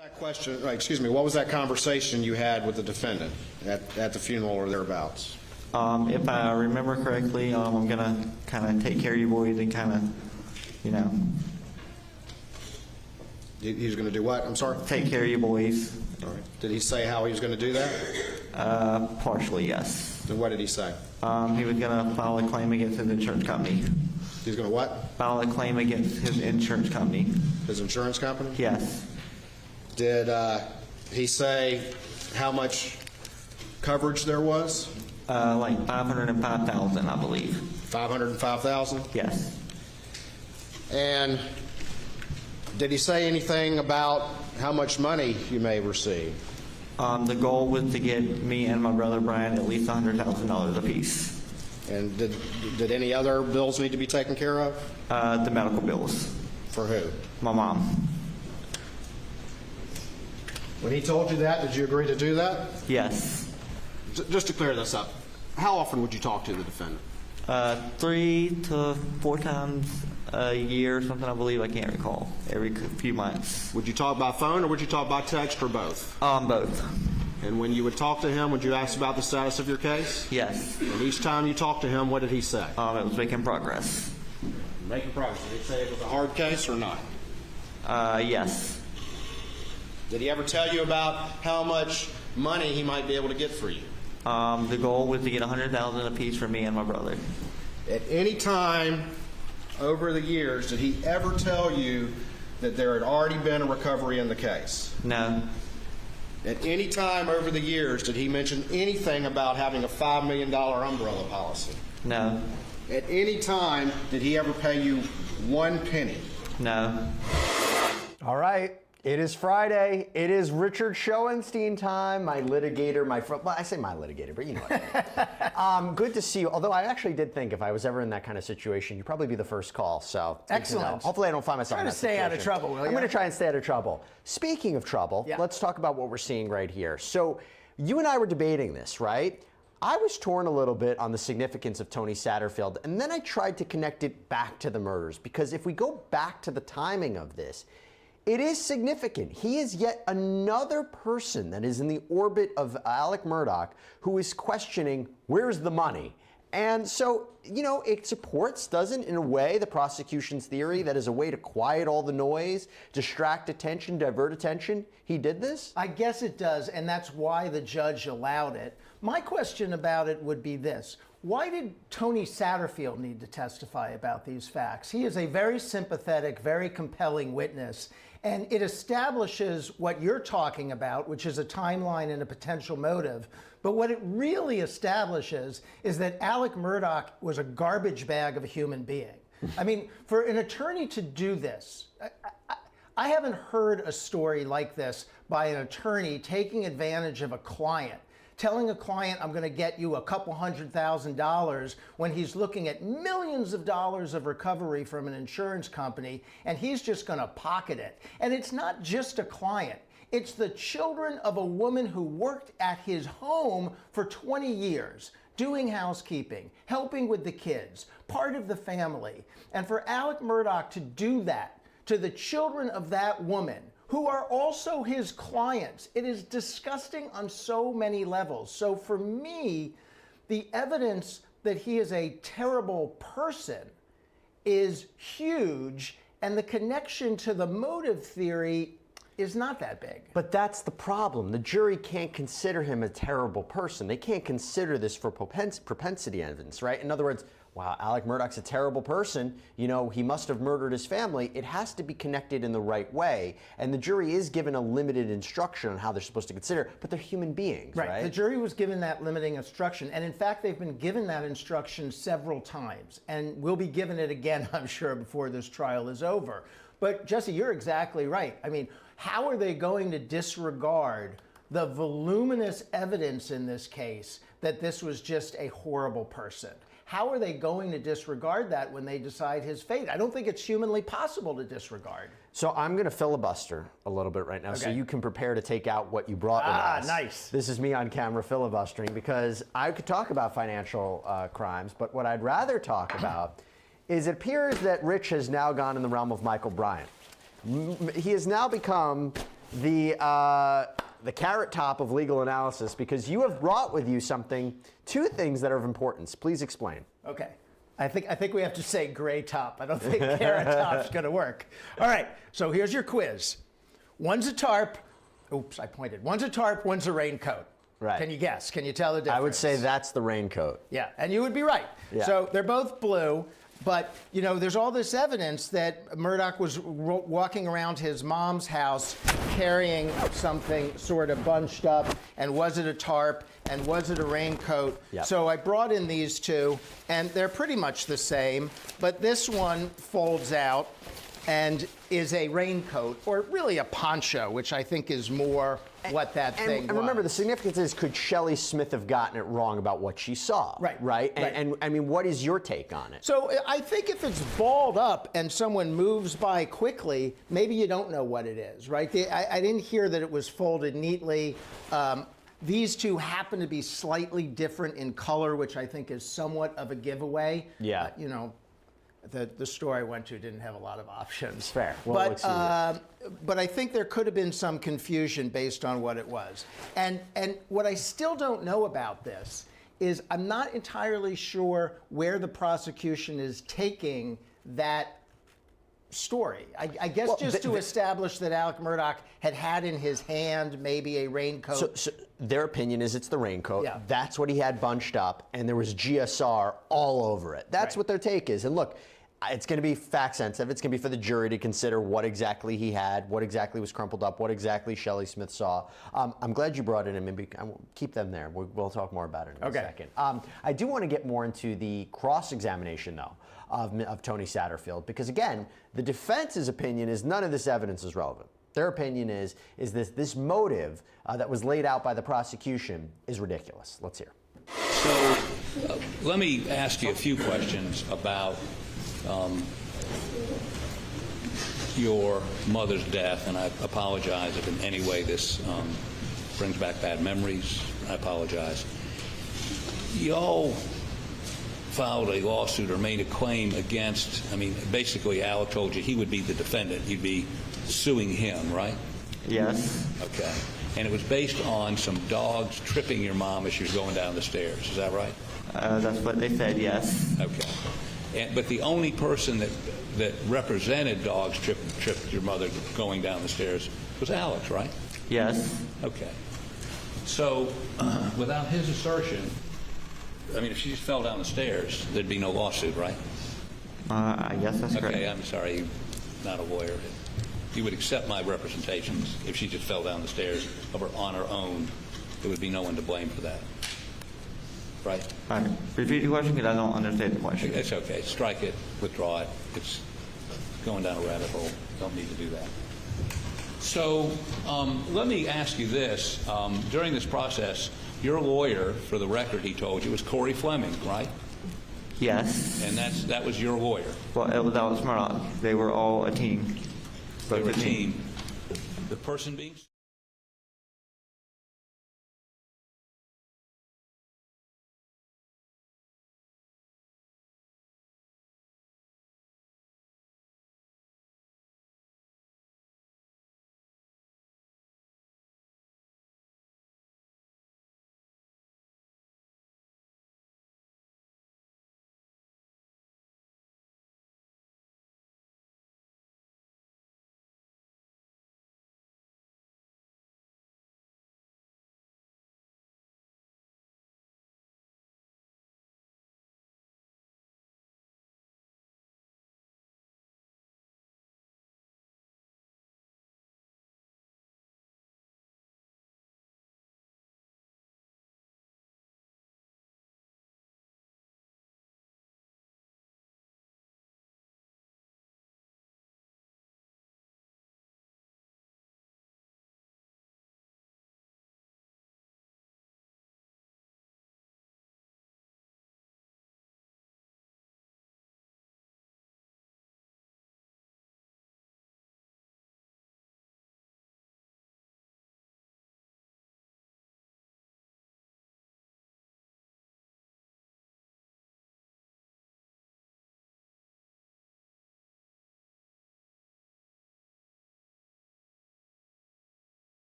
That question, excuse me, what was that conversation you had with the defendant at the funeral or thereabouts? If I remember correctly, I'm going to kind of take care of you boys and kind of, you know. He's going to do what? I'm sorry? Take care of you boys. All right. Did he say how he was going to do that? Partially, yes. And what did he say? He was going to file a claim against his insurance company. He's going to what? File a claim against his insurance company. His insurance company? Yes. Did he say how much coverage there was? Like $505,000, I believe. $505,000? Yes. And did he say anything about how much money you may receive? The goal was to get me and my brother Brian at least $100,000 apiece. And did any other bills need to be taken care of? The medical bills. For who? My mom. When he told you that, did you agree to do that? Yes. Just to clear this up, how often would you talk to the defendant? 3 to 4 times a year or something, I believe. I can't recall. Every few months. Would you talk by phone or would you talk by text or both? Both. And when you would talk to him, would you ask about the status of your case? Yes. And each time you talked to him, what did he say? It was making progress. Making progress. Did he say it was a hard case or not? Yes. Did he ever tell you about how much money he might be able to get for you? The goal was to get $100,000 apiece for me and my brother. At any time over the years, did he ever tell you that there had already been a recovery in the case? No. At any time over the years, did he mention anything about having a $5 million umbrella policy? No. At any time, did he ever pay you 1 penny? No. All right. It is Friday. It is Richard Schoenstein time. My litigator, well, I say my litigator, but you know what I mean. Good to see you. Although I actually did think if I was ever in that kind of situation, you'd probably be the first call. So excellent. Hopefully I don't find myself in that situation. Try to stay out of trouble, will you? I'm going to try and stay out of trouble. Speaking of trouble, let's talk about what we're seeing right here. So you and I were debating this, right? I was torn a little bit on the significance of Tony Satterfield, and then I tried to connect it back to the murders, because if we go back to the timing of this, it is significant. He is yet another person that is in the orbit of Alex Murdaugh who is questioning, where's the money? And so, you know, it supports, doesn't, in a way, the prosecution's theory that is a way to quiet all the noise, distract attention, divert attention. He did this? I guess it does, and that's why the judge allowed it. My question about it would be this. Why did Tony Satterfield need to testify about these facts? He is a very sympathetic, very compelling witness, and it establishes what you're talking about, which is a timeline and a potential motive. But what it really establishes is that Alex Murdaugh was a garbage bag of a human being. I mean, for an attorney to do this, I haven't heard a story like this by an attorney taking advantage of a client, telling a client, I'm going to get you a couple $100,000 when he's looking at millions of dollars of recovery from an insurance company, and he's just going to pocket it. And it's not just a client. It's the children of a woman who worked at his home for 20 years. doing housekeeping, helping with the kids, part of the family. And for Alex Murdaugh to do that to the children of that woman, who are also his clients, it is disgusting on so many levels. So for me, the evidence that he is a terrible person is huge, and the connection to the motive theory is not that big. But that's the problem. The jury can't consider him a terrible person. They can't consider this for propensity evidence, right? In other words, wow, Alex Murdaugh's a terrible person. You know, he must have murdered his family. It has to be connected in the right way. And the jury is given a limited instruction on how they're supposed to consider, but they're human beings, right? The jury was given that limiting instruction. And in fact, they've been given that instruction several times. And will be given it again, I'm sure, before this trial is over. But Jesse, you're exactly right. I mean, how are they going to disregard the voluminous evidence in this case that this was just a horrible person? How are they going to disregard that when they decide his fate? I don't think it's humanly possible to disregard. So I'm going to filibuster a little bit right now, so you can prepare to take out what you brought with us. Nice. This is me on camera filibustering, because I could talk about financial crimes, but what I'd rather talk about is it appears that Rich has now gone in the realm of Michael Bryant. He has now become the carrot top of legal analysis, because you have brought with you two things that are of importance. Please explain. Okay. I think we have to say gray top. I don't think carrot top's going to work. All right. So here's your quiz. One's a tarp. Oops, I pointed. One's a tarp, one's a raincoat. Right. Can you guess? Can you tell the difference? I would say that's the raincoat. Yeah, and you would be right. Yeah. So they're both blue. But, you know, there's all this evidence that Murdaugh was walking around his mom's house carrying something sort of bunched up. And was it a tarp? And was it a raincoat? Yep. So I brought in these two, and they're pretty much the same. But this one folds out and is a raincoat, or really a poncho, which I think is more what that thing was. And remember, the significance is, could Shelley Smith have gotten it wrong about what she saw? Right. And I mean, what is your take on it? So I think if it's balled up and someone moves by quickly, maybe you don't know what it is, right? I didn't hear that it was folded neatly. These two happen to be slightly different in color, which I think is somewhat of a giveaway. Yeah. You know, the store I went to didn't have a lot of options. Fair. Well, but I think there could have been some confusion based on what it was. And what I still don't know about this is I'm not entirely sure where the prosecution is taking that story. I guess just to establish that Alex Murdaugh had in his hand maybe a raincoat. So their opinion is it's the raincoat. Yeah. That's what he had bunched up, and there was GSR all over it. That's what their take is. And look, it's going to be fact sensitive. It's going to be for the jury to consider what exactly he had, what exactly was crumpled up, what exactly Shelley Smith saw. I'm glad you brought it in. Maybe keep them there. We'll talk more about it in a second. I do want to get more into the cross-examination, though, of Tony Satterfield, because again, the defense's opinion is none of this evidence is relevant. Their opinion is this motive that was laid out by the prosecution is ridiculous. Let's hear. So let me ask you a few questions about your mother's death, and I apologize if in any way this brings back bad memories. I apologize. Y'all filed a lawsuit or made a claim against, I mean, basically Alex told you he would be the defendant. You'd be suing him, right? Yes. Okay. And it was based on some dogs tripping your mom as she was going down the stairs. Is that right? That's what they said, yes. Okay. But the only person that represented dogs tripped your mother going down the stairs was Alex, right? Yes. Okay. So without his assertion, I mean, if she just fell down the stairs, there'd be no lawsuit, right? Yes, that's correct. Okay, I'm sorry, not a lawyer. You would accept my representations if she just fell down the stairs on her own. There would be no one to blame for that. Right? All right. Repeat the question because I don't understand the question. It's okay. Strike it. Withdraw it. It's going down a rabbit hole. Don't need to do that. So let me ask you this. During this process, your lawyer, for the record, he told you, was Corey Fleming, right? Yes. And that was your lawyer? Well, that was Murdaugh. They were all a team. They were a team. The person being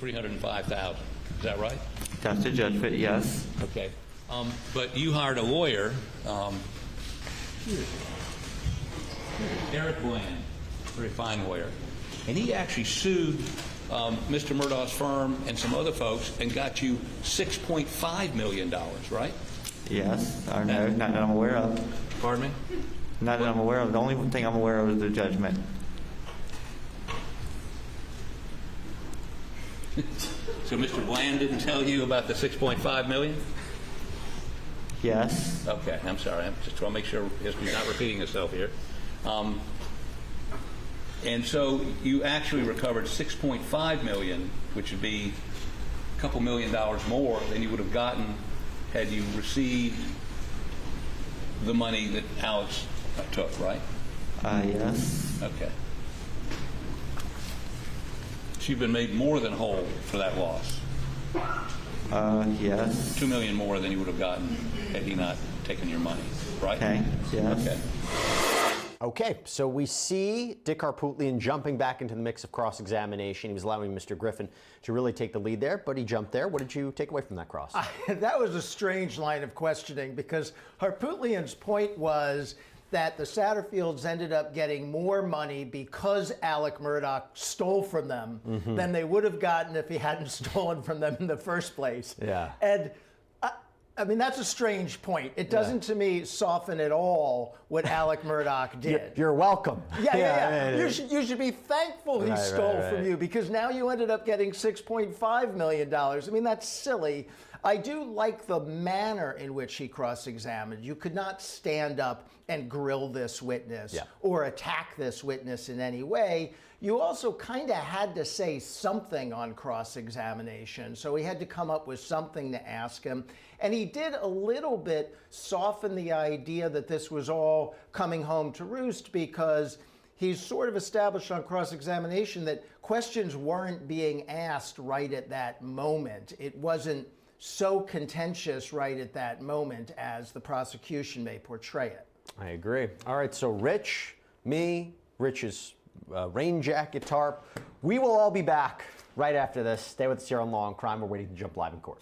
$305,000. Is that right? That's the judgment, yes. Okay. But you hired a lawyer, Eric Bland, very fine lawyer, and he actually sued Mr. Murdaugh's firm and some other folks and got you $6.5 million, right? Yes, or no, not that I'm aware of. Pardon me? Not that I'm aware of. The only thing I'm aware of is the judgment. So Mr. Bland didn't tell you about the $6.5 million? Yes. Okay, I'm sorry. I'm just trying to make sure history's not repeating itself here. And so you actually recovered $6.5 million, which would be a couple $1 million more than you would have gotten had you received the money that Alex took, right? Yes. Okay. So you've been made more than whole for that loss. Yes. $2 million more than you would have gotten had he not taken your money, right? Okay. Yes. Okay. Okay, so we see Dick Harpootlian jumping back into the mix of cross-examination. He was allowing Mr. Griffin to really take the lead there, but he jumped there. What did you take away from that cross? That was a strange line of questioning because Harpootlian's point was that the Satterfields ended up getting more money because Alex Murdaugh stole from them than they would have gotten if he hadn't stolen from them in the first place. Yeah. And I mean, that's a strange point. It doesn't, to me, soften at all what Alex Murdaugh did. You're welcome. Yeah. You should be thankful he stole from you because now you ended up getting $6.5 million. I mean, that's silly. I do like the manner in which he cross-examined. You could not stand up and grill this witness or attack this witness in any way. You also kind of had to say something on cross-examination, so he had to come up with something to ask him. And he did a little bit soften the idea that this was all coming home to roost because he's sort of established on cross-examination that questions weren't being asked right at that moment. It wasn't so contentious right at that moment as the prosecution may portray it. I agree. All right, so Rich, me, Rich's rain jacket tarp, we will all be back right after this. Stay with us here on Law and Crime. We're waiting to jump live in court.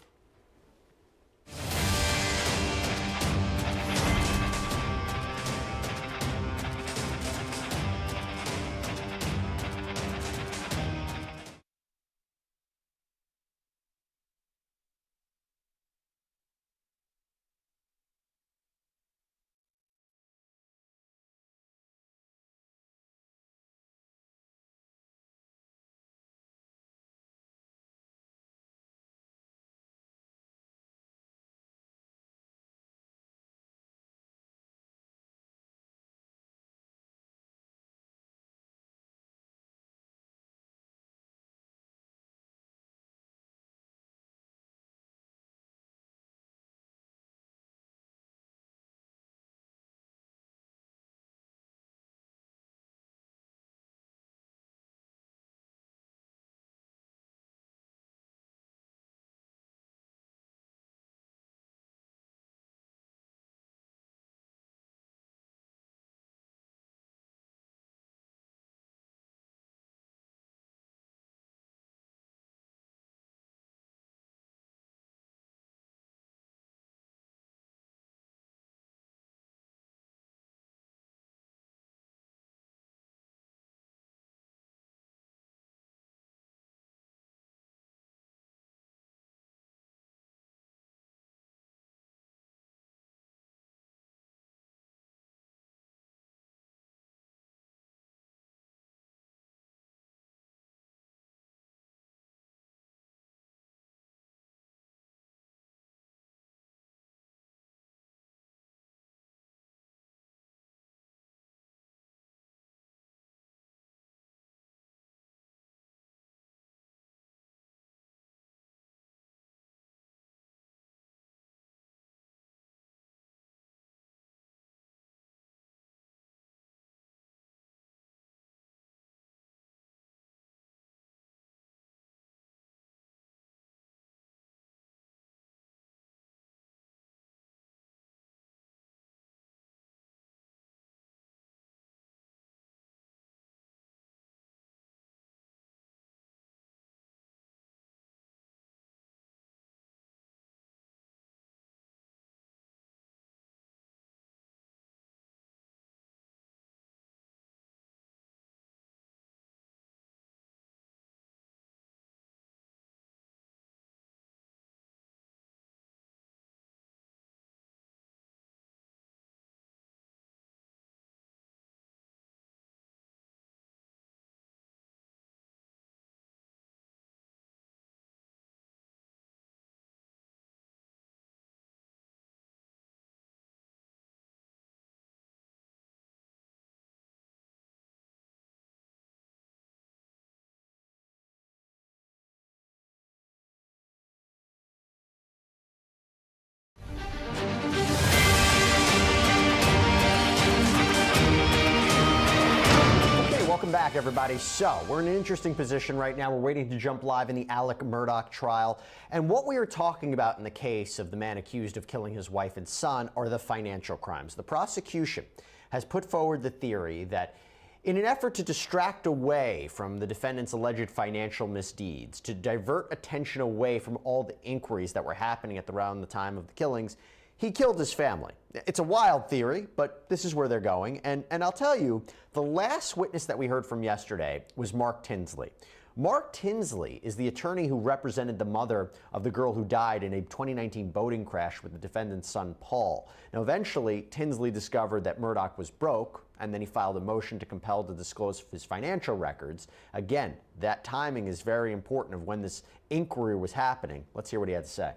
back, everybody. So, we're in an interesting position right now. We're waiting to jump live in the Alex Murdaugh trial. And what we are talking about in the case of the man accused of killing his wife and son are the financial crimes. The prosecution has put forward the theory that in an effort to distract away from the defendant's alleged financial misdeeds, to divert attention away from all the inquiries that were happening around the time of the killings, he killed his family. It's a wild theory, but this is where they're going. And I'll tell you, the last witness that we heard from yesterday was Mark Tinsley. Mark Tinsley is the attorney who represented the mother of the girl who died in a 2019 boating crash with the defendant's son, Paul. Now, eventually, Tinsley discovered that Murdaugh was broke, and then he filed a motion to compel to disclose his financial records. Again, that timing is very important of when this inquiry was happening. Let's hear what he had to say.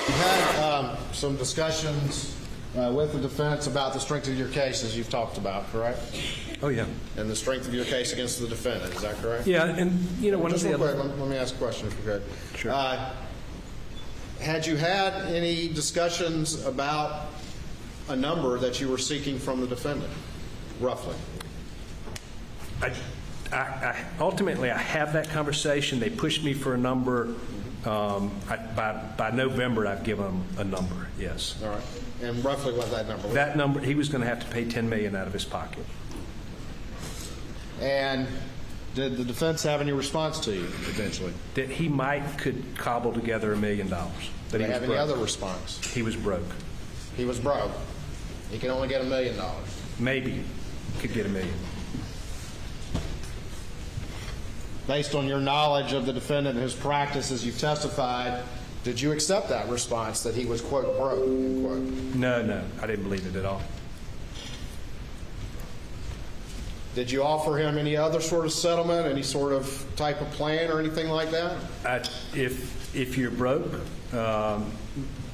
You had some discussions with the defense about the strength of your case, as you've talked about, correct? Oh, yeah. And the strength of your case against the defendant, is that correct? Yeah, and, you know, one of Just the real other... quick, let me ask a question if you could. Sure. Had you had any discussions about a number that you were seeking from the defendant, roughly? Ultimately, I have that conversation. They pushed me for a number. By November, I've given them a number, yes. All right. And roughly what that number was? That number, he was going to have to pay $10 million out of his pocket. And did the defense have any response to you eventually? That he could cobble together $1 million. But Did he they was have any broke. other response? He was broke. He was broke. He can only get $1 million. Maybe could get $1 million. Based on your knowledge of the defendant and his practice as you've testified, did you accept that response that he was, quote, broke, end quote? No, I didn't believe it at all. Did you offer him any other sort of settlement, any sort of type of plan or anything like that? If you're broke, I'm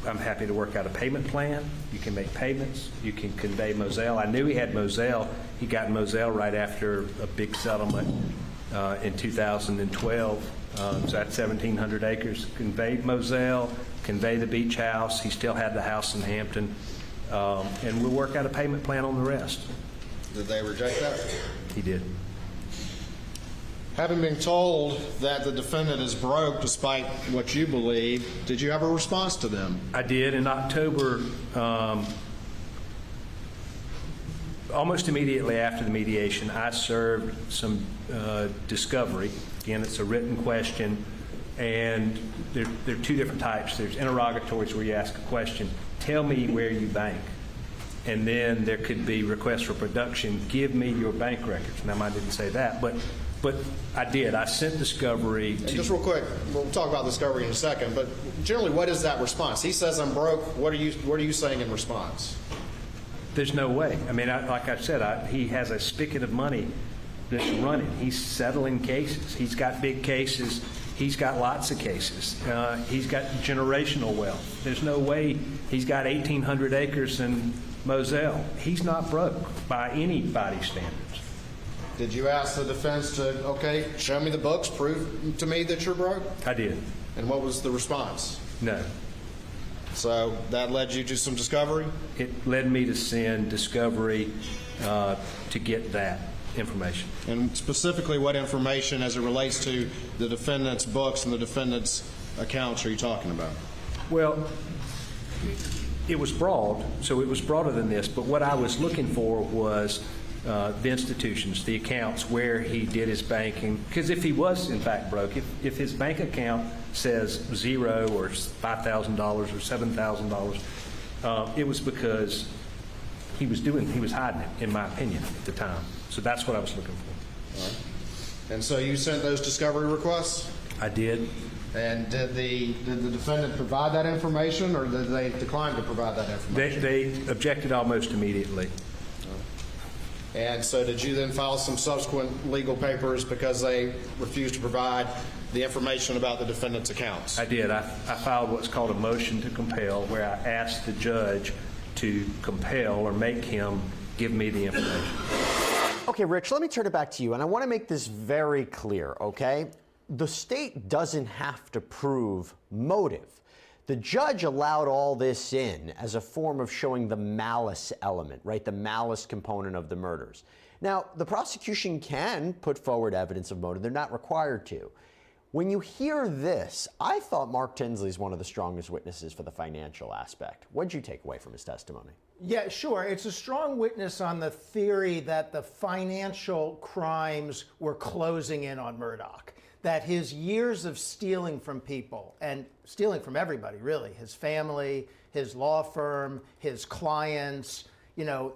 happy to work out a payment plan. You can make payments. You can convey Moselle. I knew he had Moselle. He got Moselle right after a big settlement in 2012. So that's 1,700 acres. Conveyed Moselle, convey the beach house. He still had the house in Hampton. And we'll work out a payment plan on the rest. Did they reject that? He did. Having been told that the defendant is broke despite what you believe, did you have a response to them? I did. In October, almost immediately after the mediation, I served some discovery. Again, it's a written question, and there are two different types. There's interrogatories where you ask a question, tell me where you bank. And then there could be requests for production, give me your bank records. Now, I didn't say that, but I did. I sent discovery to... And just real quick, we'll talk about discovery in a second, but generally, what is that response? He says, I'm broke. What are you saying in response? There's no way. I mean, like I said, he has a spigot of money that's running. He's settling cases. He's got big cases. He's got lots of cases. He's got generational wealth. There's no way he's got 1,800 acres in Moselle. He's not broke by anybody's standards. Did you ask the defense to, okay, show me the books, prove to me that you're broke? I did. And what was the response? No. So that led you to some discovery? It led me to send discovery to get that information. And specifically, what information as it relates to the defendant's books and the defendant's accounts are you talking about? Well, it was broad, so it was broader than this, but what I was looking for was the institutions, the accounts, where he did his banking. Because if he was, in fact, broke, if his bank account says $0 or $5,000 or $7,000, it was because he was hiding it, in my opinion, at the time. So that's what I was looking for. All right. And so you sent those discovery requests? I did. And did the defendant provide that information, or did they decline to provide that information? They objected almost immediately. And so did you then file some subsequent legal papers because they refused to provide the information about the defendant's accounts? I did. I filed what's called a motion to compel, where I asked the judge to compel or make him give me the information. Okay, Rich, let me turn it back to you, and I want to make this very clear, okay? The state doesn't have to prove motive. The judge allowed all this in as a form of showing the malice element, right? The malice component of the murders. Now, the prosecution can put forward evidence of motive. They're not required to. When you hear this, I thought Mark Tinsley is one of the strongest witnesses for the financial aspect. What did you take away from his testimony? Yeah, sure. It's a strong witness on the theory that the financial crimes were closing in on Murdaugh, that his years of stealing from people, and stealing from everybody, really, his family, his law firm, his clients,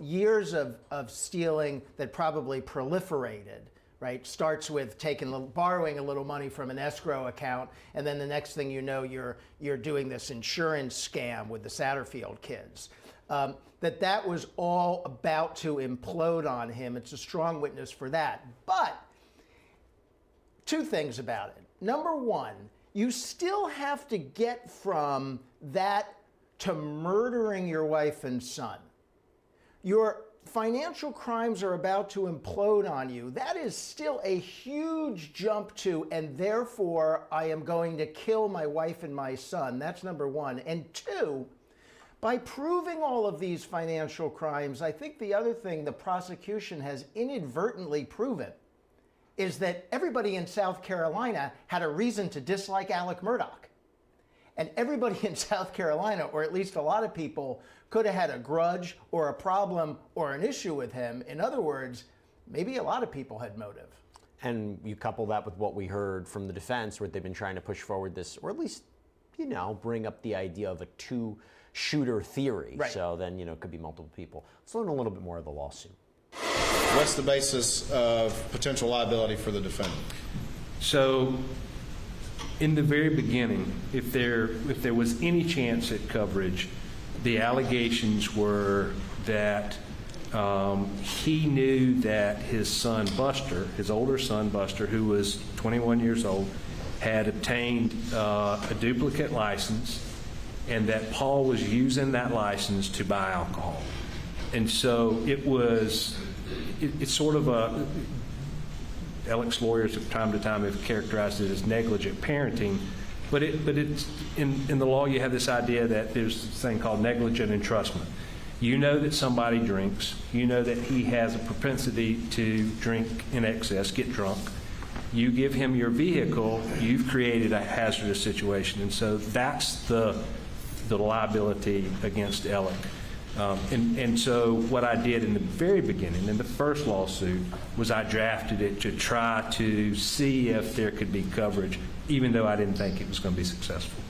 years of stealing that probably proliferated, right? Starts with borrowing a little money from an escrow account, and then the next thing you know, you're doing this insurance scam with the Satterfield kids. That was all about to implode on him. It's a strong witness for that. But two things about it. Number one, you still have to get from that to murdering your wife and son. Your financial crimes are about to implode on you. That is still a huge jump to, and therefore I am going to kill my wife and my son. That's number one. And two, by proving all of these financial crimes, I think the other thing the prosecution has inadvertently proven is that everybody in South Carolina had a reason to dislike Alex Murdaugh. And everybody in South Carolina, or at least a lot of people, could have had a grudge or a problem or an issue with him. In other words, maybe a lot of people had motive. And you couple that with what we heard from the defense, where they've been trying to push forward this, or at least, bring up the idea of a two-shooter theory. Right. So then, it could be multiple people. Let's learn a little bit more of the lawsuit. What's the basis of potential liability for the defendant? So, in the very beginning, if there was any chance at coverage, the allegations were that he knew that his son Buster, his older son Buster, who was 21 years old, had obtained a duplicate license, and that Paul was using that license to buy alcohol. And so it's sort of a, Alex lawyers from time to time have characterized it as negligent parenting, but it's in the law you have this idea that there's this thing called negligent entrustment. You know that somebody drinks, you know that he has a propensity to drink in excess, get drunk. You give him your vehicle, you've created a hazardous situation, and so that's the liability against Alex. And so what I did in the very beginning, in the first lawsuit, was I drafted it to try to see if there could be coverage, even though I didn't think it was going to be successful.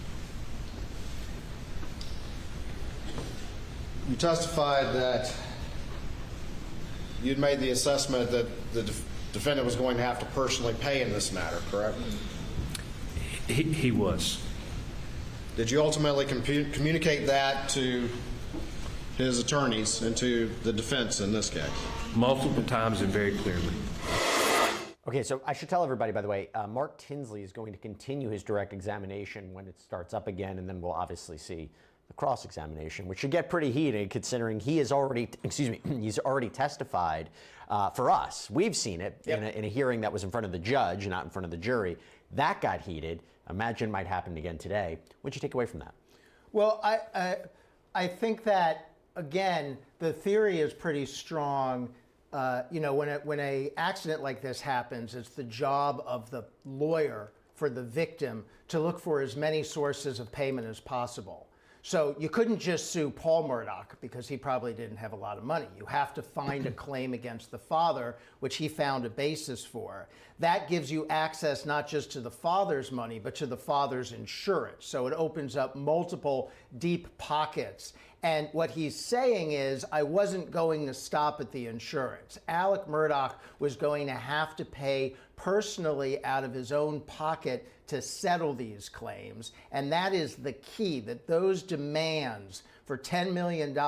You testified that you'd made the assessment that the defendant was going to have to personally pay in this matter, correct? He was. Did you ultimately communicate that to his attorneys and to the defense in this case? Multiple times and very clearly. Okay, so I should tell everybody, by the way, Mark Tinsley is going to continue his direct examination when it starts up again, and then we'll obviously see the cross-examination, which should get pretty heated considering he is already, he's already testified for us. We've seen it in a hearing that was in front of the judge, not in front of the jury. That got heated. Imagine might happen again today. What'd you take away from that? Well, I think that, again, the theory is pretty strong. When an accident like this happens, it's the job of the lawyer for the victim to look for as many sources of payment as possible. So you couldn't just sue Paul Murdaugh because he probably didn't have a lot of money. You have to find a claim against the father, which he found a basis for. That gives you access not just to the father's money, but to the father's insurance. So it opens up multiple deep pockets. And what he's saying is, I wasn't going to stop at the insurance. Alex Murdaugh was going to have to pay personally out of his own pocket to settle these claims. And that is the key, that those demands for $10 million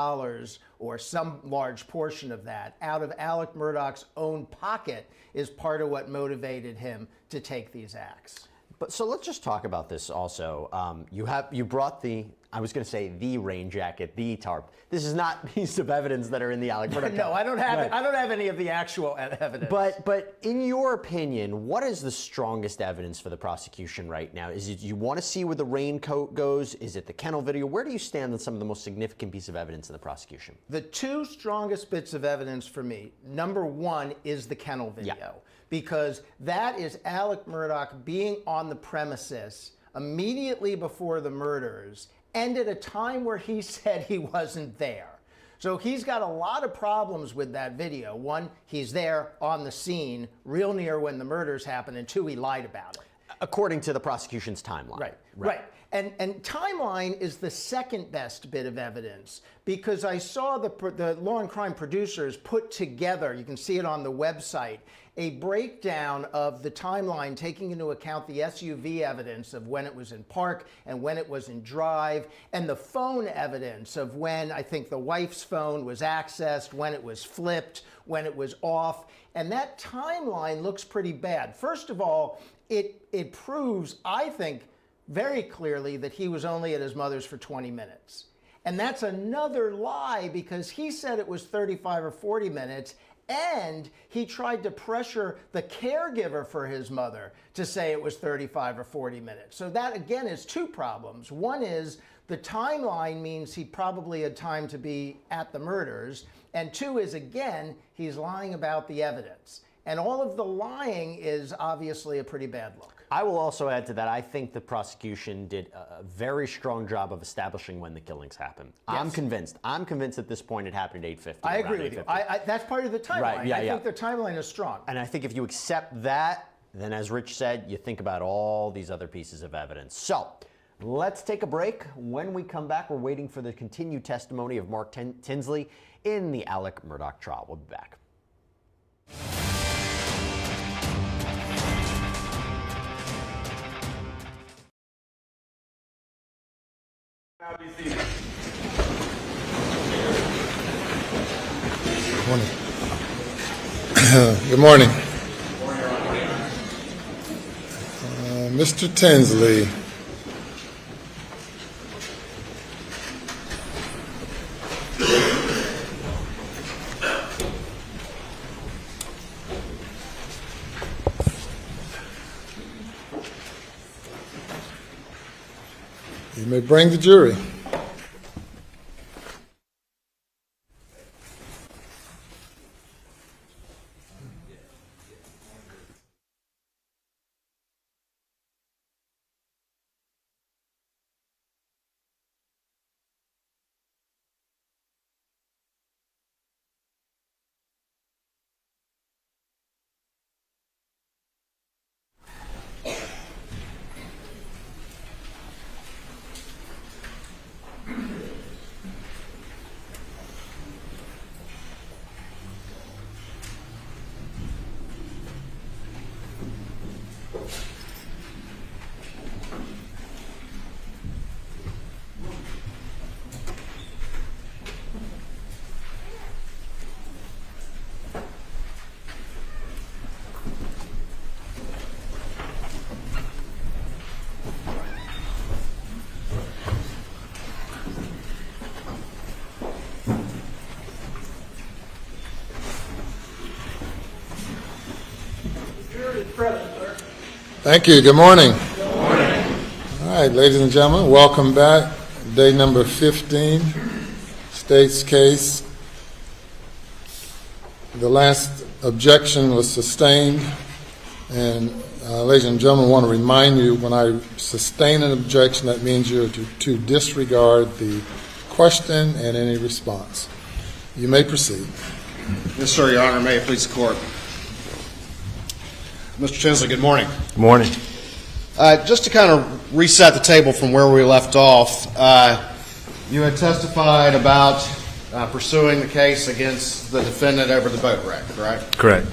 or some large portion of that out of Alex Murdaugh's own pocket is part of what motivated him to take these acts. But so let's just talk about this also. You brought I was going to say the rain jacket, the tarp. This is not pieces of evidence that are in the Alex Murdaugh. No, I don't have. I don't have any of the actual evidence. But in your opinion, what is the strongest evidence for the prosecution right now? Is it you want to see where the raincoat goes? Is it the kennel video? Where do you stand on some of the most significant piece of evidence in the prosecution? The two strongest bits of evidence for me, number one is the kennel video. Yeah. Because that is Alex Murdaugh being on the premises immediately before the murders and at a time where he said he wasn't there. So he's got a lot of problems with that video. One, he's there on the scene, real near when the murders happened, and two, he lied about it. According to the prosecution's timeline. Right. And timeline is the second best bit of evidence, because I saw the Law and Crime producers put together, you can see it on the website, a breakdown of the timeline taking into account the SUV evidence of when it was in park and when it was in drive, and the phone evidence of when I think the wife's phone was accessed, when it was flipped, when it was off. And that timeline looks pretty bad. First of all, it proves, I think, very clearly that he was only at his mother's for 20 minutes. And that's another lie, because he said it was 35 or 40 minutes, and he tried to pressure the caregiver for his mother to say it was 35 or 40 minutes. So that, again, is two problems. One is the timeline means he probably had time to be at the murders, and two is, again, he's lying about the evidence. And all of the lying is obviously a pretty bad look. I will also add to that, I think the prosecution did a very strong job of establishing when the killings happened. Yes. I'm convinced at this point it happened at 8:50. I agree with you. That's part of the timeline. Right, yeah, I think the timeline is strong. And I think if you accept that, then as Rich said, you think about all these other pieces of evidence. So let's take a break. When we come back, we're waiting for the continued testimony of Mark Tinsley in the Alex Murdaugh trial. We'll be back. Good morning. Mr. Tinsley. You may bring the jury. Thank you. Good morning. Good morning. All right, ladies and gentlemen, welcome back. Day number 15, state's case. The last objection was sustained, and ladies and gentlemen, I want to remind you, when I sustain an objection, that means you're to disregard the question and any response. You may proceed. Yes, sir, Your Honor. May it please the court. Mr. Tinsley, good morning. Good morning. Just to kind of reset the table from where we left off, you had testified about pursuing the case against the defendant over the boat wreck, correct? Correct.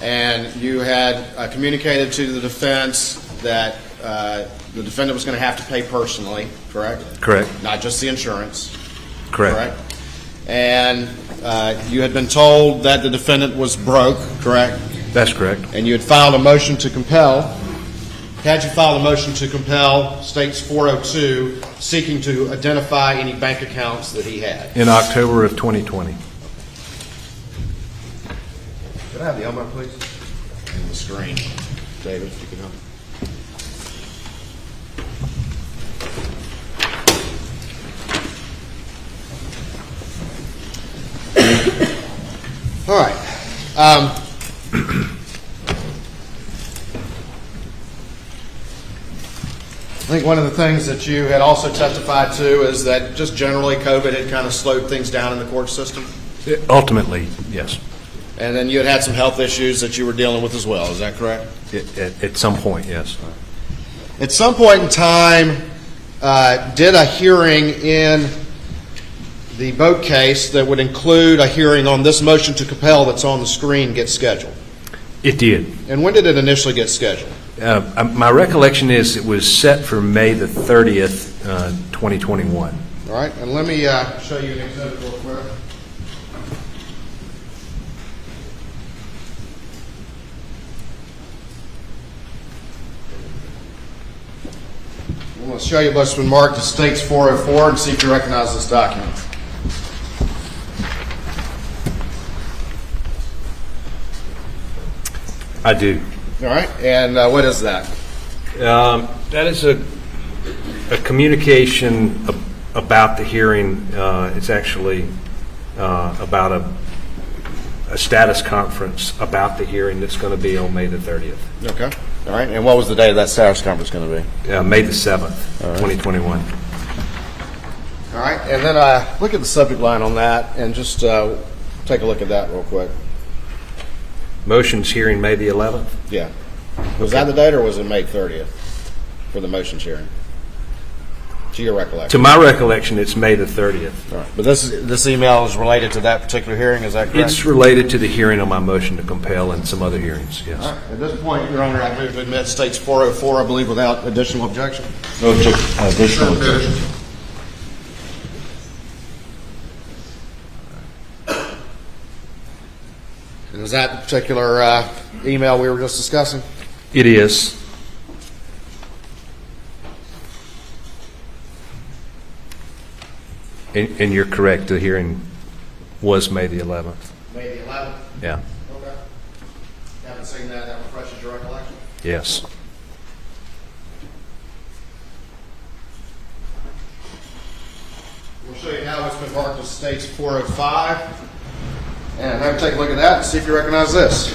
And you had communicated to the defense that the defendant was going to have to pay personally, correct? Correct. Not just the insurance. Correct. And you had been told that the defendant was broke, correct? That's correct. And you had filed a motion to compel had you filed a motion to compel, states 402, seeking to identify any bank accounts that he had. In October of 2020. Could I have the Elmo, please? And the screen. David, if you can help. All right. I think one of the things that you had also testified to is that just generally COVID had kind of slowed things down in the court system. Ultimately, yes. And then you had some health issues that you were dealing with as well. Is that correct? At some point, yes. At some point in time, did a hearing in the boat case that would include a hearing on this motion to compel that's on the screen get scheduled? It did. And when did it initially get scheduled? My recollection is it was set for May the 30th, 2021. All right, and let me show you an exhibit real quick. I'm going to show you what's been marked as States 404 and see if you recognize this document. I do. All right, and what is that? That is a communication about the hearing. It's actually about a status conference about the hearing that's going to be on May the 30th. Okay. All right, and what was the date of that status conference going to be? May the 7th, 2021. All right, and then look at the subject line on that and just take a look at that real quick. Motions hearing May the 11th? Yeah. Was that the date or was it May 30th for the motions hearing? To your recollection? To my recollection, it's May the 30th. All right. But this email is related to that particular hearing, is that correct? It's related to the hearing on my motion to compel and some other hearings, yes. All right. At this point, Your Honor, I move to admit States 404, I believe, without additional objection. No additional objection. And is that the particular email we were just discussing? It is. And you're correct, the hearing was May the 11th. May the 11th? Yeah. Okay. Haven't seen that. That refreshes your recollection? Yes. We'll show you now what's been marked as States 405. And have a take a look at that and see if you recognize this.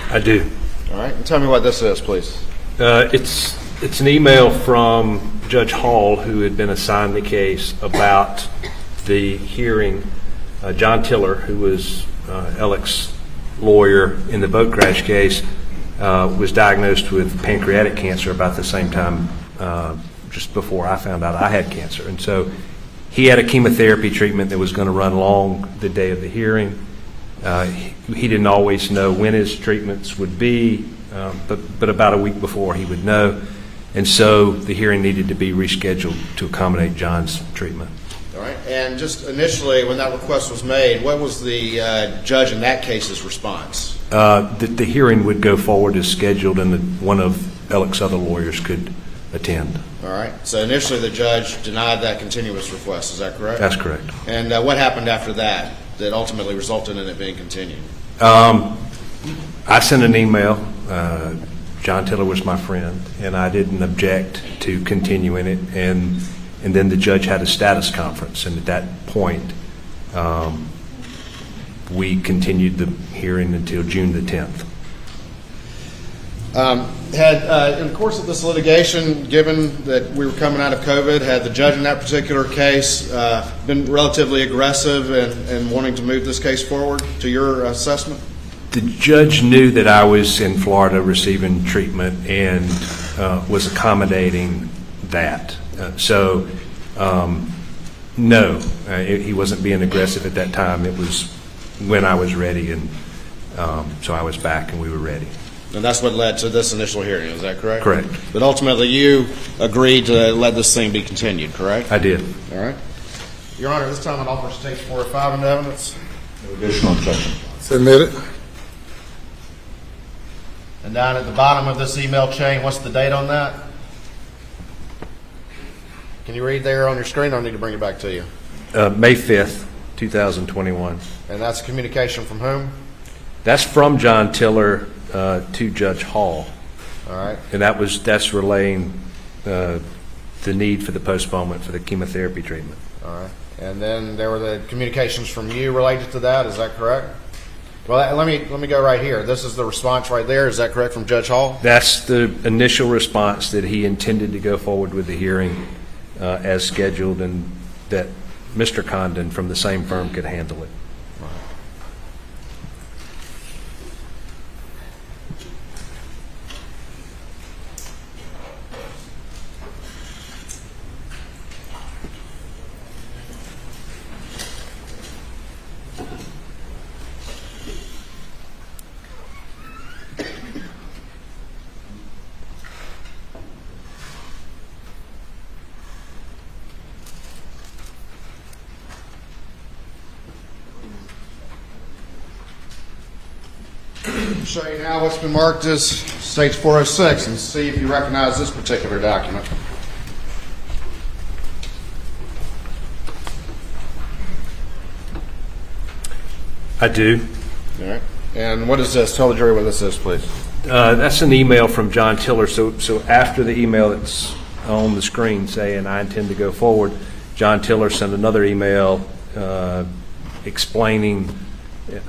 I do. All right. And tell me what this is, please. It's an email from Judge Hall, who had been assigned the case about the hearing. John Tiller, who was Alex's lawyer in the boat crash case, was diagnosed with pancreatic cancer about the same time, just before I found out I had cancer. And so he had a chemotherapy treatment that was going to run long the day of the hearing. He didn't always know when his treatments would be, but about a week before he would know. And so the hearing needed to be rescheduled to accommodate John's treatment. All right. And just initially, when that request was made, what was the judge in that case's response? The hearing would go forward as scheduled, and one of Alex's other lawyers could attend. All right. So initially, the judge denied that continuous request. Is that correct? That's correct. And what happened after that that ultimately resulted in it being continued? I sent an email. John Tiller was my friend, and I didn't object to continuing it. And then the judge had a status conference, and at that point, we continued the hearing until June the 10th. In the course of this litigation, given that we were coming out of COVID, had the judge in that particular case been relatively aggressive in wanting to move this case forward, to your assessment? The judge knew that I was in Florida receiving treatment and was accommodating that. No, he wasn't being aggressive at that time. It was when I was ready, and so I was back and we were ready. And that's what led to this initial hearing, is that correct? Correct. But ultimately, you agreed to let this thing be continued, correct? I did. All right. Your Honor, this time I'd offer Stage 4 or 5 into evidence. No additional objection. Submitted. And down at the bottom of this email chain, what's the date on that? Can you read there on your screen, or I need to bring it back to you? May 5th, 2021. And that's communication from whom? That's from John Tiller to Judge Hall. All right. And that's relaying the need for the postponement for the chemotherapy treatment. All right. And then there were the communications from you related to that, is that correct? Well, let me go right here. This is the response right there, is that correct, from Judge Hall? That's the initial response, that he intended to go forward with the hearing as scheduled, and that Mr. Condon from the same firm could handle it. Show you now what's been marked as Stage 406 and see if you recognize this particular document. I do. All right. And what is this? Tell the jury what this is, please. That's an email from John Tiller. So after the email that's on the screen saying I intend to go forward, John Tiller sent another email explaining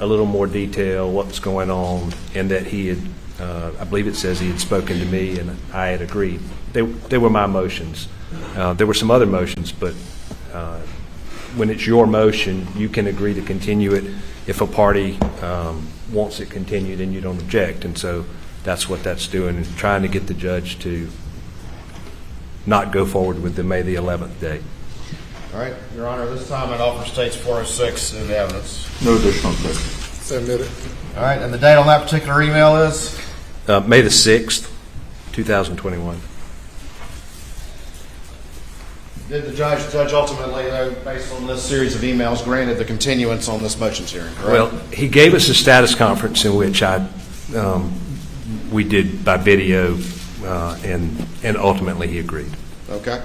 a little more detail what's going on, and that he had, I believe it says he had spoken to me and I had agreed. They were my motions. There were some other motions, but when it's your motion, you can agree to continue it. If a party wants it continued and you don't object, and so that's what that's doing, and trying to get the judge to not go forward with the May the 11th date. All right, Your Honor, this time I'd offer Stage 406 in the evidence. No additional objection. Submitted. All right, and the date on that particular email is? May the 6th, 2021. Did the judge ultimately, though, based on this series of emails, granted the continuance on this motions hearing, correct? Well, he gave us a status conference in which we did by video, and ultimately he agreed. Okay.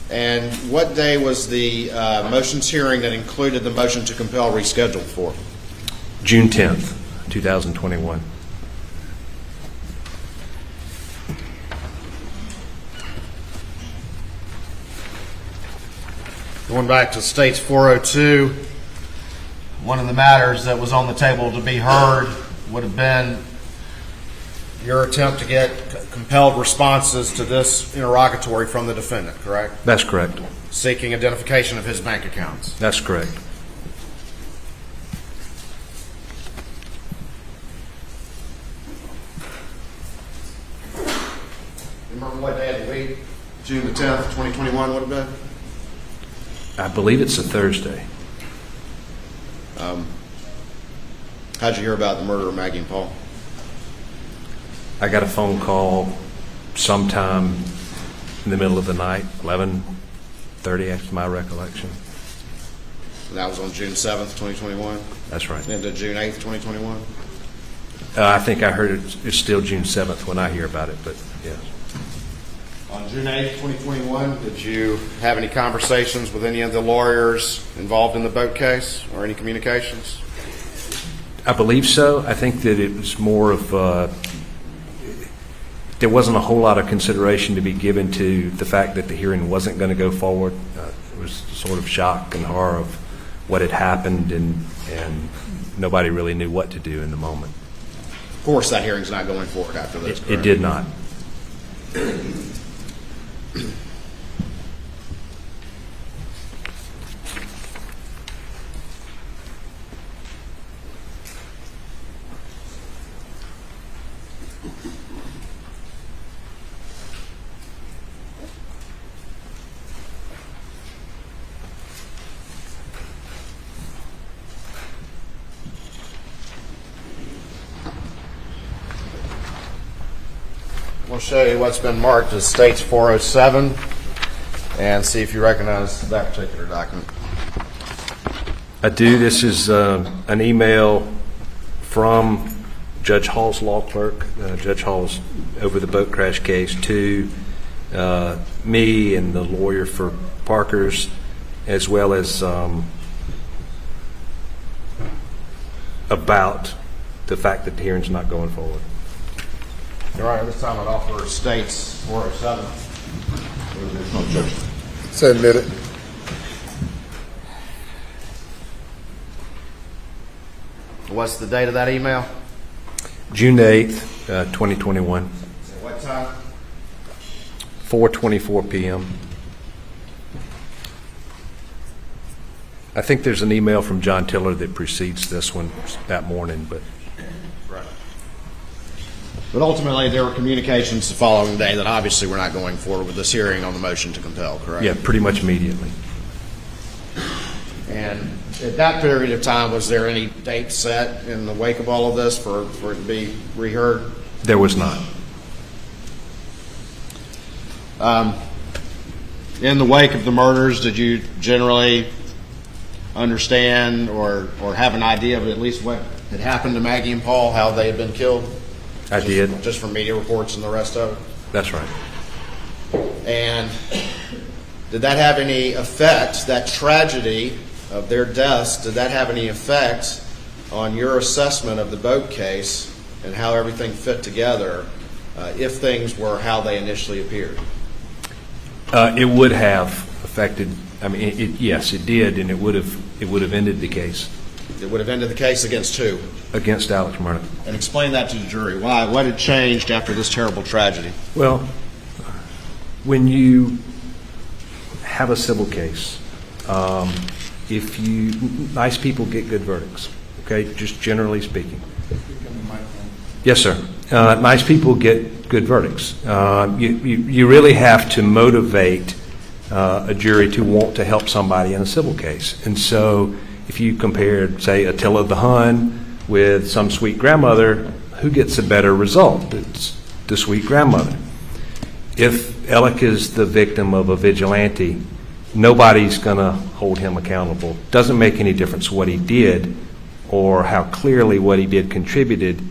And what day was the motions hearing that included the motion to compel rescheduled for? June 10th, 2021. Going back to Stage 402, one of the matters that was on the table to be heard would have been your attempt to get compelled responses to this interrogatory from the defendant, correct? That's correct. Seeking identification of his bank accounts. That's correct. Remember what day of the week? June the 10th, 2021 would have been? I believe it's a Thursday. How'd you hear about the murder of Maggie and Paul? I got a phone call sometime in the middle of the night, 11:30 after my recollection. And that was on June 7th, 2021? That's right. Into June 8th, 2021? I think I heard it's still June 7th when I hear about it, but yes. On June 8th, 2021, did you have any conversations with any of the lawyers involved in the boat case, or any communications? I believe so. I think that it was more of there wasn't a whole lot of consideration to be given to the fact that the hearing wasn't going to go forward. It was sort of shock and horror of what had happened, and nobody really knew what to do in the moment. Of course, that hearing's not going forward after this, correct? It did not. show you what's been marked as States 407 and see if you recognize that particular document. I do. This is an email from Judge Hall's law clerk. Judge Hall's over the boat crash case to me and the lawyer for Parker's, as well as about the fact that the hearing's not going forward. All right, this time I'd offer States 407. No objection. So admitted. What's the date of that email? June 8th, 2021, What time? 4:24 p.m. I think there's an email from John Tiller that precedes this one that morning, but Right. But ultimately, there were communications the following day that obviously we're not going forward with this hearing on the motion to compel, correct? yeah, pretty much immediately. And at that period of time, was there any date set in the wake of all of this for it to be reheard? There was not. In the wake of the murders, did you generally understand or have an idea of at least what had happened to Maggie and Paul, how they had been killed? I did. Just from media reports and the rest of it? That's right. And did that have any effect, that tragedy of their deaths, did that have any effect on your assessment of the boat case and how everything fit together if things were how they initially appeared? It would have affected. I mean, yes, it did, and it would have ended the case. It would have ended the case against who? Against Alex Murdaugh. And explain that to the jury. Why? What had changed after this terrible tragedy? Well, when you have a civil case, nice people get good verdicts, okay, just generally speaking. Yes, sir. Nice people get good verdicts. You really have to motivate a jury to want to help somebody in a civil case. And so if you compared, say, Attila the Hun with some sweet grandmother, who gets a better result? It's the sweet grandmother. If Alec is the victim of a vigilante, nobody's going to hold him accountable. Doesn't make any difference what he did or how clearly what he did contributed.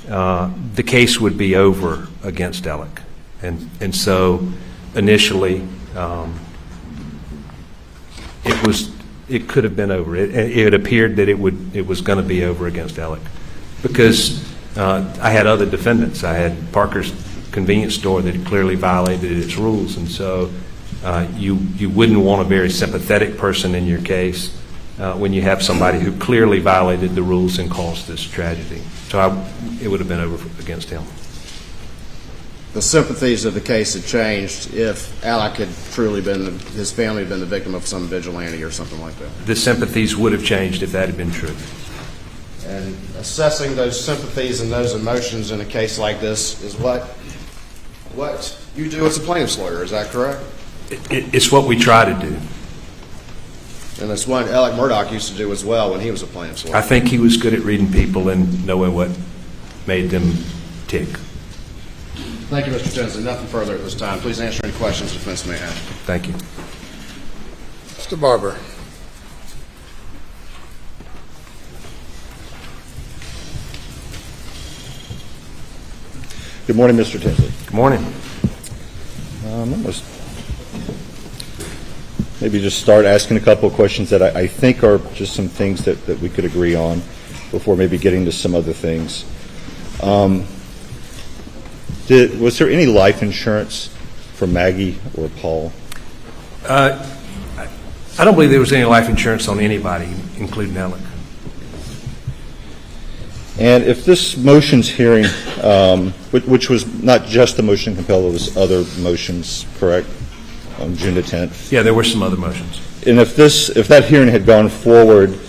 The case would be over against Alec. And so initially, it could have been over. It appeared that it was going to be over against Alec because I had other defendants. I had Parker's convenience store that clearly violated its rules, and so you wouldn't want a very sympathetic person in your case when you have somebody who clearly violated the rules and caused this tragedy. So it would have been over against him. The sympathies of the case had changed if Alec had truly been, his family had been the victim of some vigilante or something like that. The sympathies would have changed if that had been true. And assessing those sympathies and those emotions in a case like this is what you do as a plaintiff's lawyer, is that correct? It's what we try to do. And it's what Alex Murdaugh used to do as well when he was a plaintiff's lawyer. I think he was good at reading people and knowing what made them tick. Thank you, Mr. Tinsley. Nothing further at this time. Please answer any questions the defense may have. Thank you. Mr. Barber. Good morning, Mr. Tinsley. Good morning. Maybe just start asking a couple of questions that I think are just some things that we could agree on before maybe getting to some other things. Was there any life insurance for Maggie or Paul? I don't believe there was any life insurance on anybody, including Alec. And if this motions hearing, which was not just the motion to compel, it was other motions, correct, on June the 10th? Yeah, there were some other motions. And if that hearing had gone forward,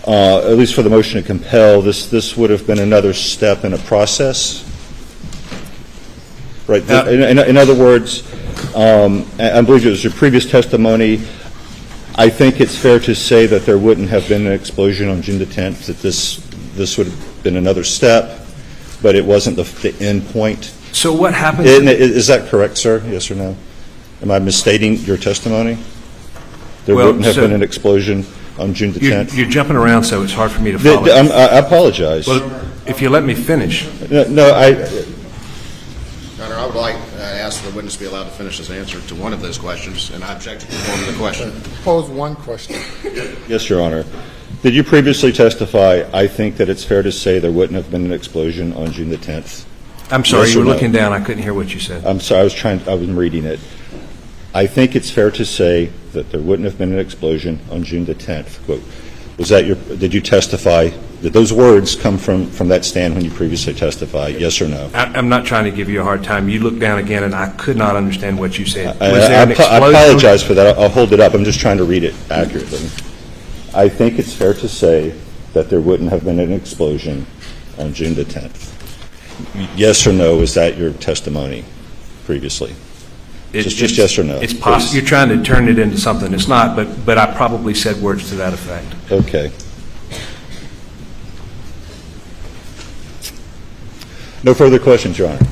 at least for the motion to compel, this would have been another step in a process? Right. In other words, I believe it was your previous testimony. I think it's fair to say that there wouldn't have been an explosion on June the 10th, that this would have been another step, but it wasn't the end point. So what happens? Is that correct, sir? Yes or no? Am I misstating your testimony? There Well, wouldn't have so- been an explosion on June the 10th? You're jumping around, so it's hard for me to follow. I apologize. Well, if you let me finish. No, Your Honor, I would like to ask the witness to be allowed to finish his answer to one of those questions, and I object to the form of the question. Pose one question. yes, Your Honor. Did you previously testify, I think that it's fair to say there wouldn't have been an explosion on June the 10th? I'm sorry, Yes you or were no? looking down. I couldn't hear what you said. I'm sorry, I was reading it. I think it's fair to say that there wouldn't have been an explosion on June the 10th. Quote. Did you testify, did those words come from that stand when you previously testified, yes or no? I'm not trying to give you a hard time. You looked down again, and I could not understand what you said. Was I there an explosion? apologize for that. I'll hold it up. I'm just trying to read it accurately. I think it's fair to say that there wouldn't have been an explosion on June the 10th. Yes or no, is that your testimony previously? Just yes or no. It's possible. You're trying to turn it into something it's not, but I probably said words to that effect. Okay. No further questions, Your Honor.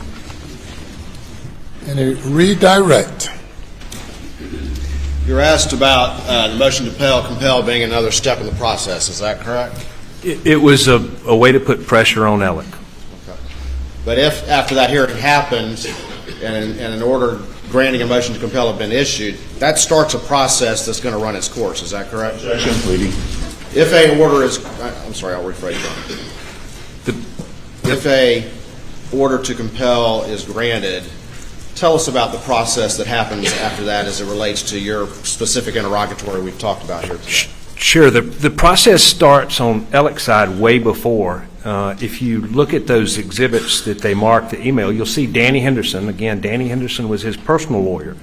Any redirect? You're asked about the motion to compel being another step in the process. Is that correct? It was a way to put pressure on Alec. Okay. But if, after that hearing happened, and an order granting a motion to compel had been issued, that starts a process that's going to run its course. Is that correct? Objection, pleading. If a order is, I'm sorry, I'll rephrase that. If a order to compel is granted, tell us about the process that happens after that as it relates to your specific interrogatory we've talked about here today. Sure. The process starts on Alec's side way before. If you look at those exhibits that they marked the email, you'll see Danny Henderson. Again, Danny Henderson was his personal lawyer.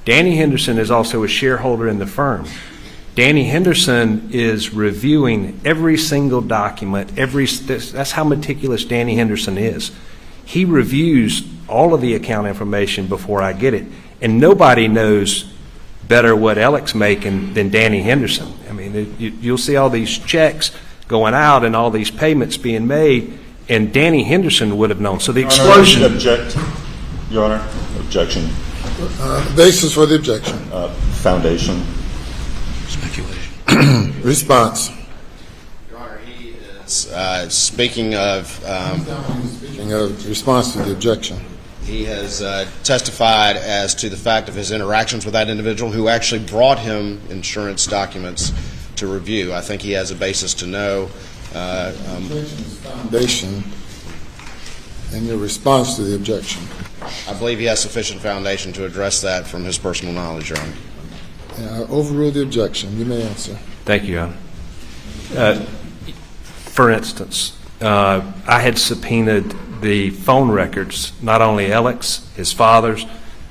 Danny Henderson is also a shareholder in the firm. Danny Henderson is reviewing every single document. That's how meticulous Danny Henderson is. He reviews all of the account information before I get it. And nobody knows better what Alec's making than Danny Henderson. I mean, you'll see all these checks going out and all these payments being made, and Danny Henderson would have known. So the explosion... Object. Your Honor, objection. Basis for the objection. Foundation. Speculation. Response. Your Honor, he is speaking of... Speaking of response to the objection. He has testified as to the fact of his interactions with that individual who actually brought him insurance documents to review. I think he has a basis to know. Foundation and your response to the objection. I believe he has sufficient foundation to address that from his personal knowledge, Your Honor. Overrule the objection. You may answer. Thank you, Your Honor. For instance, I had subpoenaed the phone records, not only Alec's, his father's,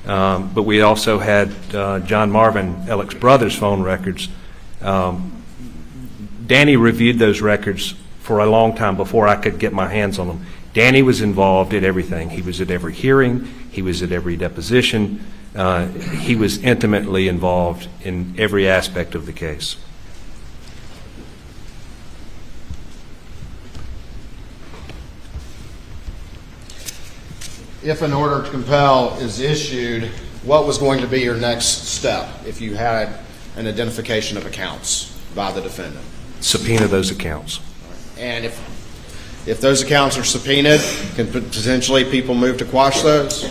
but we also had John Marvin, Alec's brother's phone records. Danny reviewed those records for a long time before I could get my hands on them. Danny was involved in everything. He was at every hearing. He was at every deposition. He was intimately involved in every aspect of the case. If an order to compel is issued, what was going to be your next step if you had an identification of accounts by the defendant? Subpoena those accounts. And if those accounts are subpoenaed, can potentially people move to quash those?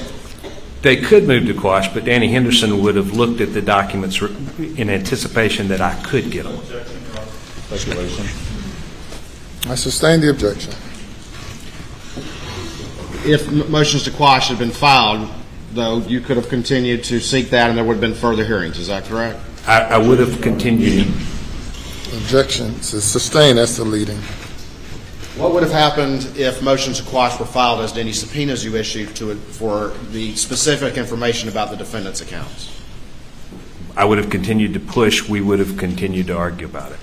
They could move to quash, but Danny Henderson would have looked at the documents in anticipation that I could get them. Speculation. I sustain the objection. If motions to quash had been filed, though, you could have continued to seek that and there would have been further hearings. Is that correct? I would have continued. Objection to sustain. That's the leading. What would have happened if motions to quash were filed as any subpoenas you issued to it for the specific information about the defendant's accounts? I would have continued to push. We would have continued to argue about it.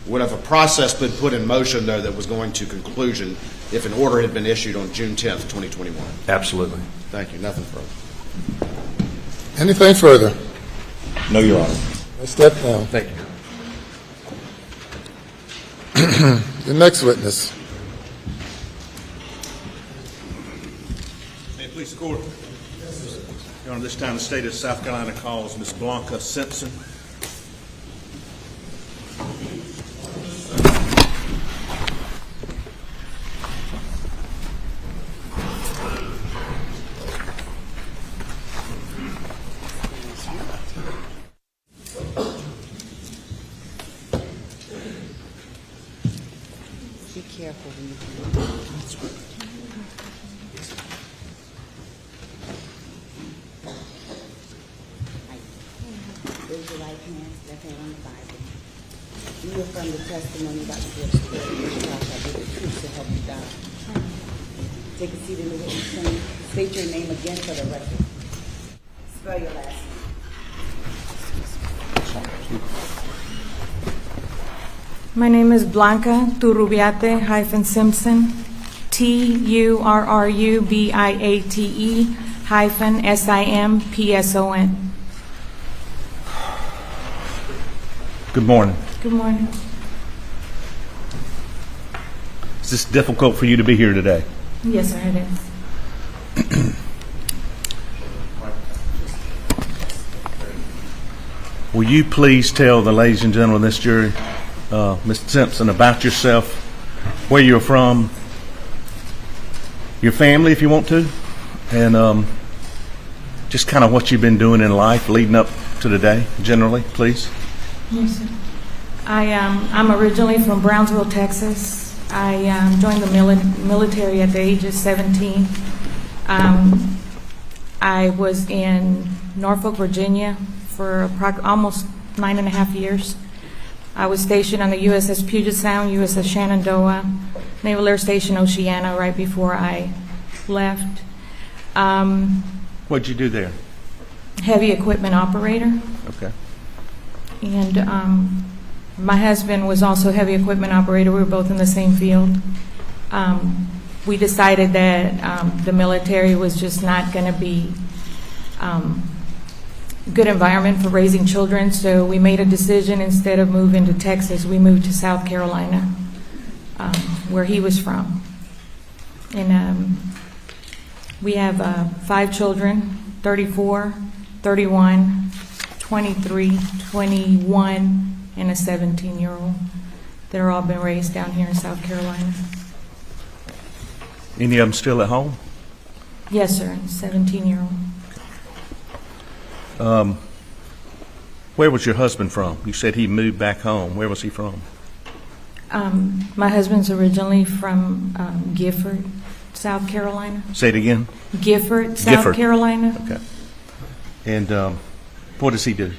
Would have a process been put in motion, though, that was going to conclusion if an order had been issued on June 10th, 2021? Absolutely. Thank you. Nothing further. Anything further? No, Your Honor. Step down. Thank you. The next witness. May it Please, court. Your Honor, this time the state of South Carolina calls Ms. Blanca Simpson. Be careful when you do it. Raise your right hand, left hand on the Bible. You affirm the testimony about the Lord's Spirit in this trial shall be the truth to help you God. Take a seat in the witness stand. State your name again for the record. Spell your last name. My name is Blanca Turrubiate-Simpson, Turrubiate-Simpson. Good morning. Good morning. Is this difficult for you to be here today? Yes, sir, it is. Will you please tell the ladies and gentlemen of this jury, Mr. Simpson, about yourself, where you're from, your family if you want to, and just kind of what you've been doing in life leading up to today, generally, please? Yes, sir. I'm originally from Brownsville, Texas. I joined the military at the age of 17. I was in Norfolk, Virginia for almost 9.5 years. I was stationed on the USS Puget Sound, USS Shenandoah, Naval Air Station Oceana right before I left. What'd you do there? Heavy equipment operator. Okay. And my husband was also a heavy equipment operator. We were both in the same field. We decided that the military was just not going to be good environment for raising children, so we made a decision. Instead of moving to Texas, we moved to South Carolina, where he was from. And we have 5 children, 34, 31, 23, 21, and a 17-year-old that are all been raised down here in South Carolina. Any of them still at home? Yes, sir, 17-year-old. Where was your husband from? You said he moved back home. Where was he from? My husband's originally from Gifford, South Carolina. Say it again. Gifford, South Carolina. Okay. And what does he do?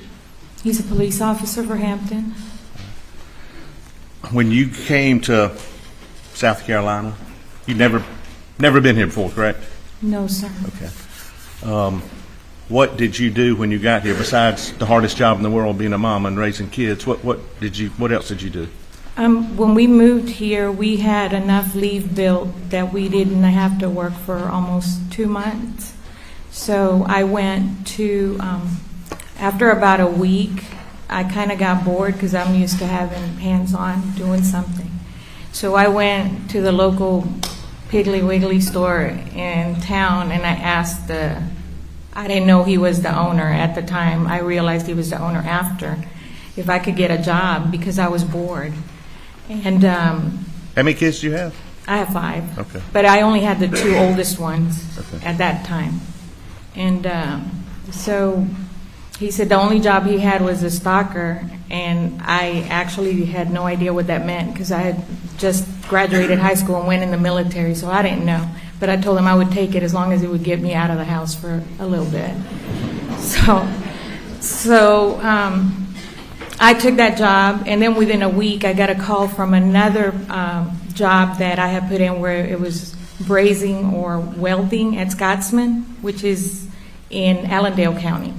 He's a police officer for Hampton. When you came to South Carolina, you'd never been here before, correct? No, sir. Okay. What did you do when you got here besides the hardest job in the world, being a mom and raising kids? What else did you do? When we moved here, we had enough leave built that we didn't have to work for almost 2 months. So I went to, after about a week, I kind of got bored because I'm used to having hands-on doing something. So I went to the local Piggly Wiggly store in town, and I asked I didn't know he was the owner at the time. I realized he was the owner after, if I could get a job because I was bored. And how many kids do you have? I have 5. Okay. But I only had the 2 oldest ones Okay. at that time. And so he said the only job he had was a stalker, and I actually had no idea what that meant because I had just graduated high school and went in the military, so I didn't know. But I told him I would take it as long as it would get me out of the house for a little bit. So I took that job, and then within a week I got a call from another job that I had put in where it was brazing or welding at Scotsman, which is in Allendale County.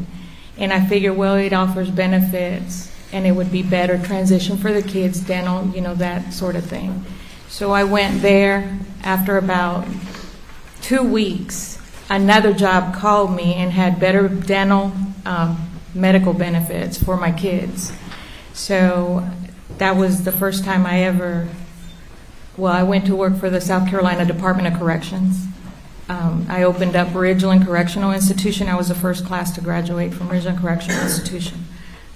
And I figured, well, it offers benefits and it would be better transition for the kids, dental, that sort of thing. So I went there. After about 2 weeks, another job called me and had better dental medical benefits for my kids. So that was the first time I went to work for the South Carolina Department of Corrections. I opened up Ridgeland Correctional Institution. I was the first class to graduate from Ridgeland Correctional Institution.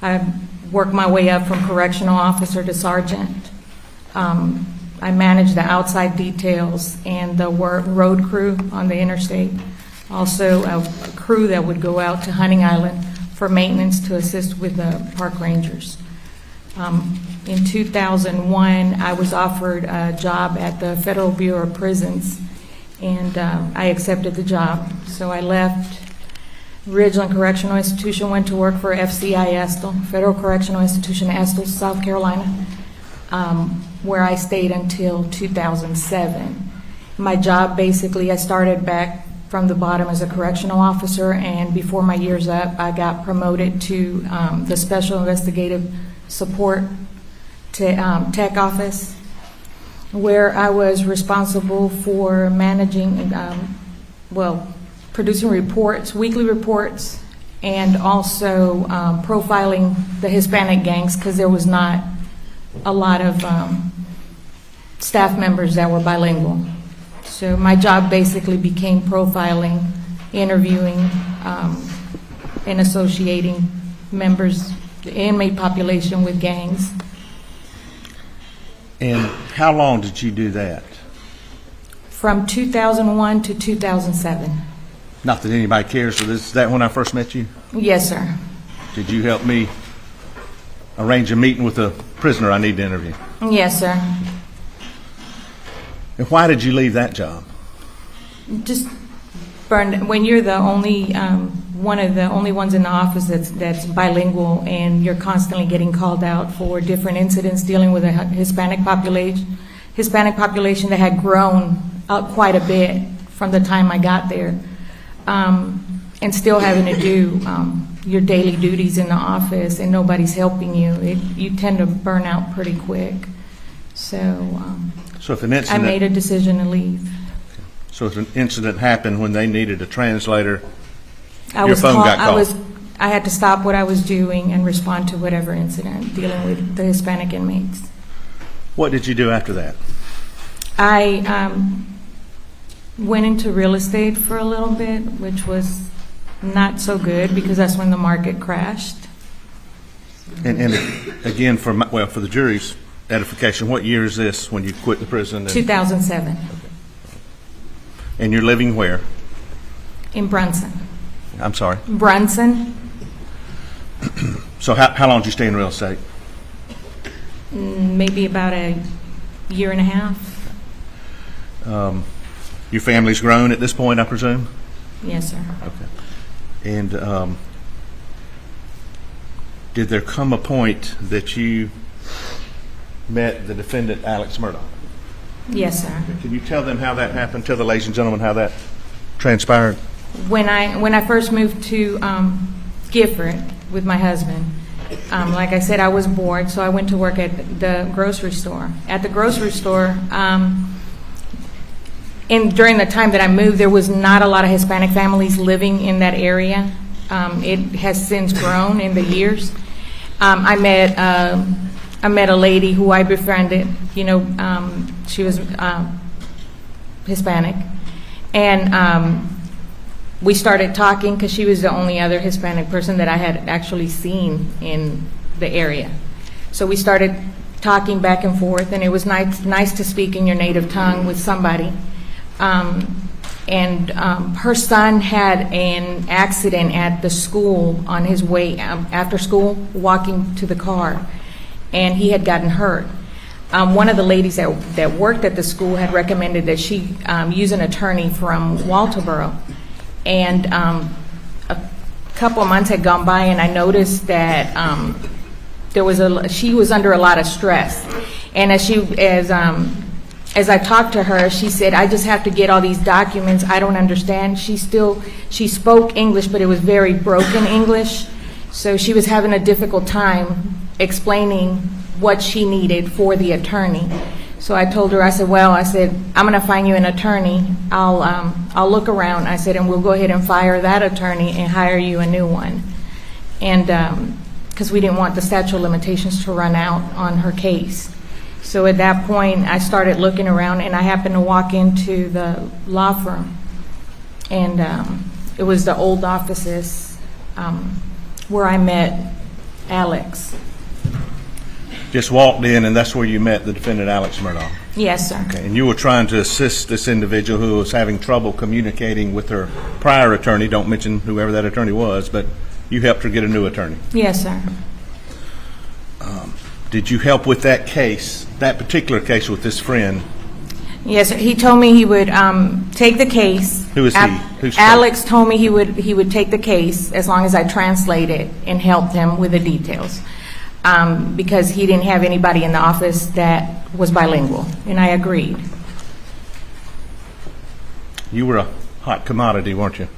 I worked my way up from correctional officer to sergeant. I managed the outside details and the road crew on the interstate. Also, a crew that would go out to Hunting Island for maintenance to assist with the park rangers. In 2001, I was offered a job at the Federal Bureau of Prisons, and I accepted the job. So I left Ridgeland Correctional Institution, went to work for FCI Estill, Federal Correctional Institution, Estill, South Carolina, where I stayed until 2007. My job, basically, I started back from the bottom as a correctional officer, and before my year's up, I got promoted to the Special Investigative Support Tech Office, where I was responsible for managing, producing reports, weekly reports, and also profiling the Hispanic gangs, because there was not a lot of staff members that were bilingual. So my job basically became profiling, interviewing, and associating members, the inmate population with gangs. And how long did you do that? From 2001 to 2007. Not that anybody cares, but is that when I first met you? Yes, sir. Did you help me arrange a meeting with a prisoner I need to interview? Yes, sir. And why did you leave that job? Just burned. When you're the only one of the only ones in the office that's bilingual, and you're constantly getting called out for different incidents dealing with a Hispanic population that had grown up quite a bit from the time I got there, and still having to do your daily duties in the office, and nobody's helping you. You tend to burn out pretty quick. So if an incident, I made a decision to leave. So if an incident happened when they needed a translator, I had to stop what I was doing and respond to whatever incident dealing with the Hispanic inmates. What did you do after that? I went into real estate for a little bit, which was not so good because that's when the market crashed. And again, for the jury's edification, what year is this when you quit the prison? 2007. Okay. And you're living where? In Brunson. I'm sorry? Brunson. So how long did you stay in real estate? Maybe about a year and a half. Your family's grown at this point, I presume? Yes, sir. Okay. And did there come a point that you met the defendant, Alex Murdaugh? Yes, sir. Can you tell them how that happened? Tell the ladies and gentlemen how that transpired. When I first moved to Gifford with my husband, like I said, I was bored, so I went to work at the grocery store. At the grocery store, during the time that I moved, there was not a lot of Hispanic families living in that area. It has since grown in the years. I met a lady who I befriended. She was Hispanic, and we started talking because she was the only other Hispanic person that I had actually seen in the area. So we started talking back and forth, and it was nice to speak in your native tongue with somebody. Her son had an accident at the school on his way after school, walking to the car, and he had gotten hurt. One of the ladies that worked at the school had recommended that she use an attorney from Walterboro. And a couple of months had gone by, and I noticed that she was under a lot of stress. And as I talked to her, she said, "I just have to get all these documents. I don't understand." She spoke English, but it was very broken English. So she was having a difficult time explaining what she needed for the attorney. So I told her, I said, "I'm going to find you an attorney. I'll look around." I said, "And we'll go ahead and fire that attorney and hire you a new one." And because we didn't want the statute of limitations to run out on her case. So at that point, I started looking around, and I happened to walk into the law firm. And it was the old offices where I met Alex. Just walked in, and that's where you met the defendant, Alex Murdaugh. Yes, sir. Okay, and you were trying to assist this individual who was having trouble communicating with her prior attorney. Don't mention whoever that attorney was, but you helped her get a new attorney. Yes, sir. Did you help with that case, that particular case with this friend? Yes, sir. He told me he would take the case. Who is he? Who's Alex told me he would take the case as long as I translated and helped him with the details, because he didn't have anybody in the office that was bilingual, and I agreed. You were a hot commodity, weren't you?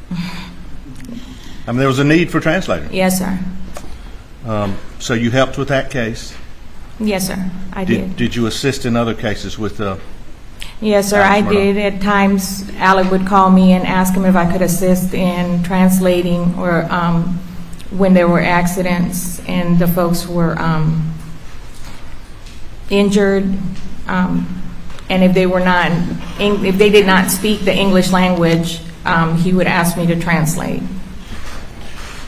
I mean, there was a need for a translator. Yes, sir. So you helped with that case. Yes, sir. I did. Did you assist in other cases with? Yes, sir. I did. At times, Alec would call me and ask him if I could assist in translating, or when there were accidents and the folks were injured, and if they were not, if they did not speak the English language, he would ask me to translate.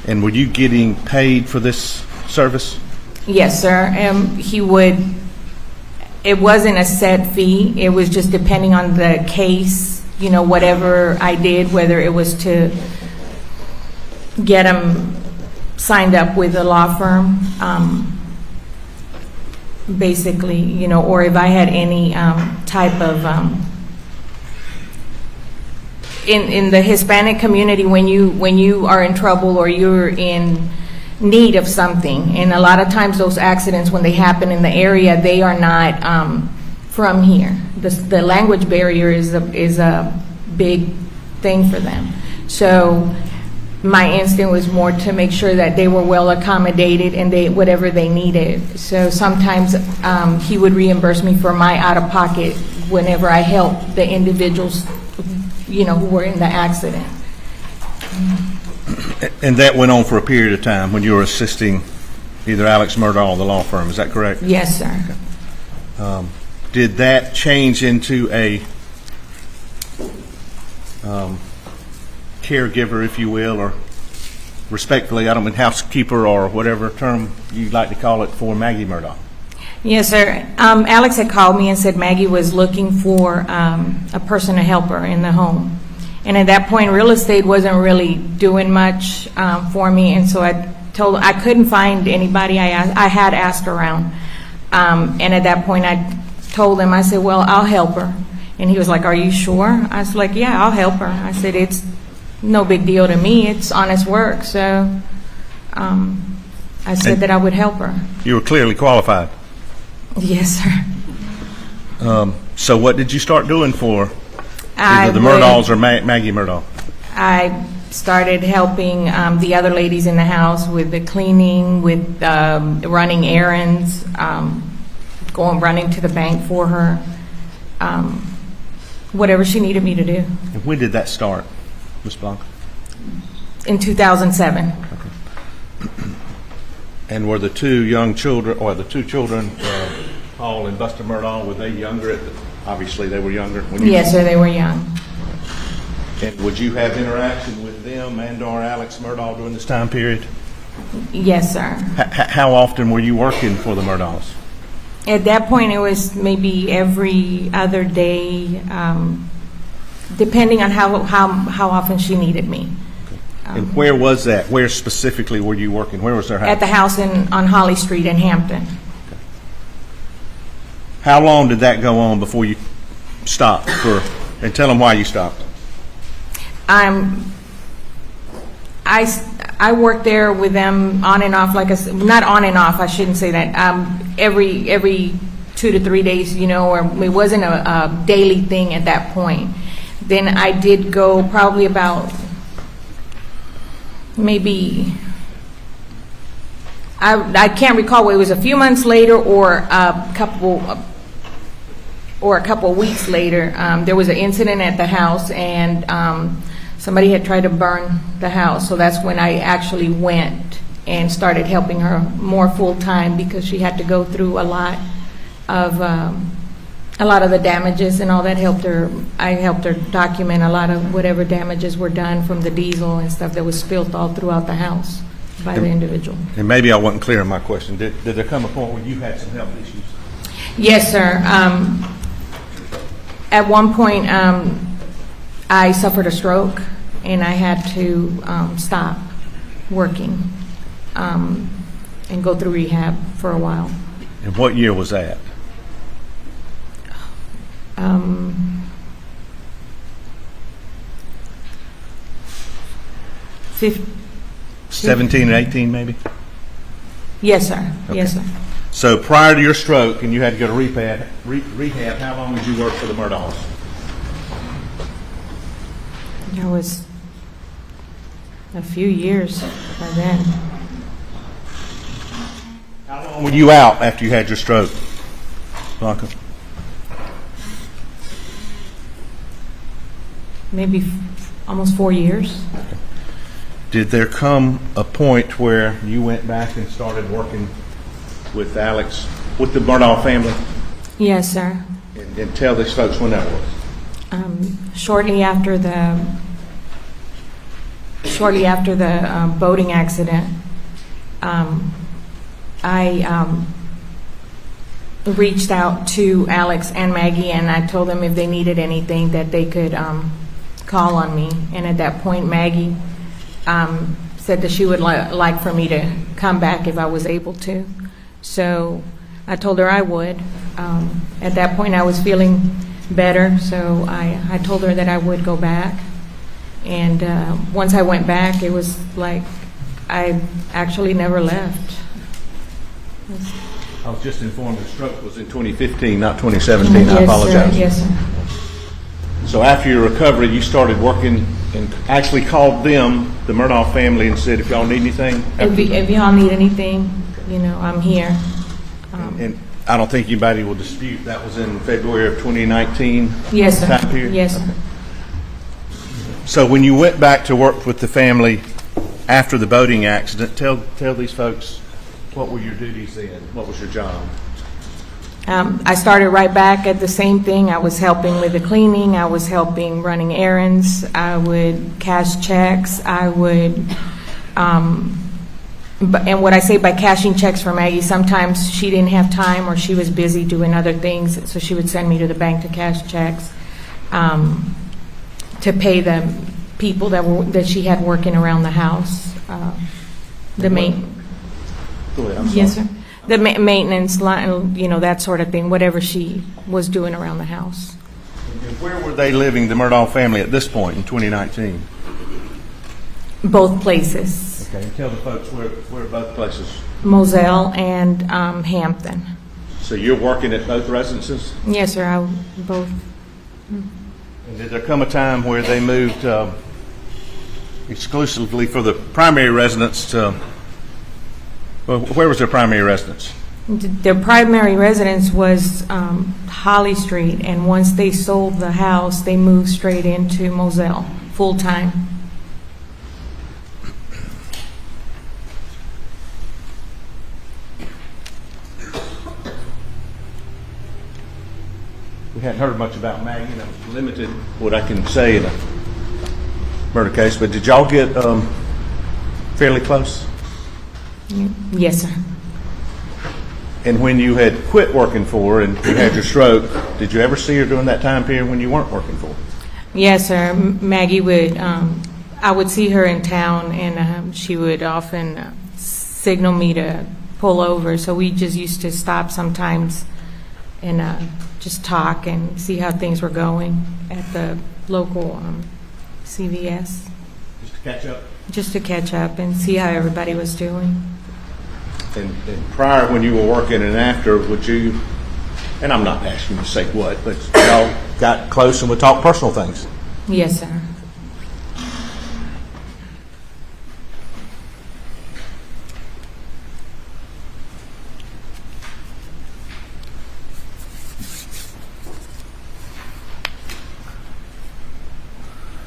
And were you getting paid for this service? Yes, sir. He would. It wasn't a set fee. It was just depending on the case, you know, whatever I did, whether it was to get him signed up with a law firm, basically, you know, or if I had any type of, in the Hispanic community, when you are in trouble or you're in need of something, and a lot of times those accidents, when they happen in the area, they are not from here. The language barrier is a big thing for them. So my instinct was more to make sure that they were well accommodated and whatever they needed. So sometimes he would reimburse me for my out-of-pocket whenever I helped the individuals, you know, who were in the accident. And that went on for a period of time when you were assisting either Alex Murdaugh or the law firm. Is that correct? Yes, sir. Okay. Did that change into a caregiver, if you will, or respectfully, I don't mean housekeeper or whatever term you'd like to call it, for Maggie Murdaugh? Yes, sir. Alex had called me and said Maggie was looking for a person to help her in the home. And at that point, real estate wasn't really doing much for me, and so I couldn't find anybody. I had asked around, and at that point, I told him, I said, well, I'll help her. And he was like, are you sure? I was like, yeah, I'll help her. I said, it's no big deal to me. It's honest work. So I said that I would help her. You were clearly qualified. Yes, sir. So what did you start doing for either the Murdaughs or Maggie Murdaugh? I started helping the other ladies in the house with the cleaning, with running errands, running to the bank for her, whatever she needed me to do. And when did that start, Ms. Blanca? In 2007. Okay. And were the two young children, or the two children, Paul and Buster Murdaugh, were they younger? Obviously, they were younger when you... Yes, sir, they were young. And would you have interaction with them and/or Alex Murdaugh during this time period? Yes, sir. How often were you working for the Murdaughs? At that point, it was maybe every other day, depending on how often she needed me. And where was that? Where specifically were you working? Where was their house? At the house on Holly Street in Hampton. Okay. How long did that go on before you stopped? And tell them why you stopped. I worked there with them on and off, like I said, not on and off, I shouldn't say that, every 2 to 3 days, you know, or it wasn't a daily thing at that point. Then I did go probably about maybe, I can't recall whether it was a few months later or a couple of weeks later. There was an incident at the house, and somebody had tried to burn the house, so that's when I actually went and started helping her more full time, because she had to go through a lot of a lot of the damages and all that helped her. I helped her document a lot of whatever damages were done from the diesel and stuff that was spilled all throughout the house by the individual. And maybe I wasn't clear in my question. Did there come a point where you had some health issues? Yes, sir. At one point, I suffered a stroke, and I had to stop working and go through rehab for a while. And what year was that? 17 and 18, maybe? Yes, sir. Yes, sir. So prior to your stroke and you had to go to rehab, how long did you work for the Murdaughs? That was a few years by then. How long were you out after you had your stroke, Blanca? Maybe almost 4 years. Did there come a point where you went back and started working with Alex, with the Murdaugh family? Yes, sir. And tell these folks when that was. Shortly after the boating accident, I reached out to Alex and Maggie, and I told them if they needed anything that they could call on me. And at that point, Maggie said that she would like for me to come back if I was able to. So I told her I would. At that point, I was feeling better, so I told her that I would go back. And once I went back, it was like I actually never left. I was just informed the stroke was in 2015, not 2017. Yes, I apologize. Sir. Yes, sir. So after your recovery, you started working and actually called them, the Murdaugh family, and said, if y'all need anything. If y'all need anything, I'm here. And I don't think anybody will dispute that was in February of 2019. Yes, sir. Time period? Yes, sir. So when you went back to work with the family after the boating accident, tell these folks, what were your duties then? What was your job? I started right back at the same thing. I was helping with the cleaning. I was helping running errands. I would cash checks. I would, and what I say by cashing checks for Maggie, sometimes she didn't have time or she was busy doing other things, so she would send me to the bank to cash checks to pay the people that she had working around the house. Go ahead, I'm sorry. Yes, sir. The maintenance, that sort of thing, whatever she was doing around the house. And where were they living, the Murdaugh family, at this point in 2019? Both places. Okay, and tell the folks where both places. Moselle and Hampton. So you're working at both residences? Yes, sir. Both. And did there come a time where they moved exclusively for the primary residence to, well, where was their primary residence? Their primary residence was Holly Street, and once they sold the house, they moved straight into Moselle, full-time. We hadn't heard much about Maggie, and I'm limited what I can say in a murder case, but did y'all get fairly close? Yes, sir. And when you had quit working for her and you had your stroke, did you ever see her during that time period when you weren't working for her? Yes, sir. Maggie would, I would see her in town, and she would often signal me to pull over. So we just used to stop sometimes and just talk and see how things were going at the local CVS. Just to catch up? Just to catch up and see how everybody was doing. And prior, when you were working and after, would you, and I'm not asking you to say what, but y'all got close and would talk personal things? Yes, sir.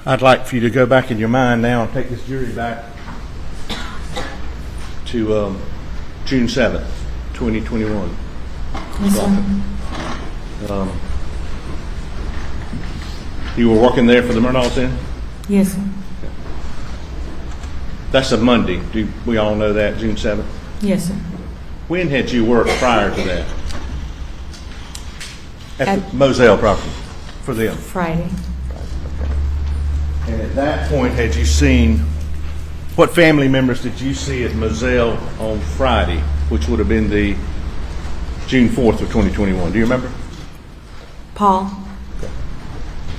I'd like for you to go back in your mind now and take this jury back to June 7th, 2021. Yes, sir. You were working there for the Murdaughs then? Yes, sir. That's a Monday. Do we all know that, June 7th? Yes, sir. When had you worked prior to that? At At- the Moselle property for them? Friday. And at that point, had you seen, what family members did you see at Moselle on Friday, which would have been the June 4th of 2021? Do you remember? Paul.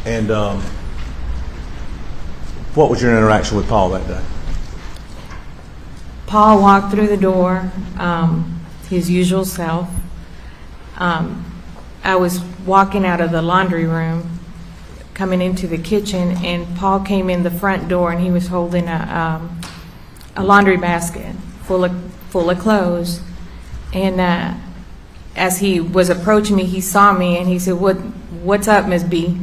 And what was your interaction with Paul that day? Paul walked through the door, his usual self. I was walking out of the laundry room, coming into the kitchen, and Paul came in the front door, and he was holding a laundry basket full of clothes. And as he was approaching me, he saw me, and he said, "What's up, Miss B?"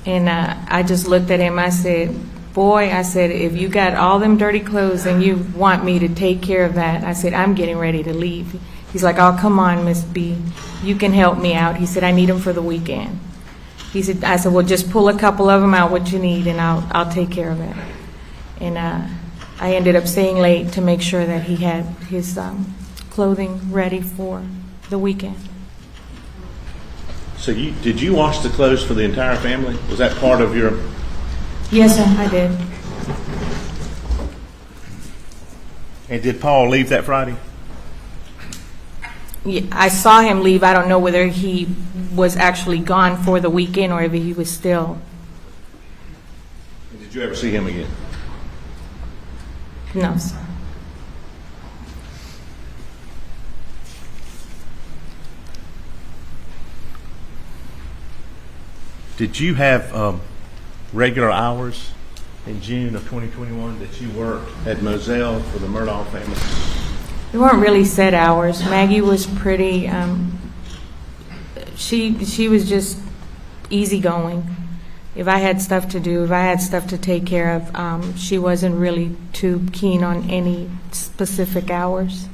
And I just looked at him. I said, "Boy," I said, "if you got all them dirty clothes and you want me to take care of that," I said, "I'm getting ready to leave." He's like, "Oh, come on, Miss B. You can help me out." He said, "I need them for the weekend." He said, I said, "Well, just pull a couple of them out, what you need, and I'll take care of it." And I ended up staying late to make sure that he had his clothing ready for the weekend. So did you wash the clothes for the entire family? Was that part of your? Yes, sir, I did. And did Paul leave that Friday? Yeah, I saw him leave. I don't know whether he was actually gone for the weekend or if he was still. Did you ever see him again? No, sir. Did you have regular hours in June of 2021 that you worked at Moselle for the Murdaugh family? They weren't really set hours. Maggie was pretty, she was just easygoing. If I had stuff to do, if I had stuff to take care of, she wasn't really too keen on any specific hours.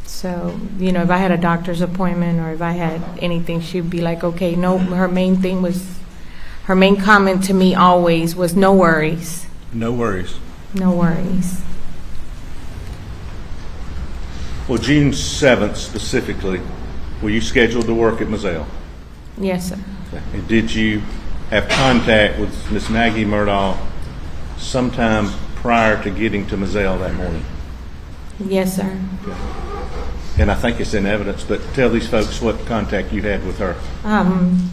So, if I had a doctor's appointment or if I had anything, she'd be like, okay, no, her main comment to me always was no worries. No worries. No worries. Well, June 7th specifically, were you scheduled to work at Moselle? Yes, sir. And did you have contact with Miss Maggie Murdaugh sometime prior to getting to Moselle that morning? Yes, sir. And I think it's in evidence, but tell these folks what contact you had with her.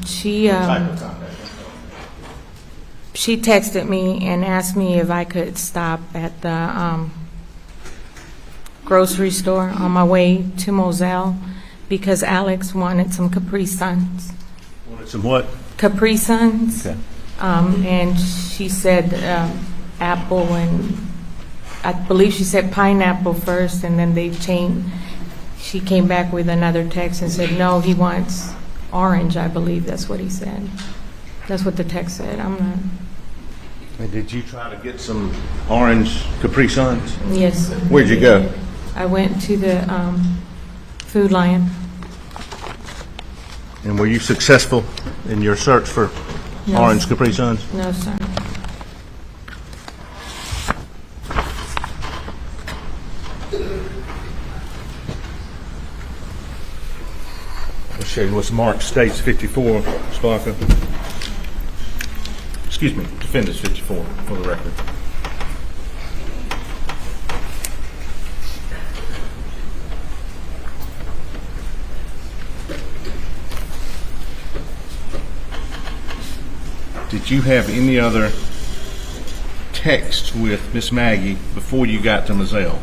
She texted me and asked me if I could stop at the grocery store on my way to Moselle because Alex wanted some Capri Suns. Wanted some what? Capri Suns. Okay. And she said apple, and I believe she said pineapple first, and then they changed. She came back with another text and said, no, he wants orange, I believe that's what he said. That's what the text said. I'm not. And did you try to get some orange Capri Suns? Yes. Where'd you go? I went to the Food Lion. And were you successful in your search for orange Capri Suns? No, sir. I'll show you what's marked States 54, Blanca. Excuse me, Defendants 54 for the record. Did you have any other texts with Miss Maggie before you got to Moselle?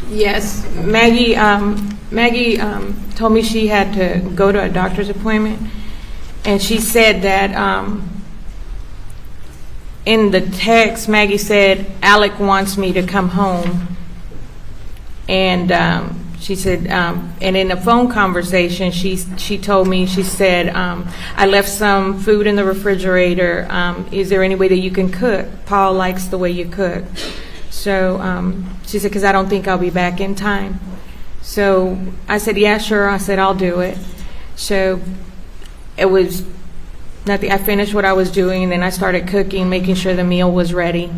Yes, Maggie told me she had to go to a doctor's appointment, and she said that in the text, Maggie said, Alec wants me to come home. And she said, and in a phone conversation, she told me, she said, I left some food in the refrigerator. Is there any way that you can cook? Paul likes the way you cook. So she said, because I don't think I'll be back in time. So I said, yeah, sure. I said, I'll do it. So it was nothing. I finished what I was doing, and then I started cooking, making sure the meal was ready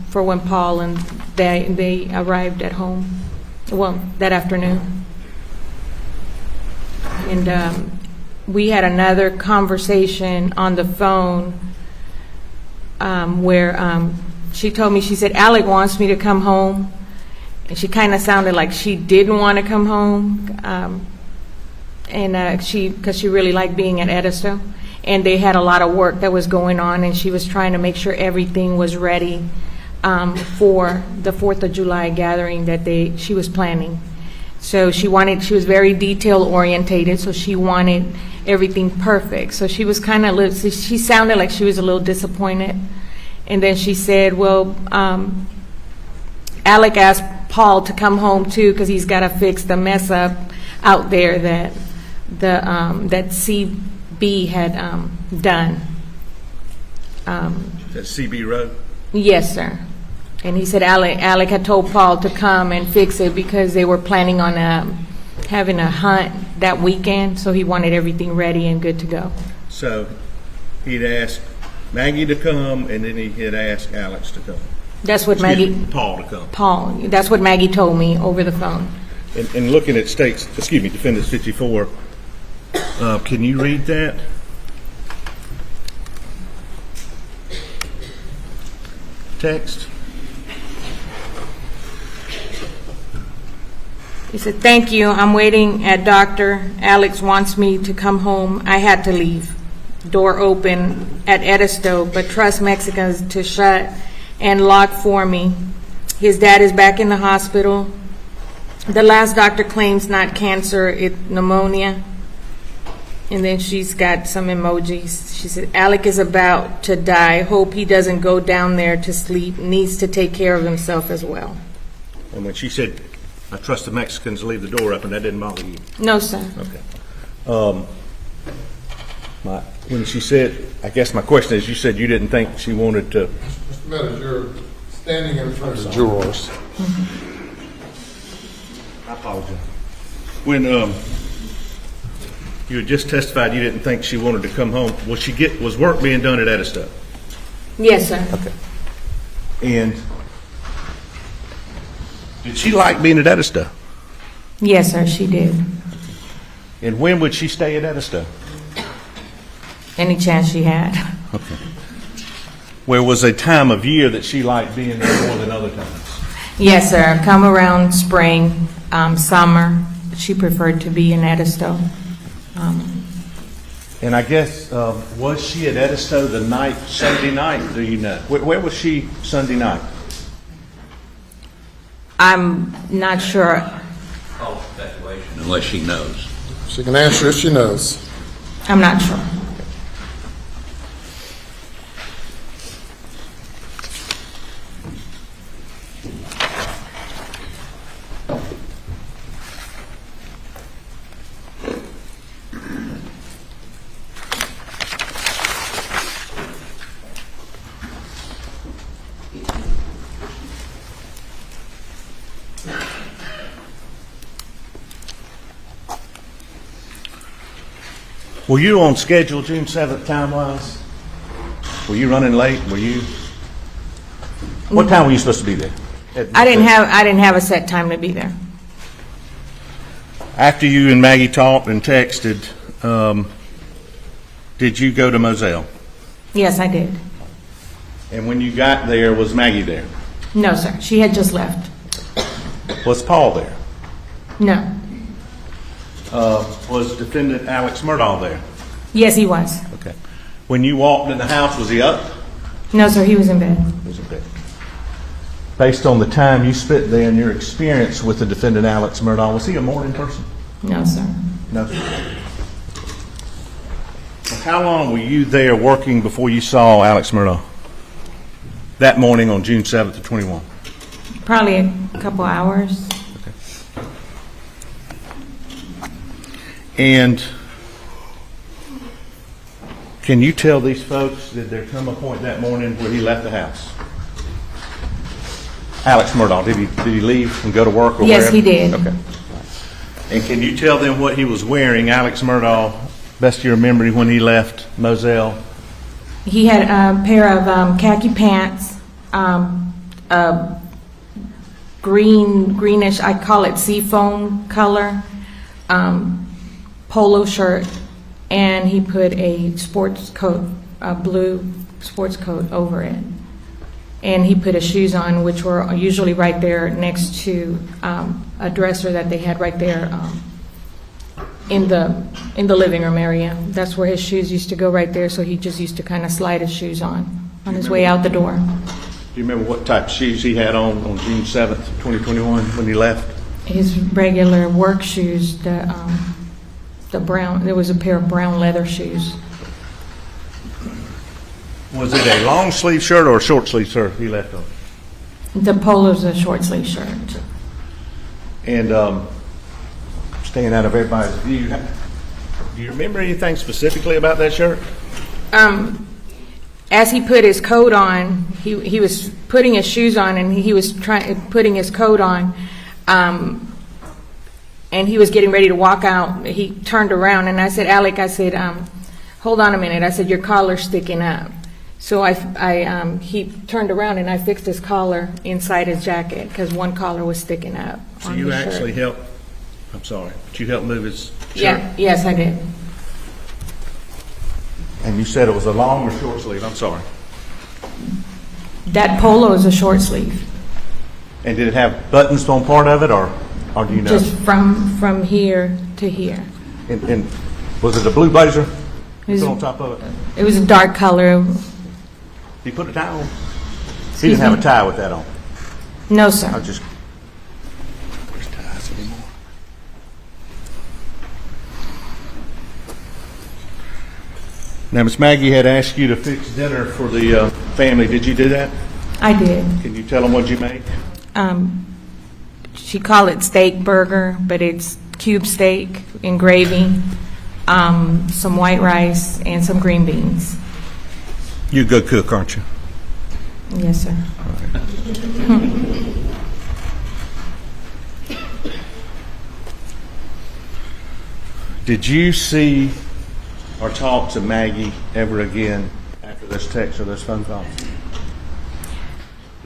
for when Paul and they arrived at home. Well, that afternoon. And we had another conversation on the phone where she told me, she said, Alec wants me to come home. And she kind of sounded like she didn't want to come home. Because she really liked being at Edisto. And they had a lot of work that was going on, and she was trying to make sure everything was ready for the 4th of July gathering that she was planning. So she was very detail orientated, so she wanted everything perfect. So she was she sounded like she was a little disappointed. And then she said, well, Alec asked Paul to come home too, because he's got to fix the mess up out there that CB had done. Is that CB Road? Yes, sir. And he said Alec had told Paul to come and fix it because they were planning on having a hunt that weekend, so he wanted everything ready and good to go. So he'd asked Maggie to come, and then he had asked Alex to come. That's what Paul to come. Paul. That's what Maggie told me over the phone. And looking at Defendants 54, can you read that? Text. He said, thank you. I'm waiting at doctor. Alex wants me to come home. I had to leave. Door open at Edisto, but trust Mexicans to shut and lock for me. His dad is back in the hospital. The last doctor claims not cancer, it's pneumonia. And then she's got some emojis. She said, Alec is about to die. Hope he doesn't go down there to sleep. Needs to take care of himself as well. And when she said, I trust the Mexicans to leave the door open, that didn't bother you? No, sir. Okay. When she said, I guess my question is, you said you didn't think she wanted to... Mr. Meadows, you're standing in front of the jurors. I apologize. When you had just testified you didn't think she wanted to come home, was work being done at Edisto? Yes, sir. Okay. And did she like being at Edisto? Yes, sir, she did. And when would she stay at Edisto? Any chance she had. Okay. Where was a time of year that she liked being there more than other times? Yes, sir. Come around spring, summer. She preferred to be in Edisto. And I guess, was she at Edisto the Sunday night, do you know? Where was she Sunday night? I'm not sure. Oh, speculation, unless she knows. She can answer if she knows. I'm not sure. Were you on schedule June 7th time-wise? Were you running late? What time were you supposed to be there? I didn't have a set time to be there. After you and Maggie talked and texted, did you go to Moselle? Yes, I did. And when you got there, was Maggie there? No, sir. She had just left. Was Paul there? No. Was defendant Alex Murdaugh there? Yes, he was. Okay. When you walked in the house, was he up? No, sir. He was in bed. He was in bed. Based on the time you spent there and your experience with the defendant Alex Murdaugh, was he a morning person? No, sir. No. How long were you there working before you saw Alex Murdaugh? That morning on June 7th of 21? Probably a couple hours. And can you tell these folks, did there come a point that morning where he left the house? Alex Murdaugh, did he leave and go to work? Or yes, wherever? He did. Okay. And can you tell them what he was wearing, Alex Murdaugh, best of your memory, when he left Moselle? He had a pair of khaki pants, greenish, I call it seafoam color, polo shirt, and he put a sports coat, a blue sports coat over it. And he put his shoes on, which were usually right there next to a dresser that they had right there in the living room area. That's where his shoes used to go, right there, so he just used to kind of slide his shoes on his way out the door. Do you remember what type of shoes he had on June 7th, 2021, when he left? His regular work shoes, the brown, there was a pair of brown leather shoes. Was it a long sleeve shirt or a short sleeve shirt he left on? The polo's a short sleeve shirt. And staying out of everybody's view, do you remember anything specifically about that shirt? As he put his coat on, he was putting his shoes on, and he was putting his coat on, and he was getting ready to walk out. He turned around, and I said, Alec, I said, hold on a minute. I said, your collar's sticking up. So he turned around, and I fixed his collar inside his jacket because one collar was sticking up. So you actually helped, I'm sorry, but you helped move his shirt? Yeah, yes, I did. And you said it was a long or short sleeve? I'm sorry. That polo is a short sleeve. And did it have buttons on part of it, or do you know? Just from here to here. And was it a blue blazer It was, put on top of it? It was a dark color. He put a tie on? He didn't have a tie with that on? No, sir. I just... Where's ties anymore? Now, Miss Maggie had asked you to fix dinner for the family. Did you do that? I did. Can you tell them what you made? She called it steak burger, but it's cube steak and gravy, some white rice, and some green beans. You're a good cook, aren't you? Yes, sir. Did you see or talk to Maggie ever again after this text or this phone call?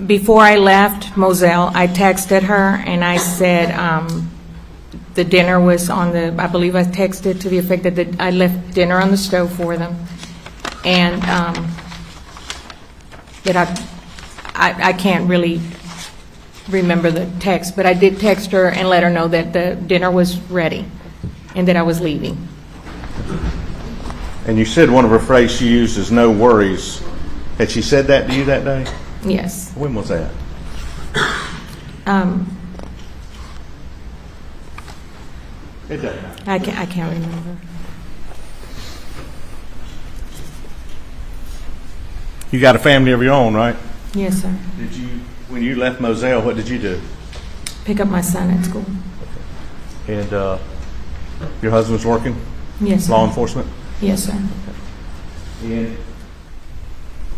Before I left Moselle, I texted her and I said the dinner was on the, I believe I texted to the effect that I left dinner on the stove for them, and that I can't really remember the text, but I did text her and let her know that the dinner was ready and that I was leaving. And you said one of her phrases she used is "no worries." Had she said that to you that day? Yes. When was that? It doesn't matter. I can't remember. You got a family of your own, right? Yes, sir. Did you, when you left Moselle, what did you do? Pick up my son at school. And your husband's working? Yes, sir. Law enforcement? Yes, sir. And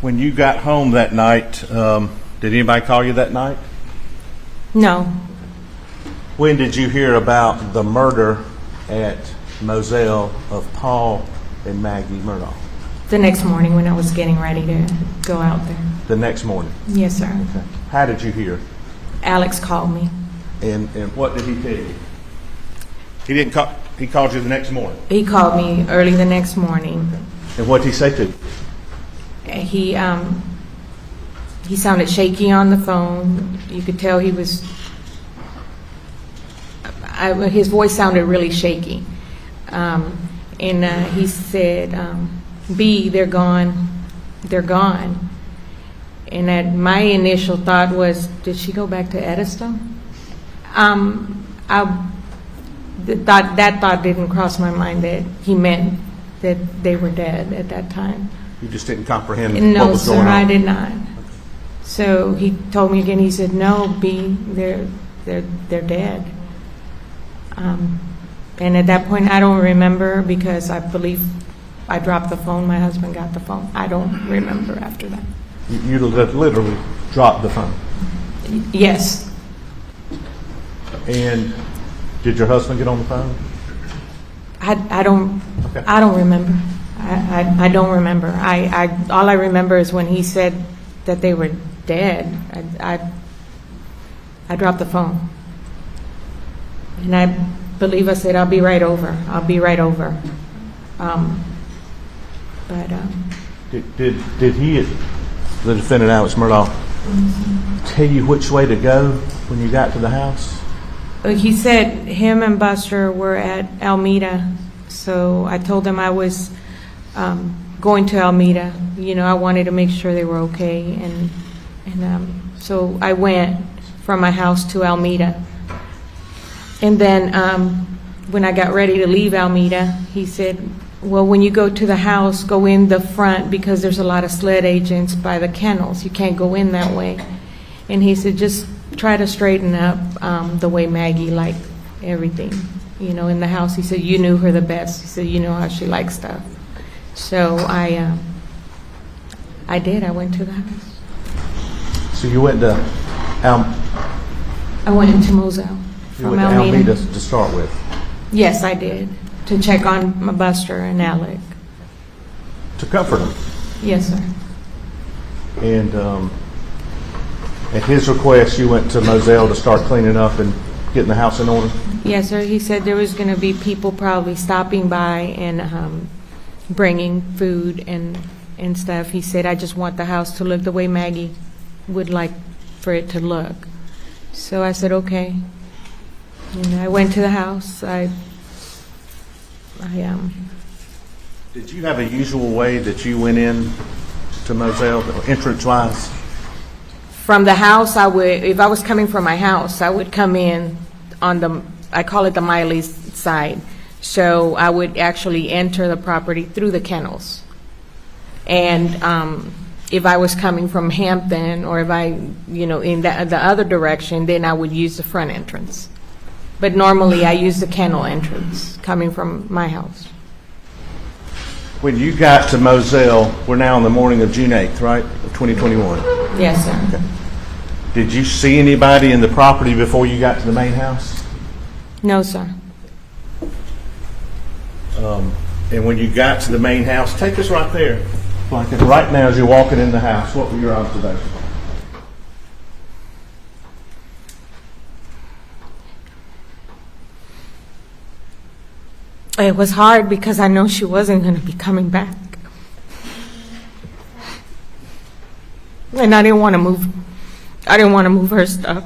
when you got home that night, did anybody call you that night? No. When did you hear about the murder at Moselle of Paul and Maggie Murdaugh? The next morning when I was getting ready to go out there. The next morning? Yes, sir. Okay. How did you hear? Alex called me. And what did he tell you? He didn't call. He called you the next morning. He called me early the next morning. And what did he say to you? He sounded shaky on the phone. You could tell he was. His voice sounded really shaky, and he said, "B, they're gone. They're gone." And that my initial thought was, did she go back to Edison? That thought didn't cross my mind that he meant that they were dead at that time. You just didn't comprehend No, what was going on? sir, I did not. So he told me again, he said, "No, B, they're dead." And at that point, I don't remember because I believe I dropped the phone. My husband got the phone. I don't remember after that. You literally dropped the phone. Yes. And Did your husband get on the phone? I don't remember. I don't remember. All I remember is when he said that they were dead. I dropped the phone, and I believe I said, "I'll be right over. I'll be right over." Did he, the defendant Alex Murdaugh, tell you which way to go when you got to the house? He said him and Buster were at Alameda, so I told him I was going to Alameda. You know, I wanted to make sure they were okay, and so I went from my house to Alameda. And then when I got ready to leave Alameda, he said, well, when you go to the house, go in the front because there's a lot of sled agents by the kennels. You can't go in that way. And he said, just try to straighten up the way Maggie liked everything, you know, in the house. He said, you knew her the best. He said, you know how she likes stuff. So I did. I went to the house. So you went to I went into Moselle from Alameda to start with? Yes, I did, to check on my Buster and Alec. To comfort him? Yes, sir. And at his request, you went to Moselle to start cleaning up and getting the house in order? Yes, sir. He said there was going to be people probably stopping by and bringing food and stuff. He said, I just want the house to look the way Maggie would like for it to look. So I said, okay. And I went to the house. Did you have a usual way that you went in to Moselle, entrance-wise? From the house, I would, if I was coming from my house, I would come in on the, I call it the Miley's side. So I would actually enter the property through the kennels. And if I was coming from Hampton, or if I, you know, in the other direction, then I would use the front entrance. But normally I use the kennel entrance coming from my house. When you got to Moselle, we're now on the morning of June 8th, right, of 2021? Yes, sir. Okay. Did you see anybody in the property before you got to the main house? No, sir. And when you got to the main house, take us right there, Blanca. Right now as you're walking in the house, what were your observations? It was hard because I know she wasn't going to be coming back. And I didn't want to move her stuff.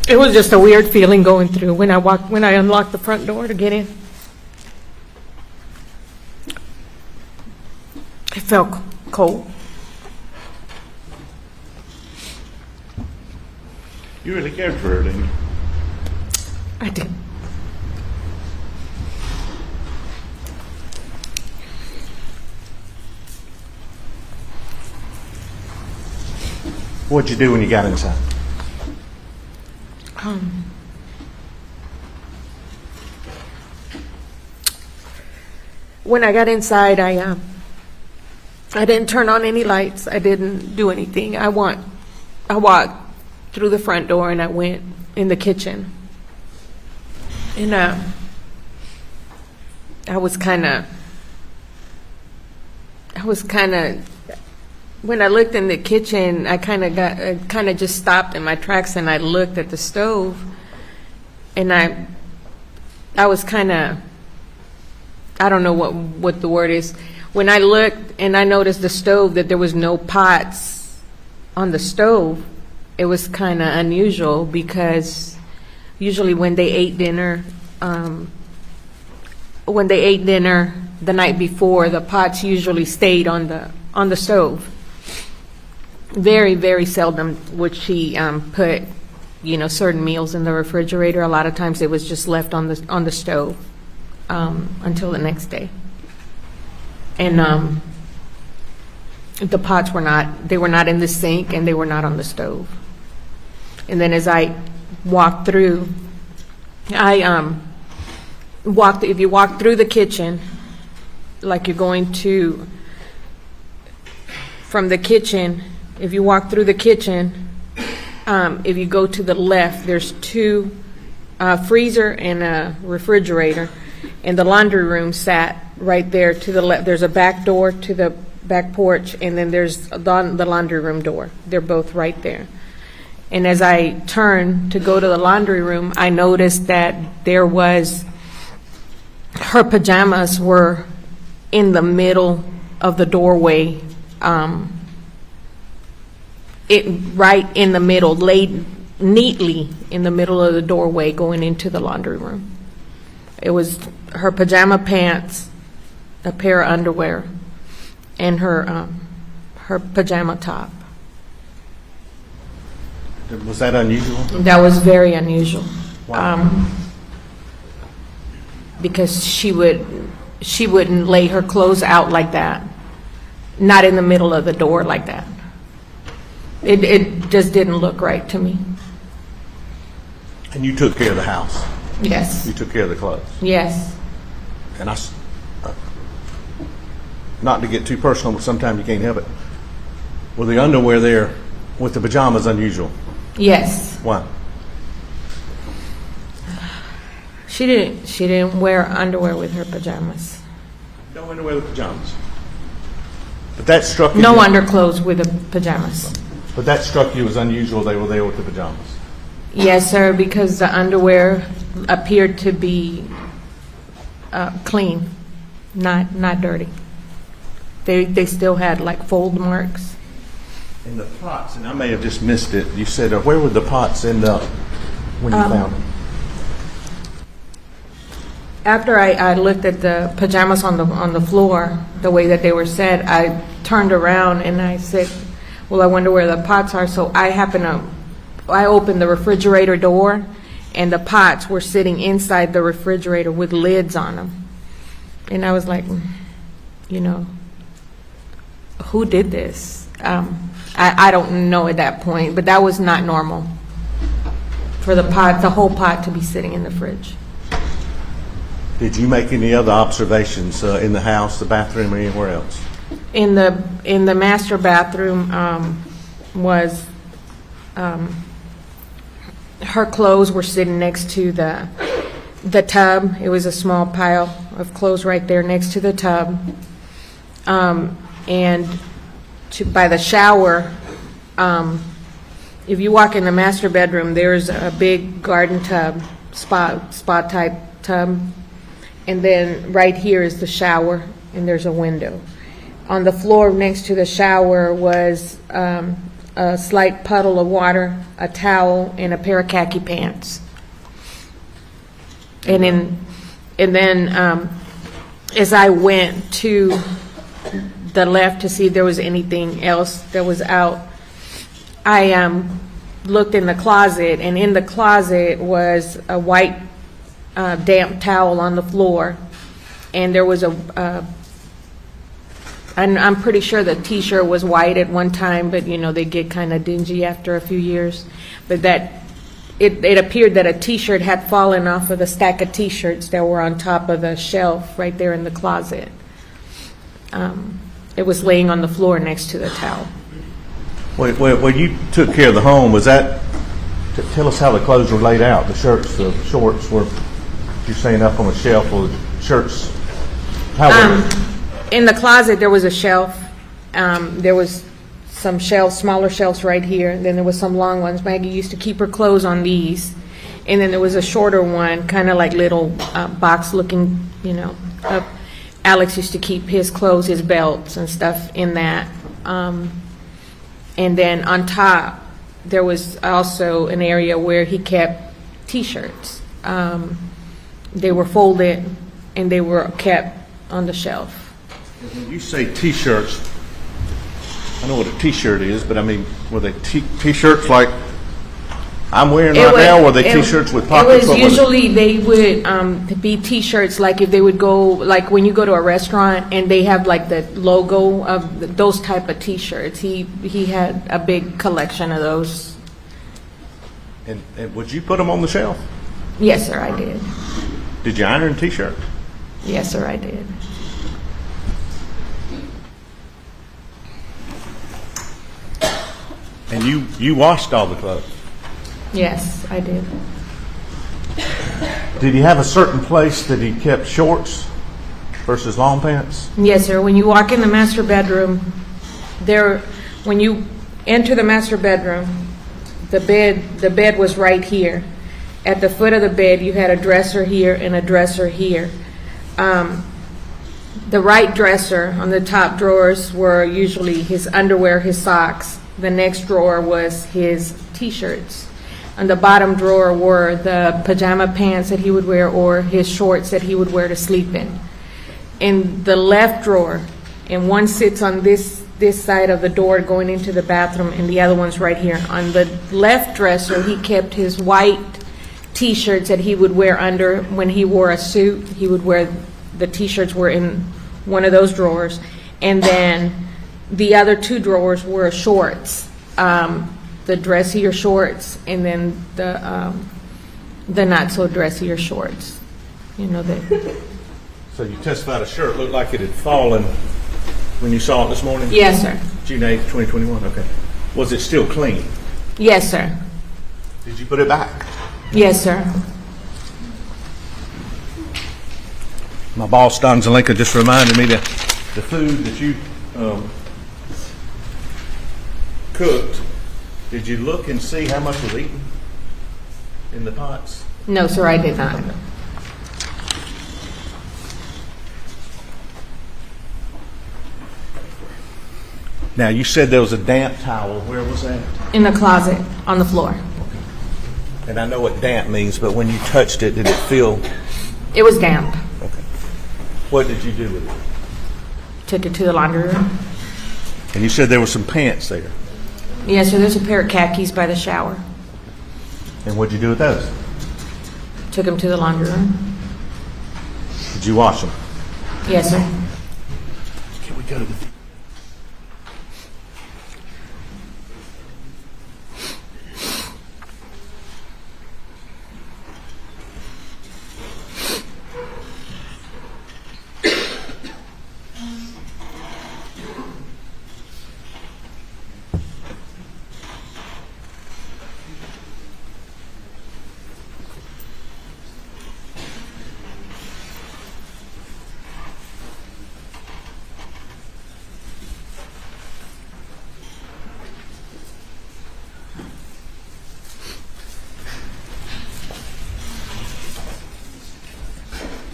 It was just a weird feeling going through when I unlocked the front door to get in. It felt cold. You really cared for her, didn't you? I did. What'd you do when you got inside? When I got inside, I didn't turn on any lights. I didn't do anything. I walked through the front door and I went in the kitchen. And I was kind of, when I looked in the kitchen, I kind of just stopped in my tracks and I looked at the stove, and I was kind of, I don't know what the word is. When I looked and I noticed the stove, that there was no pots on the stove, it was kind of unusual because usually when they ate dinner the night before, the pots usually stayed on the stove. Very, very seldom would she put, you know, certain meals in the refrigerator. A lot of times it was just left on the stove until the next day. And the pots were not in the sink and they were not on the stove. And then as I walked through, I if you walk through the kitchen, like you're going to, from the kitchen, if you walk through the kitchen, if you go to the left, there's two freezer and a refrigerator, and the laundry room sat right there to the left. There's a back door to the back porch, and then there's the laundry room door. They're both right there. And as I turned to go to the laundry room, I noticed that her pajamas were in the middle of the doorway, right in the middle, laid neatly in the middle of the doorway going into the laundry room. It was her pajama pants, a pair of underwear, and her pajama top. Was that unusual? That was very unusual. Because she wouldn't lay her clothes out like that, not in the middle of the door like that. It just didn't look right to me. And you took care of the house? Yes. You took care of the clothes? Yes. And not to get too personal, but sometimes you can't help it. Were the underwear there with the pajamas unusual? Yes. Why? She didn't wear underwear with her pajamas. No underwear with pajamas. But that struck you. No underclothes with the pajamas. But that struck you as unusual. They were there with the pajamas. Yes, sir, because the underwear appeared to be clean, not dirty. They still had like fold marks. And the pots, and I may have just missed it. You said, where would the pots end up when you found them? After I looked at the pajamas on the floor, the way that they were set, I turned around and I said, well, I wonder where the pots are. So I opened the refrigerator door, and the pots were sitting inside the refrigerator with lids on them. And I was like, who did this? I don't know at that point, but that was not normal for the whole pot to be sitting in the fridge. Did you make any other observations in the house, the bathroom, or anywhere else? In the master bathroom was her clothes were sitting next to the tub. It was a small pile of clothes right there next to the tub, and by the shower. If you walk in the master bedroom, there's a big garden tub, spa type tub, and then right here is the shower, and there's a window. On the floor next to the shower was a slight puddle of water, a towel, and a pair of khaki pants. And then as I went to the left to see if there was anything else that was out, I looked in the closet, and in the closet was a white damp towel on the floor, and there was I'm pretty sure the T-shirt was white at one time, but they get kind of dingy after a few years. But it appeared that a T-shirt had fallen off of the stack of T-shirts that were on top of the shelf right there in the closet. It was laying on the floor next to the towel. When you took care of the home, was that? Tell us how the clothes were laid out. The shirts, the shorts were. You're saying up on a shelf, or the shirts? How were they? In the closet, there was a shelf. There was some shelves, smaller shelves right here. And then there was some long ones. Maggie used to keep her clothes on these. And then there was a shorter one, kind of like little box-looking, Alex used to keep his clothes, his belts and stuff in that. And then on top, there was also an area where he kept T-shirts. They were folded, and they were kept on the shelf. When you say T-shirts, I know what a T-shirt is, but I mean, were they T-shirts like I'm wearing now, or were they T-shirts with pockets? It was usually they would be T-shirts, like if they would go, like when you go to a restaurant and they have like the logo of those type of T-shirts. He had a big collection of those. And would you put them on the shelf? Yes, sir, I did. Did you iron her in T-shirt? Yes, sir, I did. And you washed all the clothes? Yes, I did. Did he have a certain place that he kept shorts versus long pants? Yes, sir. When you walk in the master bedroom, when you enter the master bedroom, the bed was right here. At the foot of the bed, you had a dresser here and a dresser here. The right dresser on the top drawers were usually his underwear, his socks. The next drawer was his T-shirts. On the bottom drawer were the pajama pants that he would wear or his shorts that he would wear to sleep in. In the left drawer, and one sits on this side of the door going into the bathroom, and the other one's right here. On the left dresser, he kept his white T-shirts that he would wear under when he wore a suit. He would wear, the T-shirts were in one of those drawers. And then the other two drawers were shorts, the dressier shorts, and then the not so dressier shorts. You know that. So you testified a shirt looked like it had fallen when you saw it this morning? Yes, sir. June 8th, 2021, okay. Was it still clean? Yes, sir. Did you put it back? Yes, sir. My boss, Don Zelenka, just reminded me that the food that you cooked, did you look and see how much was eaten in the pots? No, sir, I did not. Now, you said there was a damp towel. Where was that? In the closet, on the floor. And I know what damp means, but when you touched it, did it feel? It was damp. Okay. What did you do with it? Took it to the laundry room. And you said there were some pants there. Yes, sir, there's a pair of khakis by the shower. And what'd you do with those? Took them to the laundry room. Did you wash them? Yes, sir. Can we go to the...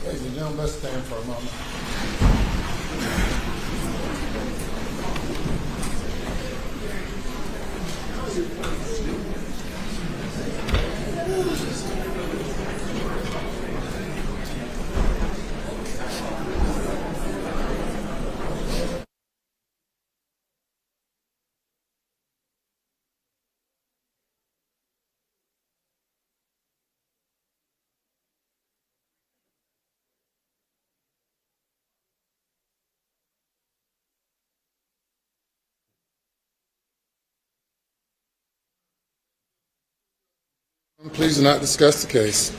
Ladies and gentlemen, let's stand for a moment. Please do not discuss the case.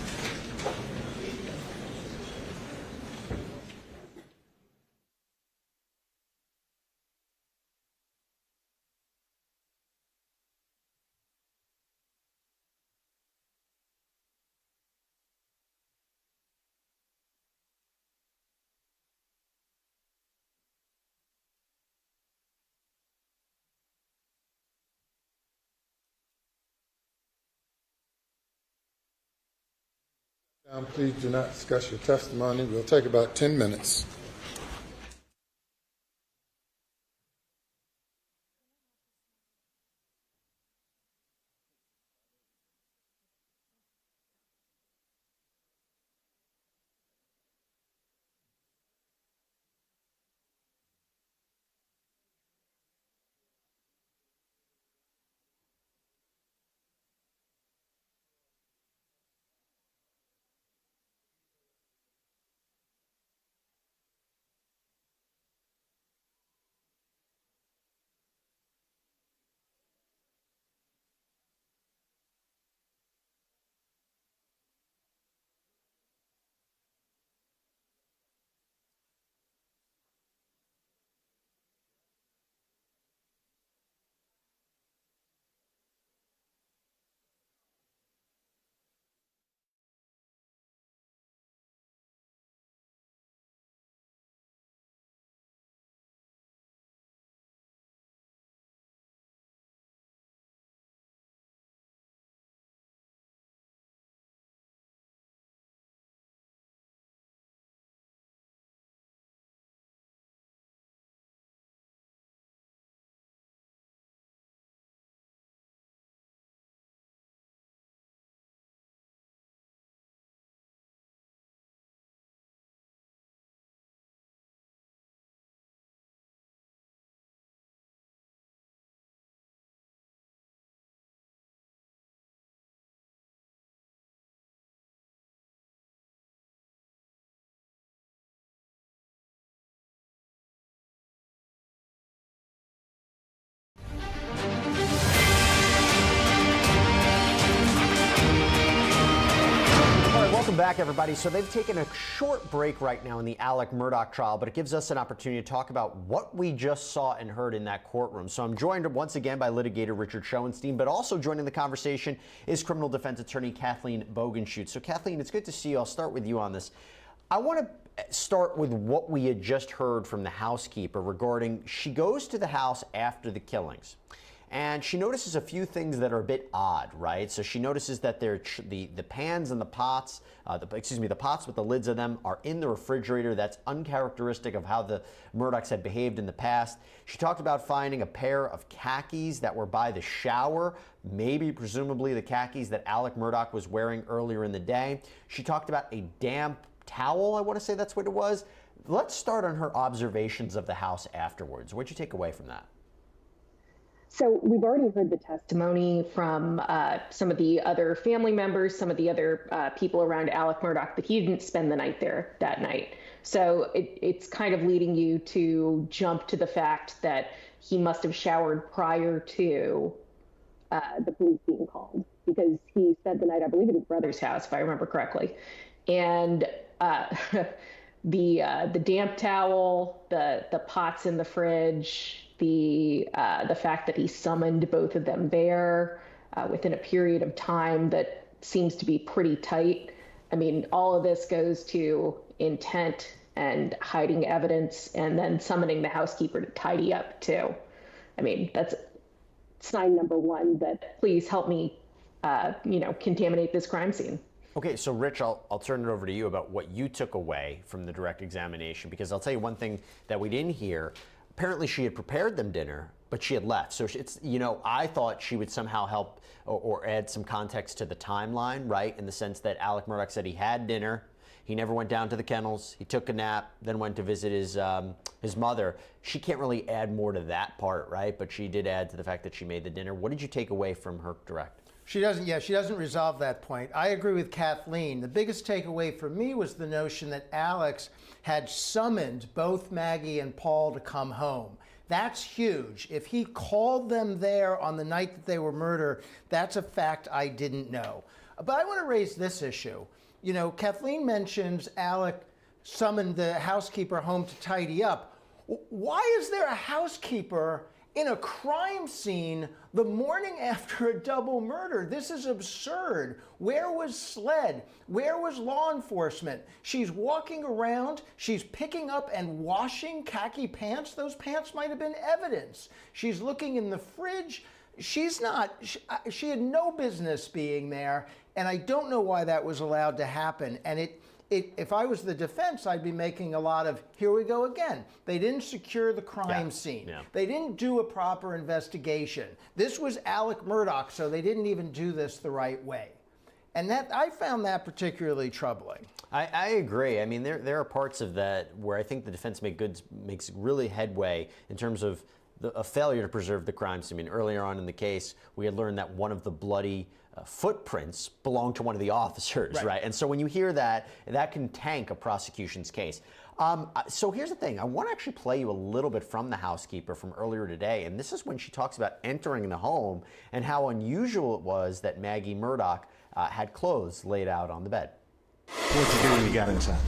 Please do not discuss your testimony. We'll take about 10 minutes. back, everybody. So they've taken a short break right now in the Alex Murdaugh trial, but it gives us an opportunity to talk about what we just saw and heard in that courtroom. So I'm joined once again by litigator Richard Schoenstein, but also joining the conversation is criminal defense attorney Kathleen Bogenschutz. So Kathleen, it's good to see you. I'll start with you on this. I want to start with what we had just heard from the housekeeper regarding she goes to the house after the killings. And she notices a few things that are a bit odd, right? So she notices that the pans and the pots, the pots with the lids of them are in the refrigerator. That's uncharacteristic of how the Murdaughs had behaved in the past. She talked about finding a pair of khakis that were by the shower, maybe presumably the khakis that Alex Murdaugh was wearing earlier in the day. She talked about a damp towel, I want to say that's what it was. Let's start on her observations of the house afterwards. What'd you take away from that? So we've already heard the testimony from some of the other family members, some of the other people around Alex Murdaugh, that he didn't spend the night there that night. So it's kind of leading you to jump to the fact that he must have showered prior to the police being called, because he spent the night, I believe, at his brother's house, if I remember correctly. And the damp towel, the pots in the fridge, the fact that he summoned both of them there within a period of time that seems to be pretty tight. I mean, all of this goes to intent and hiding evidence, and then summoning the housekeeper to tidy up too. I mean, that's sign number one that please help me, contaminate this crime scene. Okay, so Rich, I'll turn it over to you about what you took away from the direct examination, because I'll tell you one thing that we didn't hear. Apparently she had prepared them dinner, but she had left. So it's, I thought she would somehow help or add some context to the timeline, right? In the sense that Alex Murdaugh said he had dinner, he never went down to the kennels, he took a nap, then went to visit his mother. She can't really add more to that part, right? But she did add to the fact that she made the dinner. What did you take away from her direct? She doesn't resolve that point. I agree with Kathleen. The biggest takeaway for me was the notion that Alex had summoned both Maggie and Paul to come home. That's huge. If he called them there on the night that they were murdered, that's a fact I didn't know. But I want to raise this issue. Kathleen mentions Alex summoned the housekeeper home to tidy up. Why is there a housekeeper in a crime scene the morning after a double murder? This is absurd. Where was SLED? Where was law enforcement? She's walking around, she's picking up and washing khaki pants. Those pants might have been evidence. She's looking in the fridge. She had no business being there, and I don't know why that was allowed to happen. And if I was the defense, I'd be making a lot of, here we go again. They didn't secure the crime scene. Yeah. They didn't do a proper investigation. This was Alex Murdaugh, so they didn't even do this the right way. And I found that particularly troubling. I agree. I mean, there are parts of that where I think the defense makes really headway in terms of a failure to preserve the crime scene. I mean, earlier on in the case, we had learned that one of the bloody footprints belonged to one of the officers, right? And so when you hear that, that can tank a prosecution's case. So here's the thing. I want to actually play you a little bit from the housekeeper from earlier today, and this is when she talks about entering the home and how unusual it was that Maggie Murdaugh had clothes laid out on the bed. What did you do when you got inside?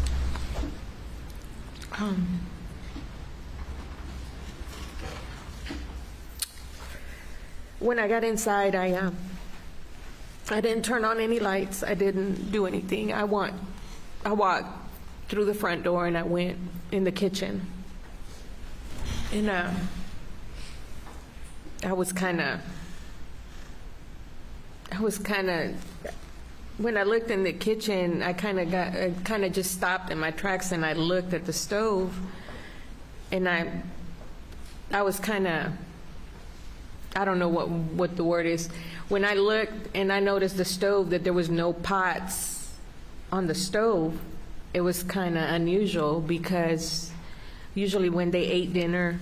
When I got inside, I didn't turn on any lights. I didn't do anything. I walked through the front door and I went in the kitchen. And I was kind of, when I looked in the kitchen, I kind of just stopped in my tracks and I looked at the stove, and I was kind of, I don't know what the word is. When I looked and I noticed the stove, that there was no pots on the stove, it was kind of unusual, because usually when they ate dinner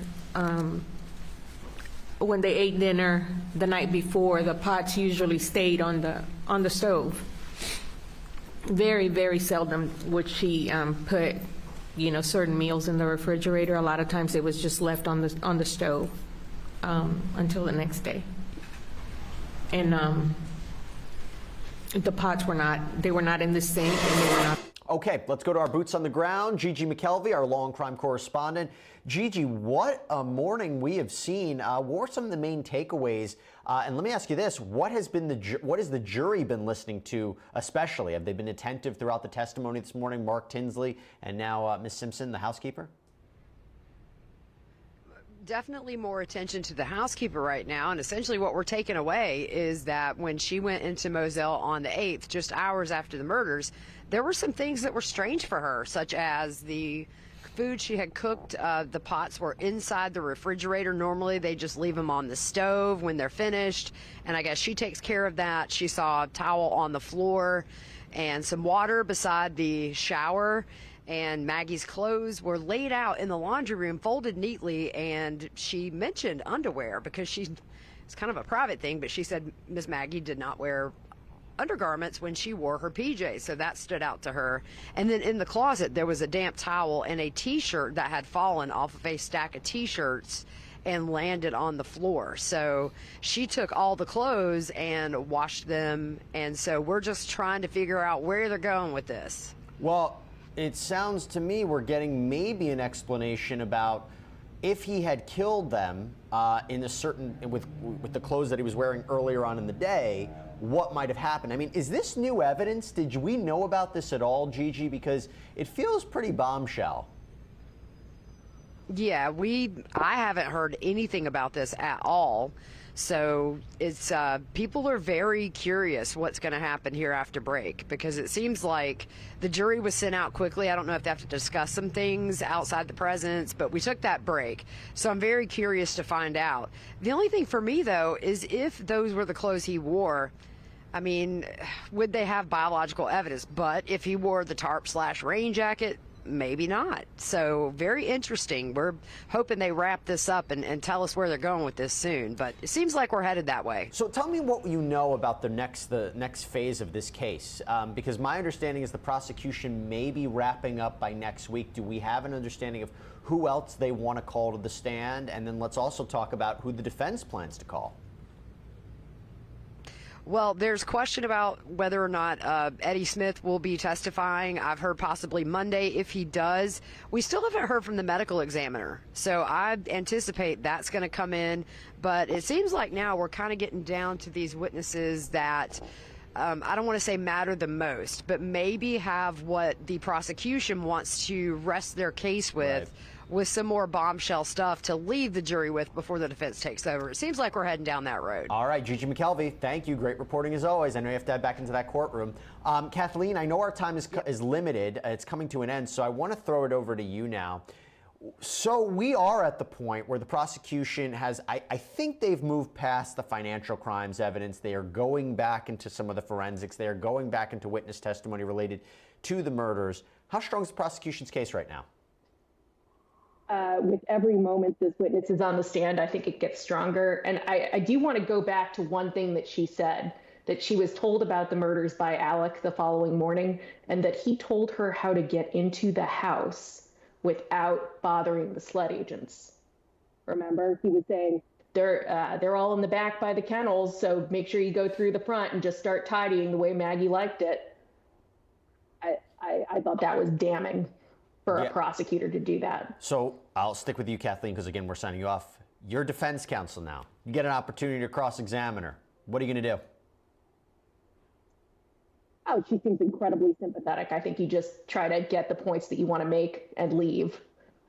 the night before, the pots usually stayed on the stove. Very, very seldom would she put, certain meals in the refrigerator. A lot of times it was just left on the stove until the next day. And The pots were not in the sink, and they were not. Okay, let's go to our boots on the ground. Gigi McKelvey, our Law and Crime correspondent. Gigi, what a morning we have seen. What are some of the main takeaways? And let me ask you this: what has the jury been listening to, especially? Have they been attentive throughout the testimony this morning? Mark Tinsley and now Ms. Simpson, the housekeeper. Definitely more attention to the housekeeper right now, and essentially what we're taking away is that when she went into Moselle on the 8th, just hours after the murders, there were some things that were strange for her, such as the food she had cooked. The pots were inside the refrigerator. Normally they just leave them on the stove when they're finished, and I guess she takes care of that. She saw a towel on the floor and some water beside the shower, and Maggie's clothes were laid out in the laundry room, folded neatly, and she mentioned underwear because it's kind of a private thing, but she said Miss Maggie did not wear undergarments when she wore her PJs, so that stood out to her. And then in the closet, there was a damp towel and a T-shirt that had fallen off of a stack of T-shirts and landed on the floor. So she took all the clothes and washed them, and so we're just trying to figure out where they're going with this. Well, it sounds to me we're getting maybe an explanation about if he had killed them in a certain with the clothes that he was wearing earlier on in the day, what might have happened. I mean, is this new evidence? Did we know about this at all, Gigi? Because it feels pretty bombshell. Yeah, I haven't heard anything about this at all. So it's people are very curious what's going to happen here after break, because it seems like the jury was sent out quickly. I don't know if they have to discuss some things outside the presence, but we took that break. So I'm very curious to find out. The only thing for me, though, is if those were the clothes he wore, I mean, would they have biological evidence? But if he wore the tarp/rain jacket, maybe not. So very interesting. We're hoping they wrap this up and tell us where they're going with this soon, but it seems like we're headed that way. So tell me what you know about the next phase of this case, because my understanding is the prosecution may be wrapping up by next week. Do we have an understanding of who else they want to call to the stand? And then let's also talk about who the defense plans to call. Well, there's question about whether or not Eddie Smith will be testifying. I've heard possibly Monday if he does. We still haven't heard from the medical examiner, so I anticipate that's going to come in. But it seems like now we're kind of getting down to these witnesses that I don't want to say matter the most, but maybe have what the prosecution wants to rest their case with. Right. With some more bombshell stuff to leave the jury with before the defense takes over. It seems like we're heading down that road. All right, Gigi McKelvey, thank you. Great reporting as always. I know you have to head back into that courtroom. Kathleen, I know our time is limited. It's coming to an end, so I want to throw it over to you now. So we are at the point where the prosecution has, I think they've moved past the financial crimes evidence. They are going back into some of the forensics. They are going back into witness testimony related to the murders. How strong is the prosecution's case right now? With every moment this witness is on the stand, I think it gets stronger. And I do want to go back to one thing that she said, that she was told about the murders by Alec the following morning, and that he told her how to get into the house without bothering the SLED agents. Remember, he was saying, they're all in the back by the kennels, so make sure you go through the front and just start tidying the way Maggie liked it. I thought that was damning for a prosecutor to do that. So I'll stick with you, Kathleen, because again, we're signing you off. You're defense counsel now. You get an opportunity to cross-examine her. What are you going to do? Oh, she seems incredibly sympathetic. I think you just try to get the points that you want to make and leave.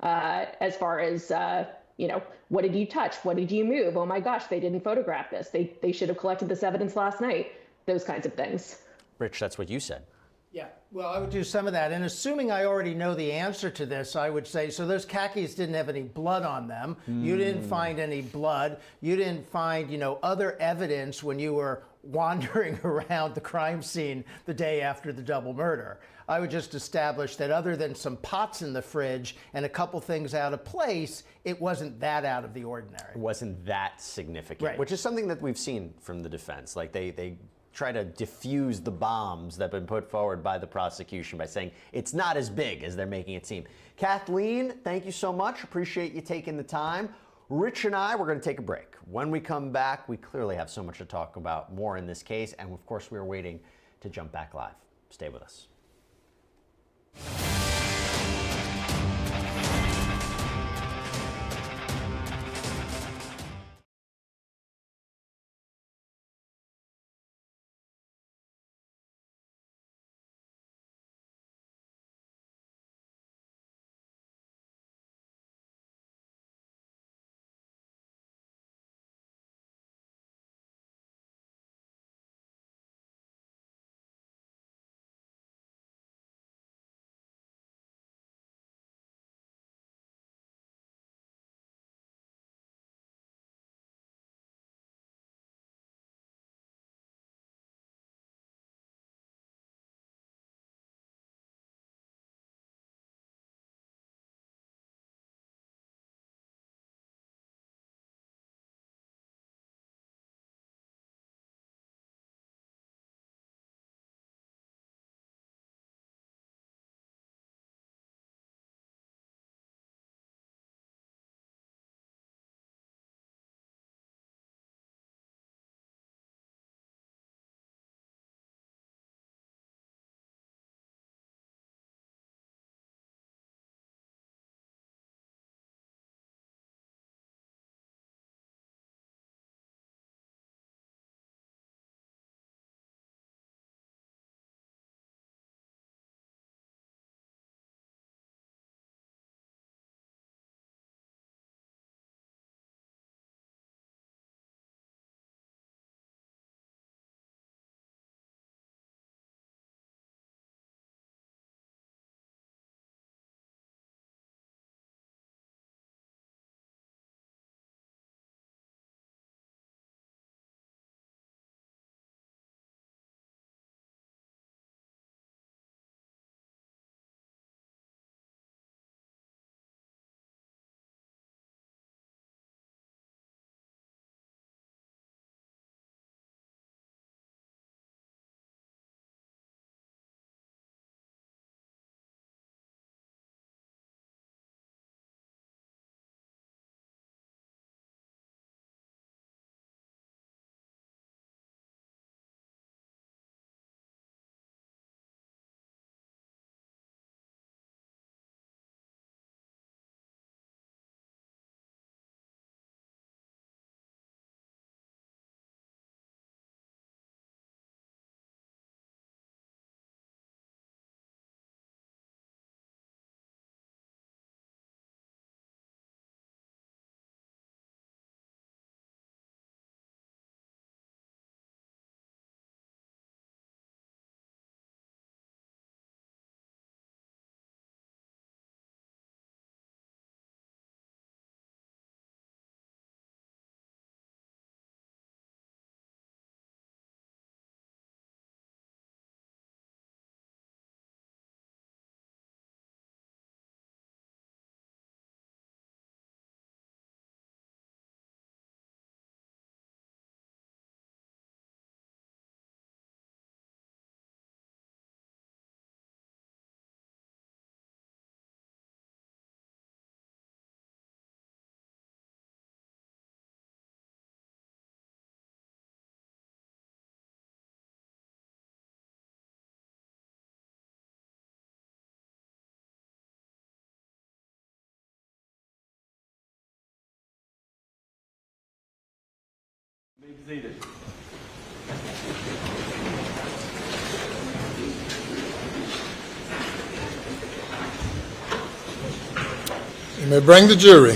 As far as, what did you touch? What did you move? Oh my gosh, they didn't photograph this. They should have collected this evidence last night. Those kinds of things. Rich, that's what you said. Yeah, well, I would do some of that. And assuming I already know the answer to this, I would say, so those khakis didn't have any blood on them. You didn't find any blood. You didn't find, other evidence when you were wandering around the crime scene the day after the double murder. I would just establish that other than some pots in the fridge and a couple things out of place, it wasn't that out of the ordinary. It wasn't that significant, right. Which is something that we've seen from the defense. Like they try to diffuse the bombs that have been put forward by the prosecution by saying it's not as big as they're making it seem. Kathleen, thank you so much. Appreciate you taking the time. Rich and I, we're going to take a break. When we come back, we clearly have so much to talk about more in this case. And of course, we're waiting to jump back live. Stay with us. Be seated. You may bring the jury.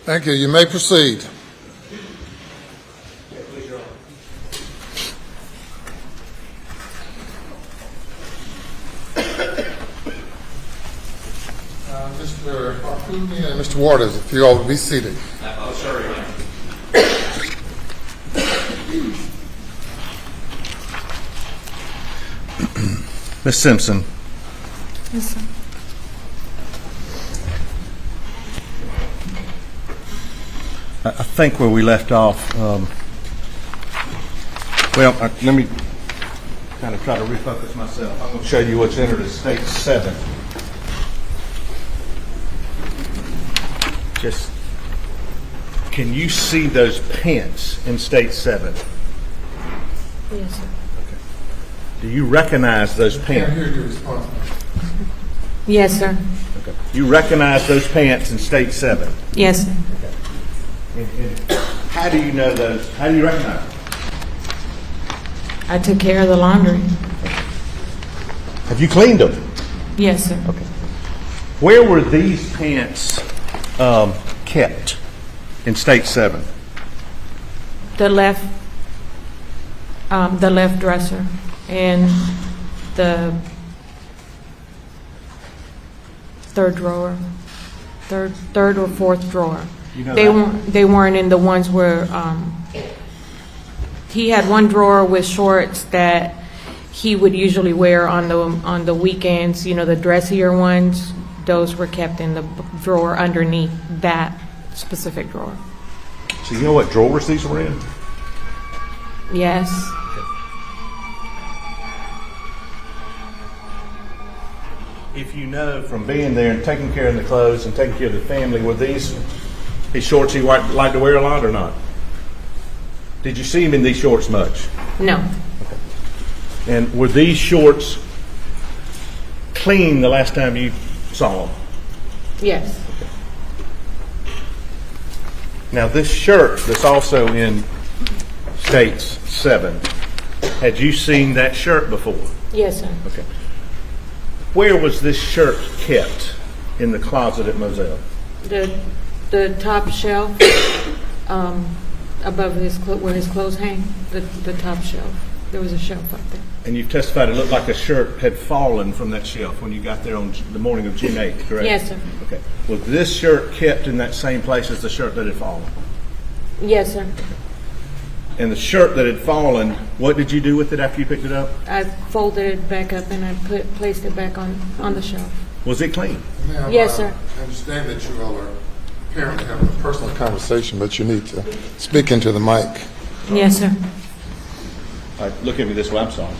Thank you. You may proceed. Mr. Harpooni and Mr. Waters, if you all would be seated. Oh, sorry. Ms. Simpson, Yes, sir. I think where we left off, let me kind of try to refocus myself. I'm going to show you what's entered as State 7. Just, can you see those pants in State 7? Yes, sir. Do you recognize those I can't pants? hear your response. Yes, sir. Okay. You recognize those pants in State 7? Yes, sir. And how do you know those? How do you recognize them? I took care of the laundry. Have you cleaned them? Yes, sir. Okay. Where were these pants kept in State 7? The left dresser and the third drawer, third or fourth drawer. You know They weren't in the ones where he had one drawer with shorts that he would usually wear on the weekends. You know, the dressier ones. Those were kept in the drawer underneath that specific drawer. So you know what drawers these were in? Yes. If you know from being there and taking care of the clothes and taking care of the family, were these his shorts he liked to wear a lot or not? Did you see him in these shorts much? No. And were these shorts clean the last time you saw them? Yes. Now this shirt that's also in States 7, had you seen that shirt before? Yes, sir. Okay. Where was this shirt kept in the closet at Moselle? The top shelf above where his clothes hang. The top shelf. There was a shelf up there. And you've testified it looked like a shirt had fallen from that shelf when you got there on the morning of June 8th, correct? Yes, sir. Okay. Was this shirt kept in that same place as the shirt that had fallen? Yes, sir. And the shirt that had fallen, what did you do with it after you picked it up? I folded it back up and I placed it back on the shelf. Was it clean? Ma'am, Yes, sir. I understand that you all are apparently having a personal conversation, but you need to speak into the mic. Yes, sir. All right, look at me this way. I'm sorry.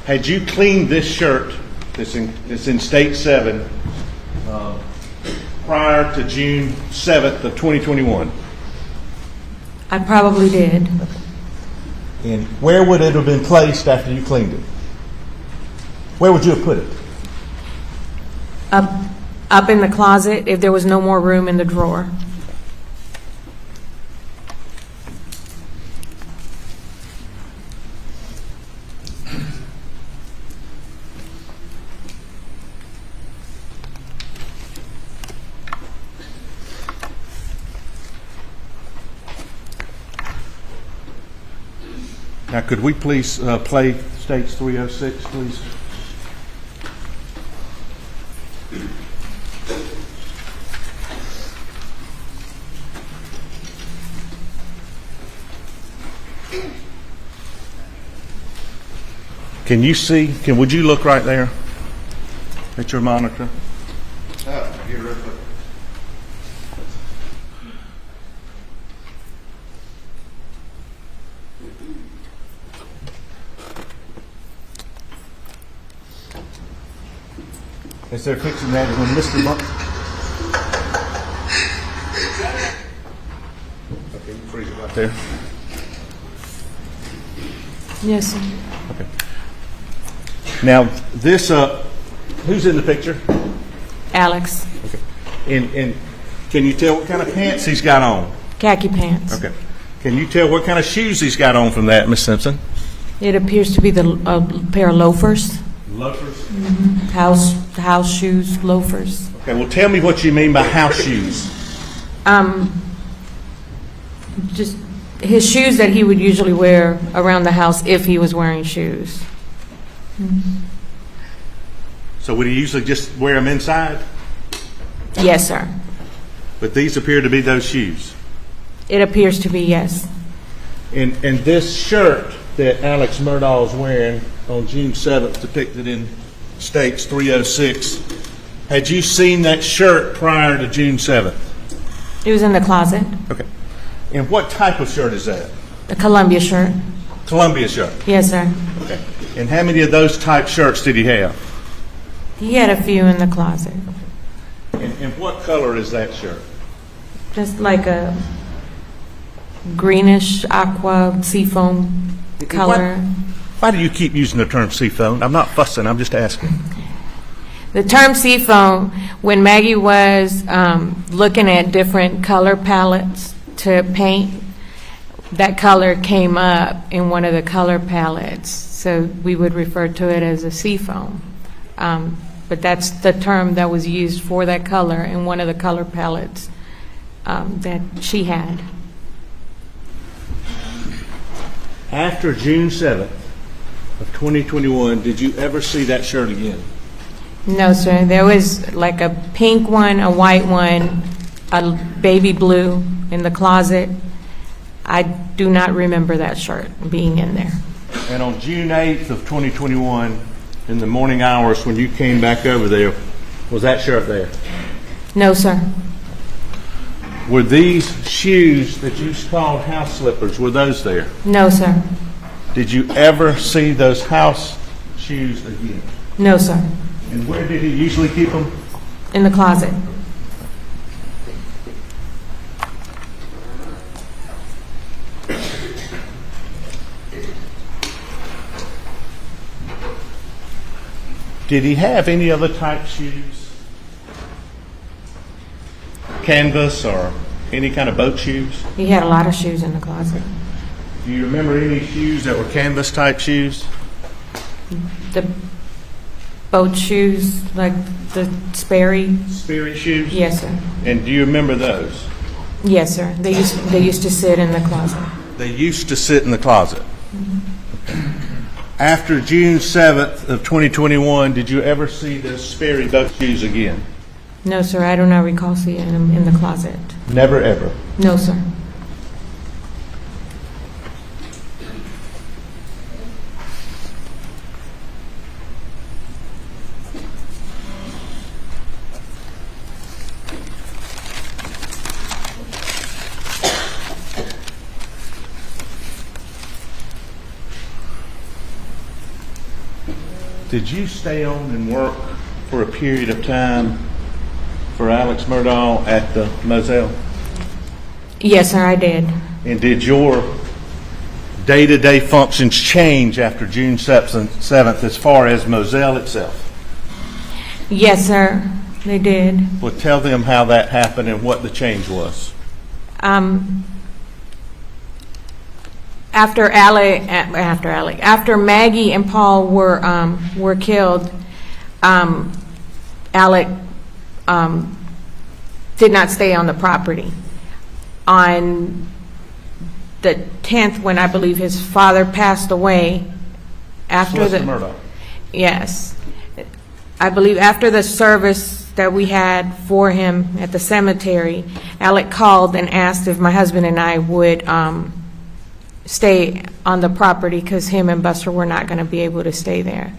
Had you cleaned this shirt that's in State 7 prior to June 7th of 2021? I probably did. And where would it have been placed after you cleaned it? Where would you have put it? Up in the closet if there was no more room in the drawer. Now, could we please play States 306, please? Can you see? Would you look right there at your monitor? Here, real quick. As they're fixing that, when Mr. Okay, you freeze it right there. Yes, sir. Okay. Now, this, who's in the picture? Alex. Okay. And can you tell what kind of pants he's got on? Khaki pants. Okay. Can you tell what kind of shoes he's got on from that, Miss Simpson? It appears to be a pair of loafers. Loafers? House shoes, loafers. Okay, well, tell me what you mean by house shoes. Just his shoes that he would usually wear around the house if he was wearing shoes. So would he usually just wear them inside? Yes, sir. But these appear to be those shoes. It appears to be, yes. And this shirt that Alex Murdaugh is wearing on June 7th, depicted in States 306, had you seen that shirt prior to June 7th? It was in the closet. Okay. And what type of shirt is that? The Columbia shirt. Columbia shirt. Yes, sir. Okay. And how many of those type shirts did he have? He had a few in the closet. And what color is that shirt? Just like a greenish aqua seafoam color. Why do you keep using the term seafoam? I'm not fussing, I'm just asking. The term seafoam, when Maggie was looking at different color palettes to paint, that color came up in one of the color palettes. So we would refer to it as a seafoam. But that's the term that was used for that color in one of the color palettes that she had. After June 7th of 2021, did you ever see that shirt again? No, sir. There was like a pink one, a white one, a baby blue in the closet. I do not remember that shirt being in there. And on June 8th of 2021, in the morning hours when you came back over there, was that shirt there? No, sir. Were these shoes that you called house slippers, were those there? No, sir. Did you ever see those house shoes again? No, sir. And where did he usually keep them? In the closet. Did he have any other type shoes? Canvas or any kind of boat shoes? He had a lot of shoes in the closet. Do you remember any shoes that were canvas type shoes? The boat shoes, like the Sperry. Sperry shoes? Yes, sir. And do you remember those? Yes, sir. They used to sit in the closet. They used to sit in the closet. After June 7th of 2021, did you ever see those Sperry boat shoes again? No, sir. I do not recall seeing them in the closet. Never ever? No, sir. Did you stay on and work for a period of time for Alex Murdaugh at the Moselle? Yes, sir, I did. And did your day-to-day functions change after June 7th as far as Moselle itself? Yes, sir, they did. Well, tell them how that happened and what the change was. After Maggie and Paul were killed, Alec did not stay on the property. On the 10th, when I believe his father passed away, after the Murdaugh. Yes, I believe after the service that we had for him at the cemetery, Alec called and asked if my husband and I would stay on the property because him and Buster were not going to be able to stay there.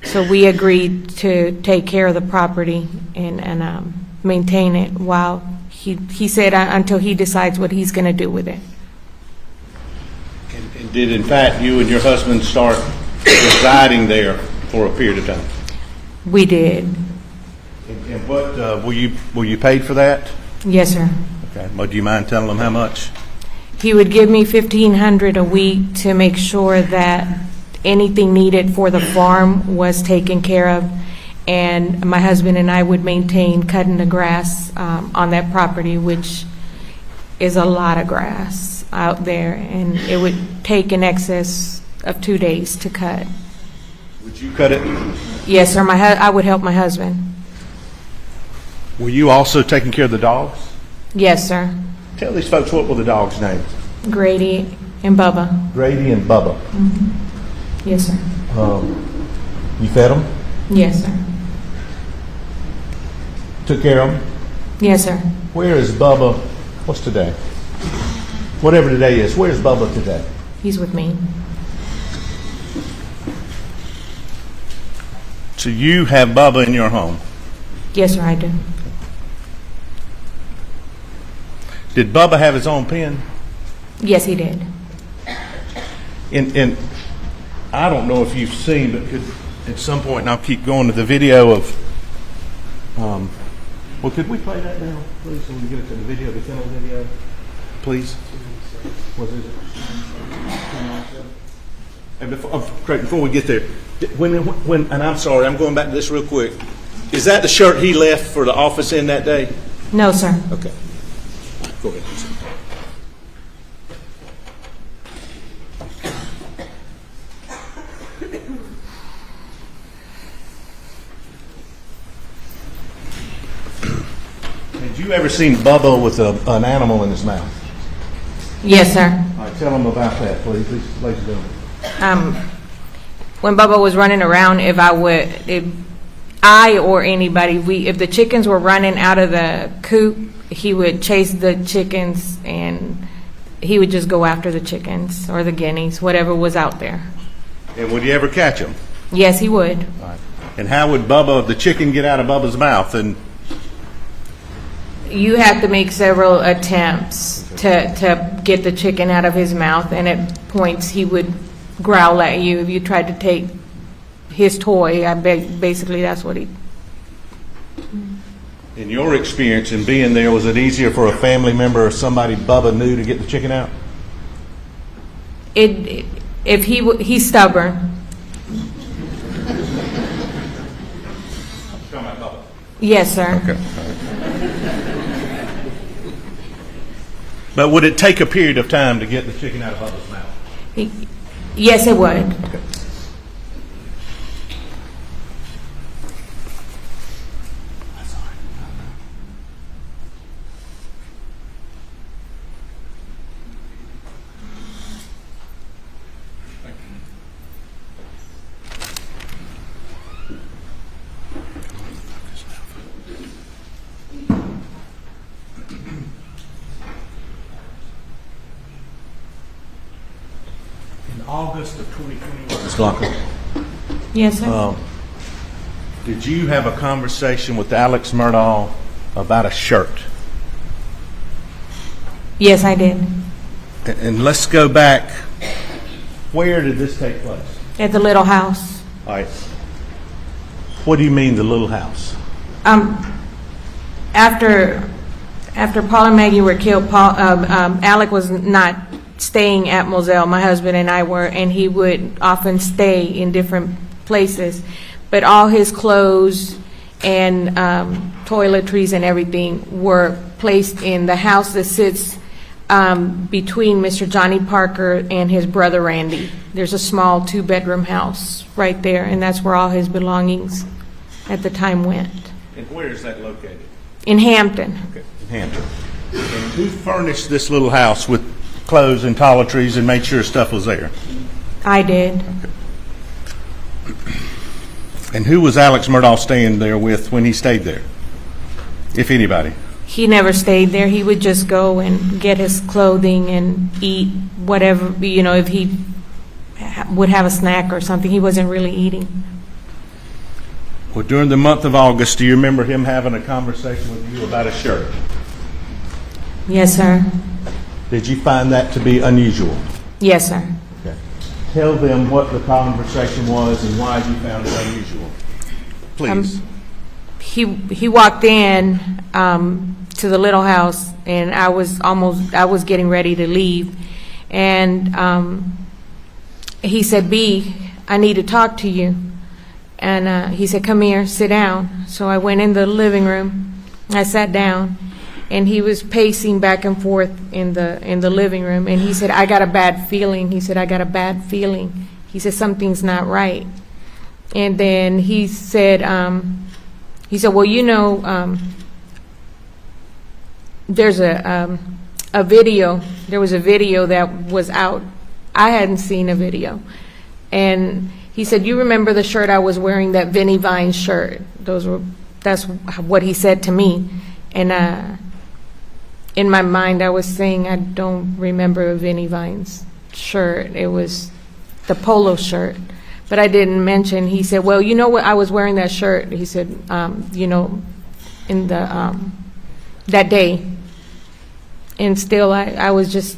So we agreed to take care of the property and maintain it while he said until he decides what he's going to do with it. And did, in fact, you and your husband start residing there for a period of time? We did. And what, were you paid for that? Yes, sir. Okay. Well, do you mind telling them how much? He would give me $1,500 a week to make sure that anything needed for the farm was taken care of, and my husband and I would maintain cutting the grass on that property, which is a lot of grass out there, and it would take in excess of 2 days to cut. Would you cut it? Yes, sir. I would help my husband. Were you also taking care of the dogs? Yes, sir. Tell these folks what were the dogs' names? Grady and Bubba. Grady and Bubba. Yes, sir. You fed them? Yes, sir. Took care of them? Yes, sir. Where is Bubba? What's today? Whatever today is, where's Bubba today? He's with me. So you have Bubba in your home? Yes, sir, I do. Did Bubba have his own pen? Yes, he did. And I don't know if you've seen, but could at some point, and I'll keep going to the video of, well, could we play that now, please, so we can get it to the video, the kennel video, please? What is it? And before we get there, when, and I'm sorry, I'm going back to this real quick. Is that the shirt he left for the office in that day? No, sir. Okay. Go ahead. Had you ever seen Bubba with an animal in his mouth? Yes, sir. All right, tell them about that, please. Ladies and gentlemen. When Bubba was running around, if I or anybody, if the chickens were running out of the coop, he would chase the chickens and he would just go after the chickens or the guineas, whatever was out there. And would you ever catch them? Yes, he would. All right. And how would Bubba, the chicken, get out of Bubba's mouth? And You have to make several attempts to get the chicken out of his mouth, and at points he would growl at you if you tried to take his toy. Basically, that's what he... in your experience in being there, was it easier for a family member or somebody Bubba knew to get the chicken out? If he's stubborn. Yes, sir. Okay. But would it take a period of time to get the chicken out of Bubba's mouth? Yes, it would. Okay. August of 2021. Ms. Blanca. Yes, sir. Did you have a conversation with Alex Murdaugh about a shirt? Yes, I did. And let's go back. Where did this take place? At the little house. All right. What do you mean, the little house? After Paul and Maggie were killed, Alec was not staying at Moselle. My husband and I were, and he would often stay in different places. But all his clothes and toiletries and everything were placed in the house that sits between Mr. Johnny Parker and his brother Randy. There's a small 2-bedroom house right there, and that's where all his belongings at the time went. And where is that located? In Hampton. Okay, in Hampton. And who furnished this little house with clothes and toiletries and made sure stuff was there? I did. Okay. And who was Alex Murdaugh staying there with when he stayed there, if anybody? He never stayed there. He would just go and get his clothing and eat whatever, if he would have a snack or something. He wasn't really eating. Well, during the month of August, do you remember him having a conversation with you about a shirt? Yes, sir. Did you find that to be unusual? Yes, sir. Okay. Tell them what the conversation was and why you found it unusual. Please. He walked in to the little house, and I was getting ready to leave, and he said, "B, I need to talk to you." And he said, "Come here, sit down." So I went in the living room. I sat down, and he was pacing back and forth in the living room. And he said, "I got a bad feeling." He said, "I got a bad feeling." He said, "Something's not right." And then he said, well, you know, there's a video. There was a video that was out. I hadn't seen a video. And he said, you remember the shirt I was wearing, that Vinnie Vine shirt? That's what he said to me. And in my mind, I was saying, I don't remember Vinnie Vine's shirt. It was the polo shirt. But I didn't mention, he said, well, you know what, I was wearing that shirt. He said, you know, in the, that day. And still, I was just,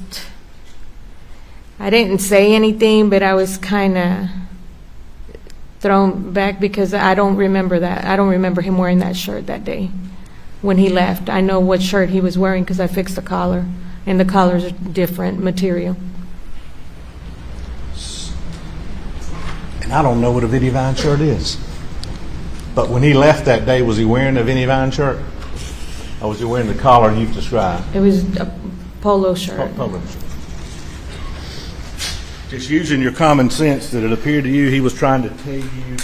I didn't say anything, but I was kind of thrown back because I don't remember that. I don't remember him wearing that shirt that day when he left. I know what shirt he was wearing because I fixed the collar, and the collar's a different material. And I don't know what a Vinnie Vine shirt is. But when he left that day, was he wearing a Vinnie Vine shirt? Or was he wearing the collar you've described? It was a polo shirt. Polo shirt. Just using your common sense, did it appear to you he was trying to tell you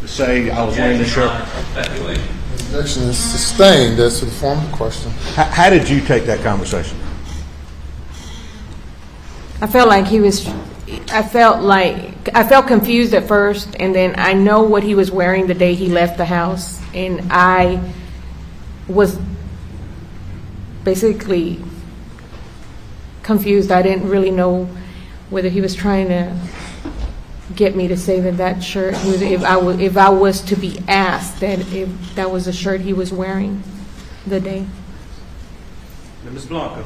to say, I was wearing the shirt? Objection is sustained as to the former question. How did you take that conversation? I felt like I felt confused at first, and then I know what he was wearing the day he left the house, and I was basically confused. I didn't really know whether he was trying to get me to say that shirt, if I was to be asked that if that was a shirt he was wearing the day. Ms. Blanca.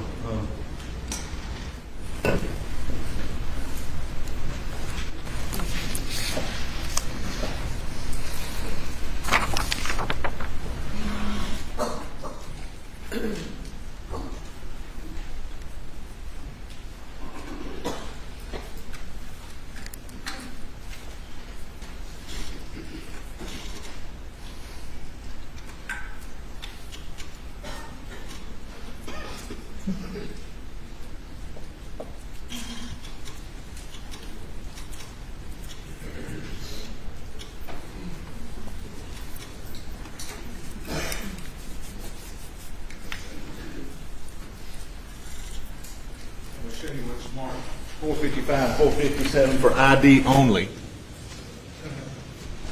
Show you what's marked 455, 457 for ID only.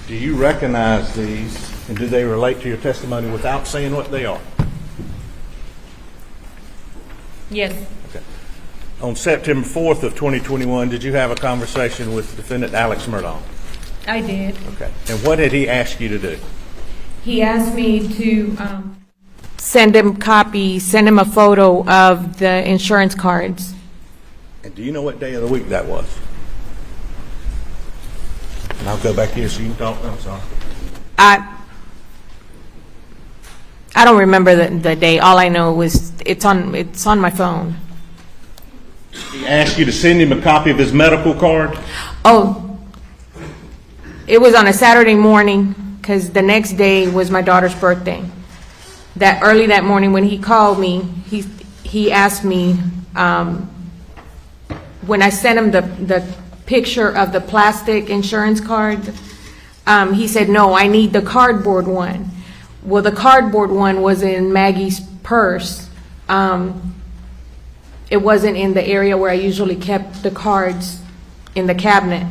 Do you recognize these, and do they relate to your testimony without saying what they are? Yes. Okay. On September 4th of 2021, did you have a conversation with defendant Alex Murdaugh? I did. Okay. And what did he ask you to do? He asked me to send him a photo of the insurance cards. And do you know what day of the week that was? And I'll go back here so you can talk. I'm sorry. I don't remember the day. All I know was it's on my phone. He asked you to send him a copy of his medical card? Oh, it was on a Saturday morning because the next day was my daughter's birthday. That early that morning when he called me, he asked me when I sent him the picture of the plastic insurance card, he said, no, I need the cardboard one. Well, the cardboard one was in Maggie's purse. It wasn't in the area where I usually kept the cards in the cabinet.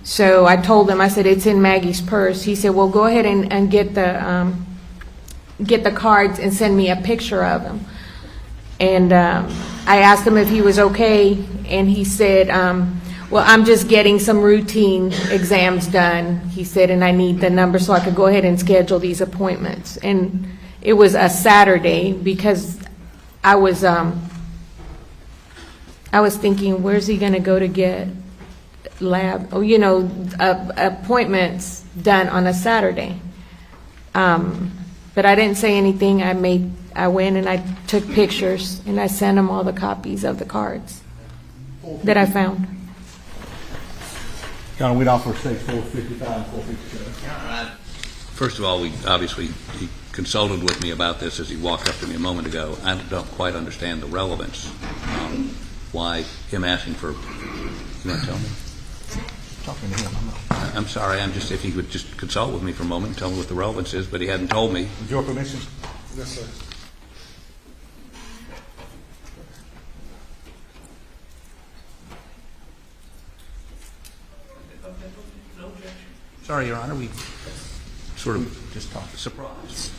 So I told him, I said, it's in Maggie's purse. He said, well, go ahead and get the cards and send me a picture of them. And I asked him if he was okay, and he said, well, I'm just getting some routine exams done, he said, and I need the number so I could go ahead and schedule these appointments. And it was a Saturday because I was thinking, where's he going to go to get appointments done on a Saturday? But I didn't say anything. I went and I took pictures and I sent him all the copies of the cards that I found. John, we'd offer stage 455, 457. First of all, he consulted with me about this as he walked up to me a moment ago. I don't quite understand the relevance. Why him asking for, you want to tell me? Talking to him, I'm not. I'm sorry, if he would just consult with me for a moment and tell me what the relevance is, but he hadn't told me. With your permission? Yes, sir. Sorry, Your Honor, we sort of just talked. Surprise.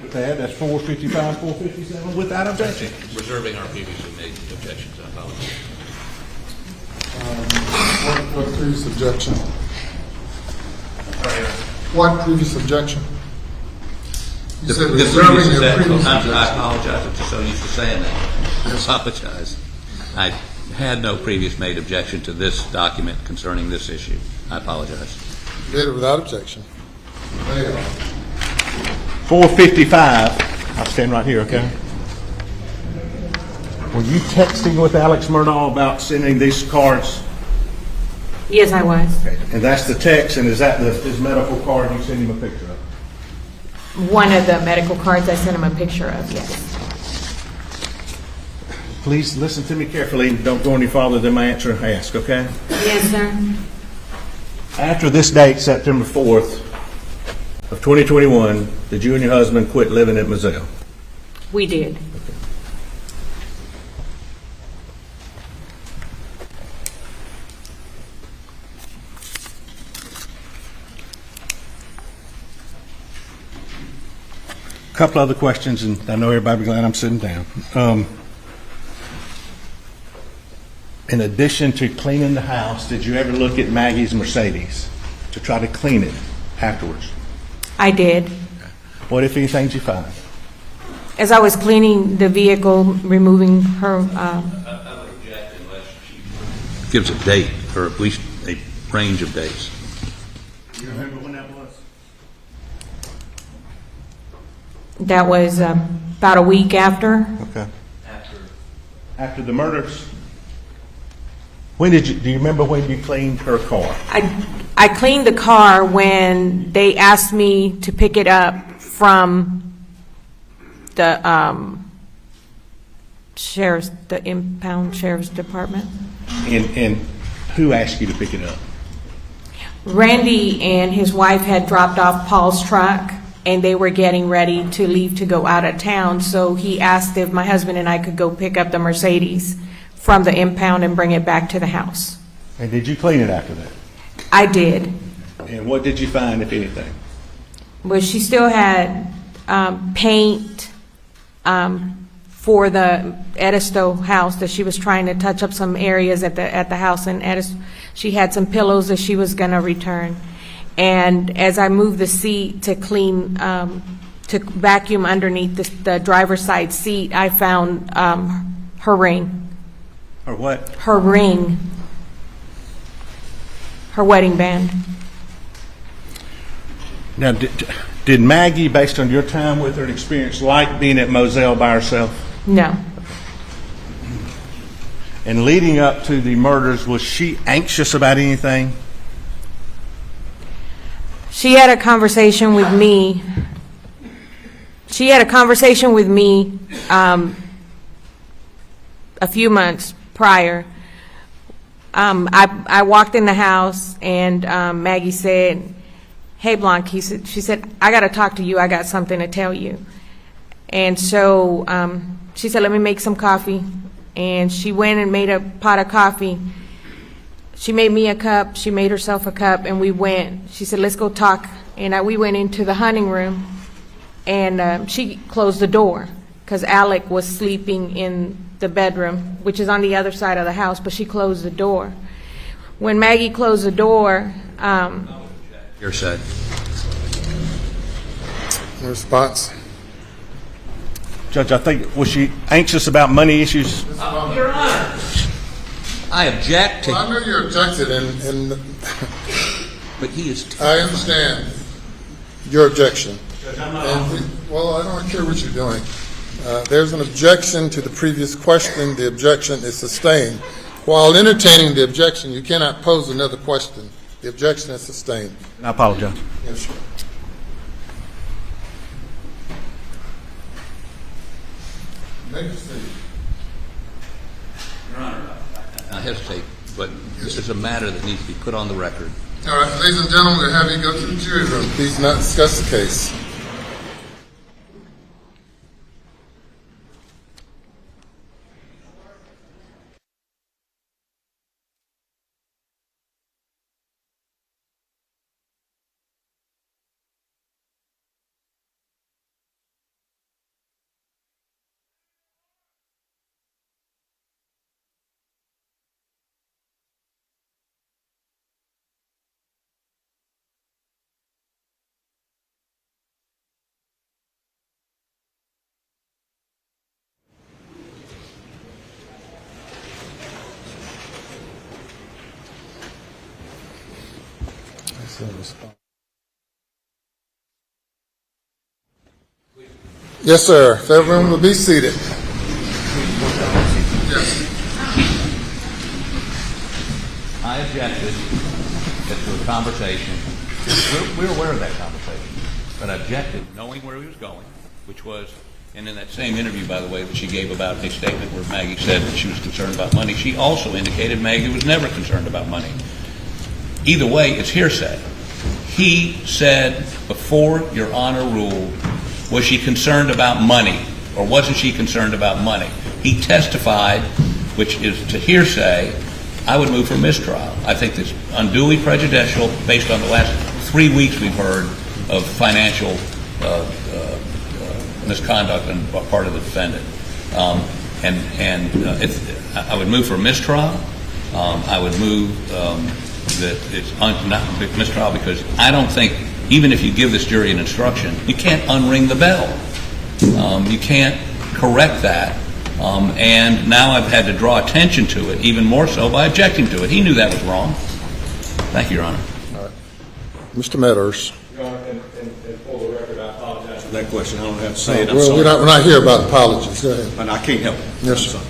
With that, that's 455, 457, without objection. Reserving our previously made objections, I apologize. What previous objection? What previous objection? You said reserving your previous objection. I apologize. I'm just so used to saying that. I apologize. I had no previous made objection to this document concerning this issue. I apologize. You did it without objection. There you are. 455, I'll stand right here, okay? Were you texting with Alex Murdaugh about sending these cards? Yes, I was. Okay. And that's the text, and is that his medical card you sent him a picture of? One of the medical cards I sent him a picture of, yes. Please listen to me carefully and don't go any farther than my answer and ask, okay? Yes, sir. After this date, September 4th of 2021, did you and your husband quit living at Moselle? We did. A couple other questions, and I know everybody will be glad I'm sitting down. In addition to cleaning the house, did you ever look at Maggie's Mercedes to try to clean it afterwards? I did. What, if anything, did you find? As I was cleaning the vehicle, removing her, I would object unless she gives a date, or at least a range of dates. Do you remember when that was? that was about a week after. Okay. After the murders? When did you, do you remember when you cleaned her car? I cleaned the car when they asked me to pick it up from the impound sheriff's department. And who asked you to pick it up? Randy and his wife had dropped off Paul's truck, and they were getting ready to leave to go out of town, so he asked if my husband and I could go pick up the Mercedes from the impound and bring it back to the house. And did you clean it after that? I did. And what did you find, if anything? Well, she still had paint for the Edisto house that she was trying to touch up some areas at the house in Edisto. She had some pillows that she was going to return. And as I moved the seat to clean, to vacuum underneath the driver's side seat, I found her ring. Or what? Her ring. Her wedding band. Now, did Maggie, based on your time with her and experience, like being at Moselle by herself? No. And leading up to the murders, was she anxious about anything? She had a conversation with me. She had a conversation with me a few months prior. I walked in the house, and Maggie said, "Hey, Blanca," she said, "I got to talk to you. I got something to tell you." And so she said, "Let me make some coffee." And she went and made a pot of coffee. She made me a cup. She made herself a cup, and we went. She said, "Let's go talk." And we went into the hunting room, and she closed the door because Alec was sleeping in the bedroom, which is on the other side of the house, but she closed the door. When Maggie closed the door, Your side. Response. Judge, I think, was she anxious about money issues? Your Honor, I object to... Well, I know you objected, and But he is... I understand your objection. Well, I don't care what you're doing. There's an objection to the previous question. The objection is sustained. While entertaining the objection, you cannot pose another question. The objection is sustained. I apologize. Yes, sir. Your Honor, hesitate, but this is a matter that needs to be put on the record. All right, ladies and gentlemen, we'll have you go to the jury room. Please not discuss the case. Yes, sir. If everyone will be seated. Yes. I objected to a conversation. We're aware of that conversation, but I objected knowing where he was going, which was, and in that same interview, by the way, that she gave about a statement where Maggie said that she was concerned about money, she also indicated Maggie was never concerned about money. Either way, it's hearsay. He said, before Your Honor ruled, was she concerned about money or wasn't she concerned about money? He testified, which is to hearsay. I would move for mistrial. I think it's unduly prejudicial based on the last 3 weeks we've heard of financial misconduct on part of the defendant. I would move for mistrial. I would move that it's not mistrial because I don't think, even if you give this jury an instruction, you can't unring the bell. You can't correct that. And now I've had to draw attention to it, even more so by objecting to it. He knew that was wrong. Thank you, Your Honor. All right. Mr. Meadows. Your Honor, and for the record, I apologize for that question. I don't have to say it. I'm Well, sorry. we're not here about apologies. Go ahead. And I can't help it. Yes, sir.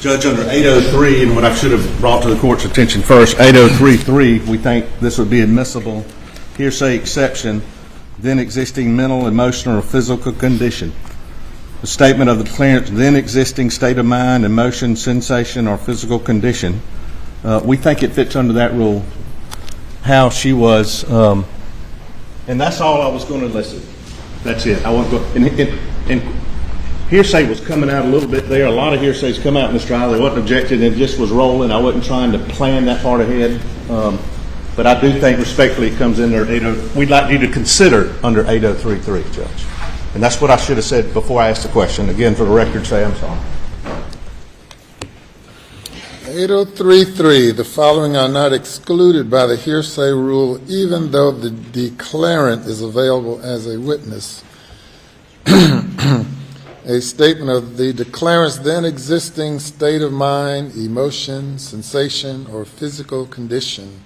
Judge, under 803, and what I should have brought to the court's attention first, 803.3, we think this would be admissible. Hearsay exception, then existing mental, emotional, or physical condition. The statement of the declarant's then existing state of mind, emotion, sensation, or physical condition. We think it fits under that rule. How she was, and that's all I was going to elicit. That's it. I won't go. And hearsay was coming out a little bit there. A lot of hearsays come out in this trial. They wasn't objected. It just was rolling. I wasn't trying to plan that part ahead. But I do think respectfully it comes in under we'd like you to consider under 803.3, Judge. And that's what I should have said before I asked the question. Again, for the record, say I'm sorry. 803.3, the following are not excluded by the hearsay rule even though the declarant is available as a witness. A statement of the declarant's then existing state of mind, emotion, sensation, or physical condition,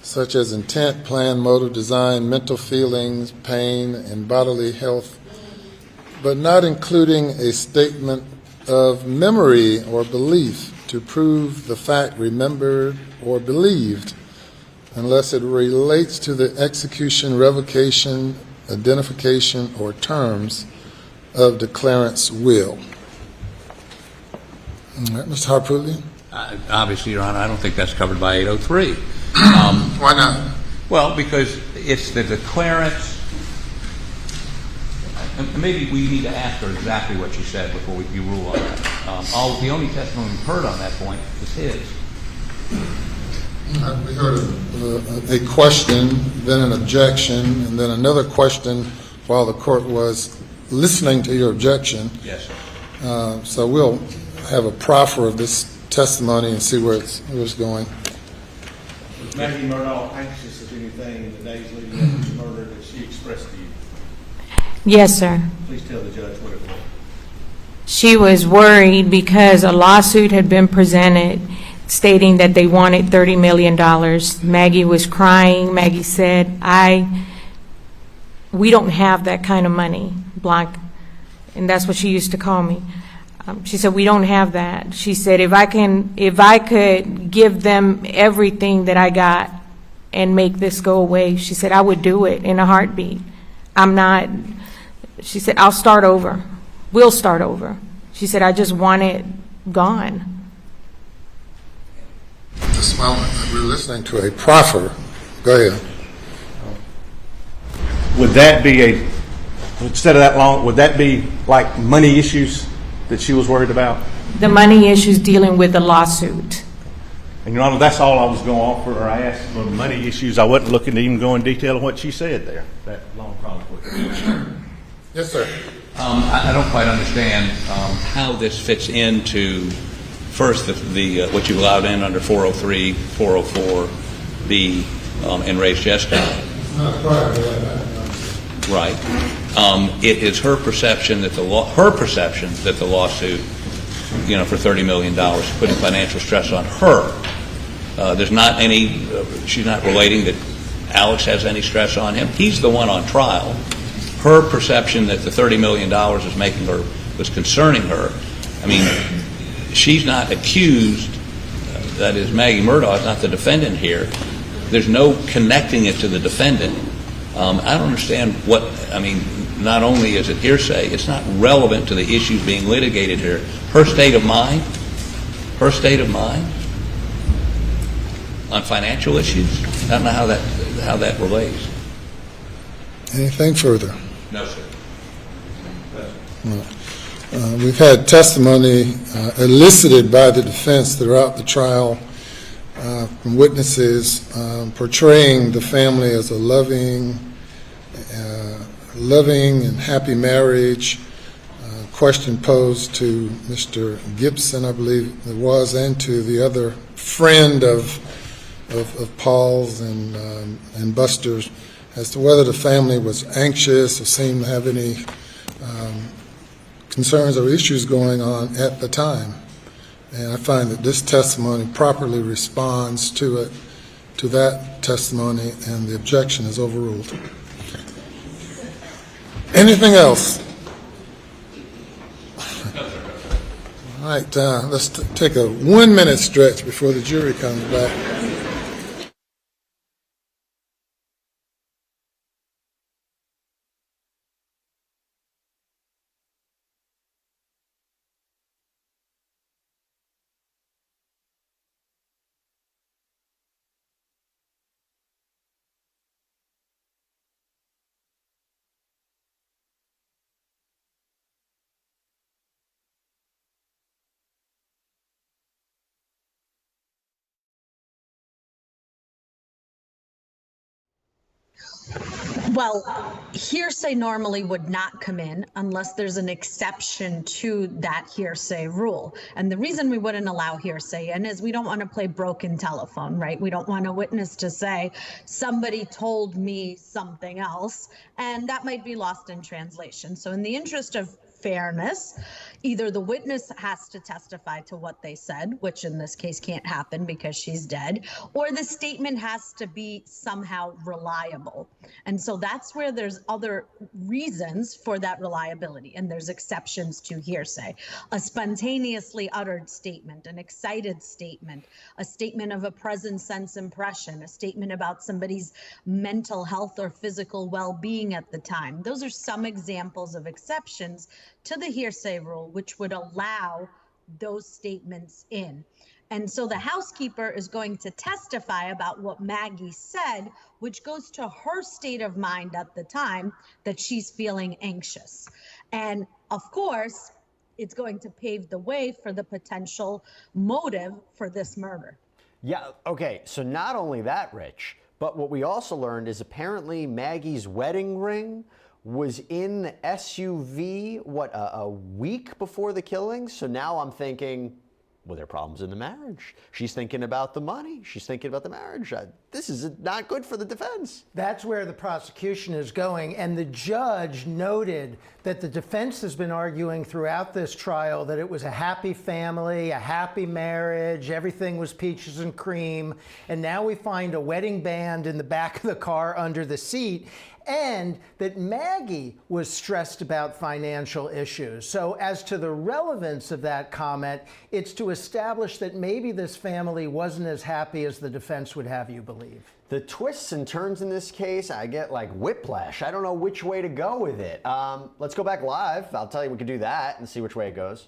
such as intent, plan, motive, design, mental feelings, pain, and bodily health, but not including a statement of memory or belief to prove the fact remembered or believed, unless it relates to the execution, revocation, identification, or terms of declarant's will. All right, Mr. Harpootlian? Obviously, Your Honor, I don't think that's covered by 803. Why not? Well, because it's the declarant's. Maybe we need to ask her exactly what she said before you rule on that. The only testimony we've heard on that point is his. We heard a question, then an objection, and then another question while the court was listening to your objection. Yes, sir. So we'll have a proffer of this testimony and see where it's going. Was Maggie Murdaugh anxious of anything in the days leading up to the murder that she expressed to you? Yes, sir. Please tell the judge what it was. She was worried because a lawsuit had been presented stating that they wanted $30 million. Maggie was crying. Maggie said, we don't have that kind of money, Blanca. And that's what she used to call me. She said, we don't have that. She said, if I could give them everything that I got and make this go away, she said, I would do it in a heartbeat. She said, I'll start over. We'll start over. She said, I just want it gone. Well, we're listening to a proffer. Go ahead. Would that be instead of that long, would that be like money issues that she was worried about? The money issues dealing with the lawsuit. And Your Honor, that's all I was going to offer or ask for money issues. I wasn't looking to even go in detail on what she said there, that long colloquy. Yes, sir. I don't quite understand how this fits into, first, the what you allowed in under 403, 404, the and raised jest count. Right. It is her perception that the lawsuit, for $30 million, putting financial stress on her. There's not any. She's not relating that Alex has any stress on him. He's the one on trial. Her perception that the $30 million was concerning her. I mean, she's not accused. That is, Maggie Murdaugh is not the defendant here. There's no connecting it to the defendant. I don't understand what. I mean, not only is it hearsay, it's not relevant to the issues being litigated here. Her state of mind on financial issues. I don't know how that relates. Anything further? No, sir. No. We've had testimony elicited by the defense throughout the trial from witnesses portraying the family as a loving and happy marriage. Question posed to Mr. Gibson, I believe it was, and to the other friend of Paul's and Buster's, as to whether the family was anxious or seemed to have any concerns or issues going on at the time. And I find that this testimony properly responds to that testimony, and the objection is overruled. Anything else? All right, let's take a 1-minute stretch before the jury comes back. Well, hearsay normally would not come in unless there's an exception to that hearsay rule. And the reason we wouldn't allow hearsay in is we don't want to play broken telephone, right? We don't want a witness to say, somebody told me something else, and that might be lost in translation. So in the interest of fairness, either the witness has to testify to what they said, which in this case can't happen because she's dead, or the statement has to be somehow reliable. And so that's where there's other reasons for that reliability, and there's exceptions to hearsay. A spontaneously uttered statement, an excited statement, a statement of a present sense impression, a statement about somebody's mental health or physical well-being at the time. Those are some examples of exceptions to the hearsay rule, which would allow those statements in. And so the housekeeper is going to testify about what Maggie said, which goes to her state of mind at the time that she's feeling anxious. And of course, it's going to pave the way for the potential motive for this murder. Yeah, okay, so not only that, Rich, but what we also learned is apparently Maggie's wedding ring was in the SUV, a week before the killing? So now I'm thinking, well, there are problems in the marriage. She's thinking about the money. She's thinking about the marriage. This is not good for the defense. That's where the prosecution is going. And the judge noted that the defense has been arguing throughout this trial that it was a happy family, a happy marriage, everything was peaches and cream. And now we find a wedding band in the back of the car under the seat, and that Maggie was stressed about financial issues. So as to the relevance of that comment, it's to establish that maybe this family wasn't as happy as the defense would have you believe. The twists and turns in this case, I get like whiplash. I don't know which way to go with it. Let's go back live. I'll tell you we can do that and see which way it goes.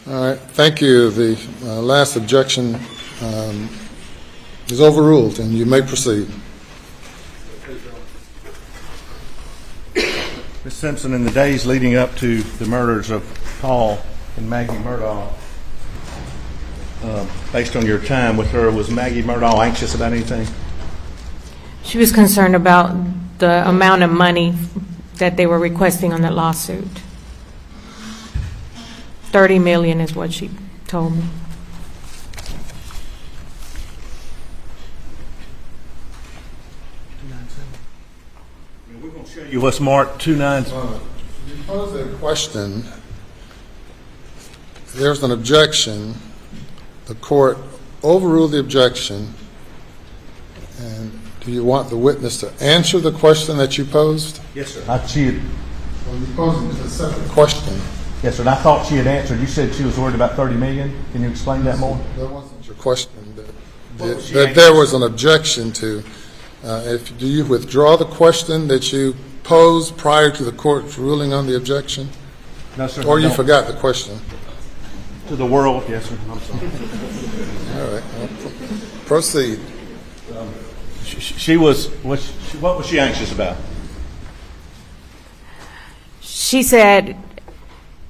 All right, thank you. The last objection is overruled, and you may proceed. Ms. Simpson, in the days leading up to the murders of Paul and Maggie Murdaugh, based on your time with her, was Maggie Murdaugh anxious about anything? She was concerned about the amount of money that they were requesting on that lawsuit. $30 million is what she told me. We're going to show you what's marked 297. You pose a question. There's an objection. The court overruled the objection. And do you want the witness to answer the question that you posed? Yes, sir. Well, you posed a separate question. Yes, sir. And I thought she had answered. You said she was worried about $30 million. Can you explain that more? That wasn't your question. That there was an objection to. Do you withdraw the question that you posed prior to the court's ruling on the objection? No, sir. Or you forgot the question? To the world, yes, sir. I'm sorry. All right. Proceed. What was she anxious about? She said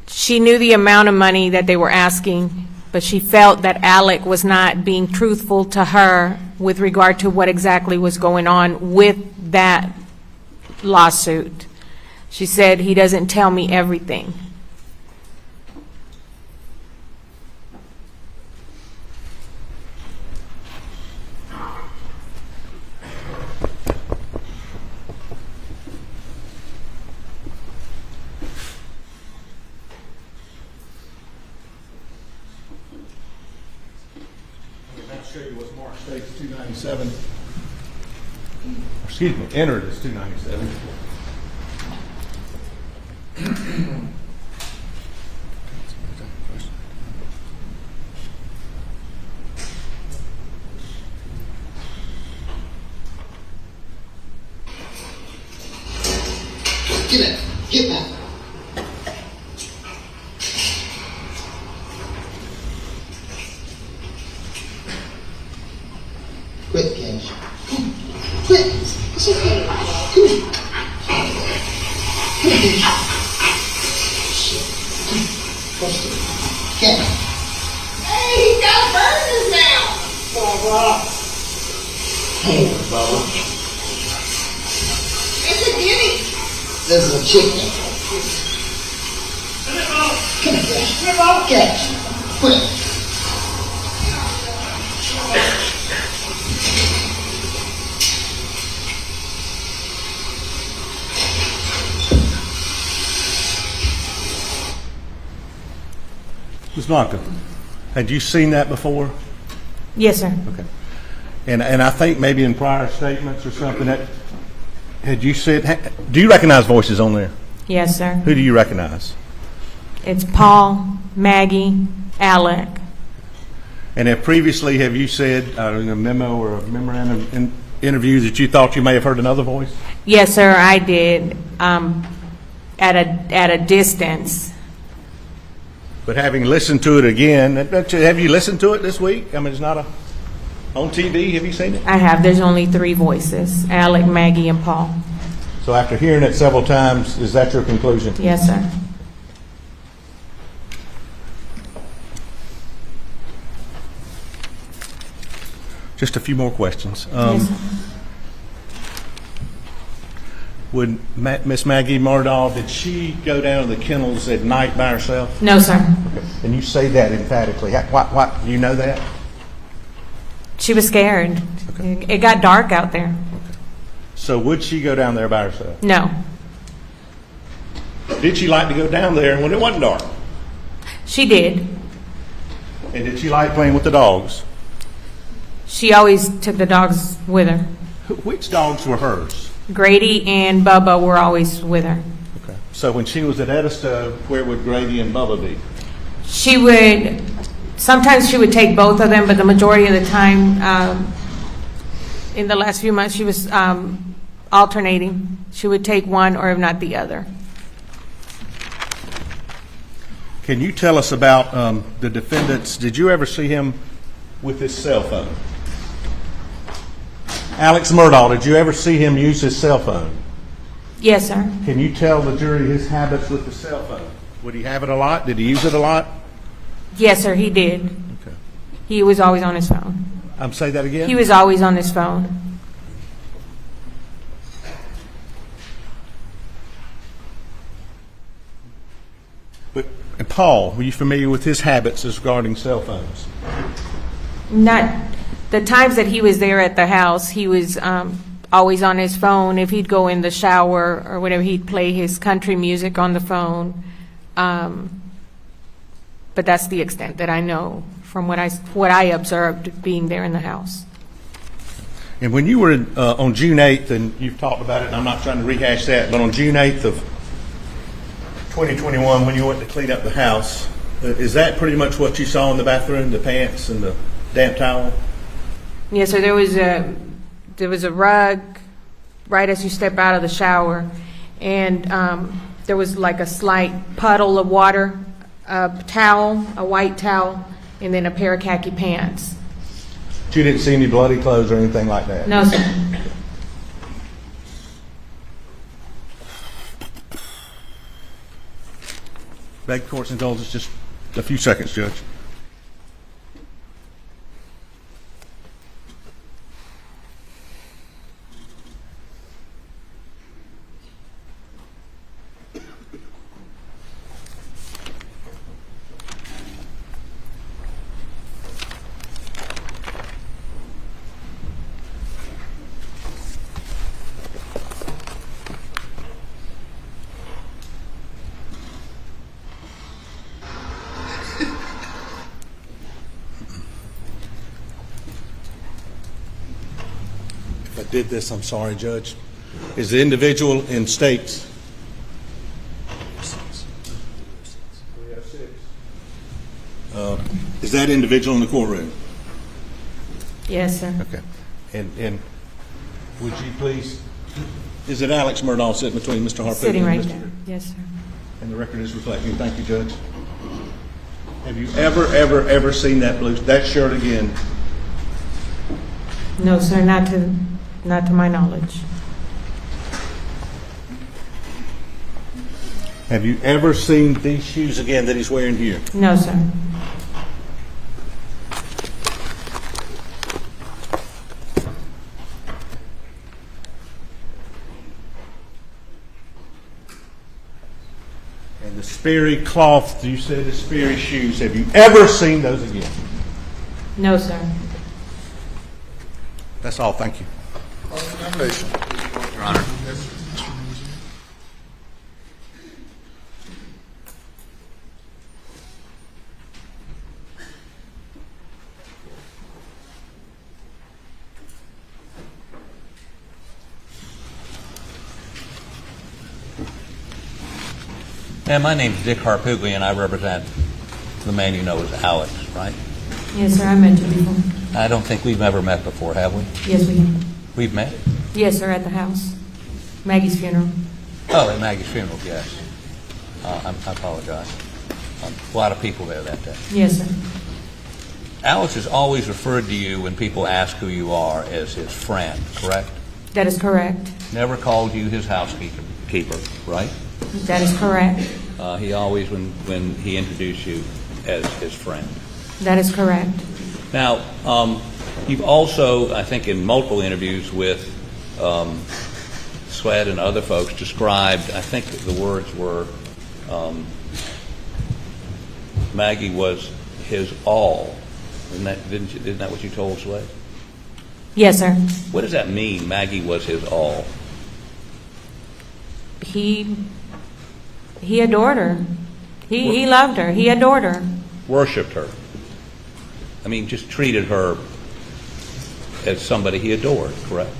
she knew the amount of money that they were asking, but she felt that Alec was not being truthful to her with regard to what exactly was going on with that lawsuit. She said, he doesn't tell me everything. Show you what's marked states 297. Excuse me, entered as 297. Get it. Get that. Quit, Cash. Quit. It's okay. Come here. Come here, Cash. Shit. Close to it. Cash. Hey, he got a bird in his mouth. Bubba. Hey, Bubba. It's a guinea. This is a chicken. Come here, Cash. Come here, Cash. Quit. Ms. Blanca, had you seen that before? Yes, sir. Okay. And I think maybe in prior statements or something that had you said, do you recognize voices on there? Yes, sir. Who do you recognize? It's Paul, Maggie, Alec. And then previously, have you said in a memo or a memorandum interview that you thought you may have heard another voice? Yes, sir, I did. At a distance. But having listened to it again, have you listened to it this week? I mean, it's not on TV. Have you seen it? I have. There's only 3 voices, Alec, Maggie, and Paul. So after hearing it several times, is that your conclusion? Yes, sir. Just a few more questions. Yes, sir. Would Miss Maggie Murdaugh, did she go down to the kennels at night by herself? No, sir. Okay. And you say that emphatically. Why, do you know that? She was scared. Okay. It got dark out there. Okay. So would she go down there by herself? No. Did she like to go down there when it wasn't dark? She did. And did she like playing with the dogs? She always took the dogs with her. Which dogs were hers? Grady and Bubba were always with her. Okay. So when she was at Edisto, where would Grady and Bubba be? She would, sometimes she would take both of them, but the majority of the time, in the last few months, she was alternating. She would take one or if not the other. Can you tell us about the defendants? Did you ever see him with his cell phone? Alex Murdaugh, did you ever see him use his cell phone? Yes, sir. Can you tell the jury his habits with the cell phone? Would he have it a lot? Did he use it a lot? Yes, sir, he did. Okay. He was always on his phone. Say that again? He was always on his phone. But Paul, were you familiar with his habits as regarding cell phones? Not the times that he was there at the house, he was always on his phone. If he'd go in the shower or whatever, he'd play his country music on the phone. But that's the extent that I know from what I observed being there in the house. And when you were on June 8th, and you've talked about it, and I'm not trying to rehash that, but on June 8th of 2021, when you went to clean up the house, is that pretty much what you saw in the bathroom, the pants and the damp towel? Yes, sir. There was a rug right as you step out of the shower, and there was like a slight puddle of water, a towel, a white towel, and then a pair of khaki pants. But you didn't see any bloody clothes or anything like that? No, sir. Beg the court's indulgence, just a few seconds, Judge. If I did this, I'm sorry, Judge. Is the individual in states? Is that individual in the courtroom? Yes, sir. Okay. And would you please, is it Alex Murdaugh sitting between Mr. Harpoon Sitting and right Mr. there. Yes, sir. And the record is reflecting. Thank you, Judge. Have you ever seen that shirt again? No, sir, not to my knowledge. Have you ever seen these shoes again that he's wearing here? No, sir. And the Sperry cloth, you said the Sperry shoes, have you ever seen those again? No, sir. That's all. Thank you. Your Honor. And my name's Dick Harpuglia, and I represent the man you know as Alex, right? Yes, sir, I met you before. I don't think we've ever met before, have we? Yes, we have. We've met? Yes, sir, at the house. Maggie's funeral. Oh, at Maggie's funeral, yes. I apologize. A lot of people there that day. Yes, sir. Alex has always referred to you when people ask who you are as his friend, correct? That is correct. Never called you his housekeeper, right? That is correct. He always, when he introduced you, as his friend. That is correct. Now, you've also, I think in multiple interviews with Sweat and other folks, described, I think the words were, Maggie was his all. Isn't that what you told Sweat? Yes, sir. What does that mean, Maggie was his all? He adored her. He loved her. He adored her. Worshipped her. I mean, just treated her as somebody he adored, correct?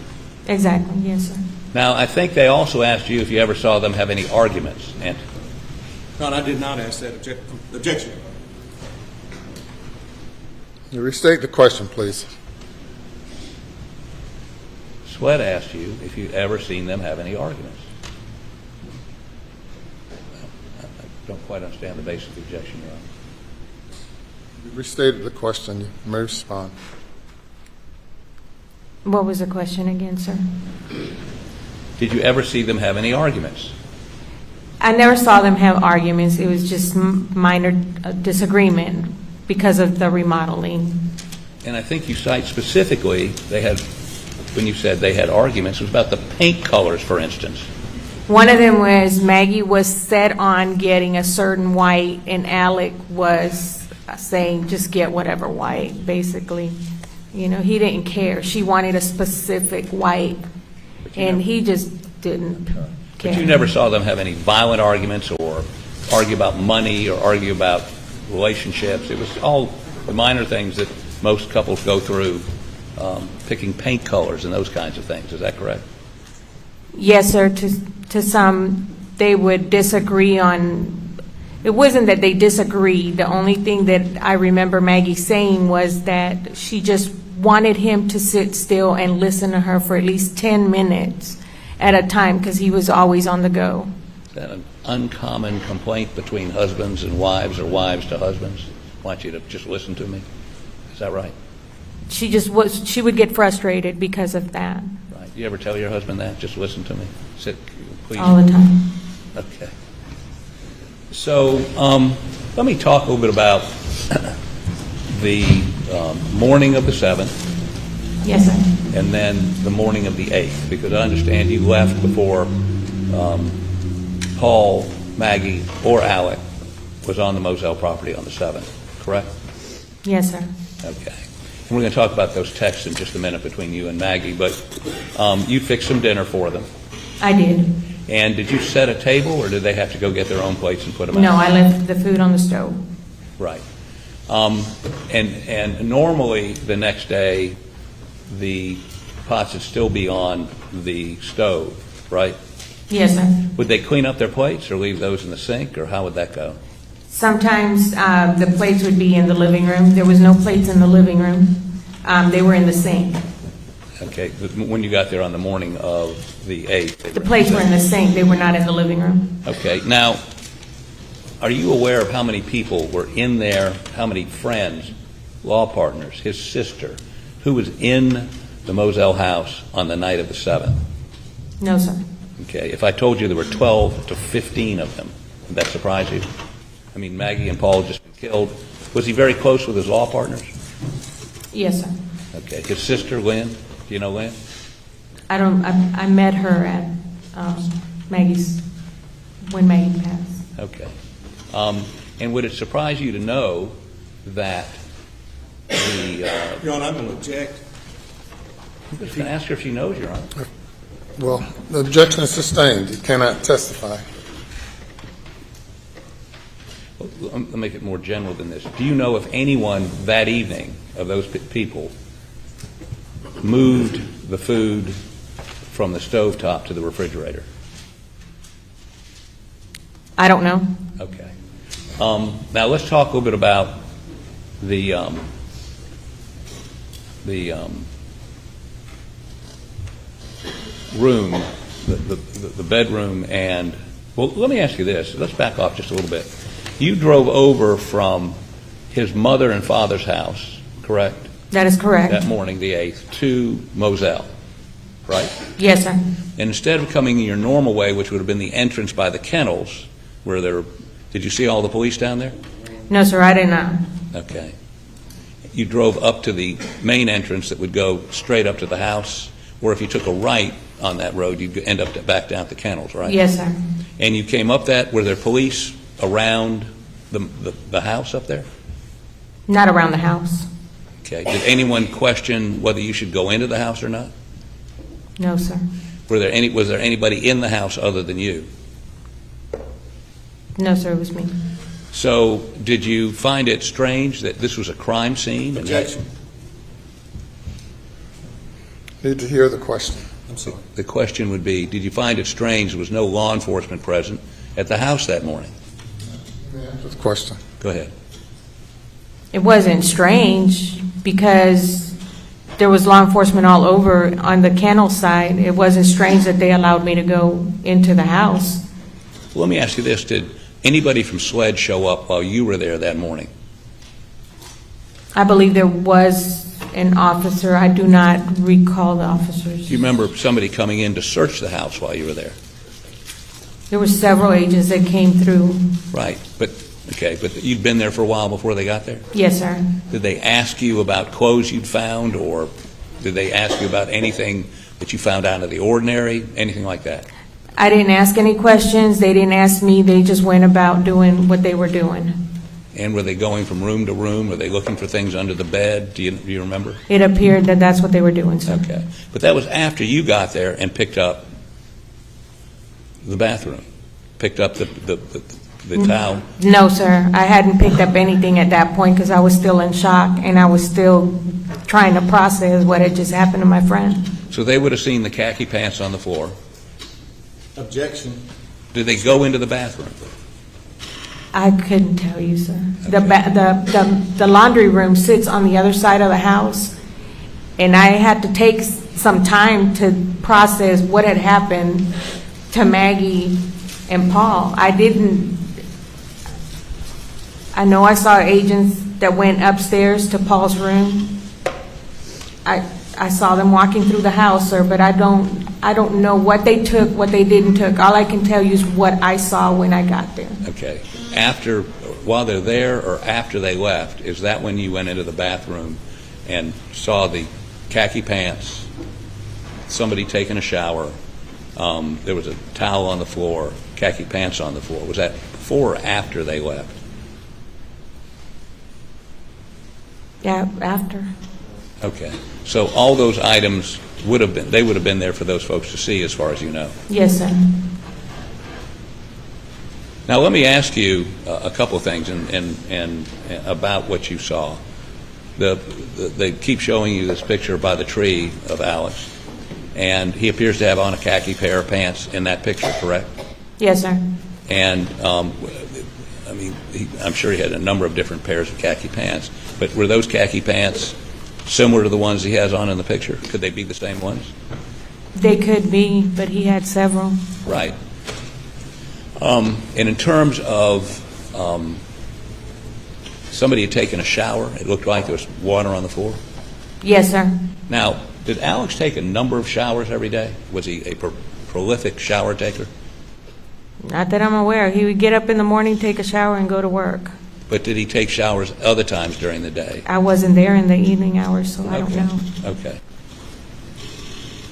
Exactly, yes, sir. Now, I think they also asked you if you ever saw them have any arguments. And No, I did not ask that. Objection. You restate the question, please. Sweat asked you if you'd ever seen them have any arguments. I don't quite quite understand the basis of the objection, Your Honor. You restated the question. You may respond. What was the question again, sir? Did you ever see them have any arguments? I never saw them have arguments. It was just minor disagreement because of the remodeling. And I think you cite specifically when you said they had arguments, it was about the paint colors, for instance. One of them was Maggie was set on getting a certain white, and Alex was saying just get whatever white, basically. You know, he didn't care. She wanted a specific white, and he just didn't care. But you never saw them have any violent arguments or argue about money or argue about relationships. It was all the minor things that most couples go through, picking paint colors and those kinds of things. Is that correct? Yes, sir. To some, they would disagree on. It wasn't that they disagreed. The only thing that I remember Maggie saying was that she just wanted him to sit still and listen to her for at least 10 minutes at a time because he was always on the go. Is that an uncommon complaint between husbands and wives or wives to husbands? I want you to just listen to me. Is that right? She would get frustrated because of that. Right. You ever tell your husband that? Just listen to me. Sit, please. All the time. Okay. So let me talk a little bit about the morning of the 7th. Yes, sir. And then the morning of the 8th, because I understand you left before Paul, Maggie, or Alec was on the Moselle property on the 7th, correct? Yes, sir. Okay. And we're going to talk about those texts in just a minute between you and Maggie, but you fixed some dinner for them. I did. And did you set a table, or did they have to go get their own plates and put them out? No, I left the food on the stove. Right. And normally the next day, the pots would still be on the stove, right? Yes, sir. Would they clean up their plates or leave those in the sink, or how would that go? Sometimes the plates would be in the living room. There was no plates in the living room. They were in the sink. Okay. When you got there on the morning of the 8th? The plates were in the sink. They were not in the living room. Okay. Now, are you aware of how many people were in there, how many friends, law partners, his sister, who was in the Moselle house on the night of the 7th? No, sir. Okay. If I told you there were 12 to 15 of them, would that surprise you? I mean, Maggie and Paul had just been killed. Was he very close with his law partners? Yes, sir. Okay. His sister, Lynn? Do you know Lynn? I met her at when Maggie passed. Okay. And would it surprise you to know that the... Your Honor, I'm going to object. I'm just going to ask her if she knows, Your Honor. Well, the objection is sustained. You cannot testify. Well, let me make it more general than this. Do you know if anyone that evening of those people moved the food from the stovetop to the refrigerator? I don't know. Okay. Now let's talk a little bit about the room, the bedroom, and well, let me ask you this. Let's back off just a little bit. You drove over from his mother and father's house, correct? That is correct. That morning, the 8th, to Moselle, right? Yes, sir. And instead of coming in your normal way, which would have been the entrance by the kennels, where there, did you see all the police down there? No, sir, I did not. Okay. You drove up to the main entrance that would go straight up to the house, or if you took a right on that road, you'd end up back down at the kennels, right? Yes, sir. And you came up that, were there police around the house up there? Not around the house. Okay. Did anyone question whether you should go into the house or not? No, sir. Was there anybody in the house other than you? No, sir, it was me. So did you find it strange that this was a crime scene? Objection. Need to hear the question. I'm sorry. The question would be, did you find it strange there was no law enforcement present at the house that morning? Let me answer the question. Go ahead. It wasn't strange because there was law enforcement all over on the kennel side. It wasn't strange that they allowed me to go into the house. Well, let me ask you this. anybody from SLED show up while you were there that morning? I believe there was an officer. I do not recall the officers. Do you remember somebody coming in to search the house while you were there? There were several agents that came through. Right, but you'd been there for a while before they got there? Yes, sir. Did they ask you about clothes you'd found, or did they ask you about anything that you found out of the ordinary, anything like that? I didn't ask any questions. They didn't ask me. They just went about doing what they were doing. And were they going from room to room? Were they looking for things under the bed? Do you remember? It appeared that that's what they were doing, sir. Okay. But that was after you got there and picked up the bathroom, picked up the towel? No, sir. I hadn't picked up anything at that point because I was still in shock and I was still trying to process what had just happened to my friend. So they would have seen the khaki pants on the floor. Objection. Did they go into the bathroom? I couldn't tell you, sir. The laundry room sits on the other side of the house, and I had to take some time to process what had happened to Maggie and Paul. I know I saw agents that went upstairs to Paul's room. I saw them walking through the house, sir, but I don't know what they took, what they didn't took. All I can tell you is what I saw when I got there. Okay. While they're there or after they left, is that when you went into the bathroom and saw the khaki pants, somebody taking a shower, there was a towel on the floor, khaki pants on the floor? Was that before or after they left? Yeah, after. Okay. So all those items would have been there for those folks to see, as far as you know? Yes, sir. Now let me ask you a couple of things and about what you saw. They keep showing you this picture by the tree of Alex, and he appears to have on a khaki pair of pants in that picture, correct? Yes, sir. And I'm sure he had a number of different pairs of khaki pants, but were those khaki pants similar to the ones he has on in the picture? Could they be the same ones? They could be, but he had several. Right. And in terms of somebody had taken a shower, it looked like there was water on the floor? Yes, sir. Now, did Alex take a number of showers every day? Was he a prolific shower taker? Not that I'm aware. He would get up in the morning, take a shower, and go to work. But did he take showers other times during the day? I wasn't there in the evening hours, so I don't know. Okay.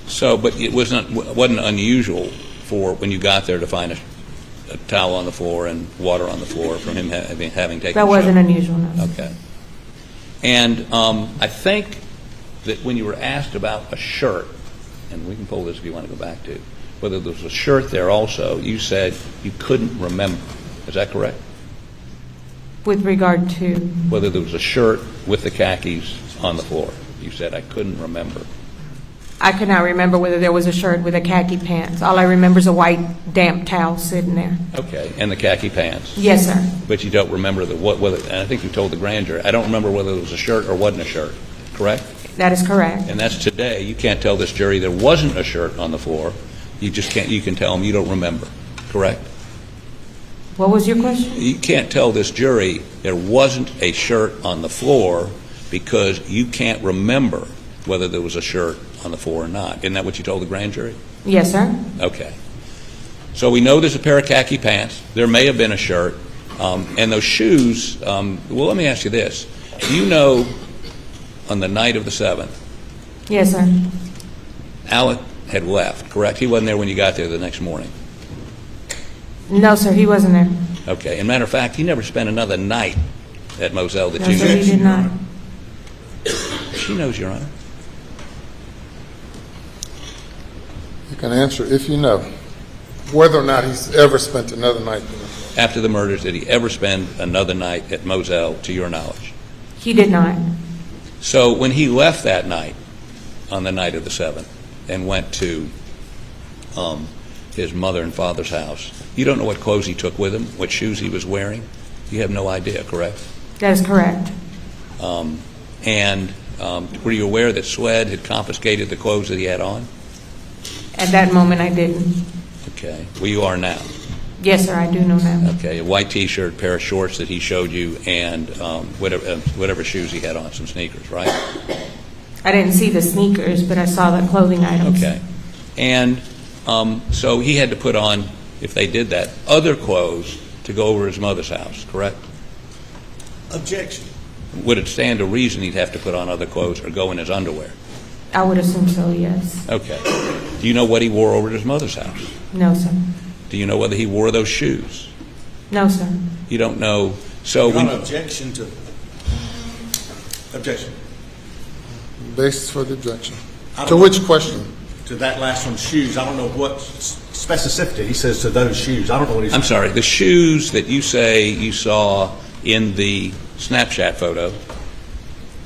So, but it wasn't unusual for when you got there to find a towel on the floor and water on the floor from him having taken a shower? That wasn't unusual, no. Okay. And I think that when you were asked about a shirt, and we can pull this if you want to go back to, whether there was a shirt there also, you said you couldn't remember. Is that correct? With regard to? Whether there was a shirt with the khakis on the floor. You said, I couldn't remember. I could not remember whether there was a shirt with a khaki pants. All I remember is a white damp towel sitting there. Okay, and the khaki pants? Yes, sir. But you don't remember whether, and I think you told the grand jury, I don't remember whether it was a shirt or wasn't a shirt, correct? That is correct. And that's today. You can't tell this jury there wasn't a shirt on the floor. You just can't, you can tell them you don't remember, correct? What was your question? You can't tell this jury there wasn't a shirt on the floor because you can't remember whether there was a shirt on the floor or not. Isn't that what you told the grand jury? Yes, sir. Okay. So we know there's a pair of khaki pants. There may have been a shirt. And those shoes, well, let me ask you this. You know on the night of the 7th, yes, sir, Alec had left, correct? He wasn't there when you got there the next morning. No, sir, he wasn't there. Okay. As a matter of fact, he never spent another night at Moselle, did No, you? sir, he did not. She knows, Your Honor. You can answer if you know whether or not he's ever spent another night there. After the murders, did he ever spend another night at Moselle, to your knowledge? He did not. So when he left that night, on the night of the 7th, and went to his mother and father's house, you don't know what clothes he took with him, what shoes he was wearing? You have no idea, correct? That is correct. And were you aware that SLED had confiscated the clothes that he had on? At that moment, I didn't. Okay. Well, you are now. Yes, sir, I do know that. Okay, a white T-shirt, pair of shorts that he showed you, and whatever shoes he had on, some sneakers, right? I didn't see the sneakers, but I saw the clothing items. Okay. And so he had to put on, if they did that, other clothes to go over his mother's house, correct? Objection. Would it stand to reason he'd have to put on other clothes or go in his underwear? I would assume so, yes. Okay. Do you know what he wore over at his mother's house? No, sir. Do you know whether he wore those shoes? No, sir. You don't know. So Your when, Honor, objection to. Objection. Basis for the objection. To which question? To that last one, shoes. I don't know what specificity he says to those shoes. I don't know what he's. I'm sorry, the shoes that you say you saw in the Snapchat photo,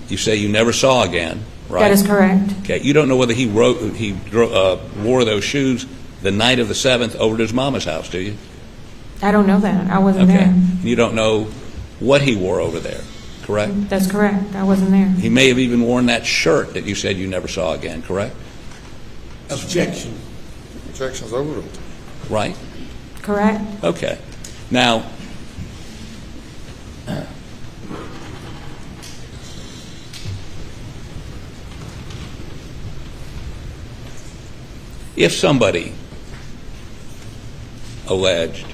you say you never saw again, right? That is correct. Okay, you don't know whether he wore those shoes the night of the 7th over to his mama's house, do you? I don't know that. I wasn't Okay. there. You don't know what he wore over there, correct? That's correct. I wasn't there. He may have even worn that shirt that you said you never saw again, correct? Objection. Objection is overruled. Right? Correct. Okay. Now, if somebody alleged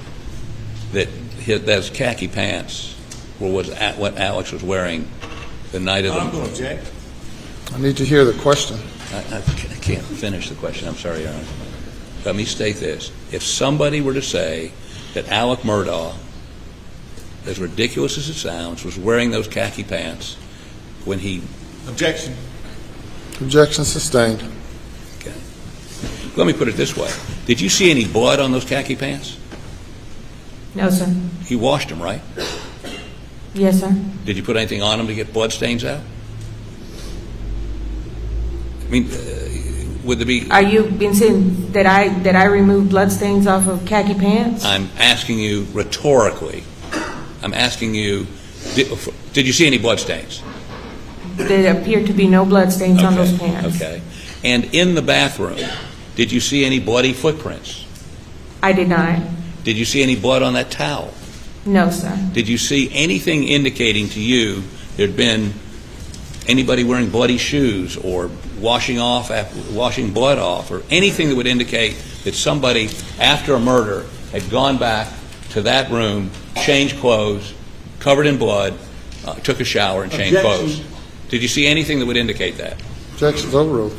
that those khaki pants was at what Alex was wearing the night of the... I'm going to object. I need to hear the question. I can't finish the question. I'm sorry, Your Honor. Let me state this. If somebody were to say that Alex Murdaugh, as ridiculous as it sounds, was wearing those khaki pants when he... Objection. Objection sustained. Okay. Let me put it this way. Did you see any blood on those khaki pants? No, sir. He washed them, right? Yes, sir. Did you put anything on them to get blood stains out? I mean, would there be... Are you been saying that I removed bloodstains off of khaki pants? I'm asking you rhetorically. I'm asking you, did you see any blood stains? There appeared to be no bloodstains on those pants. Okay. And in the bathroom, did you see any bloody footprints? I did not. Did you see any blood on that towel? No, sir. Did you see anything indicating to you there'd been anybody wearing bloody shoes or washing blood off, or anything that would indicate that somebody, after a murder, had gone back to that room, changed clothes, covered in blood, took a shower and changed clothes? Did you see anything that would indicate that? Objection is overruled.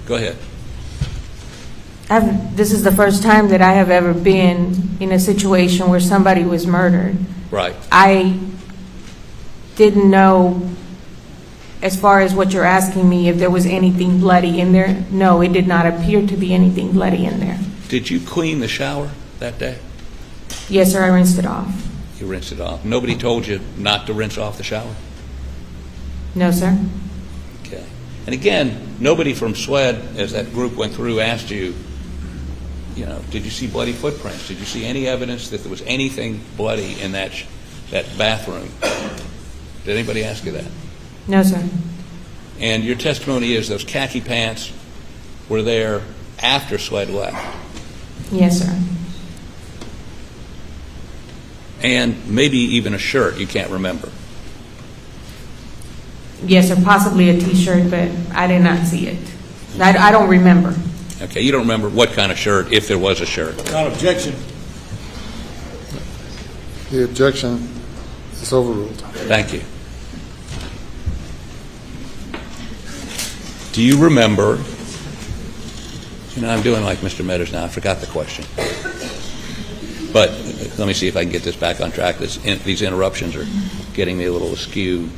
Go ahead. This is the first time that I have ever been in a situation where somebody was murdered. Right. I didn't know, as far as what you're asking me, if there was anything bloody in there. No, it did not appear to be anything bloody in there. Did you clean the shower that day? Yes, sir, I rinsed it off. You rinsed it off. Nobody told you not to rinse off the shower? No, sir. Okay. And again, nobody from SWED, as that group went through, asked you, did you see bloody footprints? Did you see any evidence that there was anything bloody in that bathroom? Did anybody ask you that? No, sir. And your testimony is those khaki pants were there after SWED left? Yes, sir. And maybe even a shirt, you can't remember? Yes, sir, possibly a T-shirt, but I did not see it. I don't remember. Okay, you don't remember what kind of shirt, if there was a shirt? Not objection. The objection is overruled. Thank you. Do you remember, I'm doing like Mr. Meadows now, I forgot the question. But let me see if I can get this back on track. These interruptions are getting me a little askew.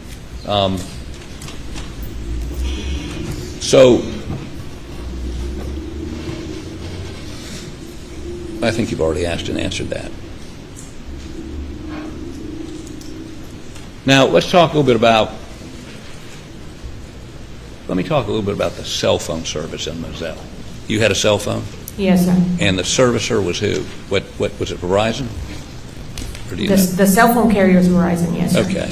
So, I think you've already asked and answered that. Now, let me talk a little bit about the cell phone service in Moselle. You had a cell phone? Yes, sir. And the servicer was who? What was it, Verizon? Or do you know? The cell phone carrier is Verizon, yes, sir. Okay.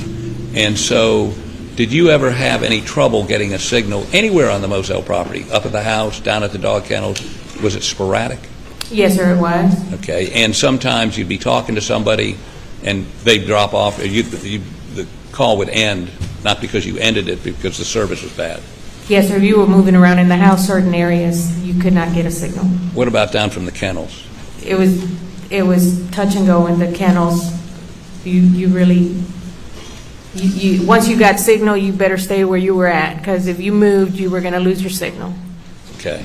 And so, did you ever have any trouble getting a signal anywhere on the Moselle property? Up at the house, down at the dog kennels? Was it sporadic? Yes, sir, it was. Okay, and sometimes you'd be talking to somebody and they'd drop off, or the call would end, not because you ended it, because the service was bad. Yes, sir, if you were moving around in the house, certain areas, you could not get a signal. What about down from the kennels? It was touch and go in the kennels. You really, once you got signal, you better stay where you were at, because if you moved, you were going to lose your signal. Okay.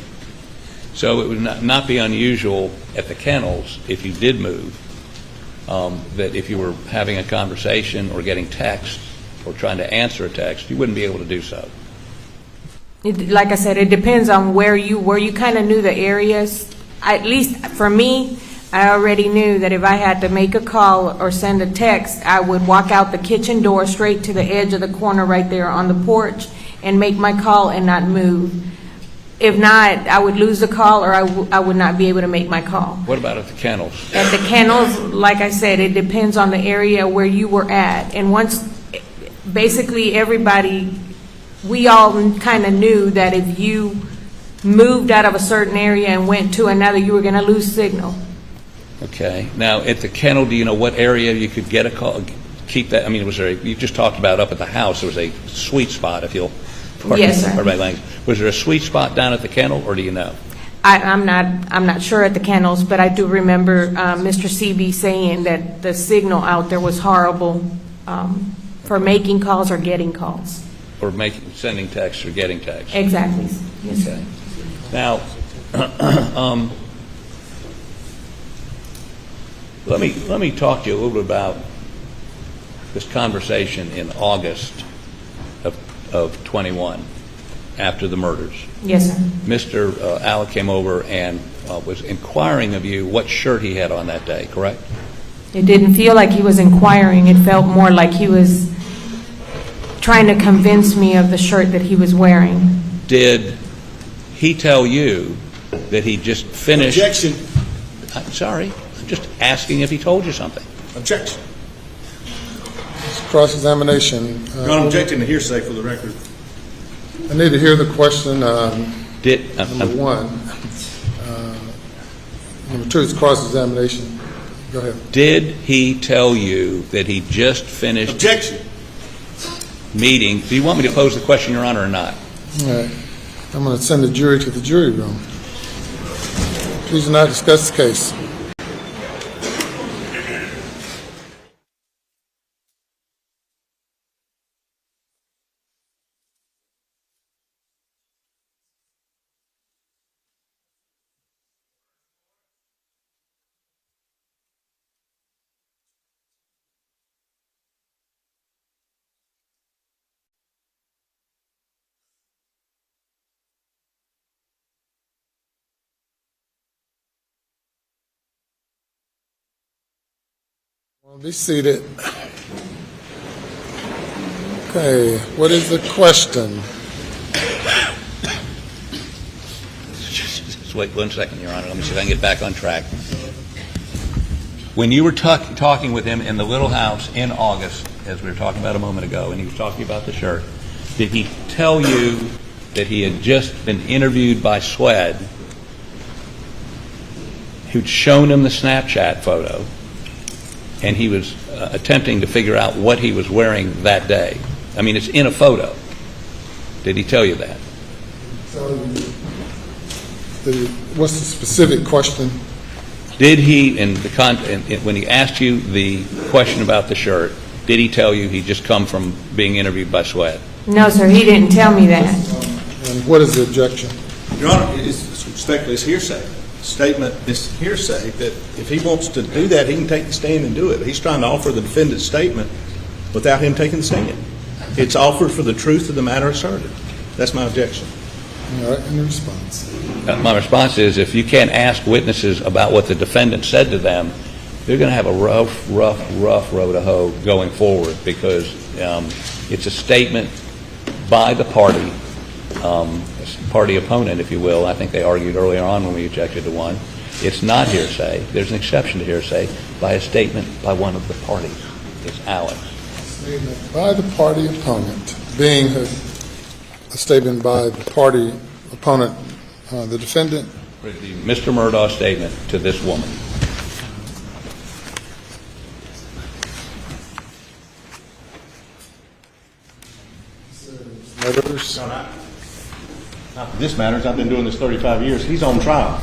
So it would not be unusual at the kennels, if you did move, that if you were having a conversation or getting text or trying to answer a text, you wouldn't be able to do so. Like I said, it depends on where you were. You kind of knew the areas. At least for me, I already knew that if I had to make a call or send a text, I would walk out the kitchen door straight to the edge of the corner right there on the porch and make my call and not move. If not, I would lose the call, or I would not be able to make my call. What about at the kennels? At the kennels, like I said, it depends on the area where you were at. And once, basically everybody, we all kind of knew that if you moved out of a certain area and went to another, you were going to lose signal. Okay. Now, at the kennel, do you know what area you could get a call? Keep that. I mean, was there? You just talked about up at the house. There was a sweet spot, if you'll. Yes, sir. Was there a sweet spot down at the kennel, or do you know? I'm not sure at the kennels, but I do remember Mr. CB saying that the signal out there was horrible for making calls or getting calls. Or sending texts or getting texts. Exactly. Yes. Okay. Now, let me talk to you a little bit about this conversation in August of 21, after the murders. Yes, sir. Mr. Alec came over and was inquiring of you what shirt he had on that day, correct? It didn't feel like he was inquiring. It felt more like he was trying to convince me of the shirt that he was wearing. Did he tell you that he just finished? Objection. I'm sorry. I'm just asking if he told you something. Objection. Cross-examination. Your Honor, objecting to hearsay for the record. I need to hear the question. Number one. Number two is cross-examination. Go ahead. Did he tell you that he just finished? Objection. Meeting. Do you want me to pose the question, Your Honor, or not? All right. I'm going to send the jury to the jury room. Please do not discuss the case. Well, be seated. Okay, what is the question? Just wait 1 second, Your Honor. Let me see if I can get back on track. When you were talking with him in the little house in August, as we were talking about a moment ago, and he was talking about the shirt, did he tell you that he had just been interviewed by Swed, who'd shown him the Snapchat photo, and he was attempting to figure out what he was wearing that day? I mean, it's in a photo. Did he tell you that? What's the specific question? Did he, when he asked you the question about the shirt, did he tell you he'd just come from being interviewed by Swed? No, sir, he didn't tell me that. And what is the objection? Your Honor, respectfully, it's hearsay. Statement is hearsay that if he wants to do that, he can take the stand and do it. He's trying to offer the defendant's statement without him taking the stand. It's offered for the truth of the matter asserted. That's my objection. All right, and the response? My response is, if you can't ask witnesses about what the defendant said to them, they're going to have a rough road to hoe going forward, because it's a statement by the party opponent, if you will. I think they argued earlier on when we objected to one. It's not hearsay. There's an exception to hearsay by a statement by one of the parties. It's Alex. Statement by the party opponent, being a statement by the party opponent, the defendant. Mr. Murdaugh's statement to this woman. This matters. I've been doing this 35 years. He's on trial.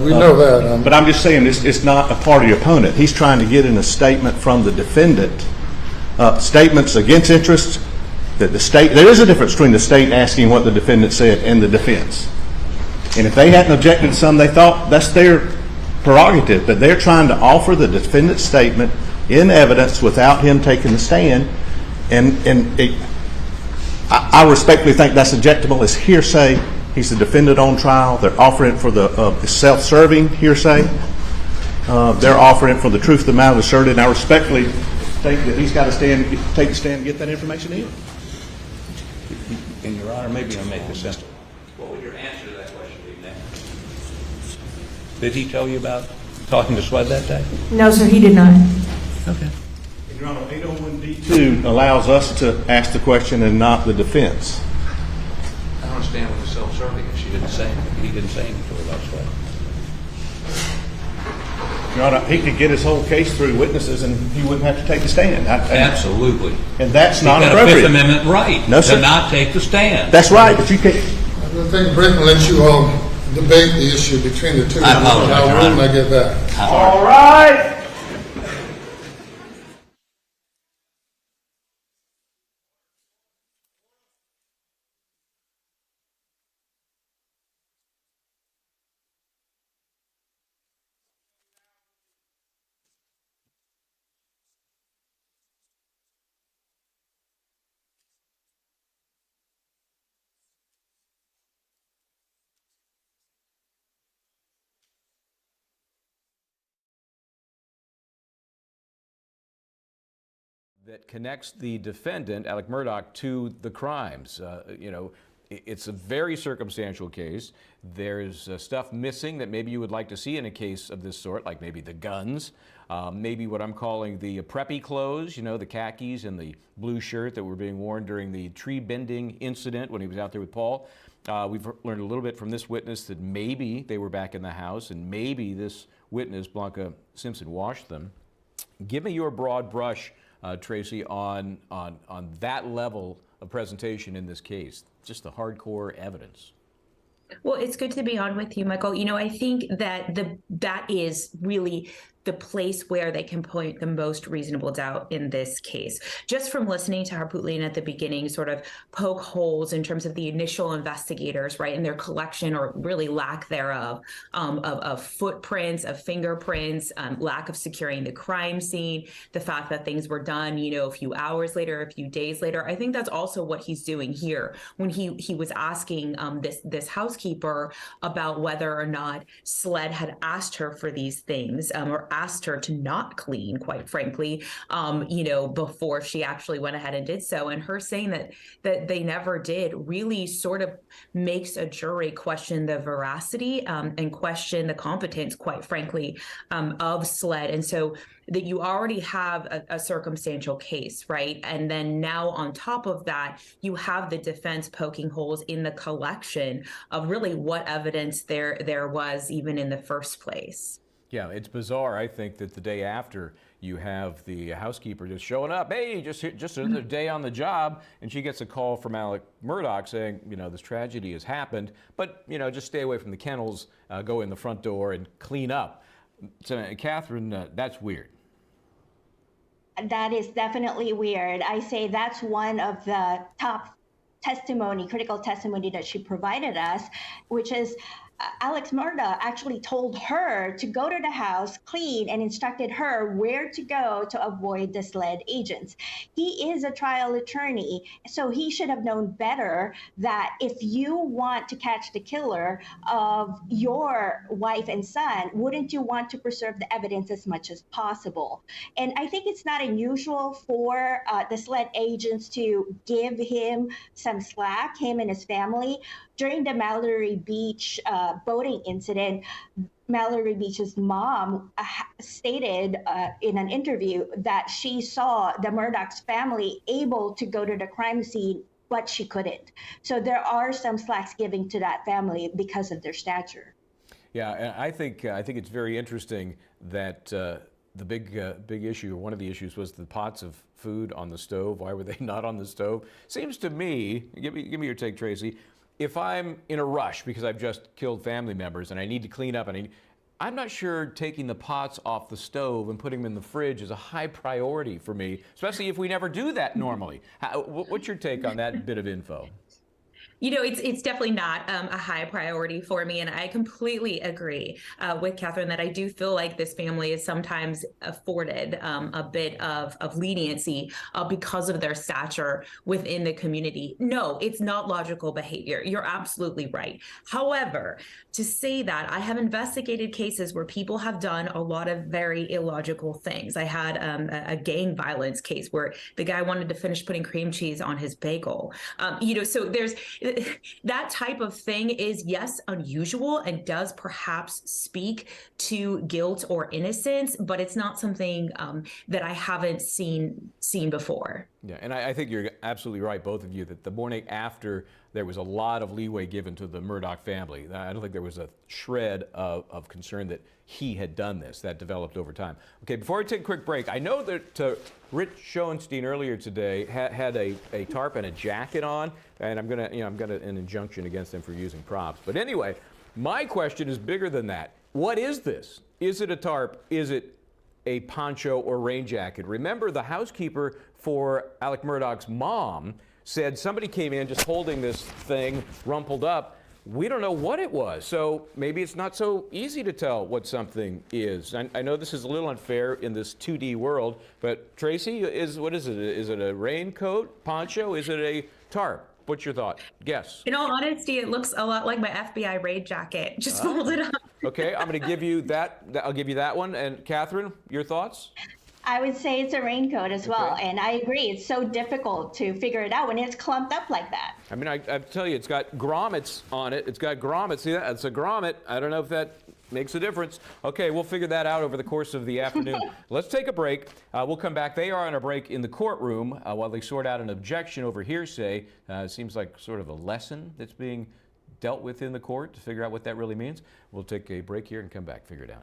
We know that. But I'm just saying it's not a party opponent. He's trying to get in a statement from the defendant. Statements against interest, that the state, there is a difference between the state asking what the defendant said and the defense. And if they hadn't objected to something they thought, that's their prerogative. But they're trying to offer the defendant's statement in evidence without him taking the stand. I respectfully think that's objectable as hearsay. He's the defendant on trial. They're offering it for the self-serving hearsay. They're offering it for the truth of the matter asserted. And I respectfully think that he's got to take the stand and get that information in. And Your Honor, maybe I'll make this simple. What would your answer to that question be now? Did he tell you about talking to Swed that day? No, sir, he did not. Okay. Your Honor, 801D2 allows us to ask the question and not the defense. I don't understand what the self-serving is. She didn't say anything. He didn't say anything to her about Swed. Your Honor, he could get his whole case through witnesses and he wouldn't have to take the stand. Absolutely. And that's not appropriate. He's got a Fifth Amendment right to not take the stand. That's right, but you can't. I don't think Britain lets you all debate the issue between the two. I apologize, Your Honor. When I get back. All right. That connects the defendant, Alex Murdaugh, to the crimes. It's a very circumstantial case. There's stuff missing that maybe you would like to see in a case of this sort, like maybe the guns, maybe what I'm calling the preppy clothes, the khakis and the blue shirt that were being worn during the tree bending incident when he was out there with Paul. We've learned a little bit from this witness that maybe they were back in the house and maybe this witness, Blanca Simpson, washed them. Give me your broad brush, Tracy, on that level of presentation in this case, just the hardcore evidence. Well, it's good to be on with you, Michael. I think that that is really the place where they can point the most reasonable doubt in this case. Just from listening to Harpootlian at the beginning, sort of poke holes in terms of the initial investigators, right, and their collection or really lack thereof of footprints, of fingerprints, lack of securing the crime scene, the fact that things were done, a few hours later, a few days later. I think that's also what he's doing here when he was asking this housekeeper about whether or not Sled had asked her for these things or asked her to not clean, quite frankly, before she actually went ahead and did so. And her saying that they never did really sort of makes a jury question the veracity and question the competence, quite frankly, of Sled. And so that you already have a circumstantial case, right? And then now on top of that, you have the defense poking holes in the collection of really what evidence there was even in the first place. Yeah, it's bizarre, I think, that the day after you have the housekeeper just showing up, hey, just another day on the job, and she gets a call from Alex Murdaugh saying, this tragedy has happened, but, just stay away from the kennels, go in the front door and clean up. So, Catherine, that's weird. That is definitely weird. I say that's one of the top critical testimony that she provided us, which is Alex Murdaugh actually told her to go to the house, clean, and instructed her where to go to avoid the Sled agents. He is a trial attorney, so he should have known better that if you want to catch the killer of your wife and son, wouldn't you want to preserve the evidence as much as possible? And I think it's not unusual for the Sled agents to give him some slack, him and his family. During the Mallory Beach boating incident, Mallory Beach's mom stated in an interview that she saw the Murdaugh's family able to go to the crime scene, but she couldn't. So there are some slacks giving to that family because of their stature. Yeah, and I think it's very interesting that the big issue, or one of the issues, was the pots of food on the stove. Why were they not on the stove? Seems to me, give me your take, Tracy. If I'm in a rush because I've just killed family members and I need to clean up, I'm not sure taking the pots off the stove and putting them in the fridge is a high priority for me, especially if we never do that normally. What's your take on that bit of info? You know, it's definitely not a high priority for me. And I completely agree with Catherine that I do feel like this family is sometimes afforded a bit of leniency because of their stature within the community. No, it's not logical behavior. You're absolutely right. However, to say that, I have investigated cases where people have done a lot of very illogical things. I had a gang violence case where the guy wanted to finish putting cream cheese on his bagel. So there's that type of thing is, yes, unusual and does perhaps speak to guilt or innocence, but it's not something that I haven't seen before. Yeah, and I think you're absolutely right, both of you, that the morning after there was a lot of leeway given to the Murdaugh family. I don't think there was a shred of concern that he had done this. That developed over time. Okay, before we take a quick break, I know that Rich Schoenstein earlier today had a tarp and a jacket on, and I've got an injunction against him for using props. But anyway, my question is bigger than that. What is this? Is it a tarp? Is it a poncho or rain jacket? Remember, the housekeeper for Alex Murdaugh's mom said somebody came in just holding this thing rumpled up. We don't know what it was, so maybe it's not so easy to tell what something is. I know this is a little unfair in this 2D world, but Tracy, what is it? Is it a raincoat, poncho? Is it a tarp? What's your thought? Guess. In all honesty, it looks a lot like my FBI raid jacket, just folded up. Okay, I'm going to give you that. I'll give you that one. And Catherine, your thoughts? I would say it's a raincoat as well. And I agree, it's so difficult to figure it out when it's clumped up like that. I mean, I tell you, it's got grommets on it. It's got grommets. See that? It's a grommet. I don't know if that makes a difference. Okay, we'll figure that out over the course of the afternoon. Let's take a break. We'll come back. They are on a break in the courtroom while they sort out an objection over hearsay. It seems like sort of a lesson that's being dealt with in the court to figure out what that really means. We'll take a break here and come back, figure it out.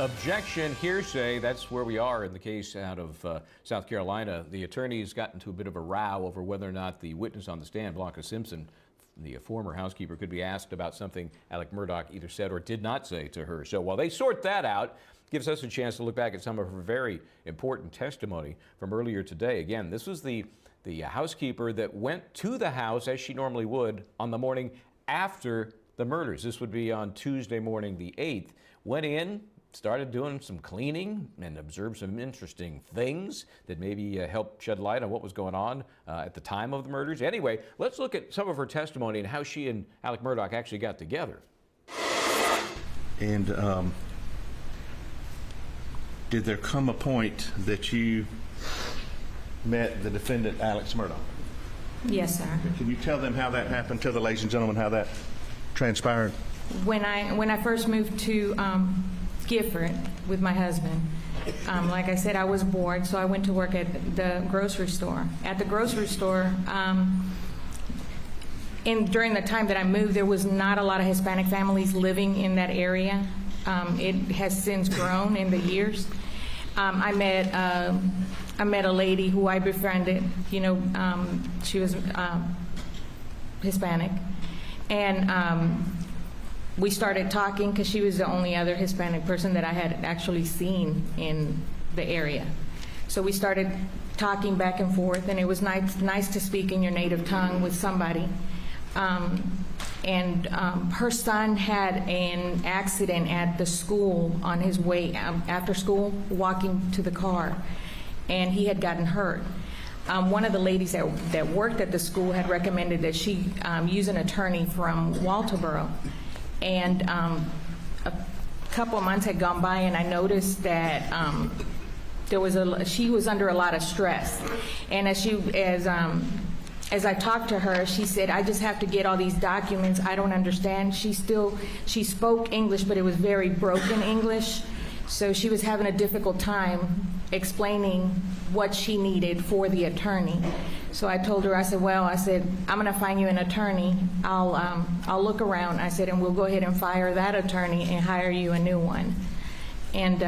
Objection, hearsay. That's where we are in the case out of South Carolina. The attorneys got into a bit of a row over whether or not the witness on the stand, Blanca Simpson, the former housekeeper, could be asked about something Alex Murdaugh either said or did not say to her. So while they sort that out, gives us a chance to look back at some of her very important testimony from earlier today. Again, this was the housekeeper that went to the house, as she normally would, on the morning after the murders. This would be on Tuesday morning, the 8th. Went in, started doing some cleaning, and observed some interesting things that maybe helped shed light on what was going on at the time of the murders. Anyway, let's look at some of her testimony and how she and Alex Murdaugh actually got together. And did there come a point that you met the defendant, Alex Murdaugh? Yes, sir. Can you tell them how that happened? Tell the ladies and gentlemen how that transpired. When I first moved to Gifford with my husband, like I said, I was bored, so I went to work at the grocery store. At the grocery store, during the time that I moved, there was not a lot of Hispanic families living in that area. It has since grown in the years. I met a lady who I befriended. She was Hispanic, and we started talking because she was the only other Hispanic person that I had actually seen in the area. So we started talking back and forth, and it was nice to speak in your native tongue with somebody. Her son had an accident at the school on his way after school, walking to the car, and he had gotten hurt. One of the ladies that worked at the school had recommended that she use an attorney from Walterboro. And a couple of months had gone by, and I noticed that she was under a lot of stress. And as I talked to her, she said, "I just have to get all these documents. I don't understand." She spoke English, but it was very broken English. So she was having a difficult time explaining what she needed for the attorney. So I told her, I said, "I'm going to find you an attorney. I'll look around." I said, "And we'll go ahead and fire that attorney and hire you a new one." And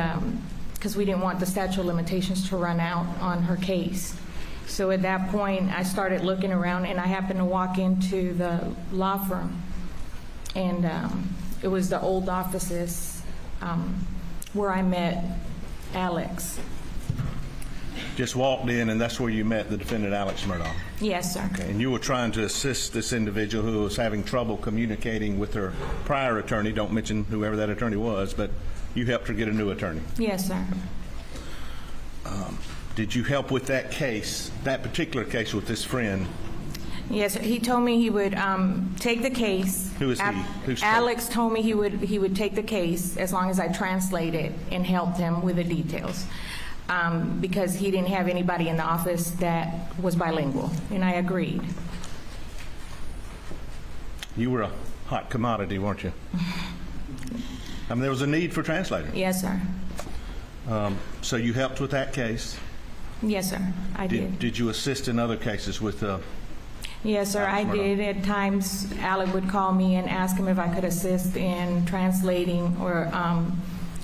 because we didn't want the statute of limitations to run out on her case. So at that point, I started looking around, and I happened to walk into the law firm. And it was the old offices where I met Alex. Just walked in, and that's where you met the defendant, Alex Murdaugh. Yes, sir. Okay. And you were trying to assist this individual who was having trouble communicating with her prior attorney. Don't mention whoever that attorney was, but you helped her get a new attorney. Yes, sir. Did you help with that case, that particular case with this friend? Yes, he told me he would take the case. Who is he? Who's Alex told me he would take the case as long as I translated and helped him with the details, because he didn't have anybody in the office that was bilingual, and I agreed. You were a hot commodity, weren't you? I mean, there was a need for translators. Yes, sir. So you helped with that case? Yes, sir, I did. Did you assist in other cases with Yes, sir, I did. At times, Alex would call me and ask him if I could assist in translating, or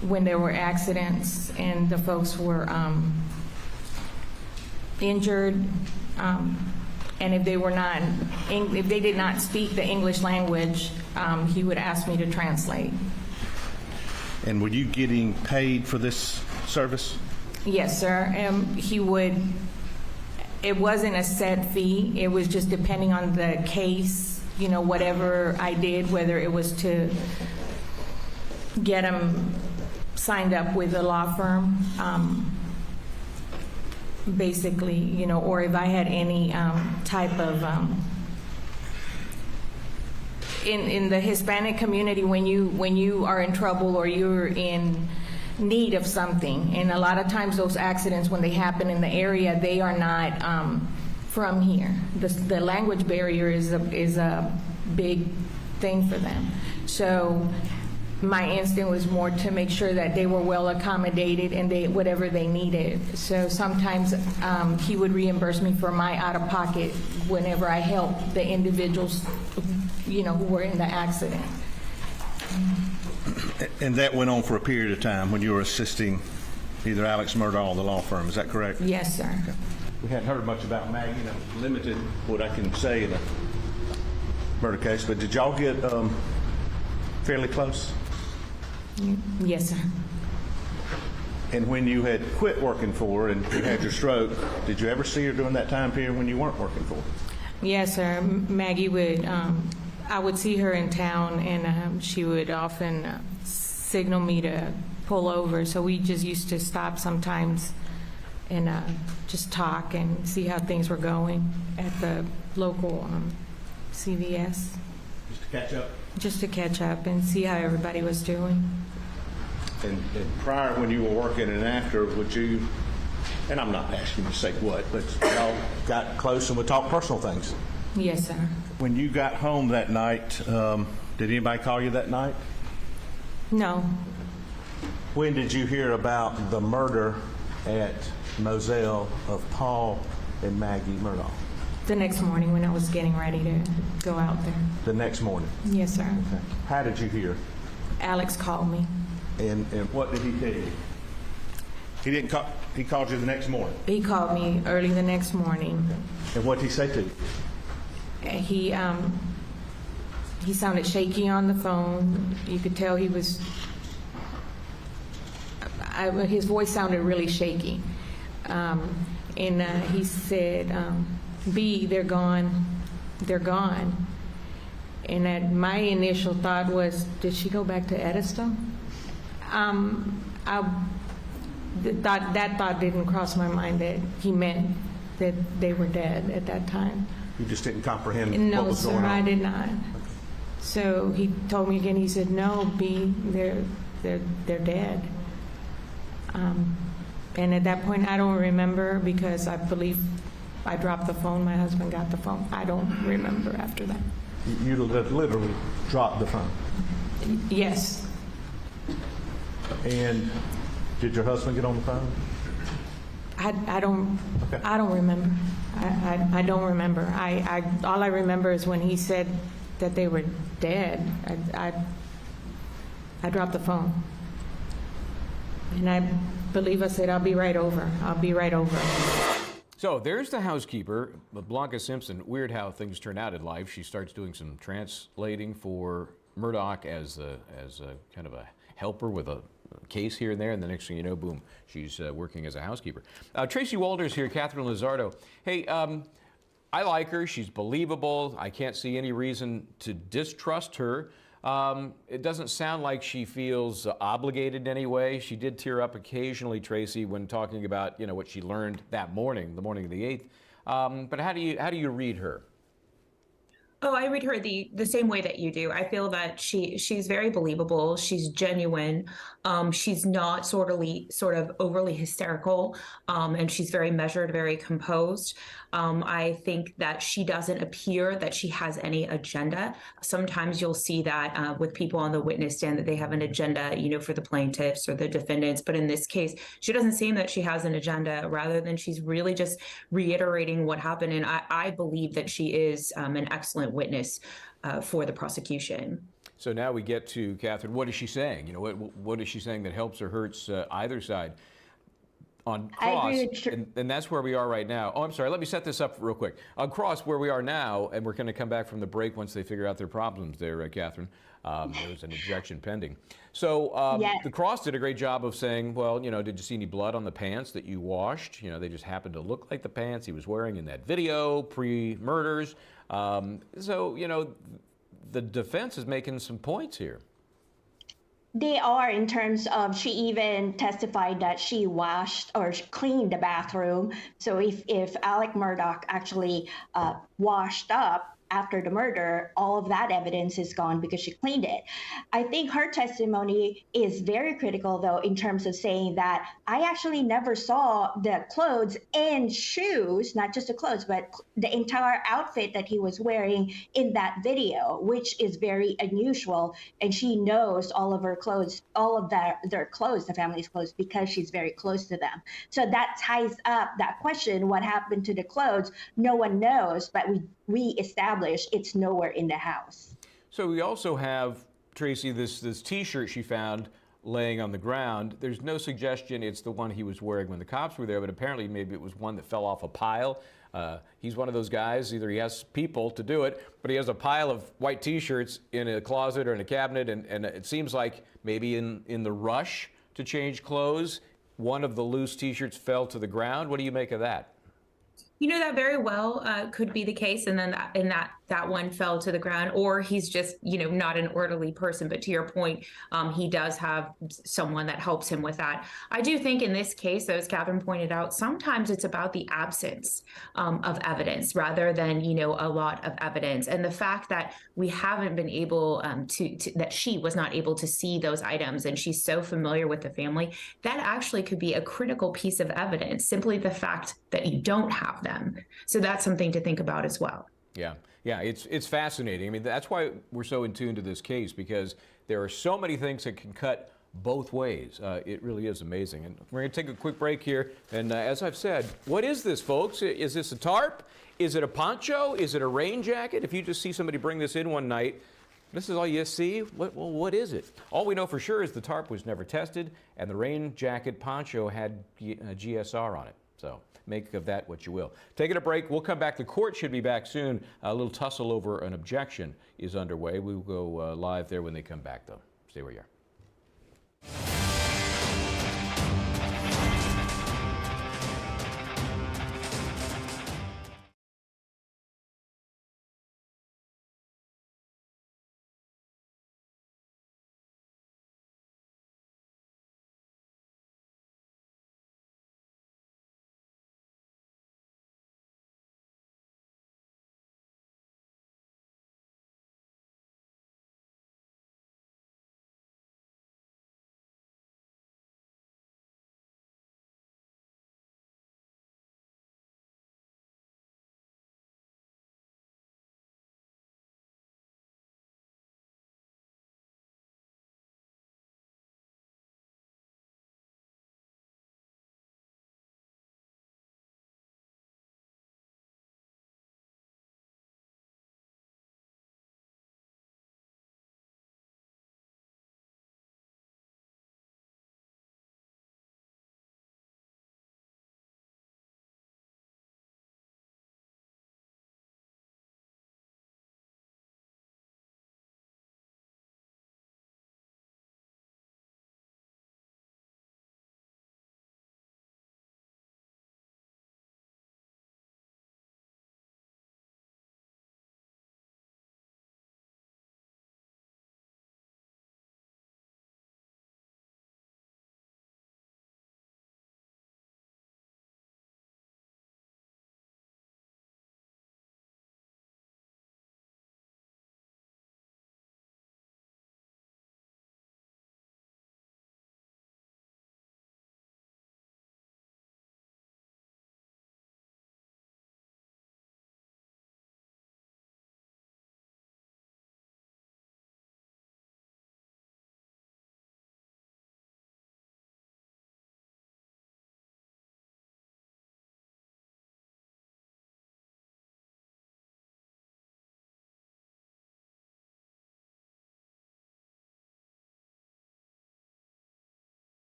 when there were accidents and the folks were injured, and if they did not speak the English language, he would ask me to translate. And were you getting paid for this service? Yes, sir. He would. It wasn't a set fee. It was just depending on the case, whatever I did, whether it was to get him signed up with a law firm, basically, or if I had any type of, in the Hispanic community, when you are in trouble or you're in need of something, and a lot of times those accidents, when they happen in the area, they are not from here. The language barrier is a big thing for them. So my instinct was more to make sure that they were well accommodated and whatever they needed. So sometimes he would reimburse me for my out-of-pocket whenever I helped the individuals, who were in the accident. And that went on for a period of time when you were assisting either Alex Murdaugh or the law firm, is that correct? Yes, sir. Okay. We hadn't heard much about Maggie, and I'm limited what I can say in a murder case, but did y'all get fairly close? Yes, sir. And when you had quit working for her and you had your stroke, did you ever see her during that time period when you weren't working for her? Yes, sir. Maggie would, I would see her in town, and she would often signal me to pull over. So we just used to stop sometimes and just talk and see how things were going at the local CVS. Just to catch up? Just to catch up and see how everybody was doing. And prior, when you were working and after, would you, and I'm not asking you to say what, but y'all got close and would talk personal things? Yes, sir. When you got home that night, did anybody call you that night? No. When did you hear about the murder at Moselle of Paul and Maggie Murdaugh? The next morning when I was getting ready to go out there. The next morning? Yes, sir. Okay. How did you hear? Alex called me. And what did he tell you? He didn't call, he called you the next morning? He called me early the next morning. And what did he say to you? He sounded shaky on the phone. You could tell he was, his voice sounded really shaky. And he said, B, they're gone. They're gone. And my initial thought was, did she go back to Edisto? That thought didn't cross my mind that he meant that they were dead at that time. You just didn't comprehend No, what was sir, going on? I did not. So he told me again, he said, no, B, they're dead. And at that point, I don't remember because I believe I dropped the phone. My husband got the phone. I don't remember after that. You literally dropped the phone? Yes. And did your husband get on the phone? I don't remember. I don't remember. All I remember is when he said that they were dead. I dropped the phone. And I believe I said, I'll be right over. I'll be right over. So there's the housekeeper, Blanca Simpson. Weird how things turn out in life. She starts doing some translating for Murdaugh as a kind of a helper with a case here and there, and the next thing you know, boom, she's working as a housekeeper. Tracy Walder's here, Catherine Lizardo. Hey, I like her. She's believable. I can't see any reason to distrust her. It doesn't sound like she feels obligated in any way. She did tear up occasionally, Tracy, when talking about what she learned that morning, the morning of the 8th. But how do you read her? Oh, I read her the same way that you do. I feel that she's very believable. She's genuine. She's not sort of overly hysterical, and she's very measured, very composed. I think that she doesn't appear that she has any agenda. Sometimes you'll see that with people on the witness stand that they have an agenda, for the plaintiffs or the defendants. But in this case, she doesn't seem that she has an agenda, rather than she's really just reiterating what happened. And I believe that she is an excellent witness for the prosecution. So now we get to Catherine. What is she saying? What is she saying that helps or hurts either side? On cross, and that's where we are right now. Oh, I'm sorry. Let me set this up real quick. On cross, where we are now, and we're going to come back from the break once they figure out their problems there, Catherine. There was an objection pending. So the cross did a great job of saying, well, did you see any blood on the pants that you washed? They just happened to look like the pants he was wearing in that video pre-murders. So, the defense is making some points here. They are, in terms of, she even testified that she washed or cleaned the bathroom. So if Alex Murdaugh actually washed up after the murder, all of that evidence is gone because she cleaned it. I think her testimony is very critical, though, in terms of saying that I actually never saw the clothes and shoes, not just the clothes, but the entire outfit that he was wearing in that video, which is very unusual. And she knows all of her clothes, all of their clothes, the family's clothes, because she's very close to them. So that ties up that question, what happened to the clothes? No one knows, but we established it's nowhere in the house. So we also have Tracy, this T-shirt she found laying on the ground, there's no suggestion it's the one he was wearing when the cops were there, but apparently maybe it was one that fell off a pile. He's one of those guys, either he has people to do it, but he has a pile of white T-shirts in a closet or in a cabinet, and it seems like maybe in the rush to change clothes, one of the loose T-shirts fell to the ground. What do you make of that? You know, that very well could be the case, and then that one fell to the ground, or he's just, you know, not an orderly person. But to your point, he does have someone that helps him with that. I do think in this case, as Catherine pointed out, sometimes it's about the absence of evidence rather than, you know, a lot of evidence. And the fact that we haven't been able that she was not able to see those items, and she's so familiar with the family, that actually could be a critical piece of evidence, simply the fact that you don't have them. So that's something to think about as well. Yeah, it's fascinating. I mean, that's why we're so in tune to this case, because there are so many things that can cut both ways. It really is amazing. And we're going to take a quick break here. And as I've said, what is this, folks? Is this a tarp? Is it a poncho? Is it a rain jacket? If you just see somebody bring this in one night, this is all you see? What is it? All we know for sure is the tarp was never tested, and the rain jacket poncho had GSR on it. So make of that what you will. Taking a break. We'll come back. The court should be back soon. A little tussle over an objection is underway. We will go live there when they come back, though. Stay where you are.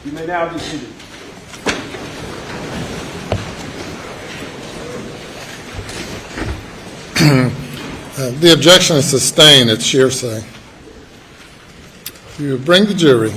You may now be seated. The objection is sustained. It's hearsay. You bring the jury.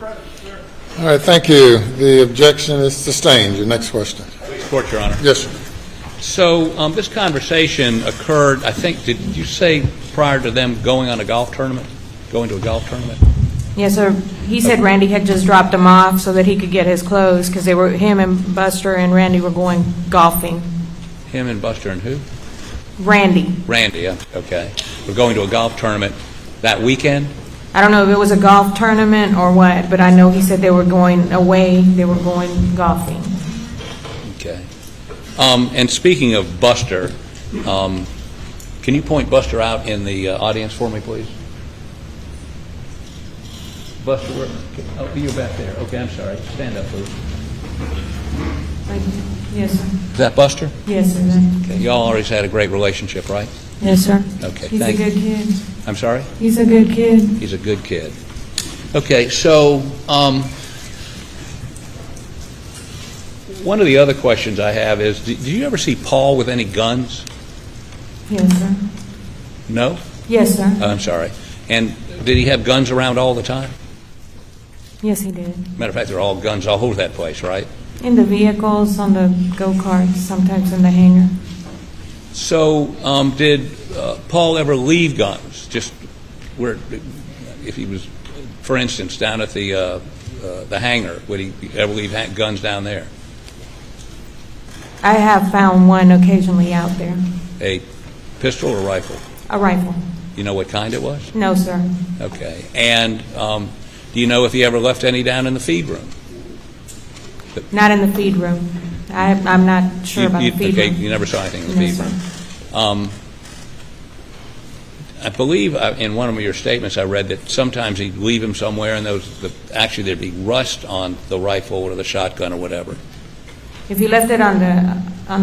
All right, thank you. The objection is sustained. Your next question. Please, Court, Your Honor. Yes, sir. So this conversation occurred, I think, did you say prior to them going on a golf tournament? Going to a golf tournament? Yes, sir. He said Randy had just dropped him off so that he could get his clothes because they were, him and Buster and Randy were going golfing. Him and Buster and who? Randy. Randy, yeah, okay. We're going to a golf tournament that weekend? I don't know if it was a golf tournament or what, but I know he said they were going away, they were going golfing. Okay. And speaking of Buster, can you point Buster out in the audience for me, please? Buster, where? Oh, you're back there. Okay, I'm sorry. Stand up, please. Yes, sir. Is that Buster? Yes, sir. Okay. Y'all always had a great relationship, right? Yes, sir. Okay, He's a good kid. I'm sorry? He's a good kid. He's a good kid. Okay, so one of the other questions I have is, did you ever see Paul with any guns? Yes, sir. No? Yes, sir. I'm sorry. And did he have guns around all the time? Yes, he did. Matter of fact, they're all guns all over that place, right? In the vehicles, on the go-karts, sometimes in the hangar. So did Paul ever leave guns? Just where, if he was, for instance, down at the hangar, would he ever leave guns down there? I have found one occasionally out there. A pistol or rifle? A rifle. You know what kind it was? No, sir. Okay. And do you know if he ever left any down in the feed room? Not in the feed room. I'm not sure about the feed room. You never saw anything in the feed room. I believe in one of your statements I read that sometimes he'd leave him somewhere and actually there'd be rust on the rifle or the shotgun or whatever. If he left it on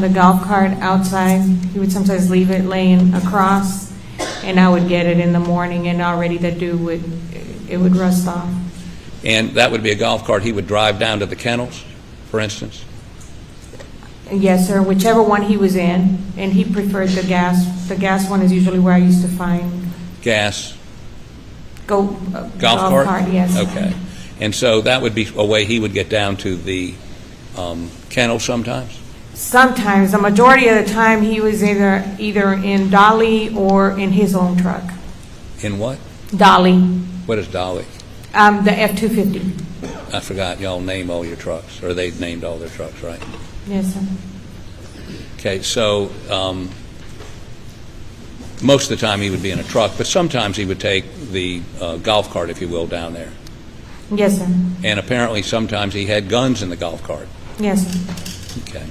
the golf cart outside, he would sometimes leave it laying across, and I would get it in the morning, and already the dew would rust off. And that would be a golf cart he would drive down to the kennels, for instance? Yes, sir. Whichever one he was in, and he preferred the gas. The gas one is usually where I used to find gas. Golf cart? Yes. Okay. And so that would be a way he would get down to the kennel sometimes? Sometimes. The majority of the time he was either in Dolly or in his own truck. In what? Dolly. What is Dolly? The F-250. I forgot. Y'all name all your trucks, or they named all their trucks, right? Yes, sir. Okay, so most of the time he would be in a truck, but sometimes he would take the golf cart, if you will, down there. Yes, sir. And apparently sometimes he had guns in the golf cart. Yes, sir. Okay.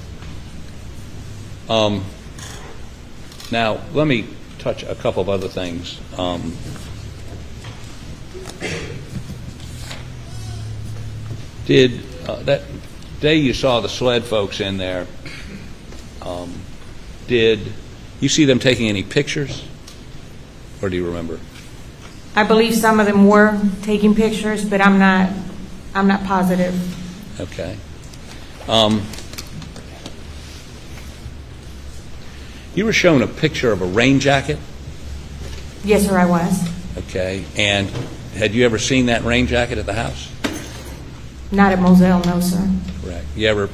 Now, let me touch a couple of other things. Did that day you saw the sled folks in there, did you see them taking any pictures, or do you remember? I believe some of them were taking pictures, but I'm not positive. Okay. You were shown a picture of a rain jacket? Yes, sir, I was. Okay. And had you ever seen that rain jacket at the house? Not at Moselle, no, sir. Correct. You ever?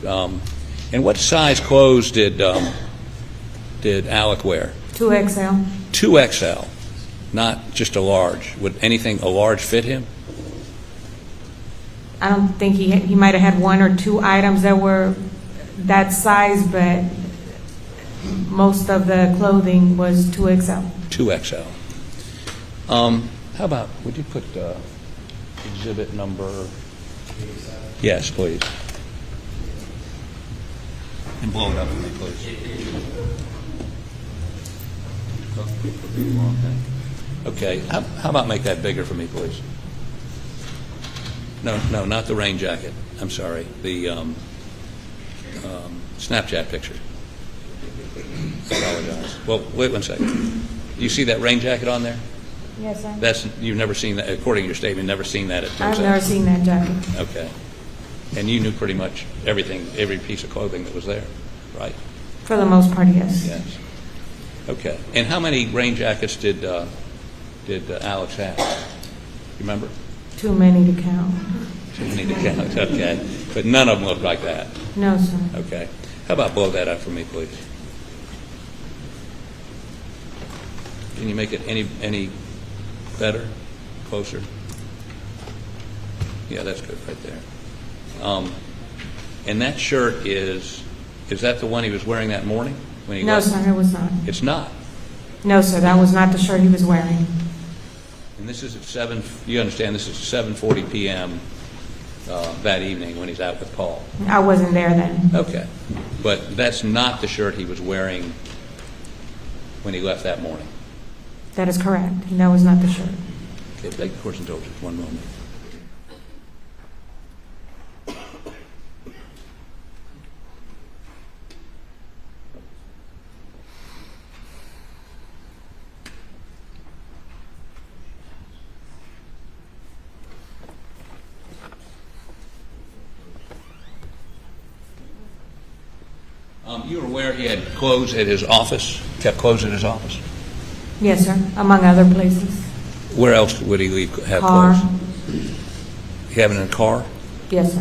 And what size clothes did Alec wear? 2XL. 2XL, not just a large. Would anything a large fit him? I don't think he might have had one or two items that were that size, but most of the clothing was 2XL. 2XL. How about, would you put exhibit number? Yes, please. And blow it up for me, please. Okay. How about make that bigger for me, please? No, not the rain jacket. I'm sorry. The Snapchat picture. I apologize. Well, wait 1 second. You see that rain jacket on there? Yes, sir. You've never seen that, according to your statement, never seen that at I've never seen that jacket. Okay. And you knew pretty much everything, every piece of clothing that was there, right? For the most part, yes. Yes. Okay. And how many rain jackets did Alex have? You remember? Too many to count. need to count. Okay. But none of them look like that. No, sir. Okay. How about blow that up for me, please? Can you make it any better? Closer? Yeah, that's good right there. And that shirt is that the one he was wearing that morning when he No, left? sir, it was not. It's not. No, sir, that was not the shirt he was wearing. And this is at 7, you understand this is 7:40 p.m. That evening when he's out with Paul. I wasn't there then. Okay. But that's not the shirt he was wearing when he left that morning. That is correct. That was not the shirt. Okay, take the course and just 1 moment. You were aware he had clothes at his office, kept clothes at his office? Yes, sir, among other places. Where else would he have Car. clothes? He have it in a car? Yes, sir.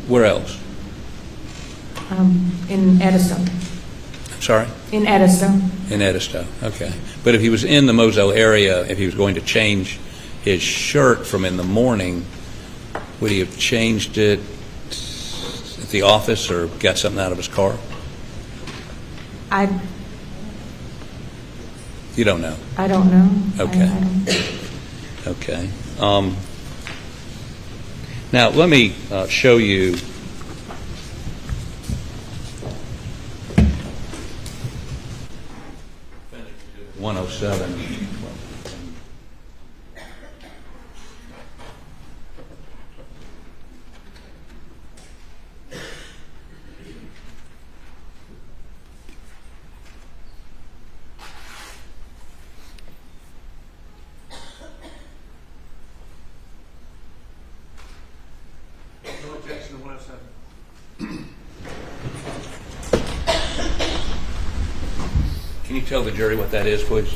Where else? In Edisto. I'm sorry? In Edisto. In Edisto, okay. But if he was in the Moselle area, if he was going to change his shirt from in the morning, would he have changed it at the office or got something out of his car? You don't know? I don't know. Okay. Okay. Now, let me show you. .107. Can you tell the jury what that is, please?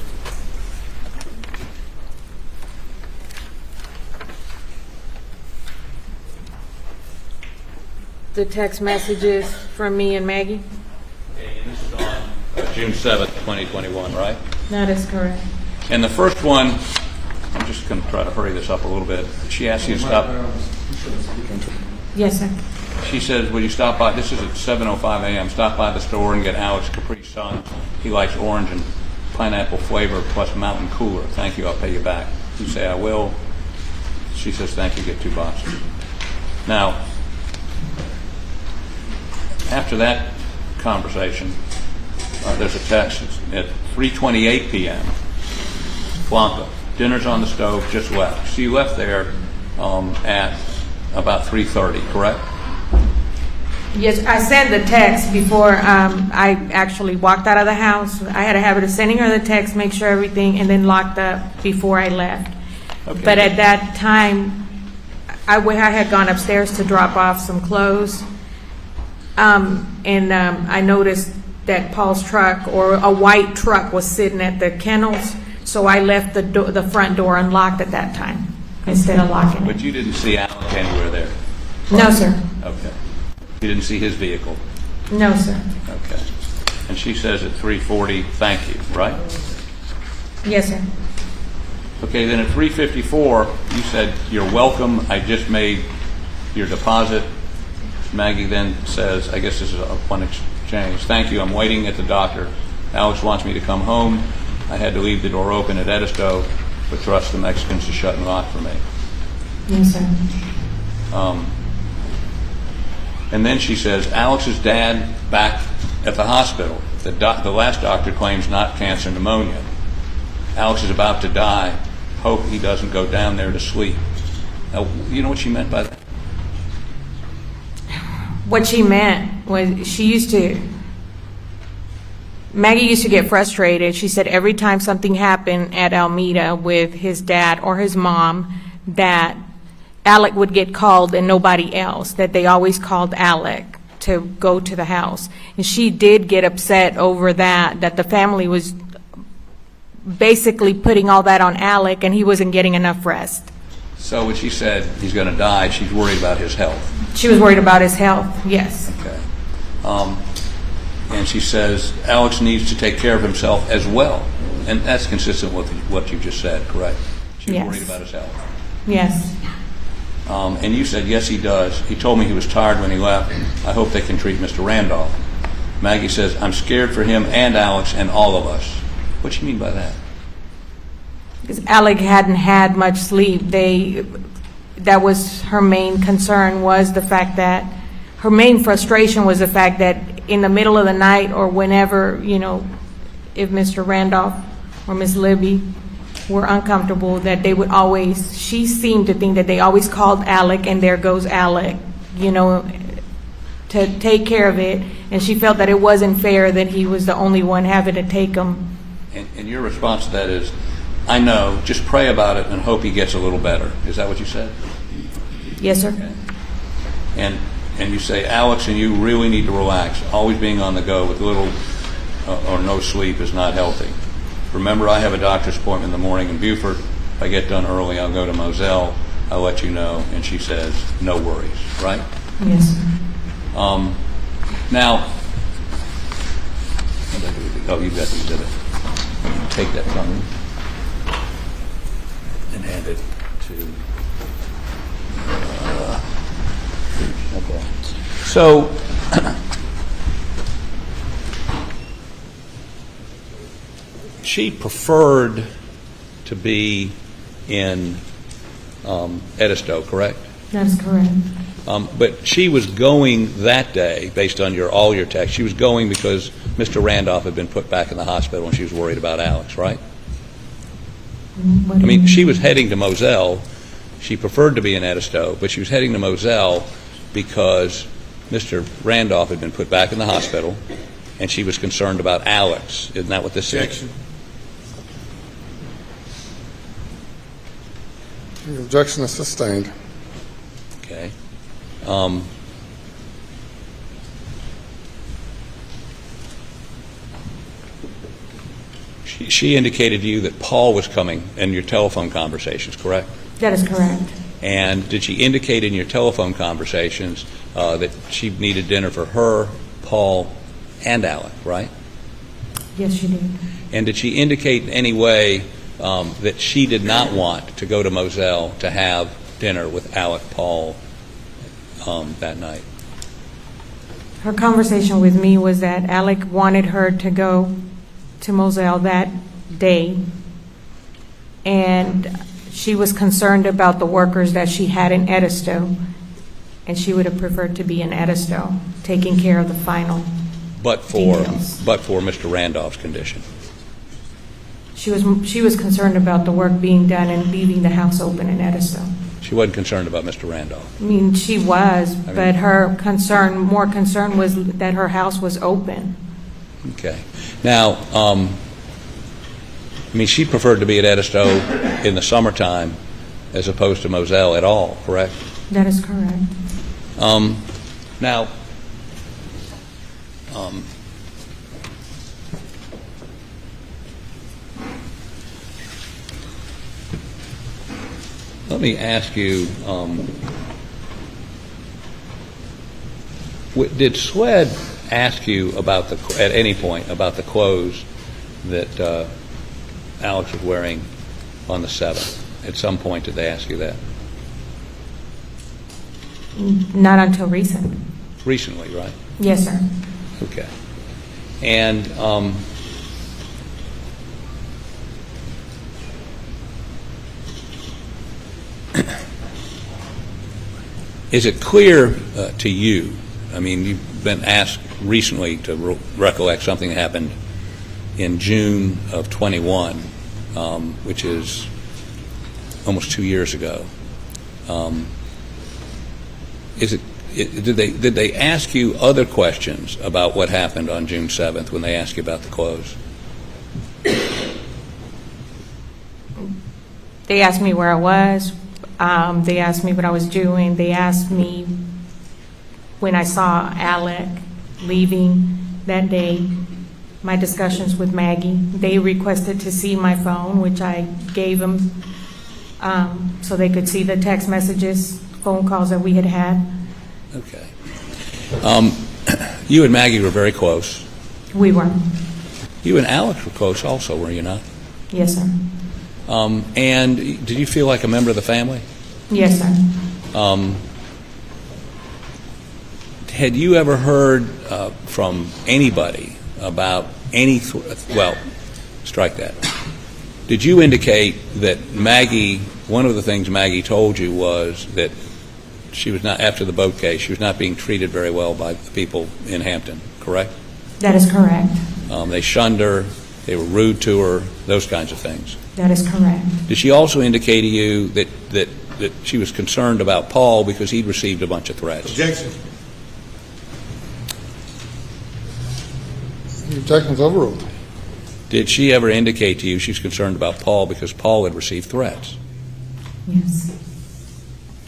The text messages from me and Maggie? Okay, and this is on June 7th, 2021, right? That is correct. And the first one, I'm just going to try to hurry this up a little bit. She asked you to stop. Yes, sir. She says, will you stop by, this is at 7:05 a.m., stop by the store and get Alex Capri Sun. He likes orange and pineapple flavor plus mountain cooler. Thank you, I'll pay you back. You say, I will. She says, thank you, get 2 boxes. Now, after that conversation, there's a text at 3:28 p.m. Blanca, dinner's on the stove, just left. So you left there at about 3:30, correct? Yes, I sent the text before I actually walked out of the house. I had a habit of sending her the text, make sure everything, and then locked up before I left. Okay. But at that time, I had gone upstairs to drop off some clothes, and I noticed that Paul's truck, or a white truck, was sitting at the kennels, so I left the front door unlocked at that time instead of locking it. But you didn't see Alex anywhere there? No, sir. Okay. You didn't see his vehicle? No, sir. Okay. And she says at 3:40, thank you, right? Yes, sir. Okay, then at 3:54, you said, you're welcome, I just made your deposit. Maggie then says, I guess this is one exchange, thank you, I'm waiting at the doctor. Alex wants me to come home. I had to leave the door open at Edisto, but trust the Mexicans to shut and lock for me. Yes, sir. And then she says, Alex's dad back at the hospital. The last doctor claims not cancer, pneumonia. Alex is about to die. Hope he doesn't go down there to sleep. Now, you know what she meant by that? What she meant was Maggie used to get frustrated. She said every time something happened at Alameda with his dad or his mom, that Alec would get called and nobody else, that they always called Alec to go to the house. And she did get upset over that the family was basically putting all that on Alec and he wasn't getting enough rest. So when she said he's going to die, she's worried about his health. She was worried about his health, yes. Okay. And she says Alex needs to take care of himself as well. And that's consistent with what you just said, correct? She's Yes. worried about his health. Yes. And you said, yes, he does. He told me he was tired when he left. I hope they can treat Mr. Randolph. Maggie says, I'm scared for him and Alex and all of us. What do you mean by that? Because Alec hadn't had much sleep. That was her main concern, was the fact that her main frustration was the fact that in the middle of the night or whenever, if Mr. Randolph or Miss Libby were uncomfortable, that they would always, she seemed to think that they always called Alec, and there goes Alec, to take care of it. And she felt that it wasn't fair that he was the only one having to take them. And your response to that is, I know, just pray about it and hope he gets a little better. Is that what you said? Yes, sir. Okay. And you say, Alex and you really need to relax. Always being on the go with little or no sleep is not healthy. Remember, I have a doctor's appointment in the morning in Beaufort. If I get done early, I'll go to Moselle. I'll let you know. And she says, no worries, right? Yes. Now, oh, you got the exhibit. Take that from me and hand it to. Okay. So, she preferred to be in Edisto, correct? That's correct. But she was going that day, based on all your text, she was going because Mr. Randolph had been put back in the hospital and she was worried about Alex, right? She was heading to Moselle. She preferred to be in Edisto, but she was heading to Moselle because Mr. Randolph had been put back in the hospital and she was concerned about Alex. Isn't that what this is? The objection is sustained. Okay. She indicated to you that Paul was coming in your telephone conversations, correct? That is correct. And did she indicate in your telephone conversations that she needed dinner for her, Paul, and Alec, right? Yes, she did. And did she indicate in any way that she did not want to go to Moselle to have dinner with Alec, Paul, that night? Her conversation with me was that Alec wanted her to go to Moselle that day, and she was concerned about the workers that she had in Edisto, and she would have preferred to be in Edisto, taking care of the final details. But for Mr. Randolph's condition. She was concerned about the work being done and leaving the house open in Edisto. She wasn't concerned about Mr. Randolph. She was, but her more concern was that her house was open. Okay. Now, she preferred to be at Edisto in the summertime as opposed to Moselle at all, correct? That is correct. Now, let me ask you, did Swed ask you about at any point about the clothes that Alex was wearing on the 7th? At some point, did they ask you that? Not until recent. Recently, right? Yes, sir. Okay. And is it clear to you, you've been asked recently to recollect something that happened in June of 21, which is almost 2 years ago. Did they ask you other questions about what happened on June 7th when they asked you about the clothes? They asked me where I was. They asked me what I was doing. They asked me when I saw Alec leaving that day, my discussions with Maggie. They requested to see my phone, which I gave them so they could see the text messages, phone calls that we had had. Okay. You and Maggie were very close. We were. You and Alex were close also, were you not? Yes, sir. And did you feel like a member of the family? Yes, sir. Had you ever heard from anybody about any, well, strike that. Did you indicate that Maggie, one of the things Maggie told you was that she was not, after the boat case, she was not being treated very well by the people in Hampton, correct? That is correct. They shunned her, they were rude to her, those kinds of things. That is correct. Did she also indicate to you that she was concerned about Paul because he'd received a bunch of threats? Objection. Your objection's overruled. Did she ever indicate to you she's concerned about Paul because Paul had received threats? Yes.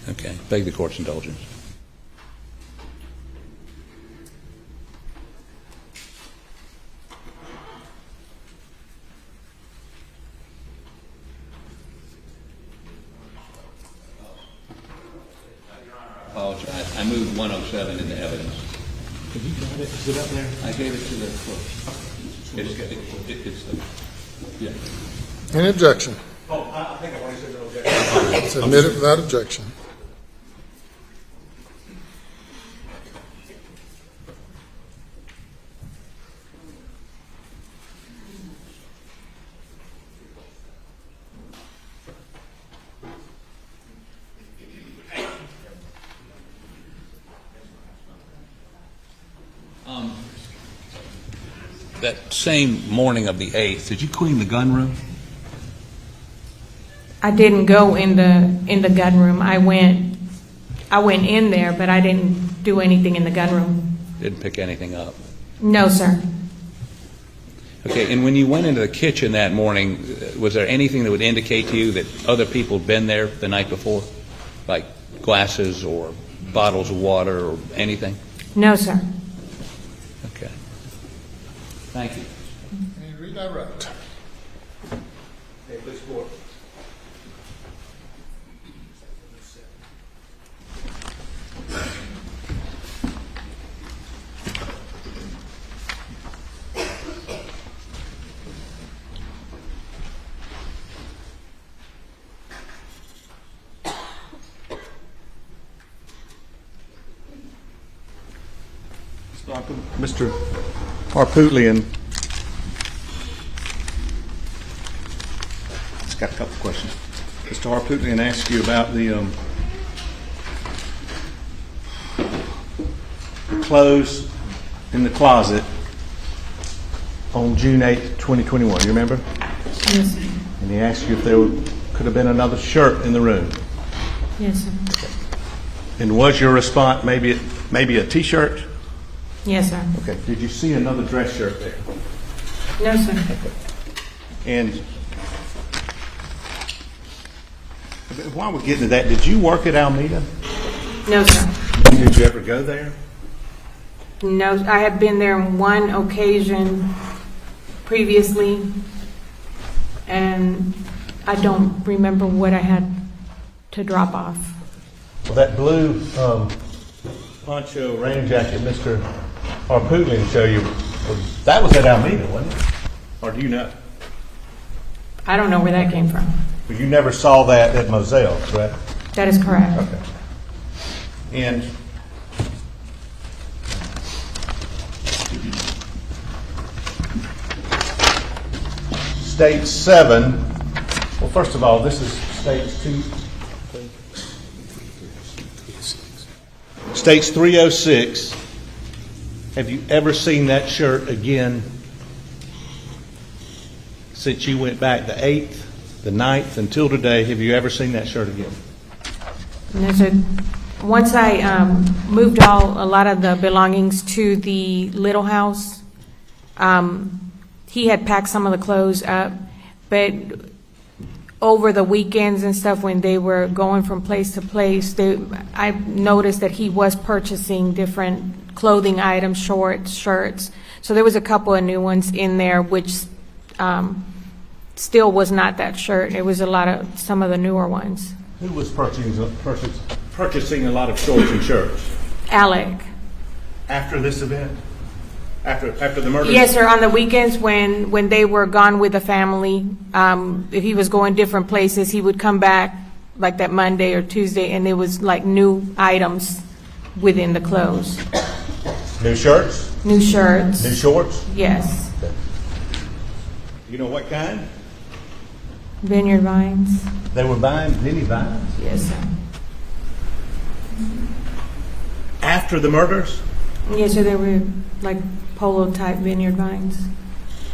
Okay. Beg the court's indulgence. I apologize. I moved 107 into evidence. Have you got it? Is it up there? I gave it to the clerk. It's yeah. Any objection? Oh, I think I already said no objection. It's admitted without objection. That same morning of the 8th, did you clean the gun room? I didn't go in the gun room. I went in there, but I didn't do anything in the gun room. Didn't pick anything up? No, sir. Okay, and when you went into the kitchen that morning, was there anything that would indicate to you that other people had been there the night before? Like glasses or bottles of water or anything? No, sir. Okay. Thank you. Any redirect? Okay, please court. Mr. Harpootlian, Just got a couple of questions. Mr. Harpootlian asked you about the clothes in the closet on June 8th, 2021. You remember? Yes, sir. And he asked you if there could have been another shirt in the room. Yes, sir. And was your response maybe a T-shirt? Yes, sir. Okay. Did you see another dress shirt there? No, sir. And while we're getting to that, did you work at Alameda? No, sir. Did you ever go there? No, I had been there on one occasion previously, and I don't remember what I had to drop off. well, that blue poncho rain jacket Mr. Harpootlian showed you, that was at Alameda, wasn't it? Or do you know? I don't know where that came from. But you never saw that at Moselle, correct? That is correct. Okay. And State 7, well, first of all, this is States 2. States 306. Have you ever seen that shirt again since you went back the 8th, the 9th, until today? Have you ever seen that shirt again? No, sir. Once I moved a lot of the belongings to the little house, he had packed some of the clothes up, but over the weekends and stuff, when they were going from place to place, I noticed that he was purchasing different clothing items, shorts, shirts. So there was a couple of new ones in there, which still was not that shirt. It was some of the newer ones. Who was purchasing a lot of shorts and shirts? Alec. After this event? After the murder? Yes, sir. On the weekends when they were gone with the family, if he was going different places, he would come back like that Monday or Tuesday, and there was like new items within the clothes. New shirts? New shirts. New shorts? Yes. You know what kind? Vineyard Vines. They were buying Vinny Vines? Yes, sir. After the murders? Yes, sir. They were like polo type Vineyard Vines.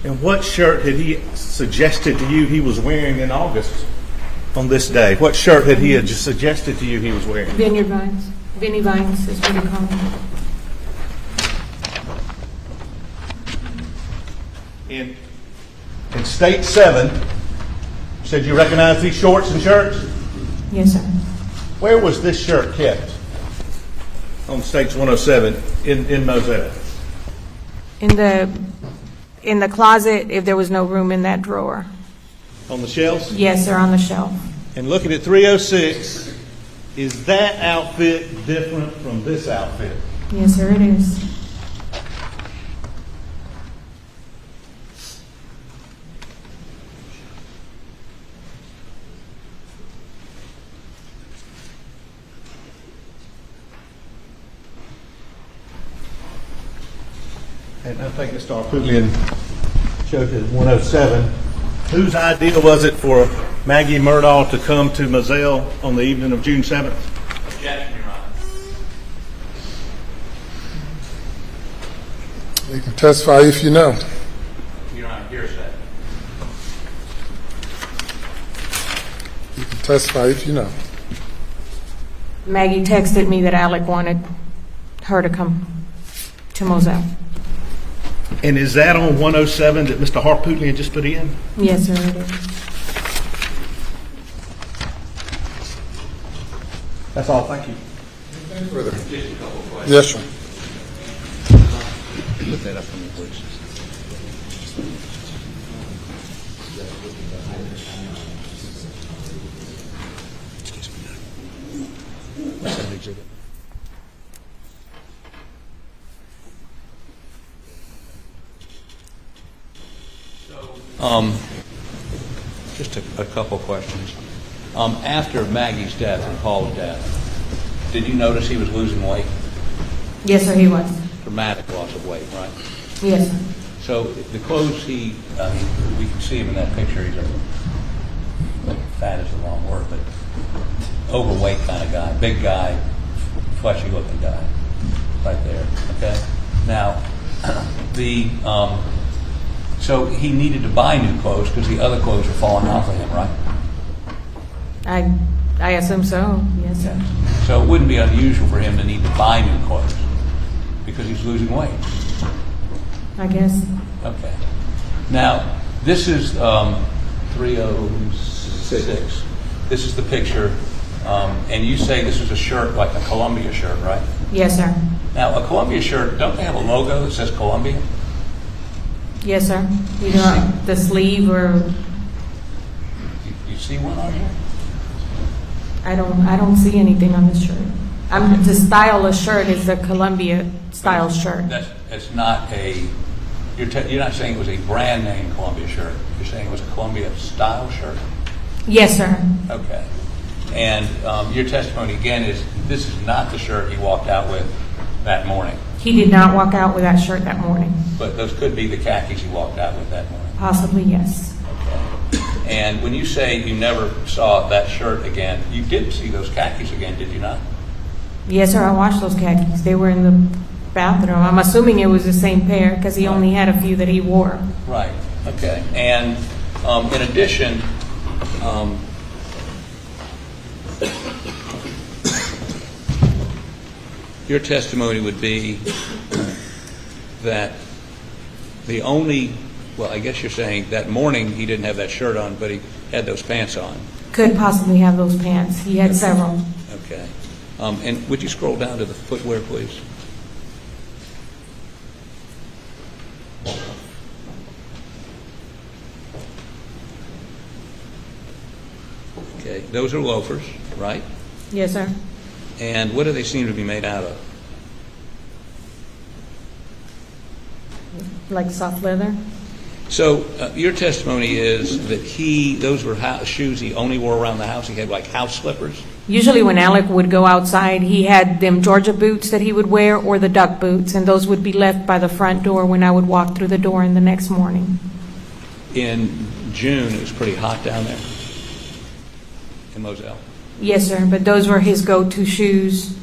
And what shirt had he suggested to you he was wearing in August on this day? What shirt had he just suggested to you he was wearing? Vineyard Vines. Vinny Vines is what they call them. In State 7, you said you recognize these shorts and shirts? Yes, sir. Where was this shirt kept on States 107 in Moselle? In the closet, if there was no room in that drawer. On the shelves? Yes, sir, on the shelf. And looking at 306, is that outfit different from this outfit? Yes, sir, it is. And I think Mr. Arputian showed it 107. Whose idea was it for Maggie Murdaugh to come to Moselle on the evening of June 7th? Objection, Your Honor. You can testify if you know. Your Honor, hearsay. You can testify if you know. Maggie texted me that Alec wanted her to come to Moselle. And is that on 107 that Mr. Harpootlian just put in? Yes, sir, it is. That's all. Thank you. Just a couple of questions. Yes, sir. Put that up for me, please. What's that exhibit? Just a couple questions. After Maggie's death and Paul's death, did you notice he was losing weight? Yes, sir, he was. Dramatic loss of weight, right? Yes, sir. So the clothes we can see him in that picture. He's fat is the wrong word, but overweight kind of guy, big guy, fleshy looking guy, right there. Okay. Now, so he needed to buy new clothes because the other clothes were falling off of him, right? I assume so. Yes, sir. So it wouldn't be unusual for him to need to buy new clothes because he's losing weight. I guess. Okay. Now, this is 306. This is the picture. And you say this is a shirt like a Columbia shirt, right? Yes, sir. Now, a Columbia shirt, don't they have a logo that says Columbia? Yes, sir. You know, the sleeve or... You see one on here? I don't see anything on this shirt. The style of shirt is the Columbia style shirt. It's not a... You're not saying it was a brand name Columbia shirt. You're saying it was a Columbia style shirt? Yes, sir. Okay. And your testimony, again, is this is not the shirt he walked out with that morning. He did not walk out with that shirt that morning. But those could be the khakis he walked out with that morning. Possibly, yes. Okay. And when you say you never saw that shirt again, you did see those khakis again, did you not? Yes, sir. I washed those khakis. They were in the bathroom. I'm assuming it was the same pair because he only had a few that he wore. Right. Okay. And in addition, your testimony would be that the only, well, I guess you're saying that morning he didn't have that shirt on, but he had those pants on. Could possibly have those pants. He had several. Okay. And would you scroll down to the footwear, please? Okay, those are loafers, right? Yes, sir. And what do they seem to be made out of? Like soft leather. So your testimony is that those were shoes he only wore around the house. He had like house slippers. Usually when Alec would go outside, he had them Georgia boots that he would wear or the duck boots, and those would be left by the front door when I would walk through the door in the next morning. In June, it was pretty hot down there in Moselle. Yes, sir, but those were his go-to shoes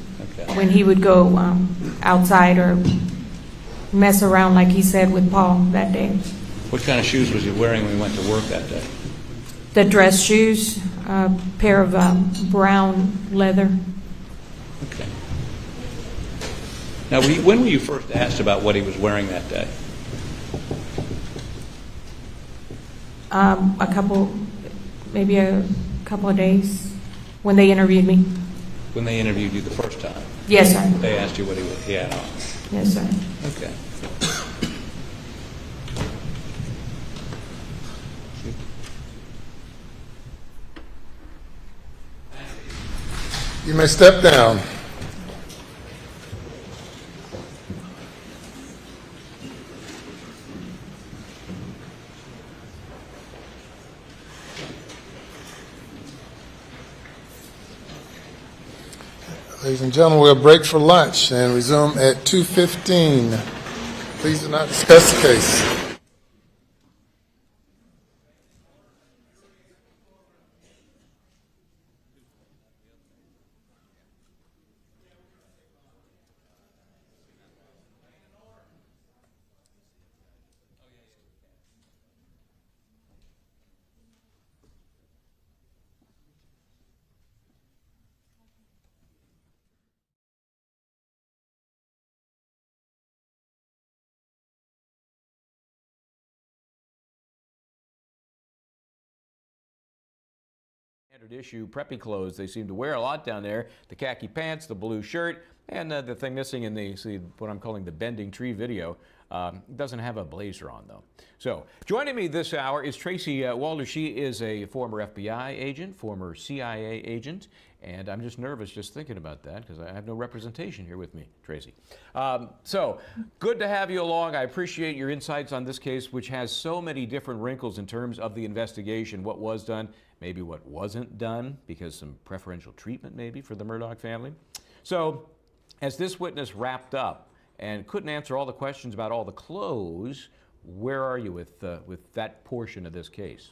when he would go outside or mess around, like he said, with Paul that day. What kind of shoes was he wearing when he went to work that day? The dress shoes, a pair of brown leather. Okay. Now, when were you first asked about what he was wearing that day? Maybe a couple of days when they interviewed me. When they interviewed you the first time? Yes, sir. They asked you what he had on? Yes, sir. Okay. You may step down. Ladies and gentlemen, we'll break for lunch and resume at 2:15. Please do not discuss the case. Standard issue preppy clothes they seem to wear a lot down there. The khaki pants, the blue shirt, and the thing missing in what I'm calling the bending tree video. Doesn't have a blazer on, though. So joining me this hour is Tracy Wilde. She is a former FBI agent, former CIA agent, and I'm just nervous just thinking about that because I have no representation here with me, Tracy. So good to have you along. I appreciate your insights on this case, which has so many different wrinkles in terms of the investigation, what was done, maybe what wasn't done, because some preferential treatment maybe for the Murdaugh family. So as this witness wrapped up and couldn't answer all the questions about all the clothes, where are you with that portion of this case?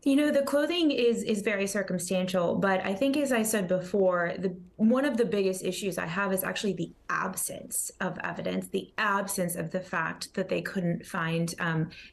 You know, the clothing is very circumstantial, but I think, as I said before, one of the biggest issues I have is actually the absence of evidence, the absence of the fact that they couldn't find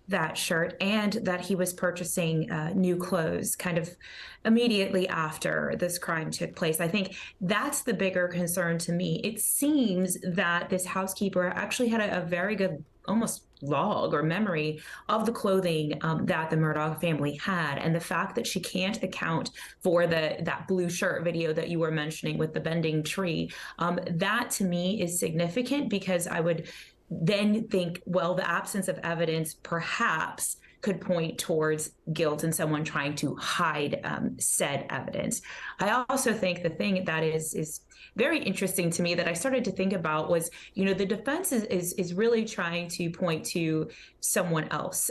that shirt and that he was purchasing new clothes kind of immediately after this crime took place. I think that's the bigger concern to me. It seems that this housekeeper actually had a very good almost log or memory of the clothing that the Murdaugh family had, and the fact that she can't account for that blue shirt video that you were mentioning with the bending tree, that to me is significant, because I would then think, well, the absence of evidence perhaps could point towards guilt and someone trying to hide said evidence. I also think the thing that is very interesting to me that I started to think about was, you know, the defense is really trying to point to someone else,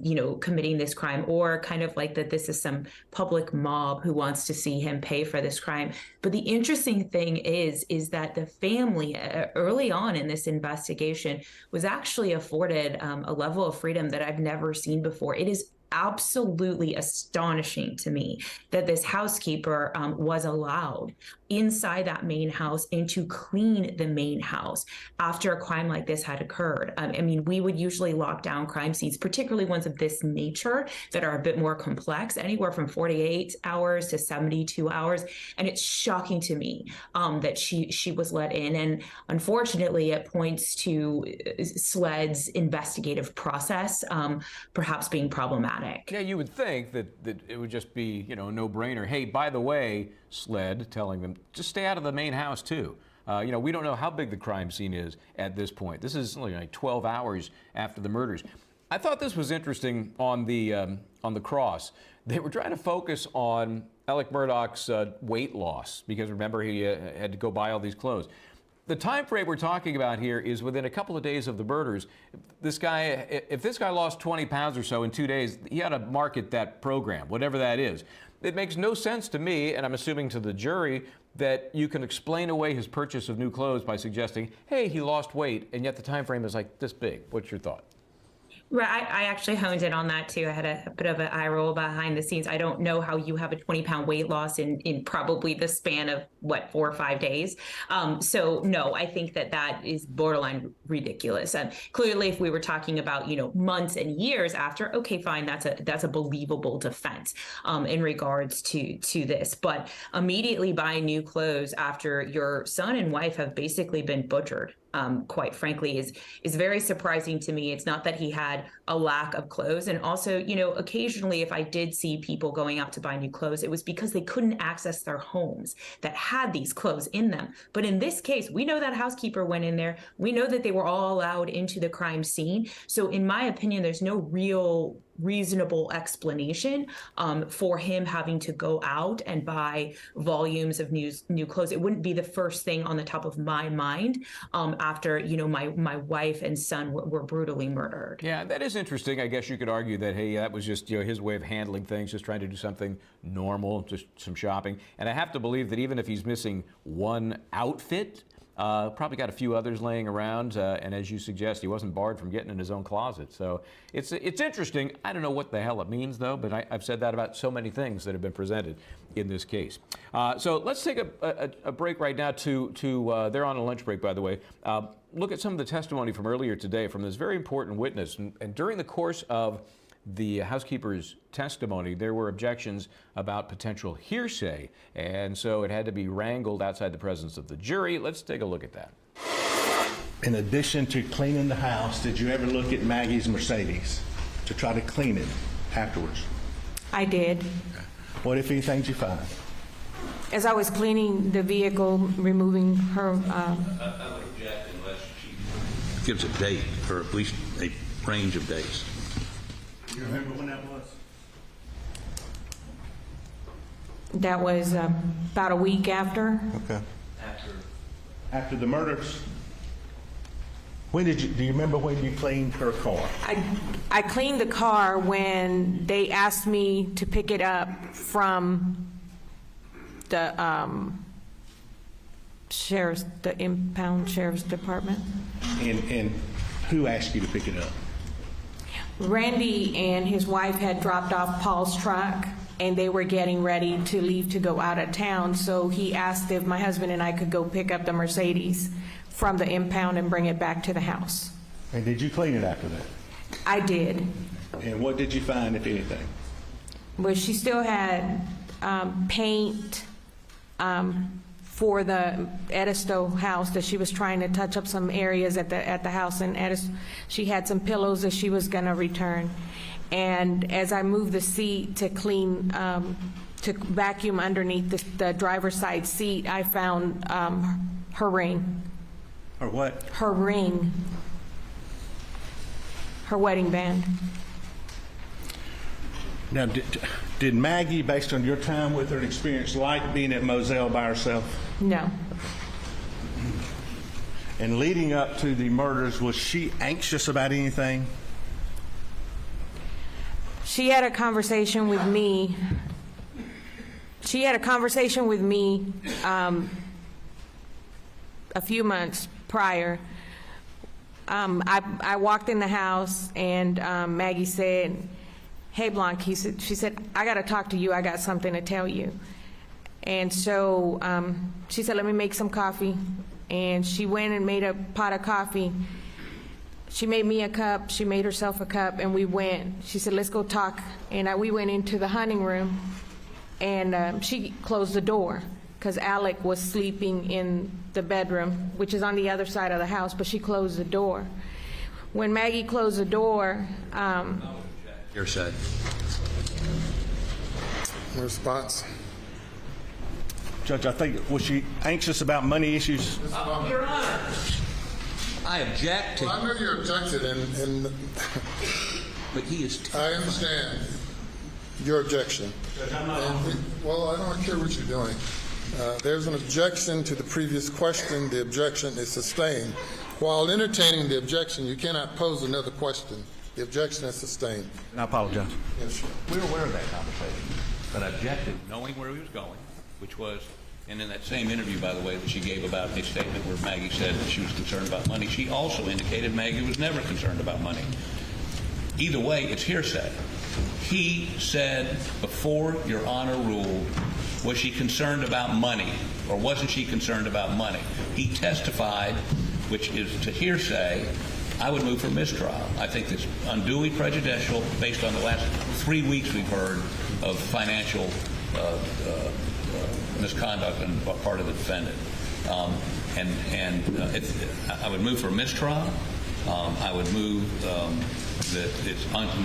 you know, committing this crime, or kind of like that this is some public mob who wants to see him pay for this crime. But the interesting thing is that the family early on in this investigation was actually afforded a level of freedom that I've never seen before. It is absolutely astonishing to me that this housekeeper was allowed inside that main house and to clean the main house after a crime like this had occurred. I mean, we would usually lock down crime scenes, particularly ones of this nature that are a bit more complex, anywhere from 48 hours to 72 hours. And it's shocking to me that she was let in. And unfortunately, it points to SLED's investigative process perhaps being problematic. Yeah, you would think that it would just be, you know, a no-brainer. Hey, by the way, SLED telling them, just stay out of the main house, too. You know, we don't know how big the crime scene is at this point. This is only like 12 hours after the murders. I thought this was interesting on the cross. They were trying to focus on Alex Murdaugh's weight loss, because remember, he had to go buy all these clothes. The time frame we're talking about here is within a couple of days of the murders. This guy, if this guy lost 20 pounds or so in 2 days, he had to market that program, whatever that is. It makes no sense to me, and I'm assuming to the jury, that you can explain away his purchase of new clothes by suggesting, hey, he lost weight, and yet the time frame is like this big. What's your thought? Right, I actually honed in on that too. I had a bit of an eye roll behind the scenes. I don't know how you have a 20-pound weight loss in probably the span of, 4 or 5 days. So no, I think that is borderline ridiculous. And clearly, if we were talking about, months and years after, okay, fine, that's a believable defense in regards to this. But immediately buying new clothes after your son and wife have basically been butchered, quite frankly, is very surprising to me. It's not that he had a lack of clothes. And also, occasionally if I did see people going out to buy new clothes, it was because they couldn't access their homes that had these clothes in them. But in this case, we know that housekeeper went in there. We know that they were all allowed into the crime scene. So in my opinion, there's no real reasonable explanation for him having to go out and buy volumes of new clothes. It wouldn't be the first thing on the top of my mind after my wife and son were brutally murdered. Yeah, that is interesting. I guess you could argue that, hey, that was just his way of handling things, just trying to do something normal, just some shopping. And I have to believe that even if he's missing one outfit, probably got a few others laying around, and as you suggest, he wasn't barred from getting in his own closet. So it's interesting. I don't know what the hell it means, though, but I've said that about so many things that have been presented in this case. So let's take a break right now to they're on a lunch break, by the way. Look at some of the testimony from earlier today from this very important witness. And during the course of the housekeeper's testimony, there were objections about potential hearsay, and so it had to be wrangled outside the presence of the jury. Let's take a look at that. In addition to cleaning the house, did you ever look at Maggie's Mercedes to try to clean it afterwards? I did. What, if anything, did you find? As I was cleaning the vehicle, removing her... I would object unless she gives a date, or at least a range of dates. Do you remember when that was? That was about a week after. Okay. After the murders? Do you remember when you cleaned her car? I cleaned the car when they asked me to pick it up from the impound sheriff's department. And who asked you to pick it up? Randy and his wife had dropped off Paul's truck, and they were getting ready to leave to go out of town, so he asked if my husband and I could go pick up the Mercedes from the impound and bring it back to the house. And did you clean it after that? I did. And what did you find, if anything? Well, she still had paint for the Edisto house that she was trying to touch up some areas at the house, and she had some pillows that she was going to return. And as I moved the seat to clean, to vacuum underneath the driver's side seat, I found her ring. Or what? Her ring. Her wedding band. Now, did Maggie, based on your time with her and experience, like being at Moselle by herself? No. And leading up to the murders, was she anxious about anything? She had a conversation with me. A few months prior. I walked in the house, and Maggie said, "Hey, Blanca," she said, "I got to talk to you. I got something to tell you." And so she said, "Let me make some coffee." And she went and made a pot of coffee. She made me a cup. She made herself a cup, and we went. She said, "Let's go talk." And we went into the hunting room, and she closed the door because Alec was sleeping in the bedroom, which is on the other side of the house, but she closed the door. When Maggie closed the door, Your side. Response. Judge, I think, was she anxious about money issues? Your Honor, I object to... Well, I know you objected, and but he is. I understand your objection. Well, I don't care what you're doing. There's an objection to the previous question. The objection is sustained. While entertaining the objection, you cannot pose another question. The objection is sustained. And I apologize. Yes, sir. We were aware of that conversation, but I objected, knowing where he was going, which was, and in that same interview, by the way, that she gave about a statement where Maggie said that she was concerned about money, she also indicated Maggie was never concerned about money. Either way, it's hearsay. He said, before Your Honor ruled, was she concerned about money, or wasn't she concerned about money? He testified, which is to hearsay. I would move for mistrial. I think it's unduly prejudicial based on the last 3 weeks we've heard of financial misconduct on the part of the defendant. I would move for mistrial. I would move that it's not a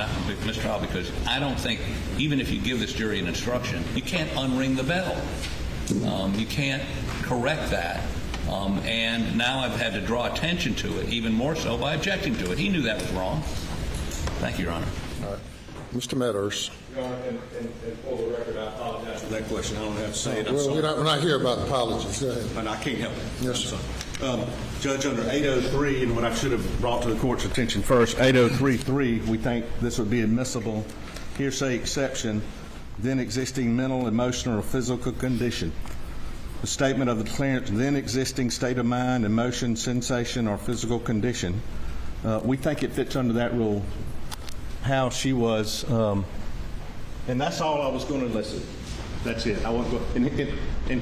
mistrial because I don't think, even if you give this jury an instruction, you can't unring the bell. You can't correct that. And now I've had to draw attention to it, even more so by objecting to it. He knew that was wrong. Thank you, Your Honor. All right. Mr. Meadows. Your Honor, and for the record, I apologize for that question. I don't have to say it. I'm Well, sorry. we're not here about apologies. Go ahead. And I can't help it. Yes, sir. Judge, under 803, and what I should have brought to the court's attention first, 803.3, we think this would be admissible hearsay exception, then existing mental, emotional, or physical condition. The statement of the declarant's then existing state of mind, emotion, sensation, or physical condition. We think it fits under that rule. How she was, and that's all I was going to elicit. That's it. I won't go. And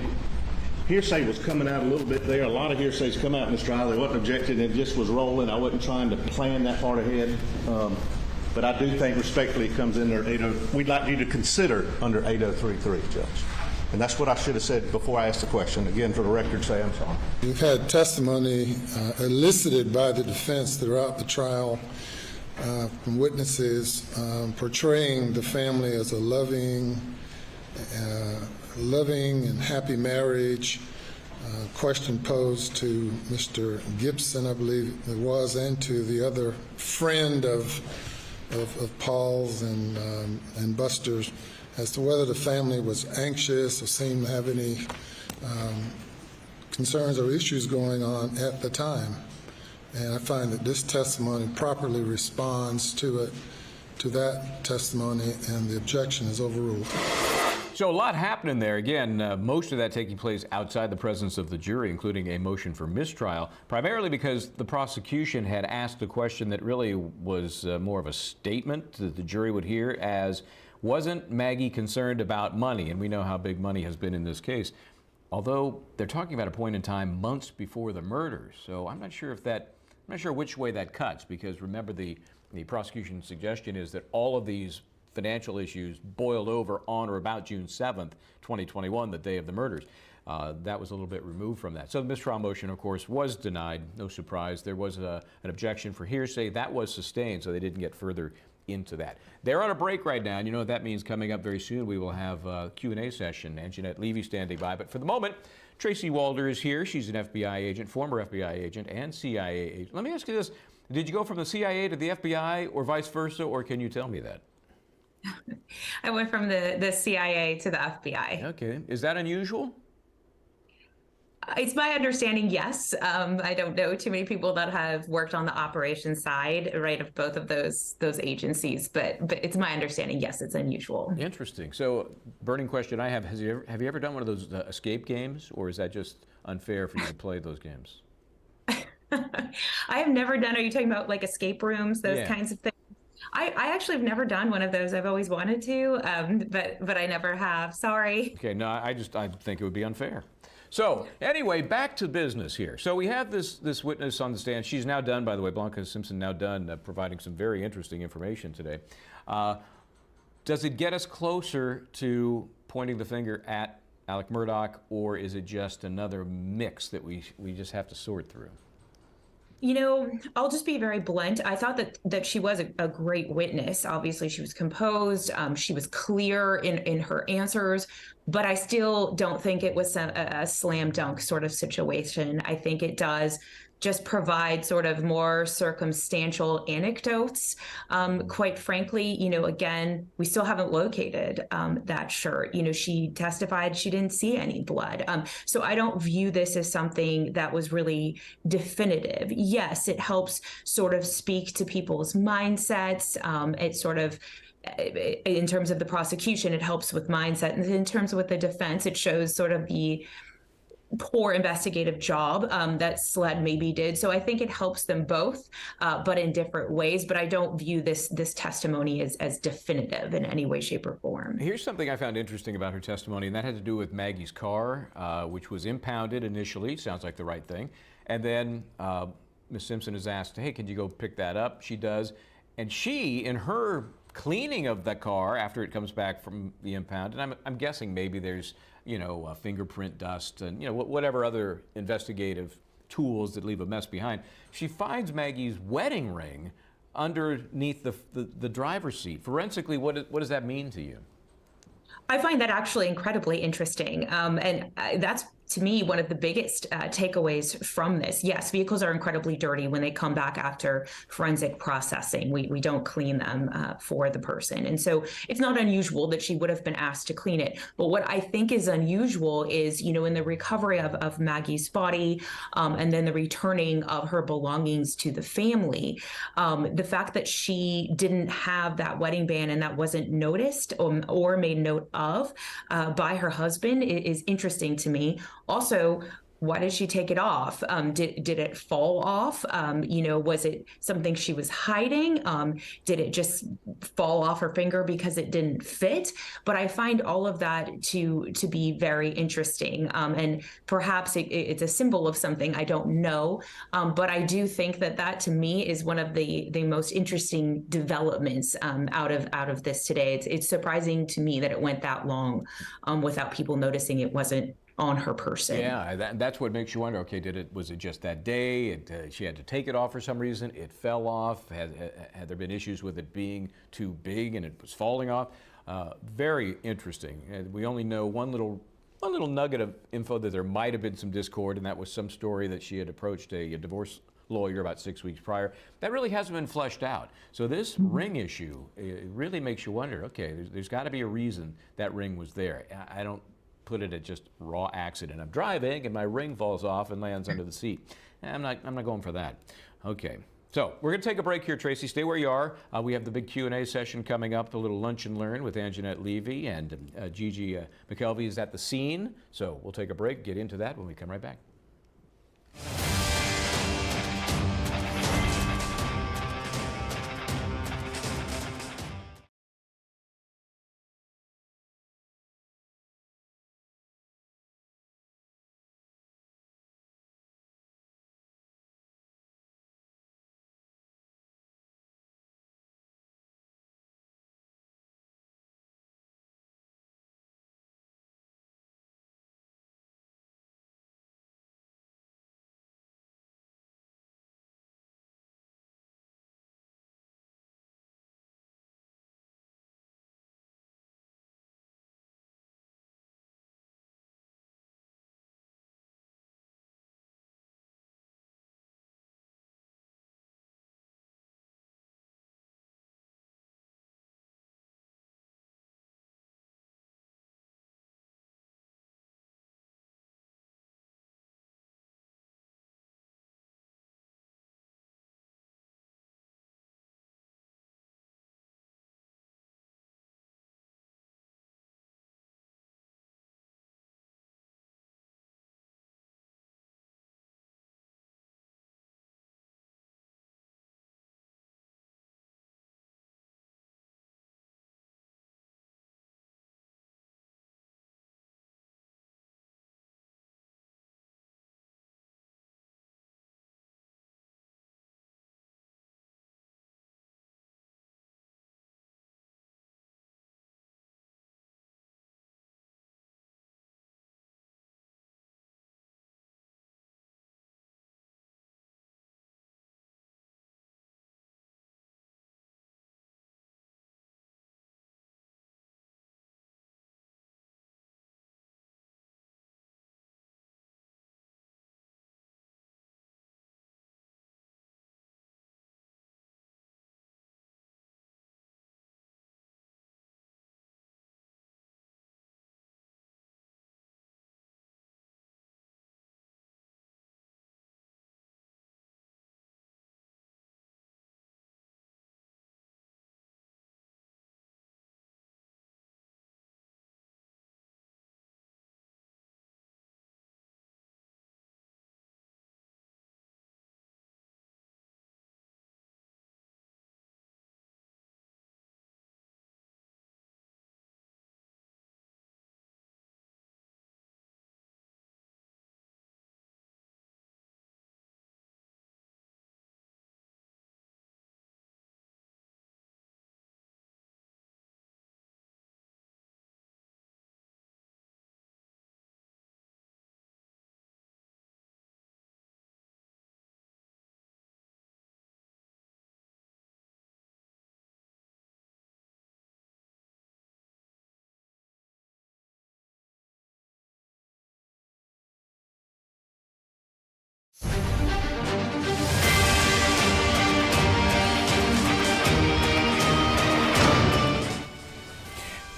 hearsay was coming out a little bit there. A lot of hearsays come out in this trial. They wasn't objected. It just was rolling. I wasn't trying to plan that part ahead. But I do think respectfully it comes in there. We'd like you to consider under 803.3, Judge. And that's what I should have said before I asked the question. Again, for the record, say I'm sorry. You've had testimony elicited by the defense throughout the trial from witnesses portraying the family as a loving and happy marriage. Question posed to Mr. Gibson, I believe it was, and to the other friend of Paul's and Buster's, as to whether the family was anxious or seemed to have any concerns or issues going on at the time. And I find that this testimony properly responds to that testimony, and the objection is overruled. So a lot happening there. Again, most of that taking place outside the presence of the jury, including a motion for mistrial, primarily because the prosecution had asked a question that really was more of a statement that the jury would hear as, wasn't Maggie concerned about money? And we know how big money has been in this case. Although they're talking about a point in time months before the murders. So I'm not sure which way that cuts, because remember the prosecution's suggestion is that all of these financial issues boiled over on or about June 7th, 2021, the day of the murders. That was a little bit removed from that. So the mistrial motion, of course, was denied. No surprise. There was an objection for hearsay. That was sustained, so they didn't get further into that. They're on a break right now, and you know what that means. Coming up very soon, we will have a Q&A session. And Jeanette Levy standing by. But for the moment, Tracy Wilde is here. She's an FBI agent, former FBI agent, and CIA agent. Let me ask you this. Did you go from the CIA to the FBI, or vice versa, or can you tell me that? I went from the CIA to the FBI. Okay. Is that unusual? It's my understanding, yes. I don't know too many people that have worked on the operations side, right, of both of those agencies, but it's my understanding, yes, it's unusual. Interesting. So, burning question I have: have you ever done one of those escape games, or is that just unfair for you to play those games? I have never done. Are you talking about like escape rooms, those kinds of things? I actually have never done one of those. I've always wanted to, but I never have. Sorry. Okay, no, I think it would be unfair. So anyway, back to business here. So we have this witness on the stand. She's now done, by the way, Blanca Simpson now done providing some very interesting information today. Does it get us closer to pointing the finger at Alex Murdaugh, or is it just another mix that we just have to sort through? You know, I'll just be very blunt. I thought that she was a great witness. Obviously, she was composed. She was clear in her answers, but I still don't think it was a slam dunk sort of situation. I think it does just provide sort of more circumstantial anecdotes. Quite frankly, again, we still haven't located that shirt. She testified she didn't see any blood. So I don't view this as something that was really definitive. Yes, it helps sort of speak to people's mindsets. It sort of, in terms of the prosecution, it helps with mindset. And in terms of with the defense, it shows sort of the poor investigative job that SLED maybe did. So I think it helps them both, but in different ways. But I don't view this testimony as definitive in any way, shape, or form. Here's something I found interesting about her testimony, and that had to do with Maggie's car, which was impounded initially. Sounds like the right thing. And then Ms. Simpson is asked, hey, can you go pick that up? She does. And she, in her cleaning of the car after it comes back from the impound, and I'm guessing maybe there's fingerprint dust and whatever other investigative tools that leave a mess behind. She finds Maggie's wedding ring underneath the driver's seat. Forensically, what does that mean to you? I find that actually incredibly interesting. And that's, to me, one of the biggest takeaways from this. Yes, vehicles are incredibly dirty when they come back after forensic processing. We don't clean them for the person. And so it's not unusual that she would have been asked to clean it. But what I think is unusual is, in the recovery of Maggie's body and then the returning of her belongings to the family, the fact that she didn't have that wedding band and that wasn't noticed or made note of by her husband is interesting to me. Also, why did she take it off? Did it fall off? Was it something she was hiding? Did it just fall off her finger because it didn't fit? But I find all of that to be very interesting. And perhaps it's a symbol of something, I don't know. But I do think that to me is one of the most interesting developments out of this today. It's surprising to me that it went that long without people noticing it wasn't on her person. Yeah, that's what makes you wonder, okay, was it just that day? She had to take it off for some reason, it fell off, had there been issues with it being too big and it was falling off? Very interesting. We only know one little nugget of info that there might have been some discord, and that was some story that she had approached a divorce lawyer about 6 weeks prior. That really hasn't been fleshed out. So this ring issue, it really makes you wonder, okay, there's got to be a reason that ring was there. I don't put it at just raw accident. I'm driving and my ring falls off and lands under the seat. I'm not going for that. Okay. So we're going to take a break here, Tracy. Stay where you are. We have the big Q&A session coming up, a little lunch and learn with Anjanette Levy, and Gigi McKelvey is at the scene. So we'll take a break, get into that when we come right back.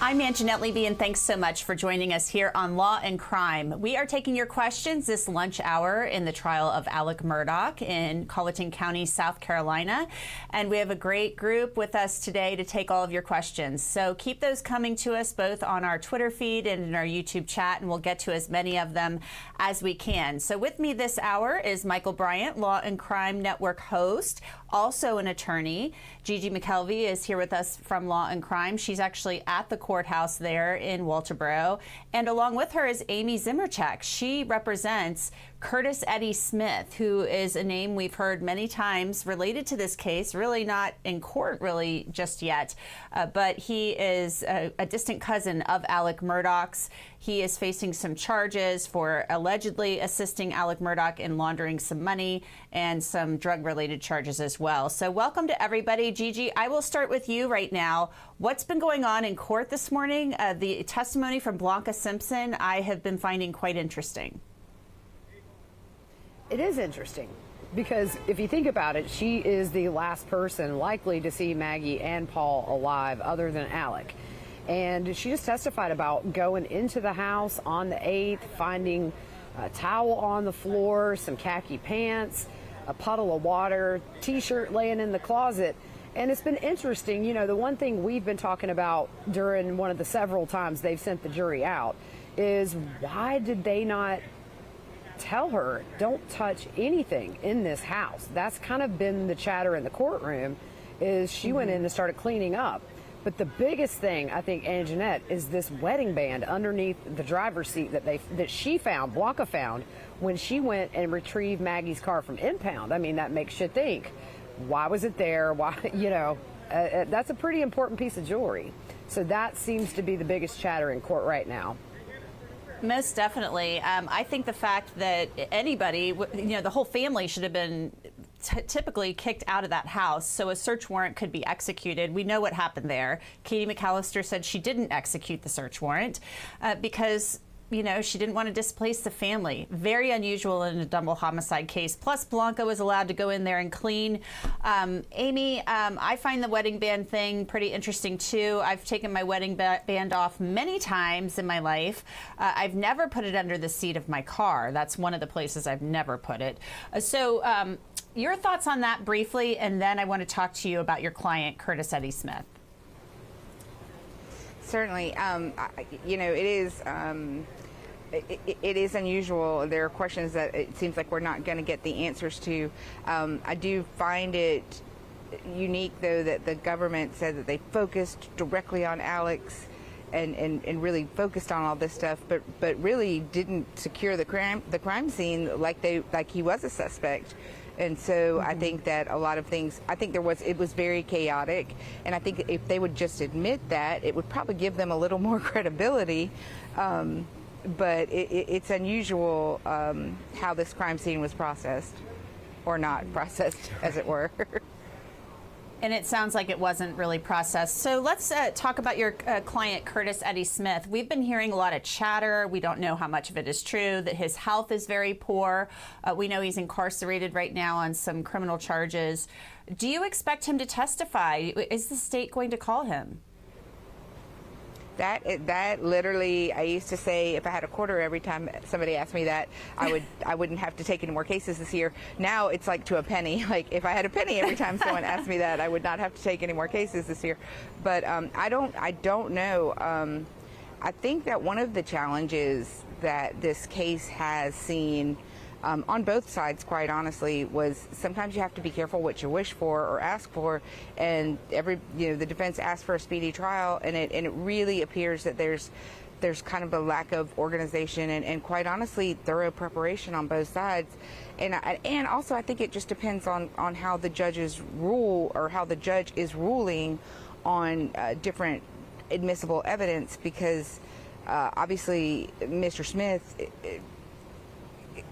I'm Anjanette Levy, and thanks so much for joining us here on Law and Crime. We are taking your questions this lunch hour in the trial of Alex Murdaugh in Colleton County, South Carolina. And we have a great group with us today to take all of your questions. So keep those coming to us both on our Twitter feed and in our YouTube chat, and we'll get to as many of them as we can. So with me this hour is Michael Bryant, Law and Crime Network host, also an attorney. Gigi McKelvey is here with us from Law and Crime. She's actually at the courthouse there in Walterboro. And along with her is Amy Zimmercheck. She represents Curtis Eddie Smith, who is a name we've heard many times related to this case, really not in court really just yet, but he is a distant cousin of Alex Murdaugh's. He is facing some charges for allegedly assisting Alex Murdaugh in laundering some money and some drug-related charges as well. So welcome to everybody. Gigi, I will start with you right now. What's been going on in court this morning? The testimony from Blanca Simpson I have been finding quite interesting. It is interesting because if you think about it, she is the last person likely to see Maggie and Paul alive other than Alex. And she just testified about going into the house on the 8th, finding a towel on the floor, some khaki pants, a puddle of water, t-shirt laying in the closet. And it's been interesting, you know, the one thing we've been talking about during one of the several times they've sent the jury out is why did they not tell her, don't touch anything in this house? That's kind of been the chatter in the courtroom, is she went in and started cleaning up. But the biggest thing, I think, Anjanette, is this wedding band underneath the driver's seat that she found, Blanca found, when she went and retrieved Maggie's car from impound. I mean, that makes you think, why was it there? Why, you know, that's a pretty important piece of jewelry. So that seems to be the biggest chatter in court right now. Most definitely. I think the fact that anybody, you know, the whole family should have been typically kicked out of that house so a search warrant could be executed. We know what happened there. Katie McAllister said she didn't execute the search warrant because, you know, she didn't want to displace the family. Very unusual in a double homicide case. Plus, Blanca was allowed to go in there and clean. Amy, I find the wedding band thing pretty interesting, too. I've taken my wedding band off many times in my life. I've never put it under the seat of my car. That's one of the places I've never put it. Your thoughts on that briefly, and then I want to talk to you about your client, Curtis Eddie Smith. Certainly. You know, it is unusual. There are questions that it seems like we're not going to get the answers to. I do find it unique, though, that the government said that they focused directly on Alex and really focused on all this stuff, but really didn't secure the crime scene like he was a suspect. And so I think that a lot of things, it was very chaotic. And I think if they would just admit that, it would probably give them a little more credibility. But it's unusual how this crime scene was processed, or not processed, as it were. And it sounds like it wasn't really processed. So let's talk about your client, Curtis Eddie Smith. We've been hearing a lot of chatter. We don't know how much of it is true, that his health is very poor. We know he's incarcerated right now on some criminal charges. Do you expect him to testify? Is the state going to call him? That literally, I used to say if I had a quarter every time somebody asked me that, I wouldn't have to take any more cases this year. Now it's like to a penny. Like if I had a penny every time someone asked me that, I would not have to take any more cases this year. But I don't know. I think that one of the challenges that this case has seen on both sides, quite honestly, was sometimes you have to be careful what you wish for or ask for, and the defense asked for a speedy trial, and it really appears that there's kind of a lack of organization and quite honestly thorough preparation on both sides, and also I think it just depends on how the judges rule, or how the judge is ruling on different admissible evidence, because obviously Mr. Smith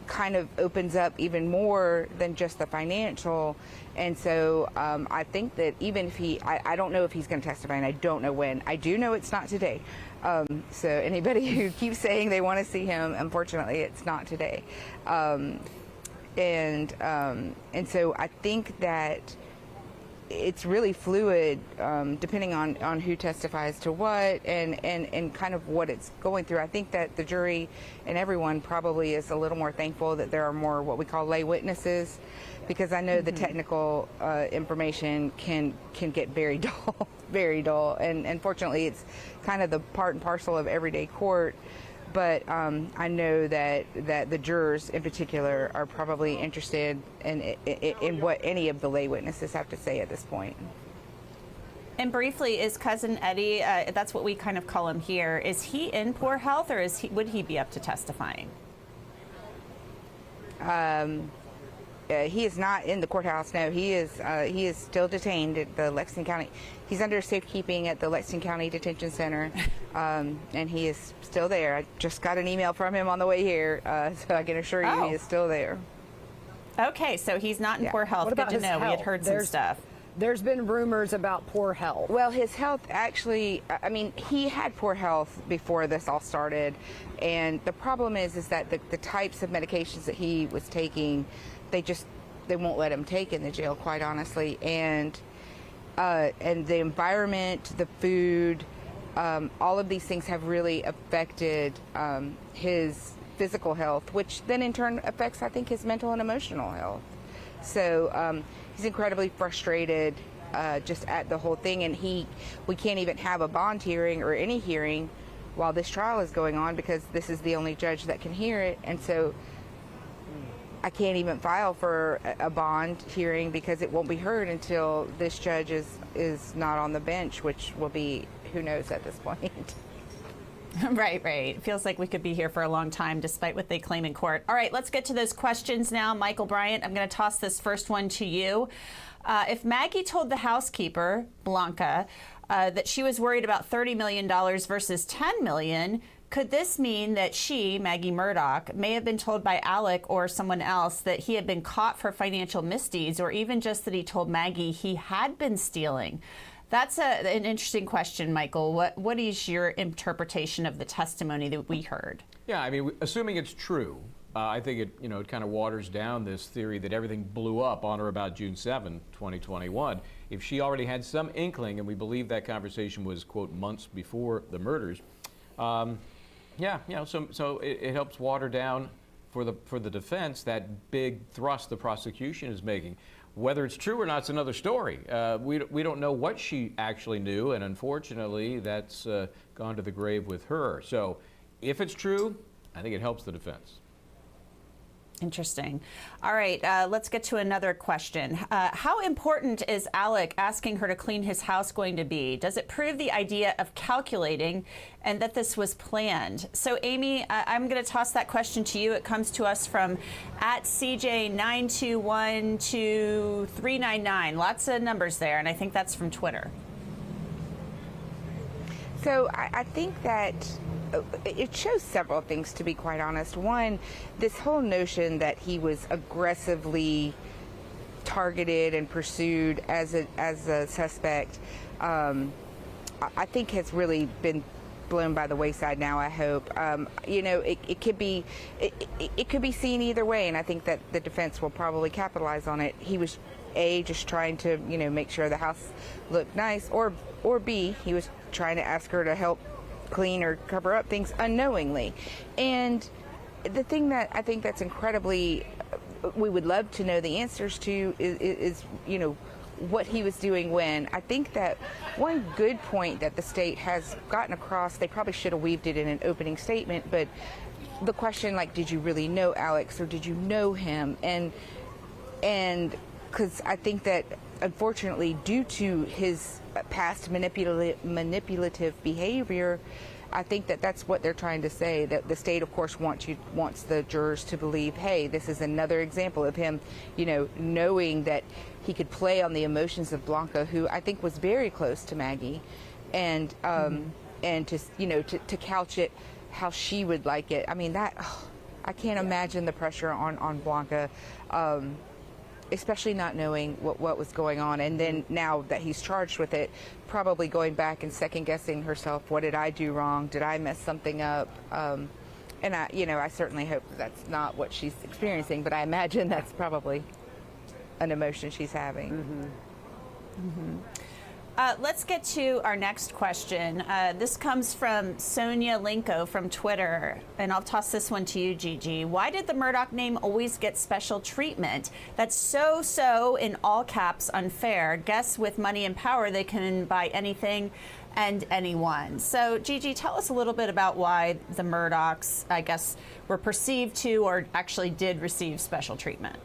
kind of opens up even more than just the financial. And so I think that even if I don't know if he's going to testify, and I don't know when. I do know it's not today. So anybody who keeps saying they want to see him, unfortunately, it's not today. And so I think that it's really fluid depending on who testifies to what and kind of what it's going through. I think that the jury and everyone probably is a little more thankful that there are more what we call lay witnesses, because I know the technical information can get very dull, very dull. And unfortunately, it's kind of the part and parcel of everyday court. But I know that the jurors in particular are probably interested in what any of the lay witnesses have to say at this point. And briefly, is Cousin Eddie, that's what we kind of call him here, is he in poor health, or would he be up to testifying? He is not in the courthouse. No, he is still detained at the Lexington County. He's under safekeeping at the Lexington County Detention Center, and he is still there. I just got an email from him on the way here, so I can assure you he is still there. Okay, so he's not in poor health. What about Good to know. his We had health? heard some stuff. There's been rumors about poor health. Well, his health actually, I mean, he had poor health before this all started, and the problem is that the types of medications that he was taking, they won't let him take in the jail, quite honestly, and the environment, the food, all of these things have really affected his physical health, which then in turn affects, I think, his mental and emotional health. So he's incredibly frustrated just at the whole thing, and we can't even have a bond hearing or any hearing while this trial is going on, because this is the only judge that can hear it, and so I can't even file for a bond hearing because it won't be heard until this judge is not on the bench, which will be who knows at this point. Right. It feels like we could be here for a long time despite what they claim in court. All right, let's get to those questions now. Michael Bryant, I'm going to toss this first one to you. If Maggie told the housekeeper, Blanca, that she was worried about $30 million versus $10 million, could this mean that she, Maggie Murdaugh, may have been told by Alec or someone else that he had been caught for financial misdeeds, or even just that he told Maggie he had been stealing? That's an interesting question, Michael. What is your interpretation of the testimony that we heard? Yeah, I mean, assuming it's true, I think it kind of waters down this theory that everything blew up on or about June 7, 2021. If she already had some inkling, and we believe that conversation was, quote, months before the murders, so it helps water down for the defense that big thrust the prosecution is making. Whether it's true or not is another story. We don't know what she actually knew, and unfortunately, that's gone to the grave with her. So if it's true, I think it helps the defense. Interesting. All right, let's get to another question. How important is Alec asking her to clean his house going to be? Does it prove the idea of calculating and that this was planned? So, Amy, I'm going to toss that question to you. It comes to us from @CJ9212399. Lots of numbers there, and I think that's from Twitter. So I think that it shows several things, to be quite honest. One, this whole notion that he was aggressively targeted and pursued as a suspect, I think has really been blown by the wayside now, I hope. It could be seen either way, and I think that the defense will probably capitalize on it. He was just trying to make sure the house looked nice, or B, he was trying to ask her to help clean or cover up things unknowingly. And the thing that I think that's incredibly, we would love to know the answers to is what he was doing when. I think that one good point that the state has gotten across, they probably should have weaved it in an opening statement, but the question, like, did you really know Alex, or did you know him? And because I think that unfortunately, due to his past manipulative behavior, I think that that's what they're trying to say, that the state, of course, wants the jurors to believe, hey, this is another example of him, knowing that he could play on the emotions of Blanca, who I think was very close to Maggie, and to couch it how she would like it. I mean, I can't imagine the pressure on Blanca. Especially not knowing what was going on, and then now that he's charged with it, probably going back and second guessing herself. What did I do wrong? Did I mess something up? And I certainly hope that's not what she's experiencing, but I imagine that's probably an emotion she's having. Mm-hmm. Let's get to our next question. This comes from Sonia Linko from Twitter, and I'll toss this one to you, Gigi. Why did the Murdaugh name always get special treatment? That's so, in all caps, unfair. Guess with money and power, they can buy anything and anyone. So, Gigi, tell us a little bit about why the Murdaughs, I guess, were perceived to or actually did receive special treatment.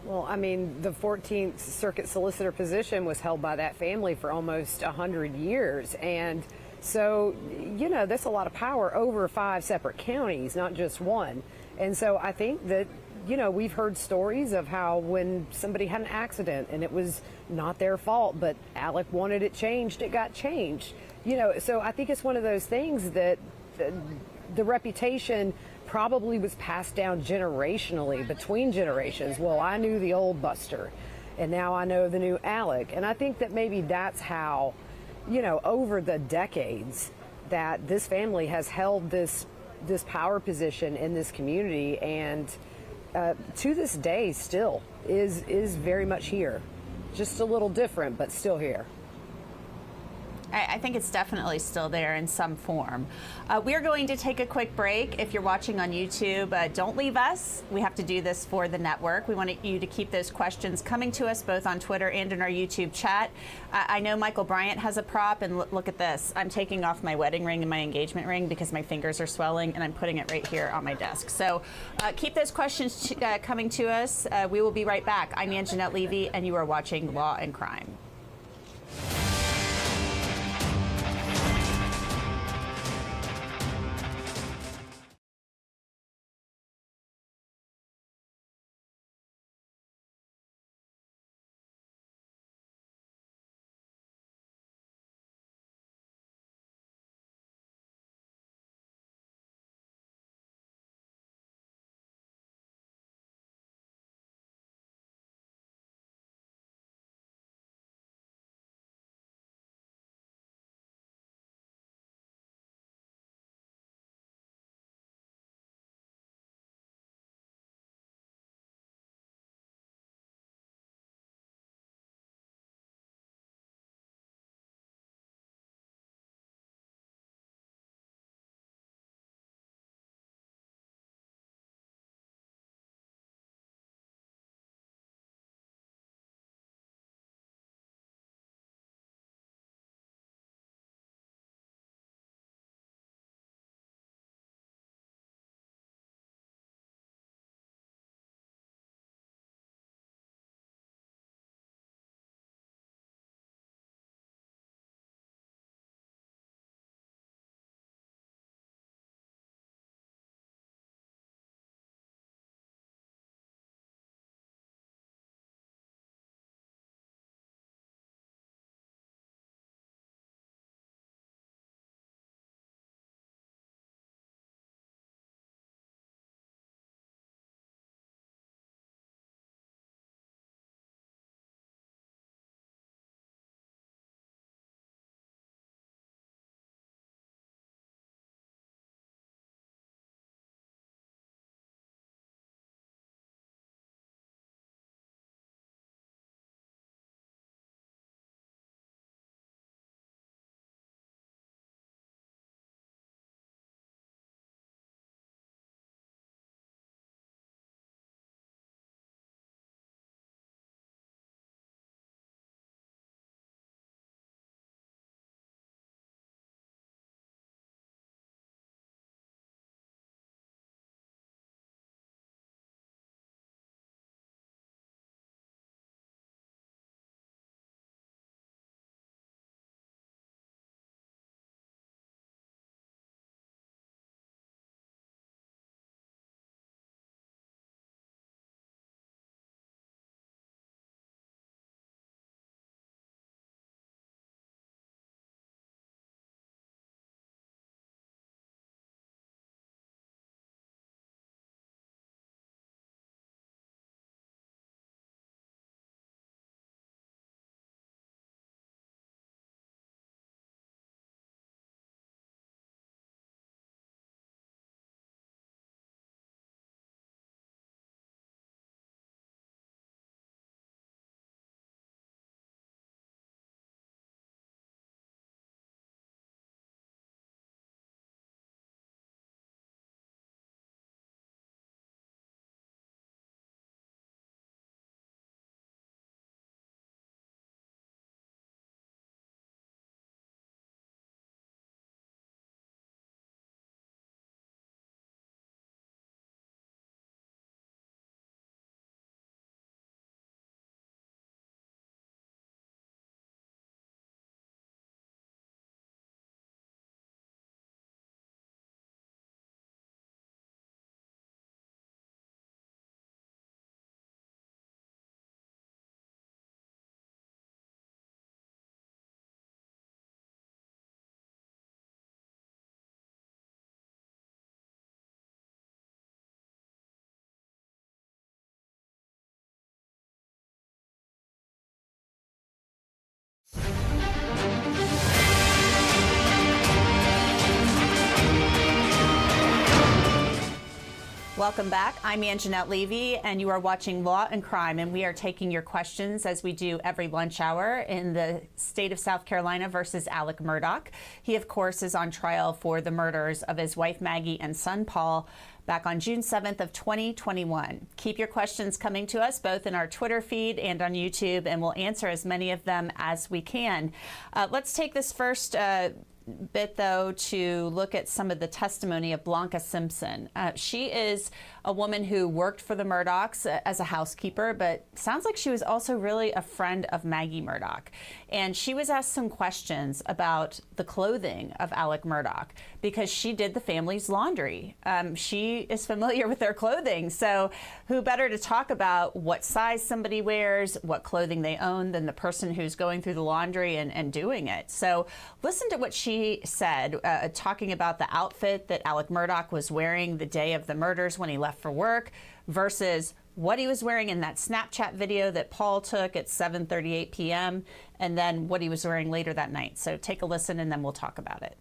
Well, I mean, the 14th Circuit solicitor position was held by that family for almost 100 years. And so, you know, that's a lot of power over 5 separate counties, not just one. And so I think that, you know, we've heard stories of how when somebody had an accident and it was not their fault, but Alec wanted it changed, it got changed. You know, so I think it's one of those things that the reputation probably was passed down generationally, between generations. Well, I knew the old Buster, and now I know the new Alec. And I think that maybe that's how, you know, over the decades that this family has held this power position in this community, and to this day still is very much here. Just a little different, but still here. I think it's definitely still there in some form. We're going to take a quick break. If you're watching on YouTube, don't leave us. We have to do this for the network. We want you to keep those questions coming to us both on Twitter and in our YouTube chat. I know Michael Bryant has a prop, and look at this. I'm taking off my wedding ring and my engagement ring because my fingers are swelling, and I'm putting it right here on my desk. So keep those questions coming to us. We will be right back. I'm Anjanette Levy, and you are watching Law and Crime. Welcome back. I'm Anjanette Levy, and you are watching Law and Crime, and we are taking your questions as we do every lunch hour in the state of South Carolina versus Alex Murdaugh. He, of course, is on trial for the murders of his wife Maggie and son Paul back on June 7th of 2021. Keep your questions coming to us both in our Twitter feed and on YouTube, and we'll answer as many of them as we can. Let's take this first bit, though, to look at some of the testimony of Blanca Simpson. She is a woman who worked for the Murdaughs as a housekeeper, but sounds like she was also really a friend of Maggie Murdaugh. And she was asked some questions about the clothing of Alex Murdaugh because she did the family's laundry. She is familiar with their clothing, so who better to talk about what size somebody wears, what clothing they own, than the person who's going through the laundry and doing it. So listen to what she said, talking about the outfit that Alex Murdaugh was wearing the day of the murders when he left for work versus what he was wearing in that Snapchat video that Paul took at 7:38 p.m. and then what he was wearing later that night. So take a listen and then we'll talk about it.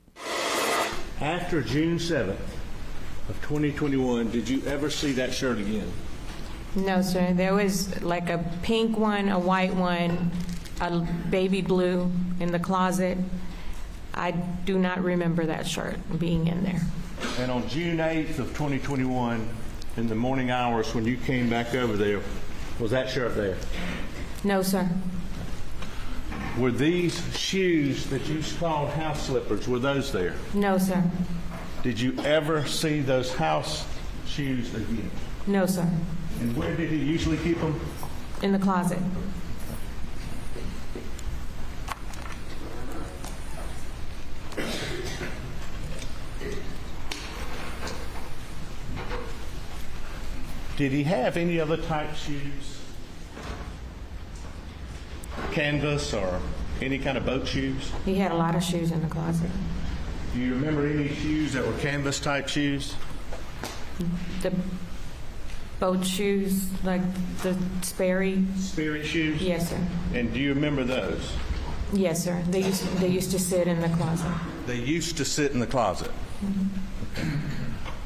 After June 7th of 2021, did you ever see that shirt again? No, sir. There was like a pink one, a white one, a baby blue in the closet. I do not remember that shirt being in there. And on June 8th of 2021, in the morning hours when you came back over there, was that shirt there? No, sir. Were these shoes that you called house slippers, were those there? No, sir. Did you ever see those house shoes again? No, sir. And where did he usually keep them? In the closet. Did he have any other type shoes? Canvas or any kind of boat shoes? He had a lot of shoes in the closet. Do you remember any shoes that were canvas type shoes? The boat shoes, like the Sperry. Sperry shoes? Yes, sir. And do you remember those? Yes, sir. They used to sit in the closet. They used to sit in the closet.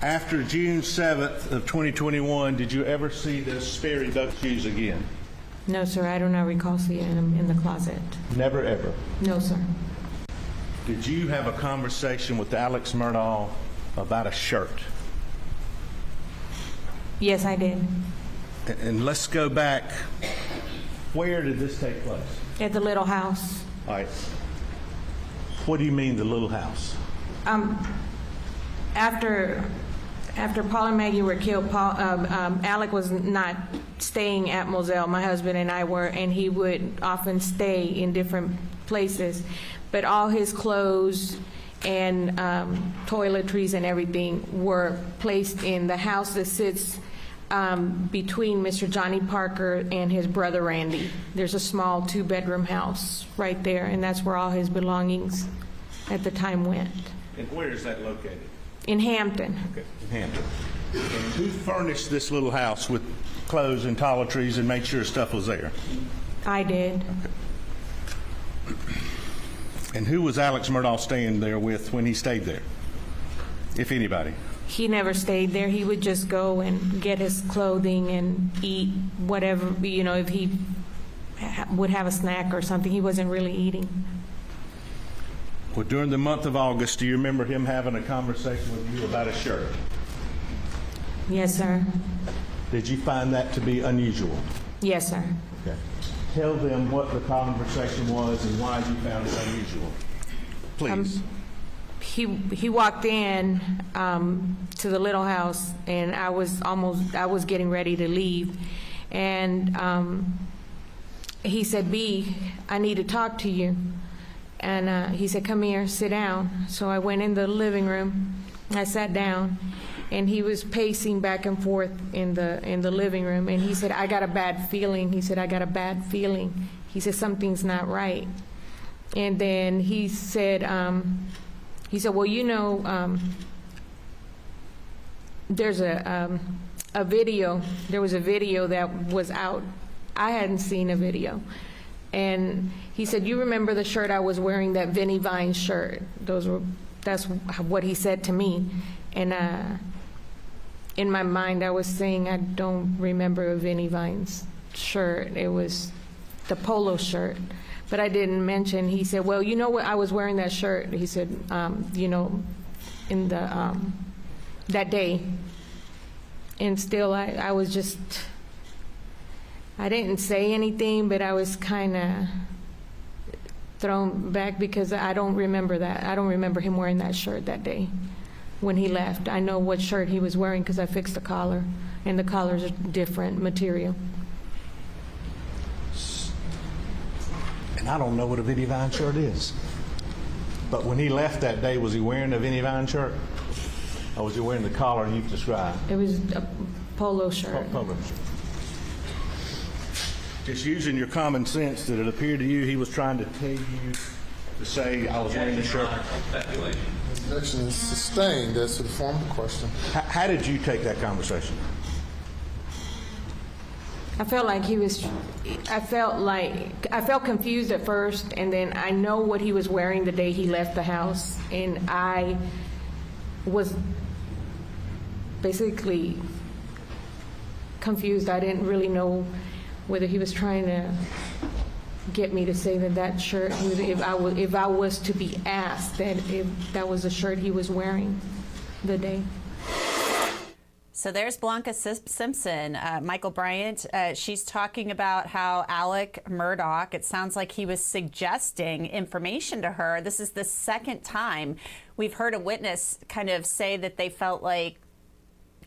After June 7th of 2021, did you ever see those Sperry boat shoes again? No, sir. I do not recall seeing them in the closet. Never ever? No, sir. Did you have a conversation with Alex Murdaugh about a shirt? Yes, I did. And let's go back. Where did this take place? At the little house. All right. What do you mean, the little house? After Paul and Maggie were killed, Alec was not staying at Moselle. My husband and I were, and he would often stay in different places. But all his clothes and toiletries and everything were placed in the house that sits between Mr. Johnny Parker and his brother Randy. There's a small 2-bedroom house right there, and that's where all his belongings at the time went. And where is that located? In Hampton. Okay, in Hampton. And who furnished this little house with clothes and toiletries and made sure stuff was there? I did. Okay. And who was Alex Murdaugh staying there with when he stayed there, if anybody? He never stayed there. He would just go and get his clothing and eat whatever, if he would have a snack or something. He wasn't really eating. Well, during the month of August, do you remember him having a conversation with you about a shirt? Yes, sir. Did you find that to be unusual? Yes, sir. Okay. Tell them what the conversation was and why you found it unusual. Please. He walked in to the little house, and I was getting ready to leave, and he said, "B, I need to talk to you." And he said, "Come here, sit down." So I went in the living room. I sat down, and he was pacing back and forth in the living room. And he said, "I got a bad feeling." He said, "I got a bad feeling." He said, "Something's not right." And then he said, "Well, there's a video. There was a video that was out. I hadn't seen a video." And he said, "You remember the shirt I was wearing, that Vinnie Vine shirt?" That's what he said to me. And in my mind, I was saying I don't remember Vinnie Vine's shirt. It was the polo shirt. But I didn't mention, he said, well, you know what, I was wearing that shirt. He said, you know, in the, that day. And still, I was just, I didn't say anything, but I was kind of thrown back because I don't remember that. I don't remember him wearing that shirt that day when he left. I know what shirt he was wearing because I fixed the collar, and the collar's a different material. And I don't know what a Vinnie Vine shirt is. But when he left that day, was he wearing a Vinnie Vine shirt? Or was he wearing the collar you described? It was a polo shirt. Polo shirt. Just using your common sense, did it appear to you he was trying to tell you to say, I was wearing the shirt? Objection is sustained as to the form of the question. How did you take that conversation? I felt like he was, I felt confused at first, and then I know what he was wearing the day he left the house, and I was basically confused. I didn't really know whether he was trying to get me to say that shirt, if I was to be asked that if that was the shirt he was wearing the day. So there's Blanca Simpson, Michael Bryant. She's talking about how Alex Murdaugh, it sounds like he was suggesting information to her. This is the second time we've heard a witness kind of say that they felt like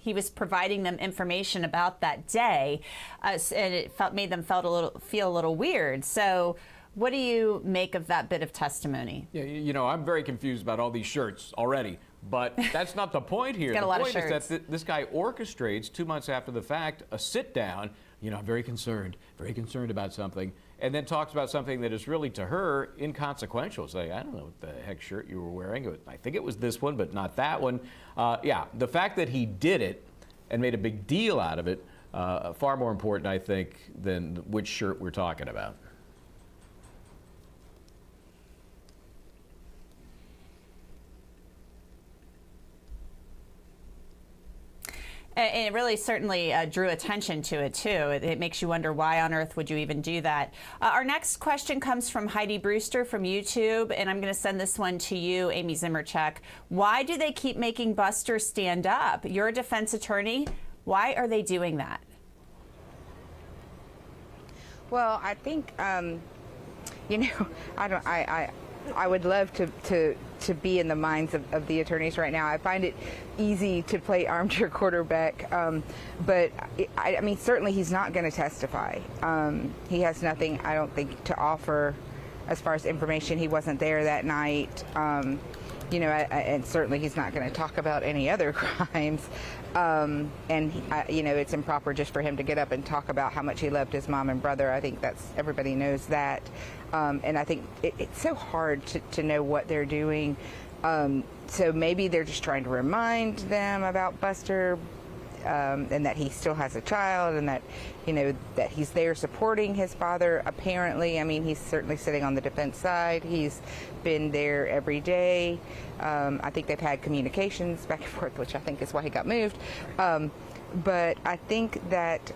he was providing them information about that day, and it made them feel a little weird. So what do you make of that bit of testimony? Yeah, you know, I'm very confused about all these shirts already. But that's not the point here. Got a lot of The point shirts. is that this guy orchestrates 2 months after the fact a sit down. You know, I'm very concerned about something, and then talks about something that is really to her inconsequential. Say, I don't know what the heck shirt you were wearing. I think it was this one, but not that one. Yeah, the fact that he did it and made a big deal out of it, far more important, I think, than which shirt we're talking about. And it really certainly drew attention to it, too. It makes you wonder, why on earth would you even do that? Our next question comes from Heidi Brewster from YouTube, and I'm going to send this one to you, Amy Zimmercheck. Why do they keep making Buster stand up? You're a defense attorney. Why are they doing that? Well, I think, you know, I would love to be in the minds of the attorneys right now. I find it easy to play armchair quarterback, but I mean, certainly he's not going to testify. He has nothing, I don't think, to offer as far as information. He wasn't there that night, you know, and certainly he's not going to talk about any other crimes. And you know, it's improper just for him to get up and talk about how much he loved his mom and brother. I think everybody knows that. And I think it's so hard to know what they're doing. So maybe they're just trying to remind them about Buster, and that he still has a child, and that, you know, that he's there supporting his father, apparently. I mean, he's certainly sitting on the defense side. He's been there every day. I think they've had communications back and forth, which I think is why he got moved. But I think that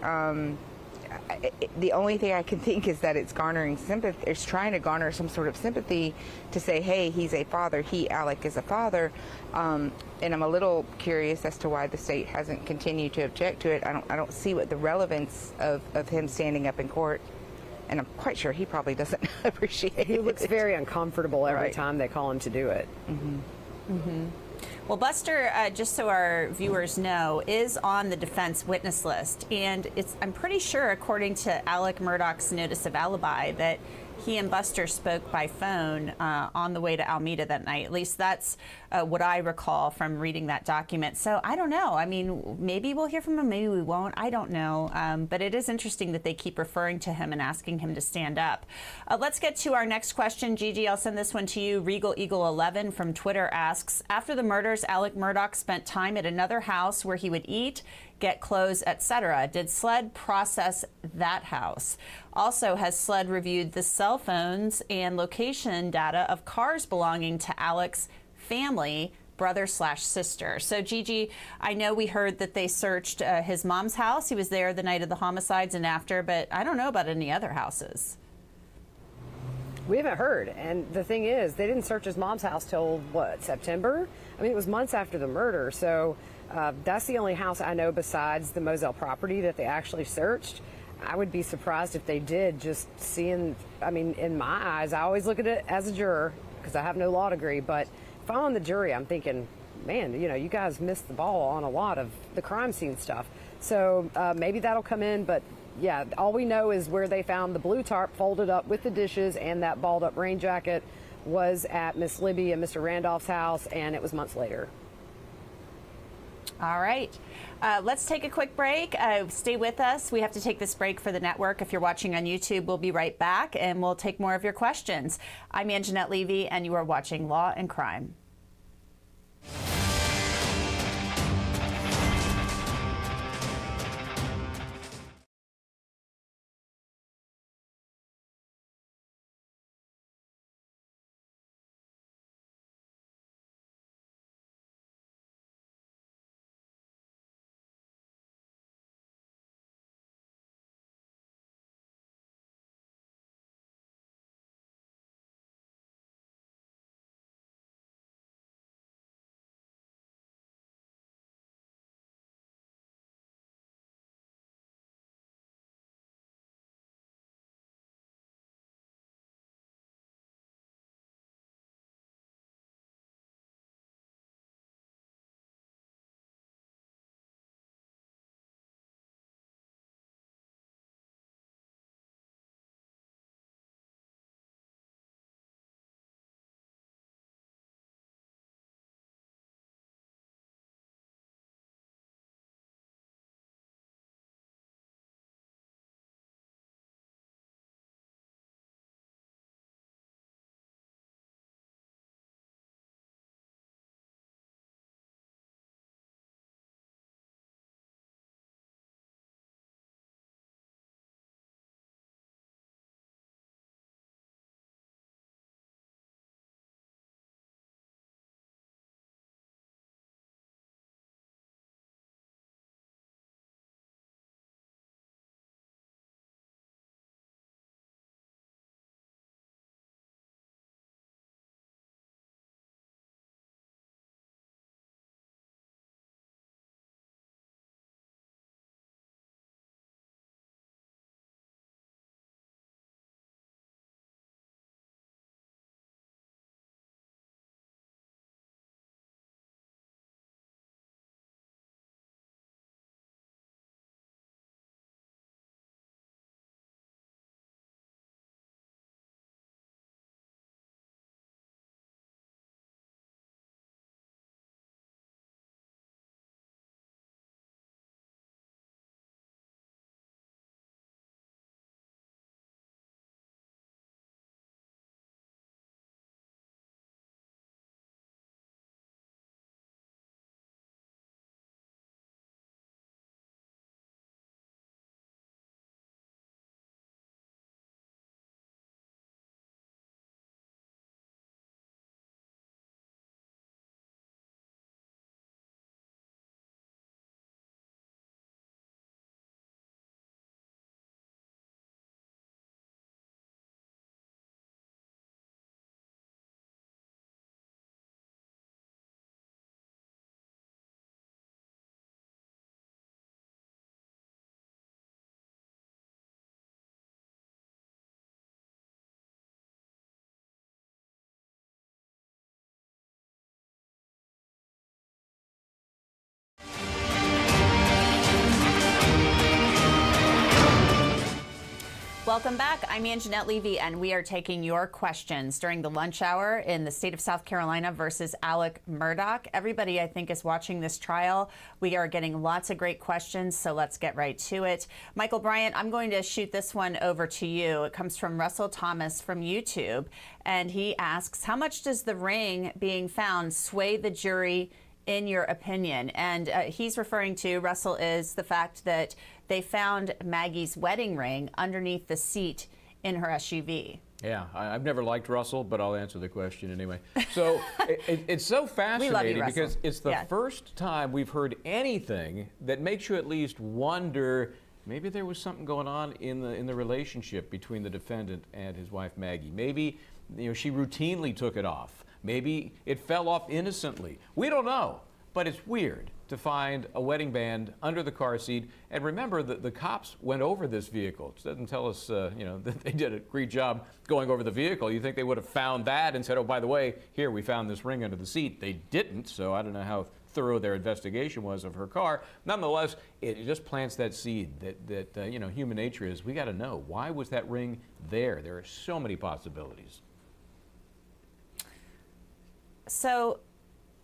the only thing I can think is that it's garnering sympathy. It's trying to garner some sort of sympathy to say, hey, he's a father. Alec is a father. And I'm a little curious as to why the state hasn't continued to object to it. I don't see what the relevance of him standing up in court. And I'm quite sure he probably doesn't appreciate it. He looks very uncomfortable every time they call him to do it. Mm-hmm. Mm-hmm. Well, Buster, just so our viewers know, is on the defense witness list. And I'm pretty sure, according to Alex Murdaugh's notice of alibi, that he and Buster spoke by phone on the way to Alameda that night. At least that's what I recall from reading that document. So I don't know. I mean, maybe we'll hear from him, maybe we won't. I don't know. But it is interesting that they keep referring to him and asking him to stand up. Let's get to our next question. Gigi, I'll send this one to you. Regal Eagle 11 from Twitter asks, after the murders, Alex Murdaugh spent time at another house where he would eat, get clothes, etc. Did SLED process that house? Also, has SLED reviewed the cell phones and location data of cars belonging to Alex's family brother/sister. So Gigi, I know we heard that they searched his mom's house. He was there the night of the homicides and after, but I don't know about any other houses. We haven't heard. And the thing is, they didn't search his mom's house till, what, September? I mean, it was months after the murder. So that's the only house I know besides the Moselle property that they actually searched. I would be surprised if they did, just seeing, I mean, in my eyes, I always look at it as a juror because I have no law degree, but if I'm on the jury, I'm thinking, man, you know, you guys missed the ball on a lot of the crime scene stuff. So maybe that'll come in, but yeah, all we know is where they found the blue tarp folded up with the dishes and that balled up rain jacket was at Miss Libby and Mr. Randolph's house, and it was months later. All right. Let's take a quick break. Stay with us. We have to take this break for the network. If you're watching on YouTube, we'll be right back, and we'll take more of your questions. I'm Anjanette Levy, and you are watching Law and Crime. Welcome back. I'm Anjanette Levy, and we are taking your questions during the lunch hour in the state of South Carolina versus Alex Murdaugh. Everybody, I think, is watching this trial. We are getting lots of great questions, so let's get right to it. Michael Bryant, I'm going to shoot this one over to you. It comes from Russell Thomas from YouTube, and he asks, how much does the ring being found sway the jury in your opinion? And he's referring to, Russell, is the fact that they found Maggie's wedding ring underneath the seat in her SUV. Yeah, I've never liked Russell, but I'll answer the question anyway. So it's so fascinating because it's the first time we've heard anything that makes you at least wonder maybe there was something going on in the relationship between the defendant and his wife Maggie. Maybe she routinely took it off. Maybe it fell off innocently. We don't know, but it's weird to find a wedding band under the car seat. And remember that the cops went over this vehicle. It doesn't tell us, that they did a great job going over the vehicle. You think they would have found that and said, oh, by the way, here, we found this ring under the seat. They didn't, so I don't know how thorough their investigation was of her car. Nonetheless, it just plants that seed that human nature is. We got to know, why was that ring there? There are so many possibilities. So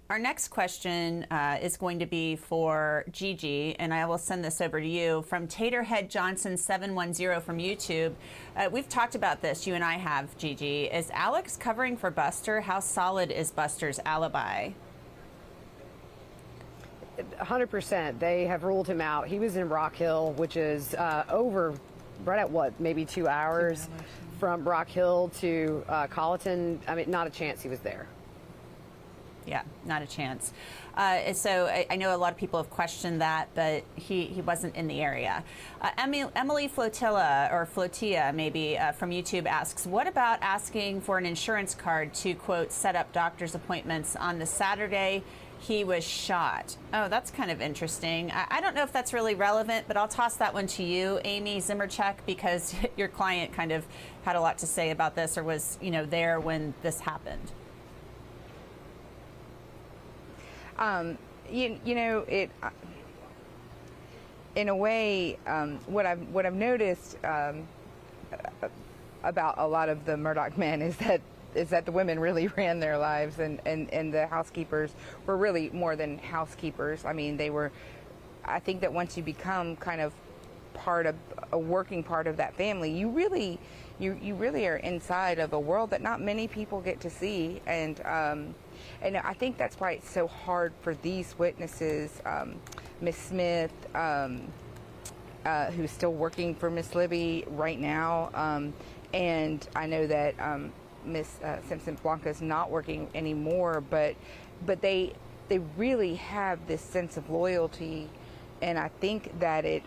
our next question is going to be for Gigi, and I will send this over to you. From Taterhead Johnson 710 from YouTube. We've talked about this, you and I have, Gigi. Is Alex covering for Buster? How solid is Buster's alibi? 100%. They have ruled him out. He was in Rock Hill, which is over, right at what, maybe 2 hours from Rock Hill to Colleton. I mean, not a chance he was there. Yeah, not a chance. So I know a lot of people have questioned that, but he wasn't in the area. Emily Flotilla maybe from YouTube asks, what about asking for an insurance card to, quote, set up doctor's appointments on the Saturday he was shot? Oh, that's kind of interesting. I don't know if that's really relevant, but I'll toss that one to you, Amy Zimmercheck, because your client kind of had a lot to say about this, or was, there when this happened. In a way, what I've noticed about a lot of the Murdaugh men is that the women really ran their lives, and the housekeepers were really more than housekeepers. I mean, I think that once you become kind of a working part of that family, you really are inside of a world that not many people get to see, and I think that's why it's so hard for these witnesses, Miss Smith, who's still working for Miss Libby right now, and I know that Miss Simpson Blanca is not working anymore, but they really have this sense of loyalty, and I think that it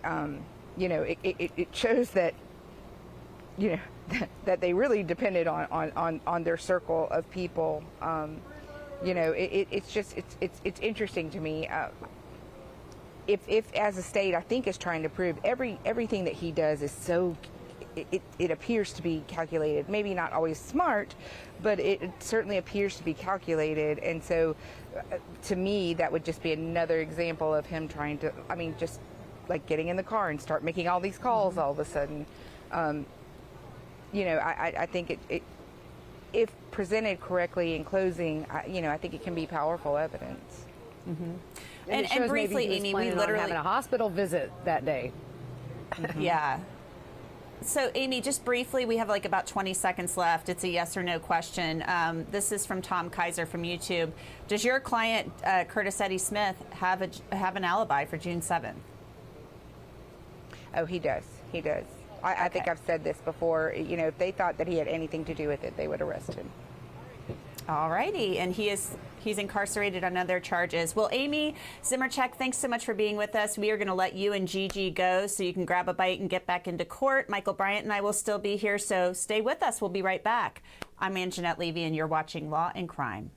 shows that that they really depended on their circle of people. It's interesting to me. If as a state, I think, is trying to prove everything that he does is so, it appears to be calculated. Maybe not always smart, but it certainly appears to be calculated. And so, to me, that would just be another example of him just like getting in the car and start making all these calls all of a sudden. I think it if presented correctly in closing, I think it can be powerful evidence. Mm-hmm. And briefly, Amy, we literally having a hospital visit that day. Yeah. So, Amy, just briefly, we have like about 20 seconds left. It's a yes or no question. This is from Tom Kaiser from YouTube. Does your client, Curtis Eddie Smith, have an alibi for June 7th? Oh, he does. He does. I think I've said this before. If they thought that he had anything to do with it, they would arrest him. All righty. And he's incarcerated on other charges. Well, Amy Zimmercheck, thanks so much for being with us. We are going to let you and Gigi go so you can grab a bite and get back into court. Michael Bryant and I will still be here, so stay with us. We'll be right back. I'm Anjanette Levy, and you're watching Law and Crime.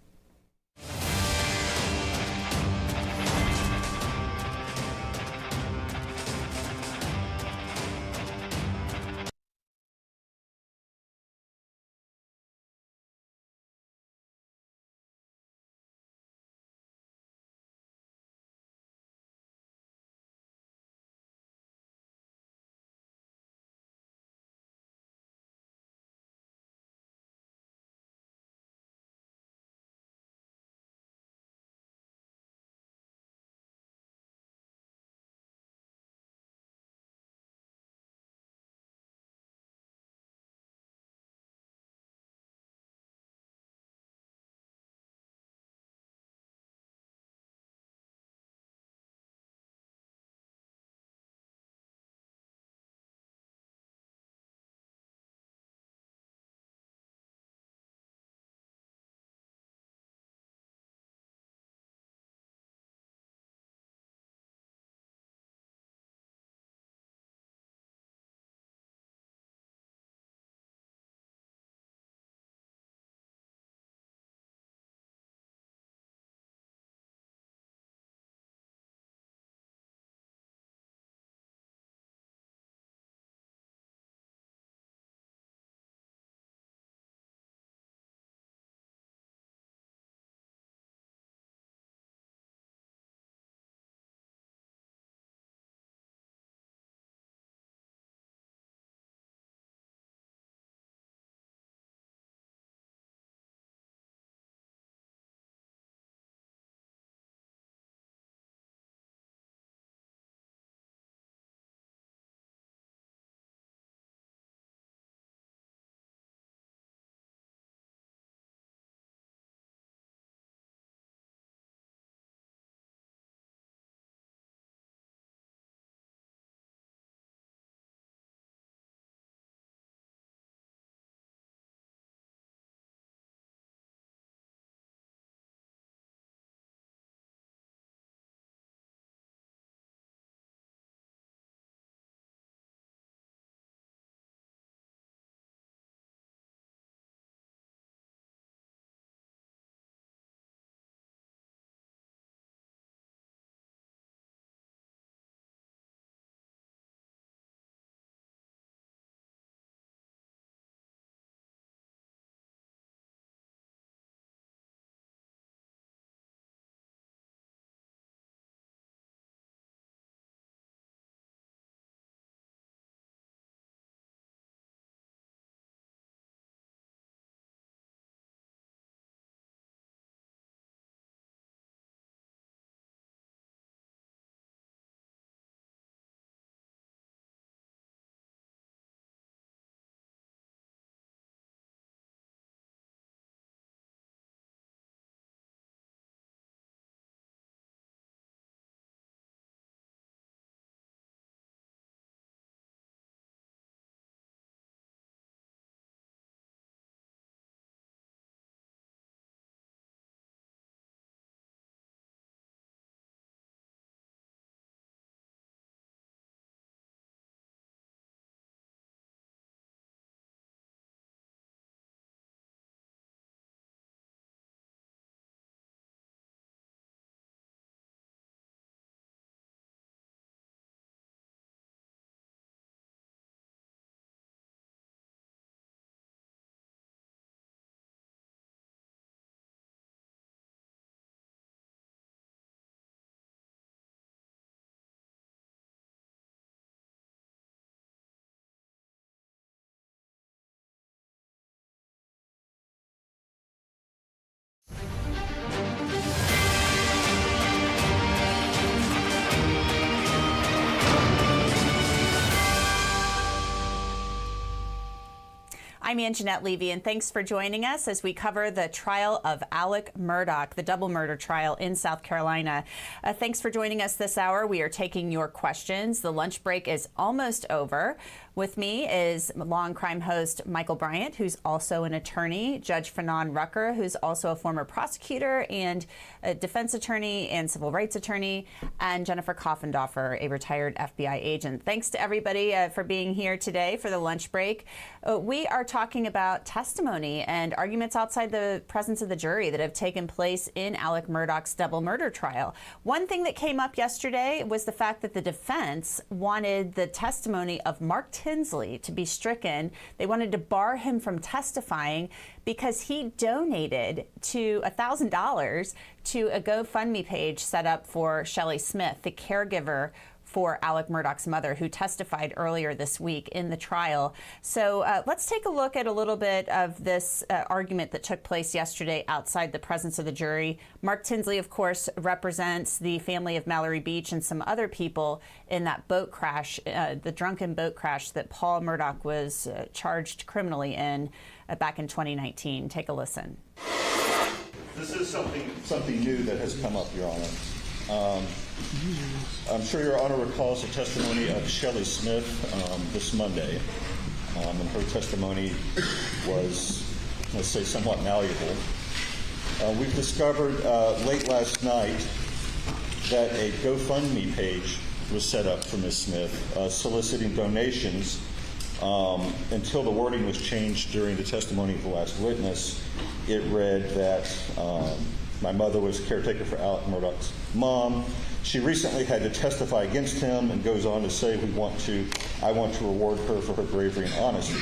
I'm Anjanette Levy, and thanks for joining us as we cover the trial of Alex Murdaugh, the double murder trial in South Carolina. Thanks for joining us this hour. We are taking your questions. The lunch break is almost over. With me is Law&Crime host Michael Bryant, who's also an attorney, Judge Fanon Rucker, who's also a former prosecutor and a defense attorney and civil rights attorney, and Jennifer Koffendorfer, a retired FBI agent. Thanks to everybody for being here today for the lunch break. We are talking about testimony and arguments outside the presence of the jury that have taken place in Alex Murdaugh's double murder trial. One thing that came up yesterday was the fact that the defense wanted the testimony of Mark Tinsley to be stricken. They wanted to bar him from testifying because he donated to $1,000 to a GoFundMe page set up for Shelley Smith, the caregiver for Alex Murdaugh's mother, who testified earlier this week in the trial. So let's take a look at a little bit of this argument that took place yesterday outside the presence of the jury. Mark Tinsley, of course, represents the family of Mallory Beach and some other people in that boat crash, the drunken boat crash that Paul Murdaugh was charged criminally in back in 2019. Take a listen. This is something new that has come up, Your Honor. I'm sure Your Honor recalls the testimony of Shelley Smith this Monday, and her testimony was, let's say, somewhat malleable. We've discovered late last night that a GoFundMe page was set up for Ms. Smith, soliciting donations until the wording was changed during the testimony of the last witness. It read that my mother was caretaker for Alex Murdaugh's mom. She recently had to testify against him, and goes on to say, I want to reward her for her bravery and honesty.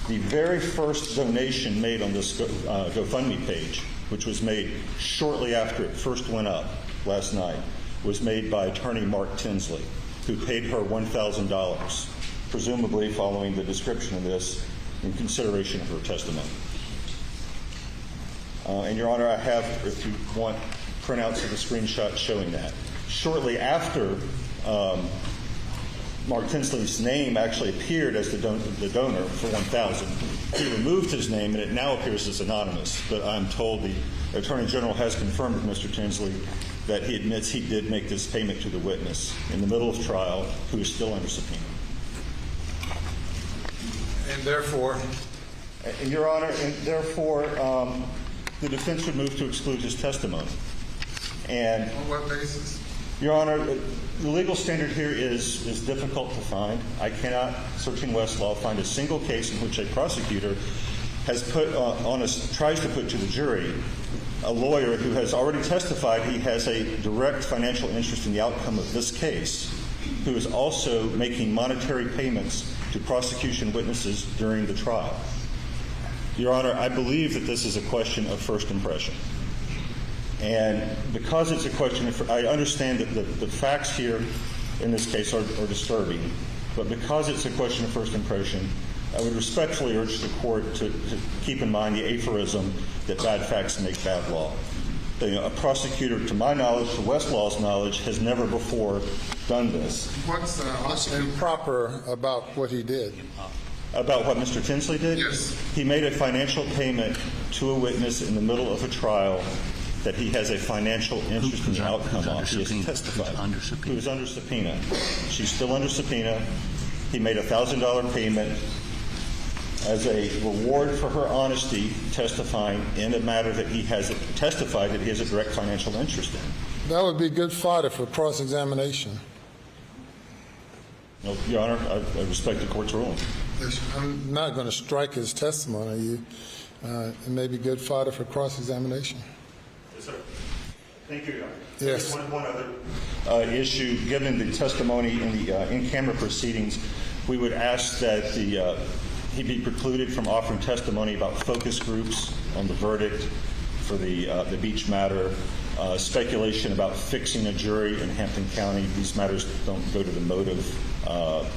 The very first donation made on this GoFundMe page, which was made shortly after it first went up last night, was made by attorney Mark Tinsley, who paid her $1,000, presumably following the description of this in consideration of her testimony. And Your Honor, I have, if you want, printouts of the screenshot showing that. Shortly after Mark Tinsley's name actually appeared as the donor for $1,000, he removed his name, and it now appears as anonymous. But I'm told the Attorney General has confirmed with Mr. Tinsley that he admits he did make this payment to the witness in the middle of trial, who is still under subpoena. And therefore? And Your Honor, the defense would move to exclude his testimony. And on what basis? Your Honor, the legal standard here is difficult to find. I cannot, searching Westlaw, find a single case in which a prosecutor has tries to put to the jury a lawyer who has already testified he has a direct financial interest in the outcome of this case, who is also making monetary payments to prosecution witnesses during the trial. Your Honor, I believe that this is a question of first impression. And because it's a question I understand that the facts here in this case are disturbing, but because it's a question of first impression, I would respectfully urge the court to keep in mind the aphorism that bad facts make bad law. A prosecutor, to my knowledge, to Westlaw's knowledge, has never before done this. What's improper about what he did? About what Mr. Tinsley did? Yes. He made a financial payment to a witness in the middle of a trial that he has a financial interest in the outcome of. He has testified. He was under subpoena. She's still under subpoena. He made a $1,000 payment as a reward for her honesty, testifying in a matter that he has testified that he has a direct financial interest in. That would be good fodder for cross-examination. No, Your Honor, I respect the court's ruling. I'm not going to strike his testimony. It may be good fodder for cross-examination. Yes, sir. Thank you, Your Honor. Yes. One other issue. Given the testimony in the in-camera proceedings, we would ask that he be precluded from offering testimony about focus groups on the verdict for the Beach matter, speculation about fixing a jury in Hampton County. These matters don't go to the motive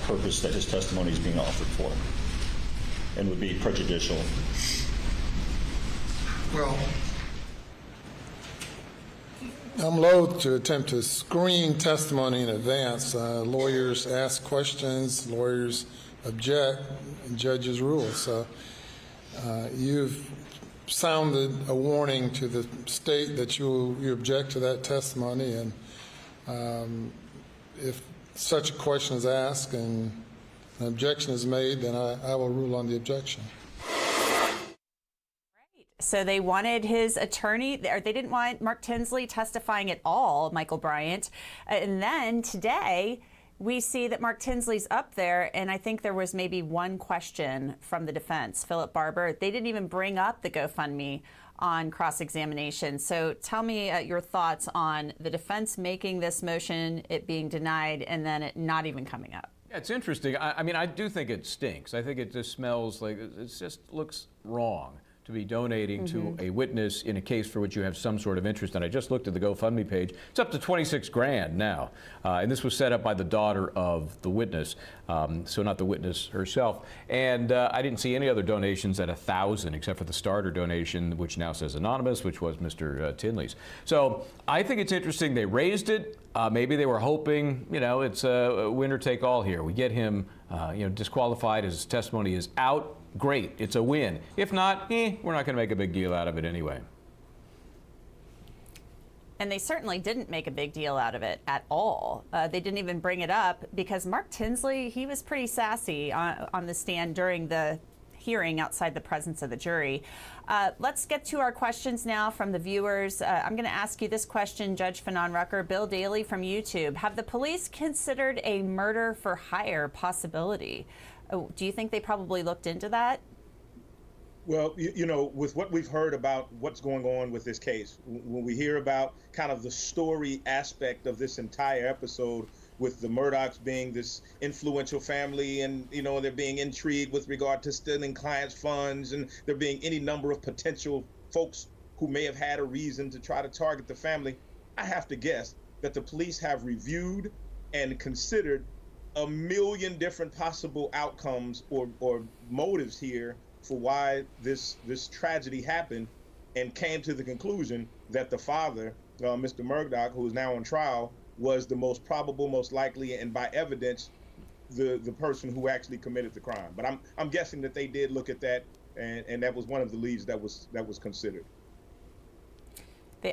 purpose that his testimony is being offered for, and would be prejudicial. Well, I'm loath to attempt to screen testimony in advance. Lawyers ask questions. Lawyers object, judges rule. So you've sounded a warning to the state that you object to that testimony, and if such a question is asked and an objection is made, then I will rule on the objection. So they wanted his attorney, or they didn't want Mark Tinsley testifying at all, Michael Bryant. And then today, we see that Mark Tinsley's up there, and I think there was maybe one question from the defense, Philip Barber. They didn't even bring up the GoFundMe on cross-examination. So tell me your thoughts on the defense making this motion, it being denied, and then it not even coming up. Yeah, it's interesting. I mean, I do think it stinks. I think it just smells like, it just looks wrong to be donating to a witness in a case for which you have some sort of interest. And I just looked at the GoFundMe page. It's up to $26,000 now. And this was set up by the daughter of the witness, so not the witness herself. And I didn't see any other donations at $1,000 except for the starter donation, which now says anonymous, which was Mr. Tinsley's. So I think it's interesting they raised it. Maybe they were hoping, you know, it's a winner take all here. We get him, disqualified. His testimony is out. Great, it's a win. If not, we're not going to make a big deal out of it anyway. And they certainly didn't make a big deal out of it at all. They didn't even bring it up because Mark Tinsley, he was pretty sassy on the stand during the hearing outside the presence of the jury. Let's get to our questions now from the viewers. I'm going to ask you this question, Judge Fanon Rucker. Bill Daly from YouTube. Have the police considered a murder for hire possibility? Do you think they probably looked into that? Well, with what we've heard about what's going on with this case, when we hear about kind of the story aspect of this entire episode, with the Murdaughs being this influential family and, they're being intrigued with regard to stealing clients' funds, and there being any number of potential folks who may have had a reason to try to target the family, I have to guess that the police have reviewed and considered a million different possible outcomes or motives here for why this tragedy happened, and came to the conclusion that the father, Mr. Murdaugh, who is now on trial, was the most probable, most likely, and by evidence, the person who actually committed the crime. But I'm guessing that they did look at that, and that was one of the leads that was considered.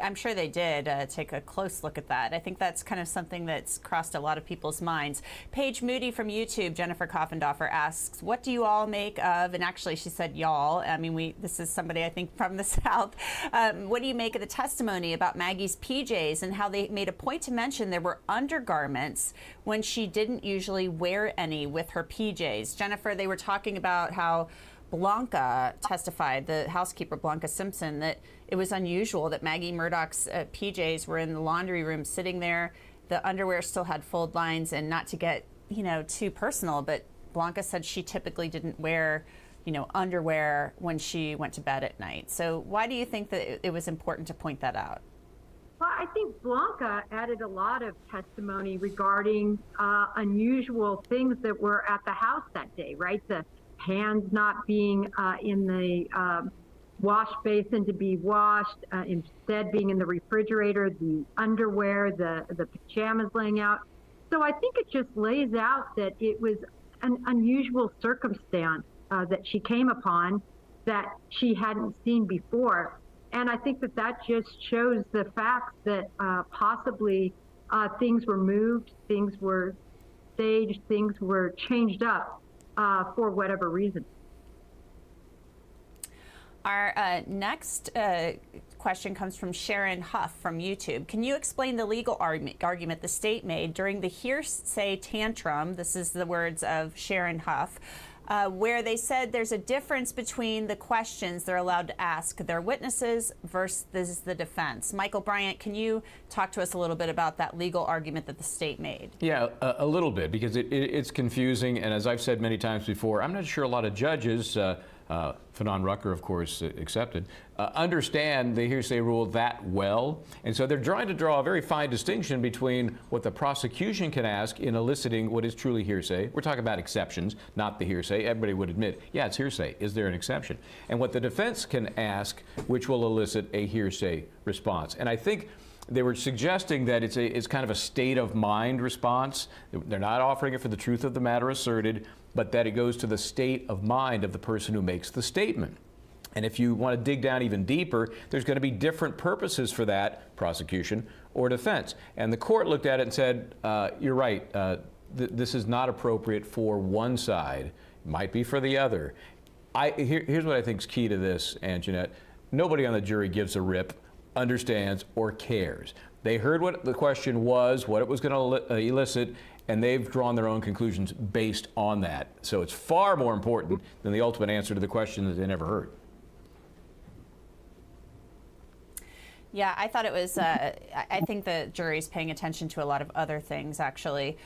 I'm sure they did take a close look at that. I think that's kind of something that's crossed a lot of people's minds. Paige Moody from YouTube, Jennifer Coffendorfer asks, what do you all make of, and actually she said y'all, I mean, this is somebody I think from the South. What do you make of the testimony about Maggie's PJs and how they made a point to mention there were undergarments when she didn't usually wear any with her PJs? Jennifer, they were talking about how Blanca testified, the housekeeper Blanca Simpson, that it was unusual that Maggie Murdaugh's PJs were in the laundry room sitting there. The underwear still had fold lines, and not to get, too personal, but Blanca said she typically didn't wear, underwear when she went to bed at night. So why do you think that it was important to point that out? Well, I think Blanca added a lot of testimony regarding unusual things that were at the house that day, right? The hands not being in the wash basin to be washed, instead being in the refrigerator, the underwear, the pajamas laying out. So I think it just lays out that it was an unusual circumstance that she came upon that she hadn't seen before. And I think that just shows the fact that possibly things were moved, things were staged, things were changed up for whatever reason. Our next question comes from Sharon Huff from YouTube. Can you explain the legal argument the state made during the hearsay tantrum, this is the words of Sharon Huff, where they said there's a difference between the questions they're allowed to ask their witnesses versus the defense? Michael Bryant, can you talk to us a little bit about that legal argument that the state made? Yeah, a little bit, because it's confusing, and as I've said many times before, I'm not sure a lot of judges, Fanon Rucker, of course, accepted, understand the hearsay rule that well. And so they're trying to draw a very fine distinction between what the prosecution can ask in eliciting what is truly hearsay. We're talking about exceptions, not the hearsay. Everybody would admit, yeah, it's hearsay. Is there an exception? And what the defense can ask, which will elicit a hearsay response. And I think They were suggesting that it's kind of a state of mind response. They're not offering it for the truth of the matter asserted, but that it goes to the state of mind of the person who makes the statement. And if you want to dig down even deeper, there's going to be different purposes for that, prosecution or defense. And the court looked at it and said, you're right, this is not appropriate for one side. It might be for the other. Here's what I think is key to this, Anjanette. Nobody on the jury gives a rip, understands, or cares. They heard what the question was, what it was going to elicit, and they've drawn their own conclusions based on that. So it's far more important than the ultimate answer to the question that they never heard. Yeah, I thought it was, I think the jury's paying attention to a lot of other things, actually.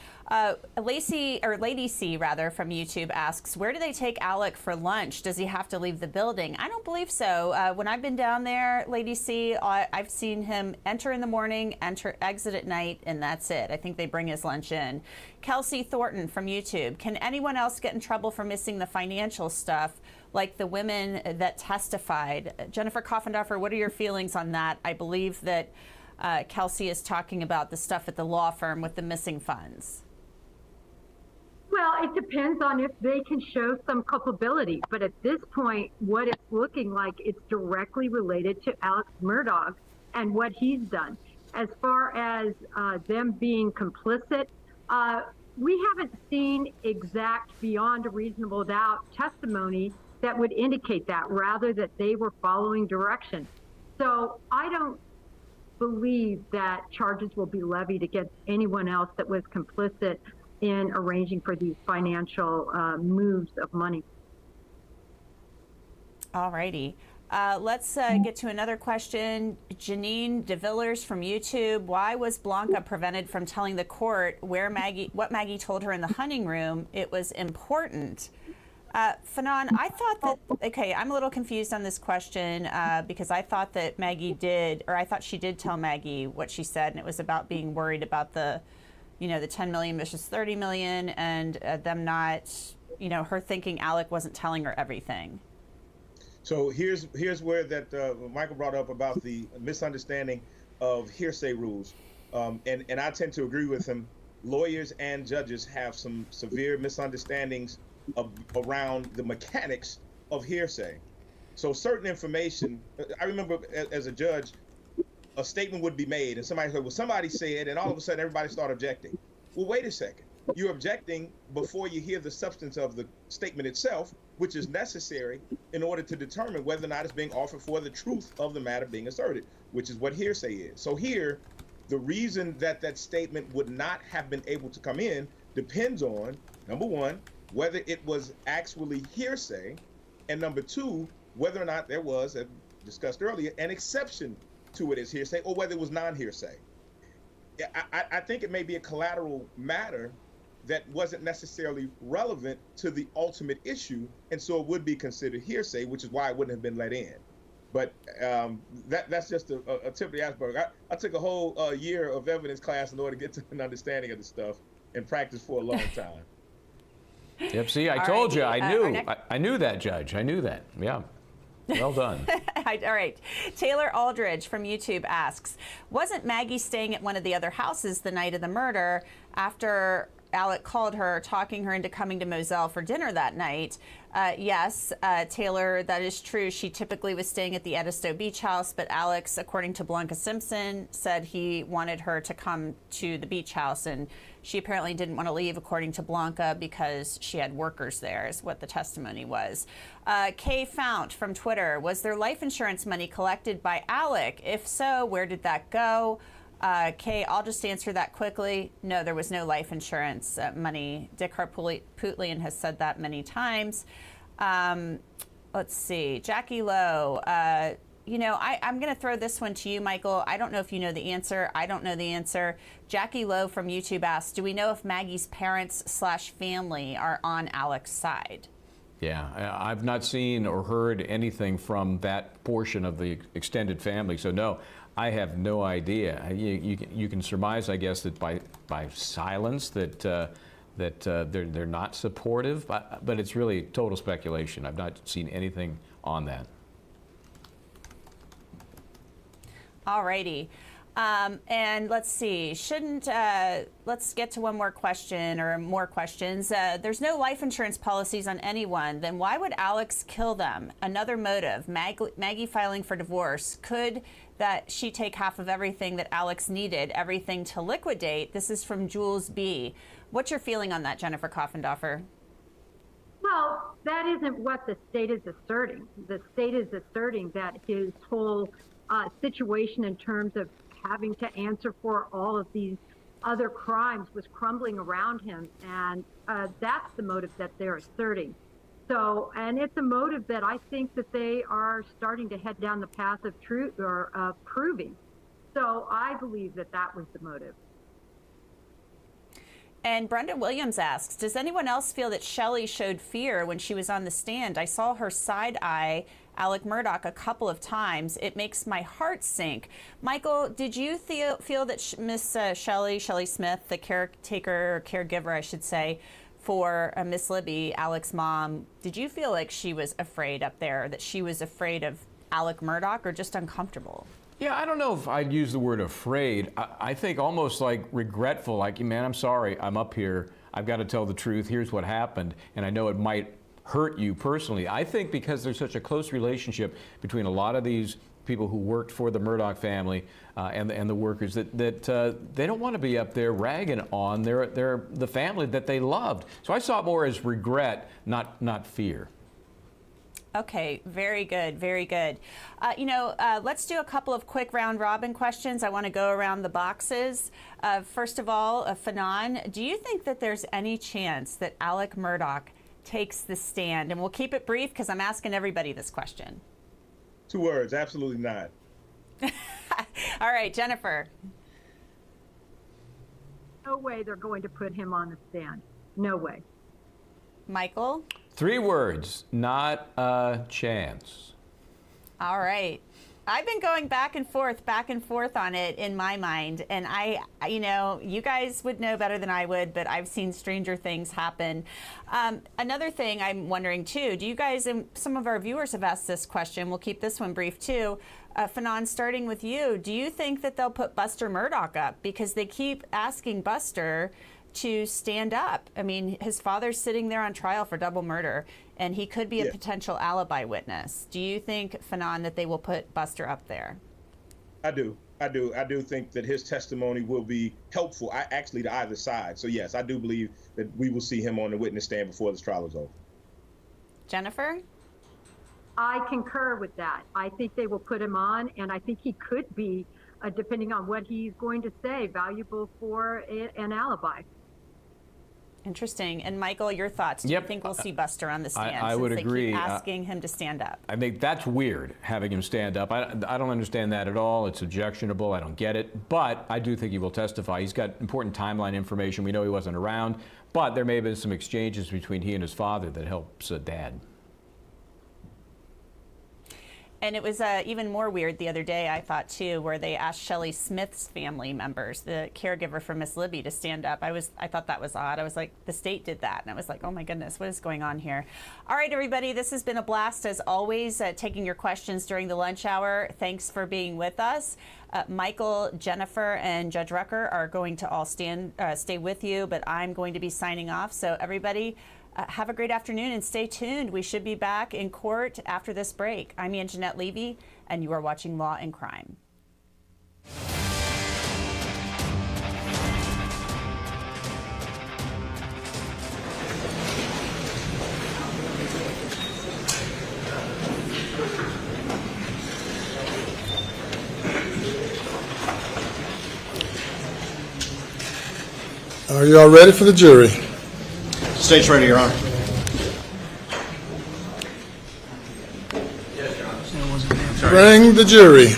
Lady C, rather, from YouTube asks, where do they take Alec for lunch? Does he have to leave the building? I don't believe so. When I've been down there, Lady C, I've seen him enter in the morning, exit at night, and that's it. I think they bring his lunch in. Kelsey Thornton from YouTube, can anyone else get in trouble for missing the financial stuff, like the women that testified? Jennifer Coffendorfer, what are your feelings on that? I believe that Kelsey is talking about the stuff at the law firm with the missing funds. Well, it depends on if they can show some culpability. But at this point, what it's looking like, it's directly related to Alex Murdaugh and what he's done. As far as them being complicit, we haven't seen exact beyond a reasonable doubt testimony that would indicate that, rather that they were following direction. So I don't believe that charges will be levied against anyone else that was complicit in arranging for these financial moves of money. All righty. Let's get to another question. Janine DeVillers from YouTube. Why was Blanca prevented from telling the court what Maggie told her in the hunting room? It was important. Fanon, I thought that, okay, I'm a little confused on this question because I thought that I thought she did tell Maggie what she said, and it was about being worried about the 10 million versus 30 million and them not, her thinking Alec wasn't telling her everything. So here's where that Michael brought up about the misunderstanding of hearsay rules. And I tend to agree with him. Lawyers and judges have some severe misunderstandings around the mechanics of hearsay. So certain information, I remember as a judge, a statement would be made and somebody said, well, somebody said, and all of a sudden everybody started objecting. Well, wait a second. You're objecting before you hear the substance of the statement itself, which is necessary in order to determine whether or not it's being offered for the truth of the matter being asserted, which is what hearsay is. So here, the reason that that statement would not have been able to come in depends on, number one, whether it was actually hearsay, and number two, whether or not there was, as discussed earlier, an exception to it as hearsay, or whether it was non-hearsay. I think it may be a collateral matter that wasn't necessarily relevant to the ultimate issue, and so it would be considered hearsay, which is why it wouldn't have been let in. But that's just a tip of the iceberg. I took a whole year of evidence class in order to get to an understanding of the stuff and practice for a long time. Yep, see, I told you, I knew that, Judge. I knew that, yeah. Well done. All right. Taylor Aldridge from YouTube asks, wasn't Maggie staying at one of the other houses the night of the murder after Alec called her, talking her into coming to Moselle for dinner that night? Yes, Taylor, that is true. She typically was staying at the Edisto Beach House, but Alex, according to Blanca Simpson, said he wanted her to come to the beach house, and she apparently didn't want to leave, according to Blanca, because she had workers there, is what the testimony was. Kay Fount from Twitter, was there life insurance money collected by Alec? If so, where did that go? Kay, I'll just answer that quickly. No, there was no life insurance money. Dick Harpootlian has said that many times. Let's see. Jackie Lowe. I'm going to throw this one to you, Michael. I don't know if you know the answer. I don't know the answer. Jackie Lowe from YouTube asks, do we know if Maggie's parents/family are on Alec's side? Yeah, I've not seen or heard anything from that portion of the extended family, so no, I have no idea. You can surmise, I guess, that by silence that they're not supportive, but it's really total speculation. I've not seen anything on that. All righty. And let's see, let's get to one more question or more questions. There's no life insurance policies on anyone. Then why would Alex kill them? Another motive, Maggie filing for divorce. Could that she take half of everything that Alex needed, everything to liquidate? This is from Jules B. What's your feeling on that, Jennifer Coffendorfer? Well, that isn't what the state is asserting. The state is asserting that his whole situation in terms of having to answer for all of these other crimes was crumbling around him, and that's the motive that they're asserting. So, and it's a motive that I think that they are starting to head down the path of truth or proving. So I believe that that was the motive. And Brenda Williams asks, does anyone else feel that Shelley showed fear when she was on the stand? I saw her side-eye Alex Murdaugh a couple of times. It makes my heart sink. Michael, did you feel that Miss Shelley Smith, the caretaker or caregiver, I should say, for Miss Libby, Alex's mom, did you feel like she was afraid up there, that she was afraid of Alex Murdaugh, or just uncomfortable? Yeah, I don't know if I'd use the word afraid. I think almost like regretful, like, man, I'm sorry, I'm up here. I've got to tell the truth. Here's what happened. And I know it might hurt you personally. I think because there's such a close relationship between a lot of these people who worked for the Murdaugh family and the workers that they don't want to be up there ragging on the family that they loved. So I saw it more as regret, not fear. Okay, very good, very good. Let's do a couple of quick round robin questions. I want to go around the boxes. First of all, Fanon, do you think that there's any chance that Alex Murdaugh takes the stand? And we'll keep it brief because I'm asking everybody this question. 2 words, absolutely not. All right, Jennifer. No way they're going to put him on the stand. No way. Michael? 3 words, not a chance. All right. I've been going back and forth on it in my mind. And you guys would know better than I would, but I've seen stranger things happen. Another thing I'm wondering too, do you guys, and some of our viewers have asked this question, we'll keep this one brief too. Fanon, starting with you, do you think that they'll put Buster Murdaugh up? Because they keep asking Buster to stand up. I mean, his father's sitting there on trial for double murder, and he could be a potential alibi witness. Do you think, Fanon, that they will put Buster up there? I do. I do think that his testimony will be helpful, actually, to either side. So, yes, I do believe that we will see him on the witness stand before this trial is over. Jennifer? I concur with that. I think they will put him on, and I think he could be, depending on what he's going to say, valuable for an alibi. Interesting. And Michael, your thoughts? Do you think we'll see Buster on the stand? I would agree. They keep asking him to stand up. I think that's weird, having him stand up. I don't understand that at all. It's objectionable. I don't get it. But I do think he will testify. He's got important timeline information. We know he wasn't around. But there may have been some exchanges between he and his father that helps Dad. And it was even more weird the other day, I thought, too, where they asked Shelley Smith's family members, the caregiver for Miss Libby, to stand up. I thought that was odd. I was like, the state did that. And I was like, oh, my goodness, what is going on here? All right, everybody, this has been a blast, as always, taking your questions during the lunch hour. Thanks for being with us. Michael, Jennifer, and Judge Rucker are going to all stay with you, but I'm going to be signing off. So, everybody, have a great afternoon and stay tuned. We should be back in court after this break. I'm Anjanette Levy, and you are watching Law and Crime. Are you all ready for the jury? State's ready, Your Honor. Bring the jury.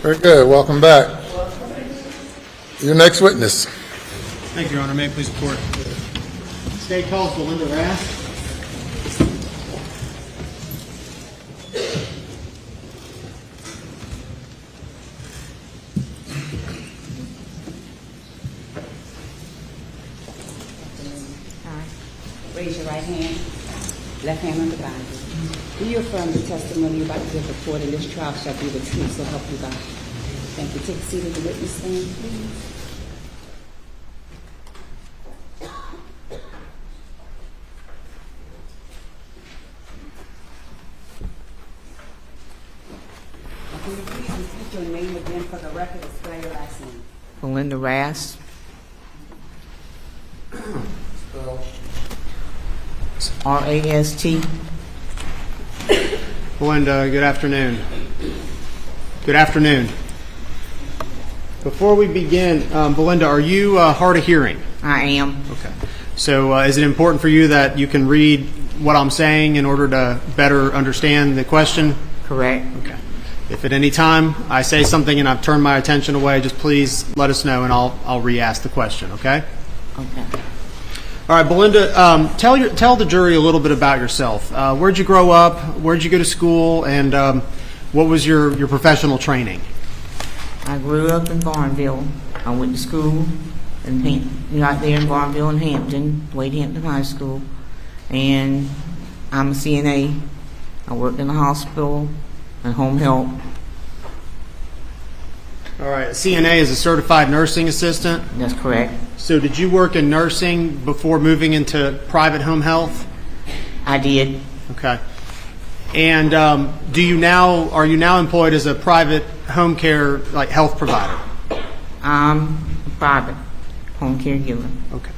Very good. Welcome back. Your next witness. Thank you, Your Honor. May it please the court. State calls Belinda Rast. Raise your right hand, left hand on the Bible. Do you affirm the testimony you're about to give before in this trial shall be the truth, so help you God? Thank you. Take a seat at the witness stand, please. Can you please repeat your name again for the record and spell your last name? Belinda Rast. R-A-S-T. Belinda, good afternoon. Good afternoon. Before we begin, Belinda, are you hard of hearing? I am. Okay. So is it important for you that you can read what I'm saying in order to better understand the question? Correct. Okay. If at any time I say something and I've turned my attention away, just please let us know and I'll re-ask the question, okay? Okay. All right, Belinda, tell the jury a little bit about yourself. Where'd you grow up? Where'd you go to school? And what was your professional training? I grew up in Barnville. I went to school right there in Barnville and Hampton, Wade Hampton High School. And I'm a CNA. I worked in the hospital and home health. All right, CNA is a certified nursing assistant? That's correct. So did you work in nursing before moving into private home health? I did. Okay. And are you now employed as a private home care health provider? I'm a private home caregiver. Okay.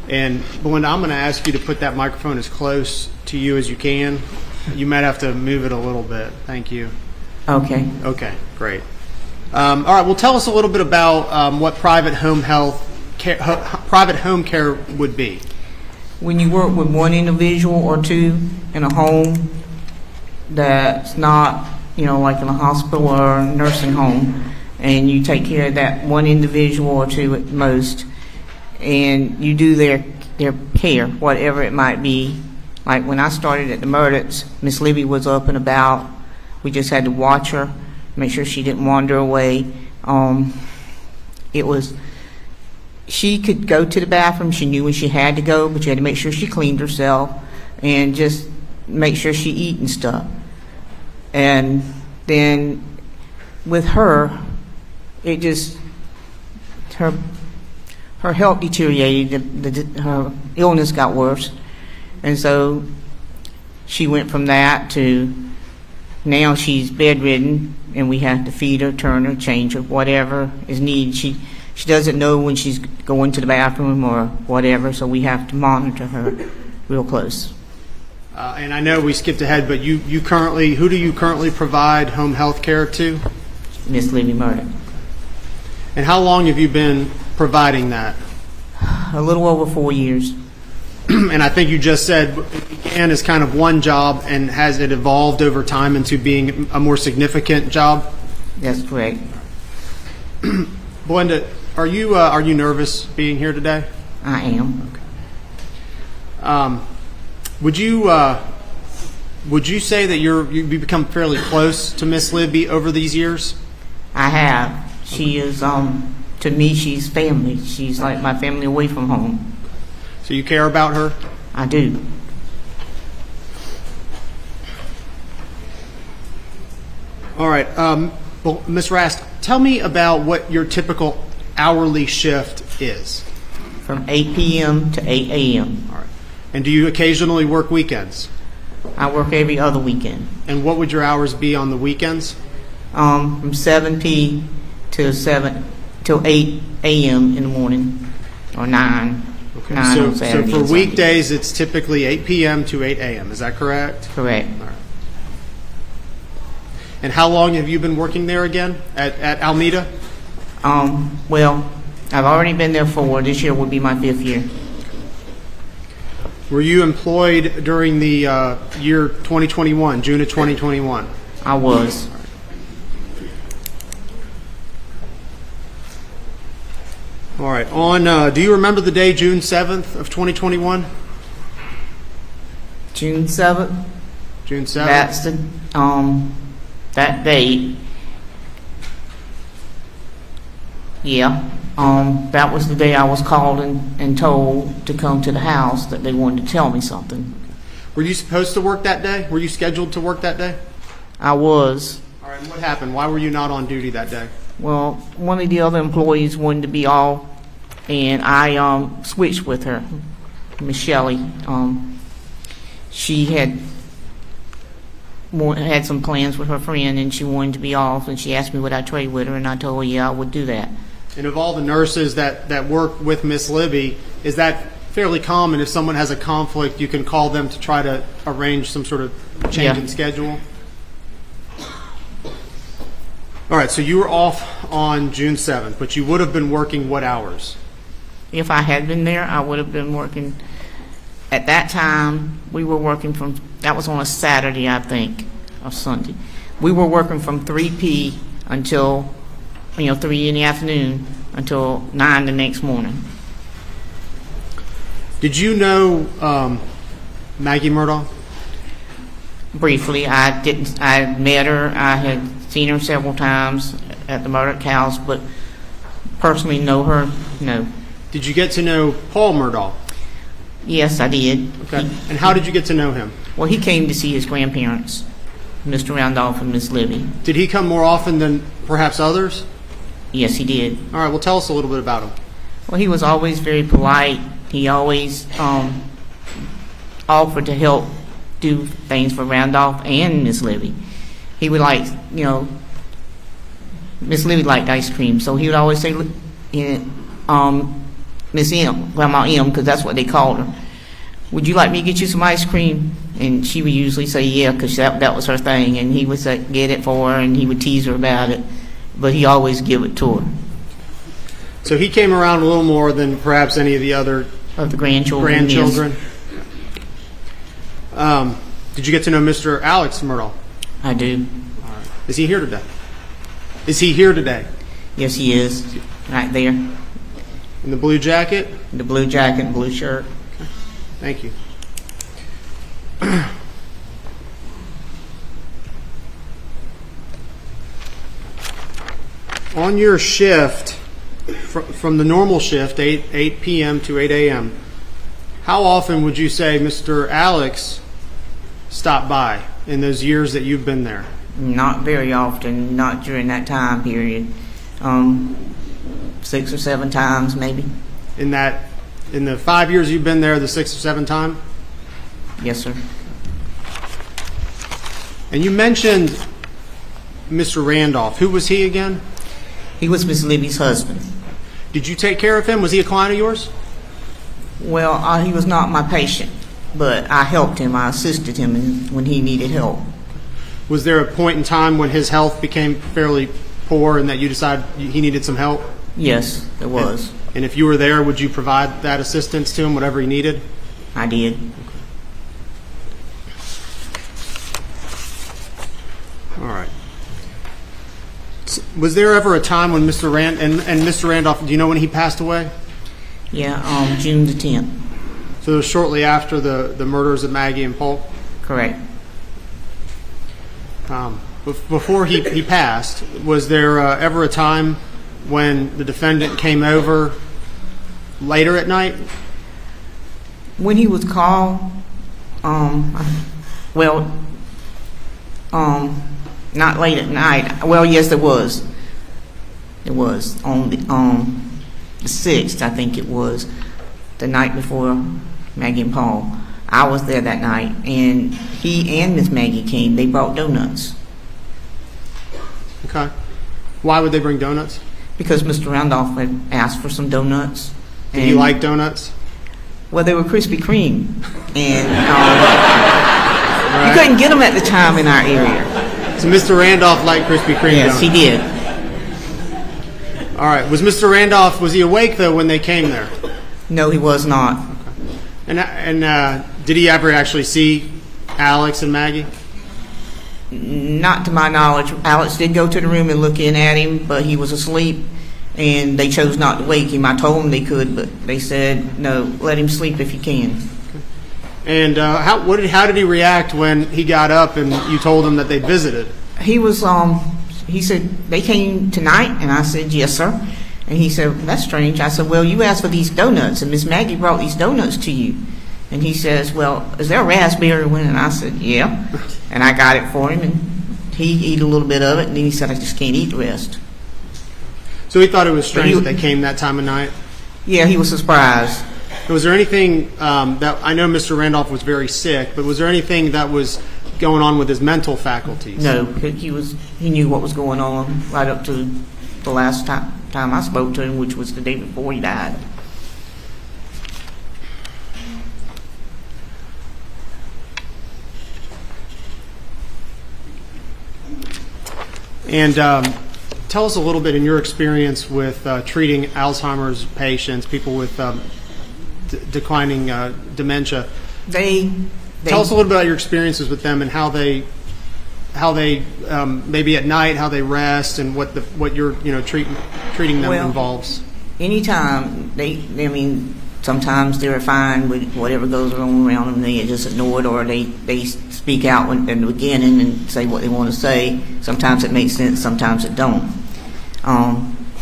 And Belinda, I'm going to ask you to put that microphone as close to you as you can. You might have to move it a little bit. Thank you. Okay. Okay, great. All right, well, tell us a little bit about what private home care would be. When you work with one individual or two in a home that's not, like in a hospital or a nursing home, and you take care of that one individual or two at most, and you do their care, whatever it might be. Like when I started at the Murdaughs, Miss Libby was up and about. We just had to watch her, make sure she didn't wander away. She could go to the bathroom. She knew when she had to go, but you had to make sure she cleaned herself and just make sure she eat and stuff. And then with her, her health deteriorated. Her illness got worse. And so she went from that to now she's bedridden, and we have to feed her, turn her, change her, whatever is needed. She doesn't know when she's going to the bathroom or whatever, so we have to monitor her real close. And I know we skipped ahead, but who do you currently provide home health care to? Miss Libby Murdaugh. And how long have you been providing that? A little over 4 years. And I think you just said it began as kind of one job, and has it evolved over time into being a more significant job? That's correct. Belinda, are you nervous being here today? I am. Okay. Would you say that you've become fairly close to Miss Libby over these years? I have. She is to me, she's family. She's like my family away from home. So you care about her? I do. All right. Well, Ms. Rast, tell me about what your typical hourly shift is. From 8 p.m. to 8 a.m. All right. And do you occasionally work weekends? I work every other weekend. And what would your hours be on the weekends? From 7 p. till 8 a.m. in the morning, or 9. Okay. So for weekdays, it's typically 8 p.m. to 8 a.m. Is that correct? Correct. All right. And how long have you been working there again at Alameda? Well, I've already been there 4. This year would be my 5th year. Were you employed during the year 2021, June of 2021? I was. All right. Do you remember the day, June 7th of 2021? June 7th? June 7th. That's the, that date. Yeah. That was the day I was called and told to come to the house that they wanted to tell me something. Were you supposed to work that day? Were you scheduled to work that day? I was. All right. What happened? Why were you not on duty that day? Well, one of the other employees wanted to be off, and I switched with her, Miss Shelley. She had some plans with her friend, and she wanted to be off, and she asked me would I trade with her, and I told her, yeah, I would do that. And of all the nurses that work with Miss Libby, is that fairly common? If someone has a conflict, you can call them to try to arrange some sort of change in schedule? All right, so you were off on June 7th, but you would have been working what hours? If I had been there, I would have been working. At that time, we were working from, that was on a Saturday, I think, or Sunday. We were working from 3 p. until, 3 in the afternoon until 9 the next morning. Did you know Maggie Murdaugh? Briefly, I didn't. I met her. I had seen her several times at the Murdaugh house, but personally know her, no. Did you get to know Paul Murdaugh? Yes, I did. Okay. And how did you get to know him? Well, he came to see his grandparents, Mr. Randolph and Miss Libby. Did he come more often than perhaps others? Yes, he did. All right, well, tell us a little bit about him. Well, he was always very polite. He always offered to help do things for Randolph and Miss Libby. He would Miss Libby liked ice cream, so he would always say, Miss M, Grandma M, because that's what they called her, would you like me to get you some ice cream? And she would usually say yeah, because that was her thing, and he would say, get it for her, and he would tease her about it, but he always give it to her. So he came around a little more than perhaps any of the other of the grandchildren. Yes. Did you get to know Mr. Alex Murdaugh? I do. All right. Is he here today? Is he here today? Yes, he is. Right there. In the blue jacket? The blue jacket and blue shirt. Okay. Thank you. On your shift, from the normal shift, 8 p.m. to 8 a.m., how often would you say Mr. Alex stopped by in those years that you've been there? Not very often, not during that time period. 6 or 7 times, maybe. In the 5 years you've been there, the 6 or 7 times? Yes, sir. And you mentioned Mr. Randolph. Who was he again? He was Miss Libby's husband. Did you take care of him? Was he a client of yours? Well, he was not my patient, but I helped him. I assisted him when he needed help. Was there a point in time when his health became fairly poor and that you decided he needed some help? Yes, there was. And if you were there, would you provide that assistance to him, whatever he needed? I did. All right. Was there ever a time when Mr. Randolph, do you know when he passed away? Yeah, June the 10th. So it was shortly after the murders of Maggie and Paul? Correct. Before he passed, was there ever a time when the defendant came over later at night? When he was called, not late at night. Well, yes, there was. It was on the 6th, I think it was, the night before Maggie and Paul. I was there that night, and he and Miss Maggie came. They brought donuts. Okay. Why would they bring donuts? Because Mr. Randolph had asked for some donuts. Did he like donuts? Well, they were Krispy Kreme, and you couldn't get them at the time in our area. So Mr. Randolph liked Krispy Kreme Yes, donuts? he did. All right. Was Mr. Randolph, was he awake, though, when they came there? No, he was not. Okay. And did he ever actually see Alex and Maggie? Not to my knowledge. Alex did go to the room and look in at him, but he was asleep. and they chose not to wake him. I told them they could, but they said, no, let him sleep if he can. And how did he react when he got up and you told him that they visited? He was, he said, they came tonight, and I said, yes, sir. And he said, that's strange. I said, well, you asked for these donuts, and Miss Maggie brought these donuts to you. And he says, well, is there a raspberry one? And I said, yeah. And I got it for him, and he ate a little bit of it, and then he said, I just can't eat the rest. So he thought it was strange that they came that time of night? Yeah, he was surprised. Was there anything that, I know Mr. Randolph was very sick, but was there anything that was going on with his mental faculties? No, he knew what was going on right up to the last time I spoke to him, which was the day before he died. And tell us a little bit in your experience with treating Alzheimer's patients, people with declining dementia. Tell us a little bit about your experiences with them and how they maybe at night, how they rest, and what your treating them involves. Anytime sometimes they're fine with whatever goes on around them. They just ignore it, or they speak out in the beginning and say what they want to say. Sometimes it makes sense, sometimes it don't.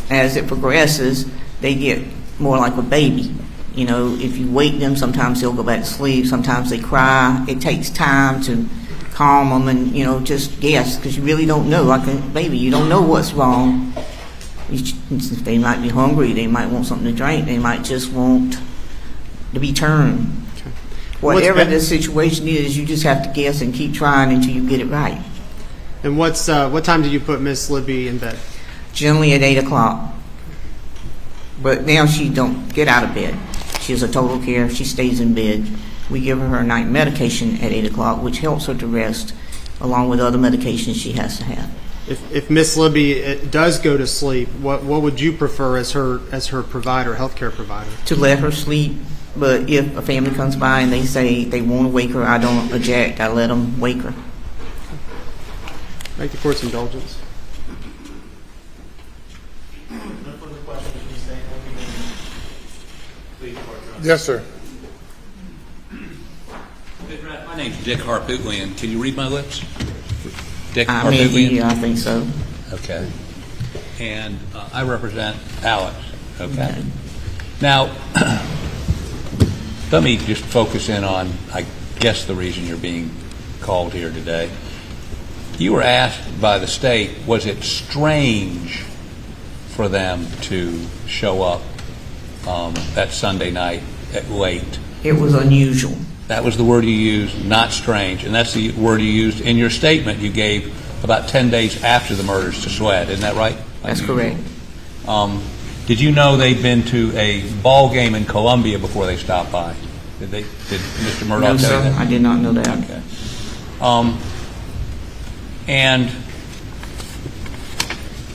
As it progresses, they get more like a baby. If you wake them, sometimes they'll go back to sleep. Sometimes they cry. It takes time to calm them and, just guess, because you really don't know. Like a baby, you don't know what's wrong. They might be hungry. They might want something to drink. They might just want to be turned. Okay. Whatever the situation is, you just have to guess and keep trying until you get it right. And what time did you put Miss Libby in bed? Generally at 8 o'clock. But now she don't get out of bed. She has a total care. She stays in bed. We give her night medication at 8 o'clock, which helps her to rest, along with other medications she has to have. If Miss Libby does go to sleep, what would you prefer as her provider, healthcare provider? To let her sleep, but if a family comes by and they say they want to wake her, I don't object. I let them wake her. Make the court's indulgence. Yes, sir. My name's Dick Harpootlian. Can you read my lips? Dick Harpootlian? I think so. Okay. And I represent Alex. Okay. Now, let me just focus in on, I guess, the reason you're being called here today. You were asked by the state, was it strange for them to show up that Sunday night at late? It was unusual. That was the word you used, not strange, and that's the word you used in your statement you gave about 10 days after the murders to SWAT. Isn't that right? That's correct. Did you know they'd been to a ball game in Columbia before they stopped by? Did Mr. Murdaugh tell you that? I did not know that. Okay. And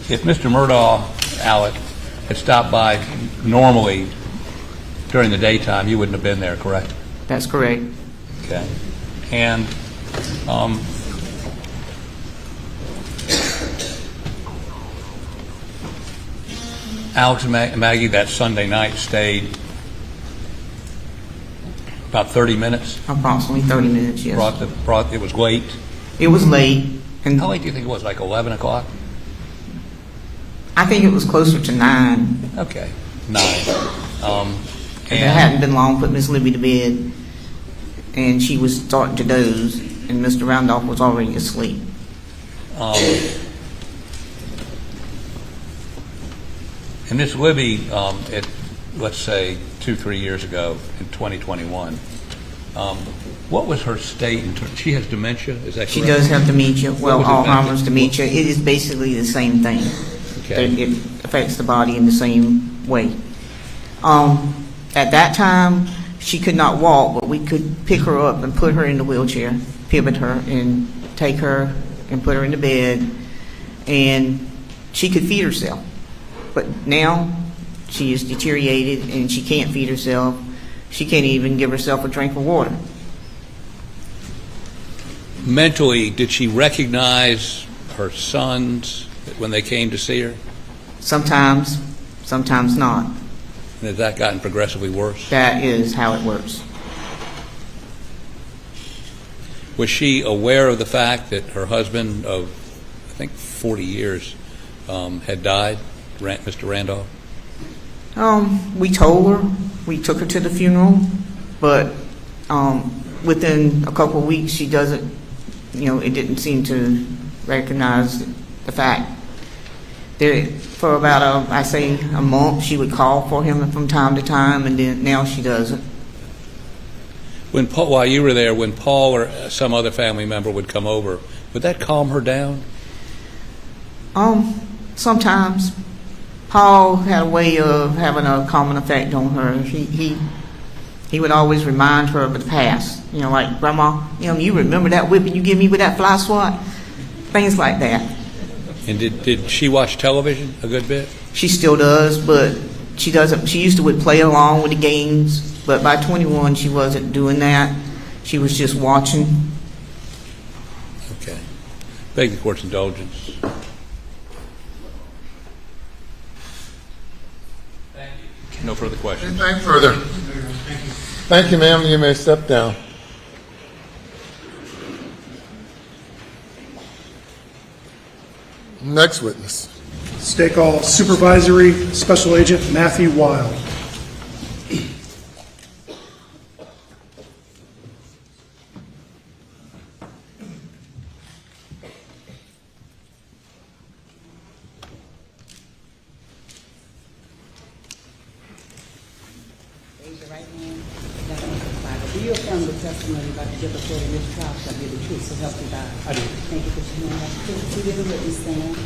if Mr. Murdaugh, Alec, had stopped by normally during the daytime, you wouldn't have been there, correct? That's correct. Okay. And Alex and Maggie that Sunday night stayed about 30 minutes? Approximately 30 minutes, yes. It was late? It was late. And how late do you think it was, like 11 o'clock? I think it was closer to 9. Okay, 9. It hadn't been long, put Miss Libby to bed, and she was starting to doze, and Mr. Randolph was already asleep. And Miss Libby, let's say 2-3 years ago in 2021, what was her state? She has dementia, is that correct? She does have dementia. Well, Alzheimer's dementia. It is basically the same thing. Okay. It affects the body in the same way. At that time, she could not walk, but we could pick her up and put her in the wheelchair, pivot her, and take her and put her in the bed, and she could feed herself. But now she is deteriorated and she can't feed herself. She can't even give herself a drink of water. Mentally, did she recognize her sons when they came to see her? Sometimes. sometimes not. And has that gotten progressively worse? That is how it works. Was she aware of the fact that her husband of, I think, 40 years had died, Mr. Randolph? We told her. We took her to the funeral, but within a couple of weeks, she doesn't, it didn't seem to recognize the fact. For about, a month, she would call for him from time to time, and then now she doesn't. While you were there, when Paul or some other family member would come over, would that calm her down? Sometimes. Paul had a way of having a calming effect on her. He would always remind her of the past. Like, Grandma, you remember that whipping you give me with that fly swat? Things like that. And did she watch television a good bit? She still does, but she doesn't. She used to play along with the games, but by 21, she wasn't doing that. She was just watching. Okay. Beg the court's indulgence. No further questions. Anything further? Thank you, ma'am. You may step down. Next witness. State Call Supervisory Special Agent Matthew Wilde. Raise your right hand. Left hand to the Bible. Do you affirm the testimony about to give before in this trial shall be the truth, so help you God? I do. Thank you for your hand. Please give the witness stand.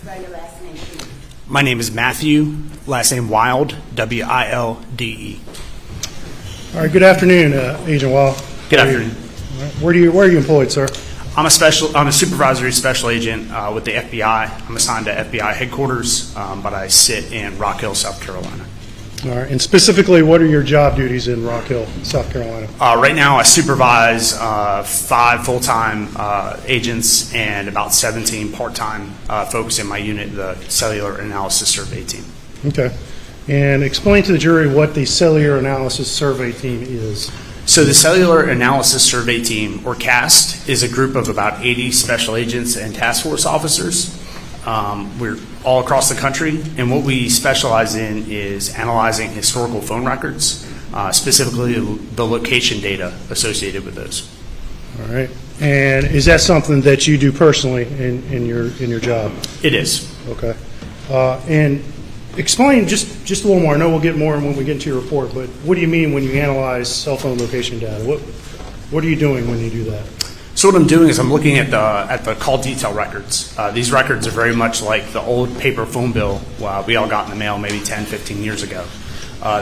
Spell your last name, please. My name is Matthew, last name Wilde, W-I-L-D-E. All right, good afternoon, Agent Wilde. Good afternoon. Where are you employed, sir? I'm a supervisory special agent with the FBI. I'm assigned to FBI headquarters, but I sit in Rock Hill, South Carolina. All right, and specifically, what are your job duties in Rock Hill, South Carolina? Right now, I supervise 5 full-time agents and about 17 part-time folks in my unit, the Cellular Analysis Survey Team. Okay. And explain to the jury what the Cellular Analysis Survey Team is. So the Cellular Analysis Survey Team, or CAST, is a group of about 80 special agents and task force officers. We're all across the country, and what we specialize in is analyzing historical phone records, specifically the location data associated with those. All right. And is that something that you do personally in your job? It is. Okay. And explain just a little more. I know we'll get more when we get into your report, but what do you mean when you analyze cell phone location data? What are you doing when you do that? So what I'm doing is I'm looking at the call detail records. These records are very much like the old paper phone bill we all got in the mail maybe 10, 15 years ago.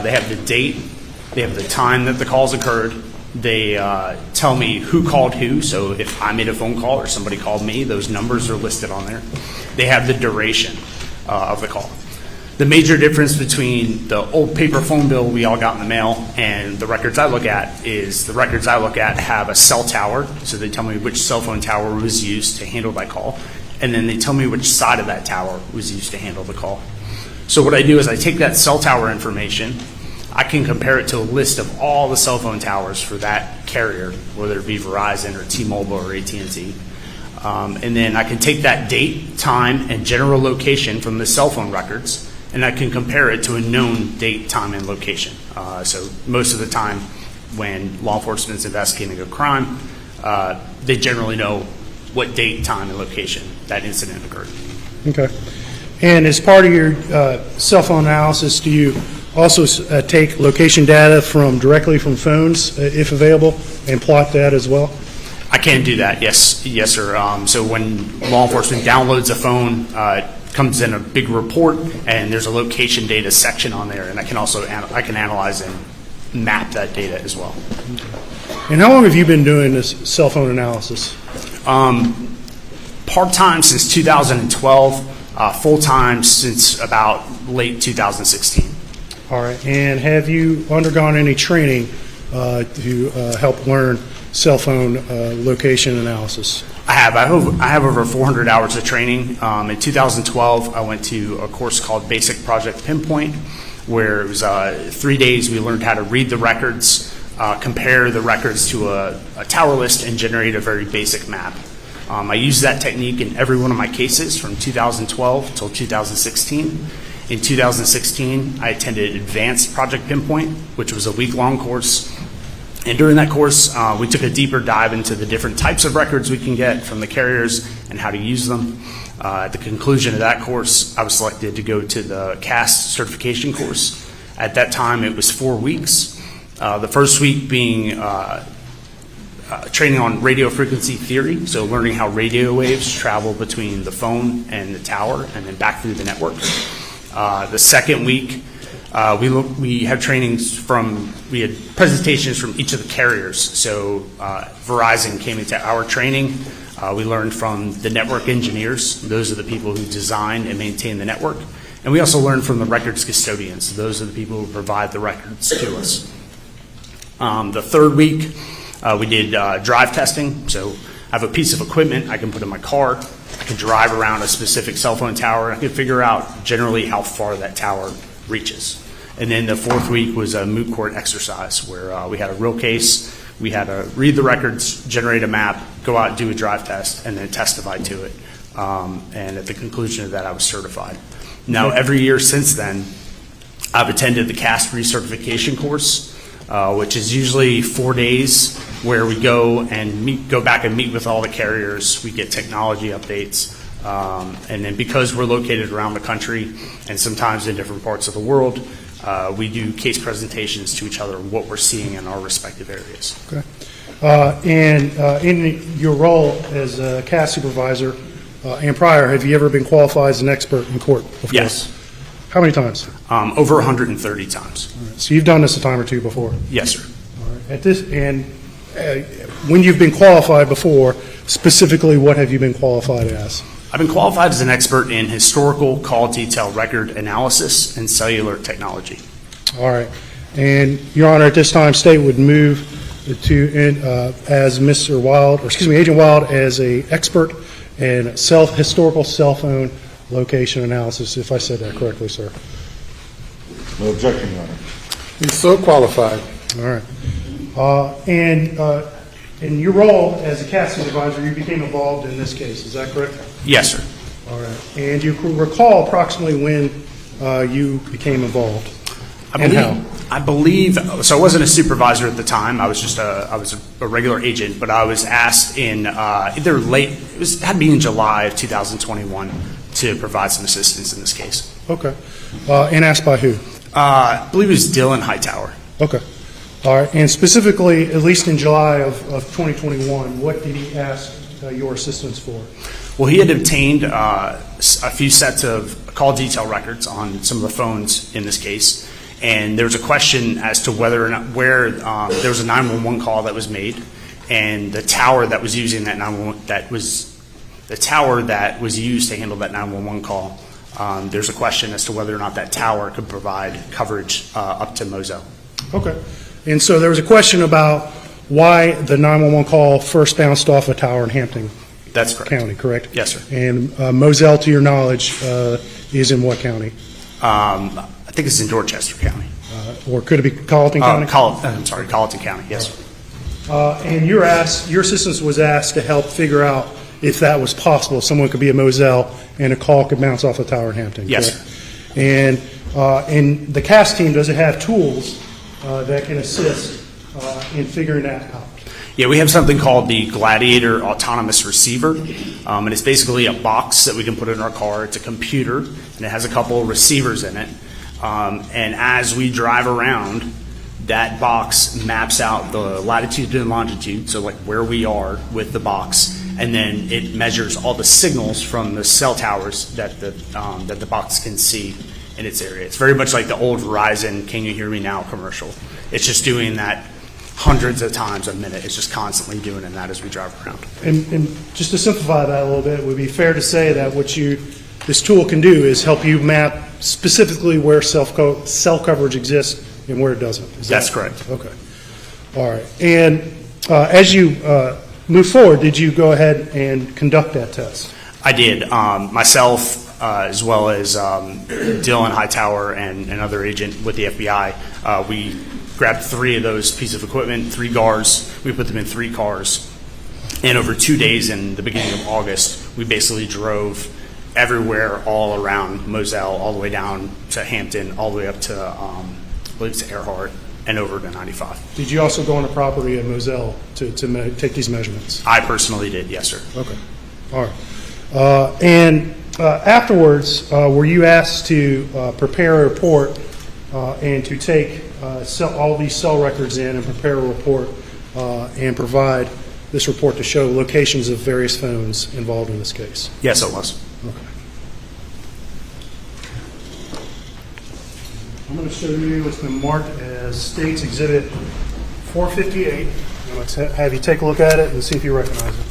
They have the date, they have the time that the calls occurred, they tell me who called who, so if I made a phone call or somebody called me, those numbers are listed on there. They have the duration of the call. The major difference between the old paper phone bill we all got in the mail and the records I look at is the records I look at have a cell tower, so they tell me which cell phone tower was used to handle that call, and then they tell me which side of that tower was used to handle the call. So what I do is I take that cell tower information, I can compare it to a list of all the cell phone towers for that carrier, whether it be Verizon or T-Mobile or AT&T. And then I can take that date, time, and general location from the cell phone records, and I can compare it to a known date, time, and location. So most of the time when law enforcement is investigating a crime, they generally know what date, time, and location that incident occurred. Okay. And as part of your cell phone analysis, do you also take location data directly from phones, if available, and plot that as well? I can do that, yes, sir. So when law enforcement downloads a phone, it comes in a big report, and there's a location data section on there, and I can also analyze and map that data as well. And how long have you been doing this cell phone analysis? Part-time since 2012, full-time since about late 2016. All right. And have you undergone any training to help learn cell phone location analysis? I have over 400 hours of training. In 2012, I went to a course called Basic Project Pinpoint, where it was 3 days. We learned how to read the records, compare the records to a tower list, and generate a very basic map. I used that technique in every one of my cases from 2012 until 2016. In 2016, I attended Advanced Project Pinpoint, which was a week-long course. And during that course, we took a deeper dive into the different types of records we can get from the carriers and how to use them. At the conclusion of that course, I was selected to go to the CAST certification course. At that time, it was 4 weeks. The first week being training on radio frequency theory, so learning how radio waves travel between the phone and the tower and then back through the network. The second week, we had we had presentations from each of the carriers. So Verizon came into our training. We learned from the network engineers. Those are the people who design and maintain the network. And we also learned from the records custodians. Those are the people who provide the records to us. The third week, we did drive testing. So I have a piece of equipment I can put in my car. I can drive around a specific cell phone tower. And I can figure out generally how far that tower reaches. And then the fourth week was a moot court exercise where we had a real case. We had to read the records, generate a map, go out and do a drive test, and then testify to it. And at the conclusion of that, I was certified. Now, every year since then, I've attended the CAST recertification course, which is usually 4 days where we go back and meet with all the carriers. We get technology updates. And then because we're located around the country and sometimes in different parts of the world, we do case presentations to each other on what we're seeing in our respective areas. Okay. And in your role as a CAS supervisor and prior, have you ever been qualified as an expert in court before? Yes. How many times? Over 130 times. All right. So you've done this a time or two before? Yes, sir. All right. When you've been qualified before, specifically what have you been qualified as? I've been qualified as an expert in historical call detail record analysis and cellular technology. All right. And, Your Honor, at this time, State would move to, as Mr. Wilde, or excuse me, Agent Wilde, as a expert in historical cell phone location analysis, if I said that correctly, sir. No objection, Your Honor. He's so qualified. All right. And in your role as a CAS supervisor, you became involved in this case. Is that correct? Yes, sir. All right. And you can recall approximately when you became involved and how? I believe, so I wasn't a supervisor at the time. I was just I was a regular agent, but I was asked in either it had to be in July of 2021 to provide some assistance in this case. Okay. And asked by who? I believe it was Dylan Hightower. Okay. All right. And specifically, at least in July of 2021, what did he ask your assistance for? Well, he had obtained a few sets of call detail records on some of the phones in this case, and there was a question as to whether or not there was a 911 call that was made, and the tower that was using that 911 the tower that was used to handle that 911 call. There's a question as to whether or not that tower could provide coverage up to Moselle. Okay. And so there was a question about why the 911 call first bounced off a tower in Hampton. That's correct. County, correct? Yes, sir. And Moselle, to your knowledge, is in what county? I think it's in Dorchester County. Or could it be Colleton County? Colleton County, yes, sir. And your assistance was asked to help figure out if that was possible. Someone could be at Moselle and a call could bounce off a tower in Hampton. Yes, correct? sir. And the CAS team, does it have tools that can assist in figuring that out? Yeah, we have something called the Gladiator Autonomous Receiver, and it's basically a box that we can put in our car. It's a computer, and it has a couple of receivers in it. And as we drive around, that box maps out the latitude and longitude, so like where we are with the box, and then it measures all the signals from the cell towers that the box can see in its area. It's very much like the old Verizon "Can You Hear Me Now" commercial. It's just doing that hundreds of times a minute. It's just constantly doing that as we drive around. And just to simplify that a little bit, it would be fair to say that what this tool can do is help you map specifically where cell coverage exists and where it doesn't. That's correct. Okay. All right. And as you move forward, did you go ahead and conduct that test? I did. Myself, as well as Dylan Hightower and another agent with the FBI, we grabbed 3 of those pieces of equipment, 3 GARs. We put them in 3 cars. And over 2 days in the beginning of August, we basically drove everywhere all around Moselle, all the way down to Hampton, all the way up to, I believe it's Earhart, and over to 95. Did you also go on the property at Moselle to take these measurements? I personally did, yes, sir. Okay. All right. And afterwards, were you asked to prepare a report and to take all these cell records in and prepare a report and provide this report to show locations of various phones involved in this case? Yes, it was. Okay. I'm going to show you what's been marked as State's Exhibit 458. And let's have you take a look at it and see if you recognize it.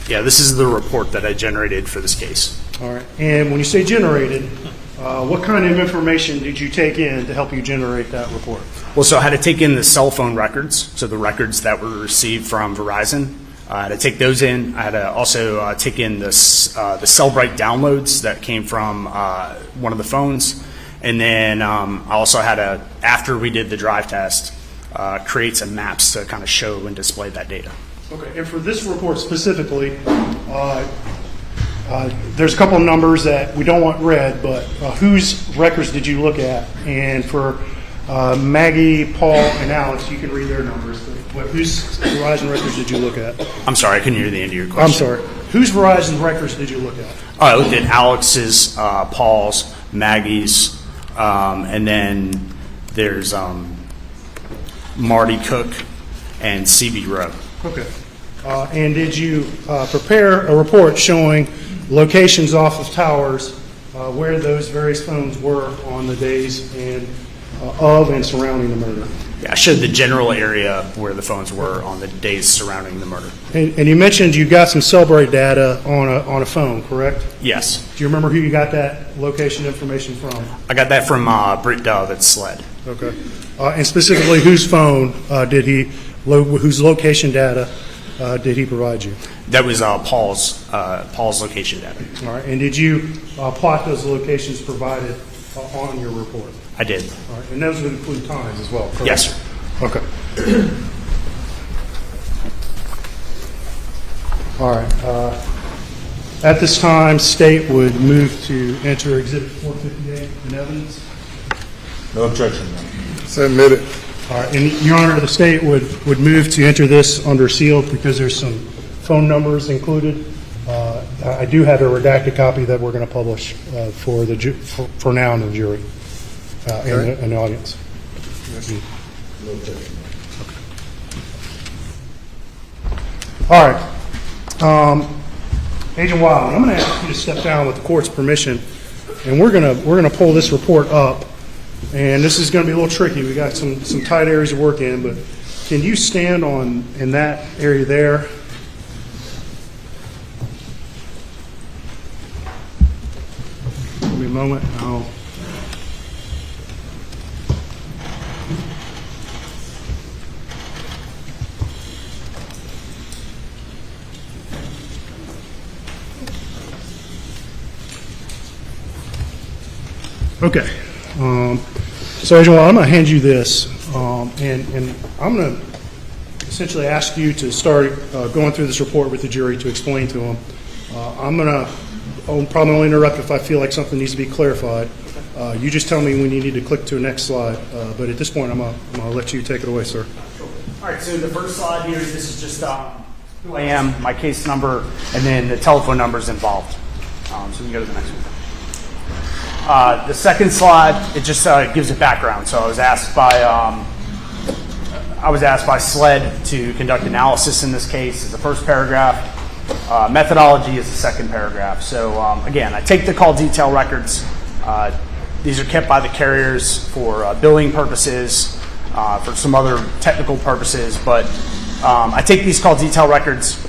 Yeah, this is the report that I generated for this case. All right. And when you say generated, what kind of information did you take in to help you generate that report? Well, so I had to take in the cell phone records, so the records that were received from Verizon. I had to take those in. I had to also take in the Cellbrite downloads that came from one of the phones. And then I also had to, after we did the drive test, create some maps to kind of show and display that data. Okay, and for this report specifically, there's a couple of numbers that we don't want read, but whose records did you look at? And for Maggie, Paul, and Alex, you can read their numbers. But whose Verizon records did you look at? I'm sorry, I couldn't hear the end of your question. I'm sorry. Whose Verizon records did you look at? I looked at Alex's, Paul's, Maggie's, and then there's Marty Cook and CB Rowe. Okay. And did you prepare a report showing locations off of towers where those various phones were on the days and of and surrounding the murder? Yeah, I showed the general area where the phones were on the days surrounding the murder. And you mentioned you got some Cellbrite data on a phone, correct? Yes. Do you remember who you got that location information from? I got that from Britt Dove at SLED. Okay. And specifically, whose phone whose location data did he provide you? That was Paul's location data. All right. And did you plot those locations provided on your report? I did. All right. And those would include times as well, correct? Yes, sir. Okay. All right. At this time, State would move to enter Exhibit 458 in evidence. No objection. So admitted. All right. And, Your Honor, the State would move to enter this under seal because there's some phone numbers included. I do have a redacted copy that we're going to publish for now in the jury in the audience. All right. Agent Wilde, I'm going to ask you to step down with the court's permission, and we're going to pull this report up. And this is going to be a little tricky. We got some tight areas to work in, but can you stand in that area there? Give me a moment. Okay. So, Agent Wilde, I'm going to hand you this, and I'm going to essentially ask you to start going through this report with the jury to explain to them. I'll probably only interrupt if I feel like something needs to be clarified. You just tell me when you need to click to the next slide. But at this point, I'm going to let you take it away, sir. All right, so the first slide here, this is just who I am, my case number, and then the telephone numbers involved. So we can go to the next one. The second slide, it just gives a background. So I was asked by SLED to conduct analysis in this case as the first paragraph. Methodology is the second paragraph. So again, I take the call detail records. These are kept by the carriers for billing purposes, for some other technical purposes. But I take these call detail records.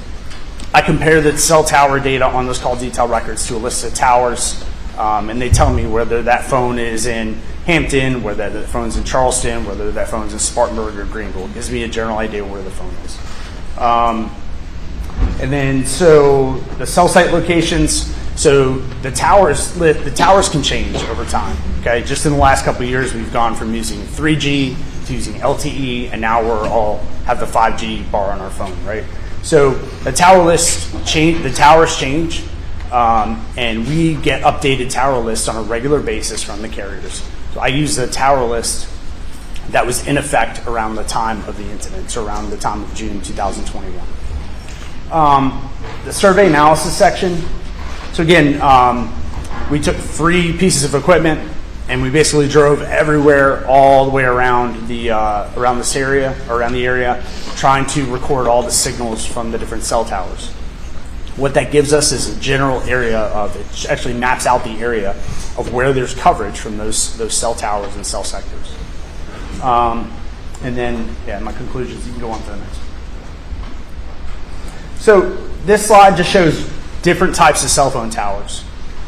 I compare the cell tower data on those call detail records to a list of towers And they tell me whether that phone is in Hampton, whether that phone's in Charleston, whether that phone's in Spartanburg or Greenville. It gives me a general idea where the phone is. And then, so the cell site locations, so the towers can change over time. Okay, just in the last couple of years, we've gone from using 3G to using LTE, and now we're all have the 5G bar on our phone, right? So the tower list change, the towers change, and we get updated tower lists on a regular basis from the carriers. So I use the tower list that was in effect around the time of the incident, so around the time of June 2021. The survey analysis section. So again, we took 3 pieces of equipment and we basically drove everywhere, all the way around the area, trying to record all the signals from the different cell towers. What that gives us is a general area of it. Actually maps out the area of where there's coverage from those cell towers and cell sectors. And then, my conclusions. You can go on to the next one. So this slide just shows different types of cell phone towers.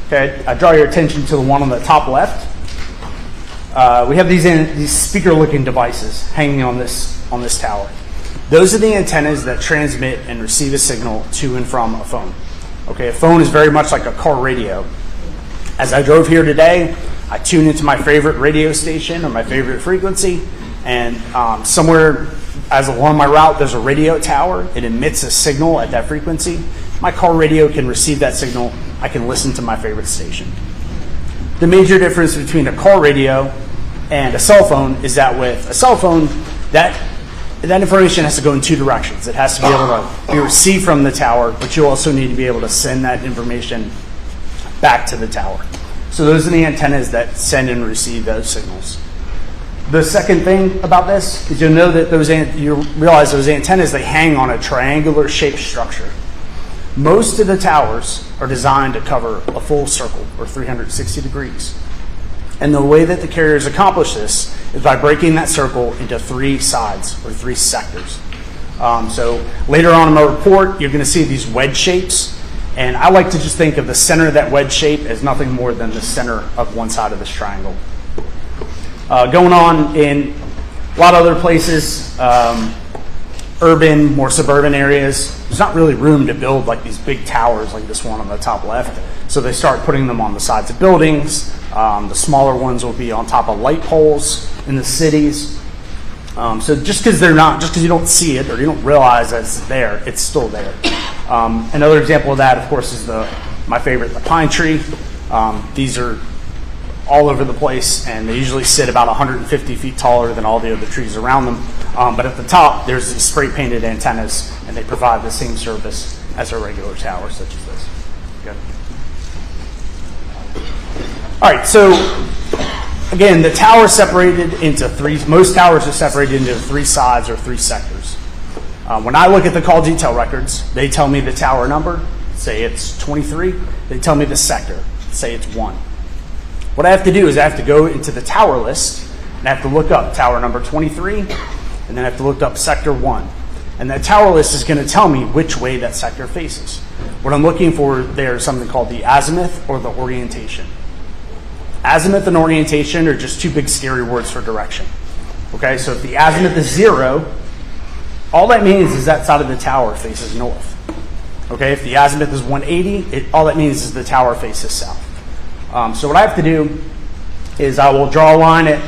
Okay, I draw your attention to the one on the top left. We have these speaker-looking devices hanging on this tower. Those are the antennas that transmit and receive a signal to and from a phone. Okay, a phone is very much like a car radio. As I drove here today, I tune into my favorite radio station or my favorite frequency, and somewhere along my route there's a radio tower. It emits a signal at that frequency. My car radio can receive that signal. I can listen to my favorite station. The major difference between a car radio and a cell phone is that with a cell phone, that information has to go in 2 directions. It has to be able to be received from the tower, but you also need to be able to send that information back to the tower. So those are the antennas that send and receive those signals. The second thing about this is you'll know that you realize those antennas, they hang on a triangular shaped structure. Most of the towers are designed to cover a full circle or 360 degrees. And the way that the carriers accomplish this is by breaking that circle into 3 sides or 3 sectors. So later on in my report, you're going to see these wedge shapes. And I like to just think of the center of that wedge shape as nothing more than the center of one side of this triangle. Going on in a lot of other places, urban, more suburban areas, there's not really room to build like these big towers like this one on the top left. So they start putting them on the sides of buildings. The smaller ones will be on top of light poles in the cities. So just because you don't see it or you don't realize that it's there, it's still there. Another example of that, of course, is my favorite, the pine tree. These are all over the place, and they usually sit about 150 feet taller than all the other trees around them. But at the top, there's these spray-painted antennas, and they provide the same service as a regular tower, such as this. Good. All right, so again, the tower is separated into 3. Most towers are separated into 3 sides or 3 sectors. When I look at the call detail records, they tell me the tower number, say it's 23. They tell me the sector, say it's 1. What I have to do is I have to go into the tower list, and I have to look up tower number 23, and then I have to look up sector 1. And that tower list is going to tell me which way that sector faces. What I'm looking for there is something called the azimuth or the orientation. Azimuth and orientation are just 2 big scary words for direction. Okay, so if the azimuth is 0, all that means is that side of the tower faces north. Okay, if the azimuth is 180, all that means is the tower faces south. So what I have to do is I will draw a line at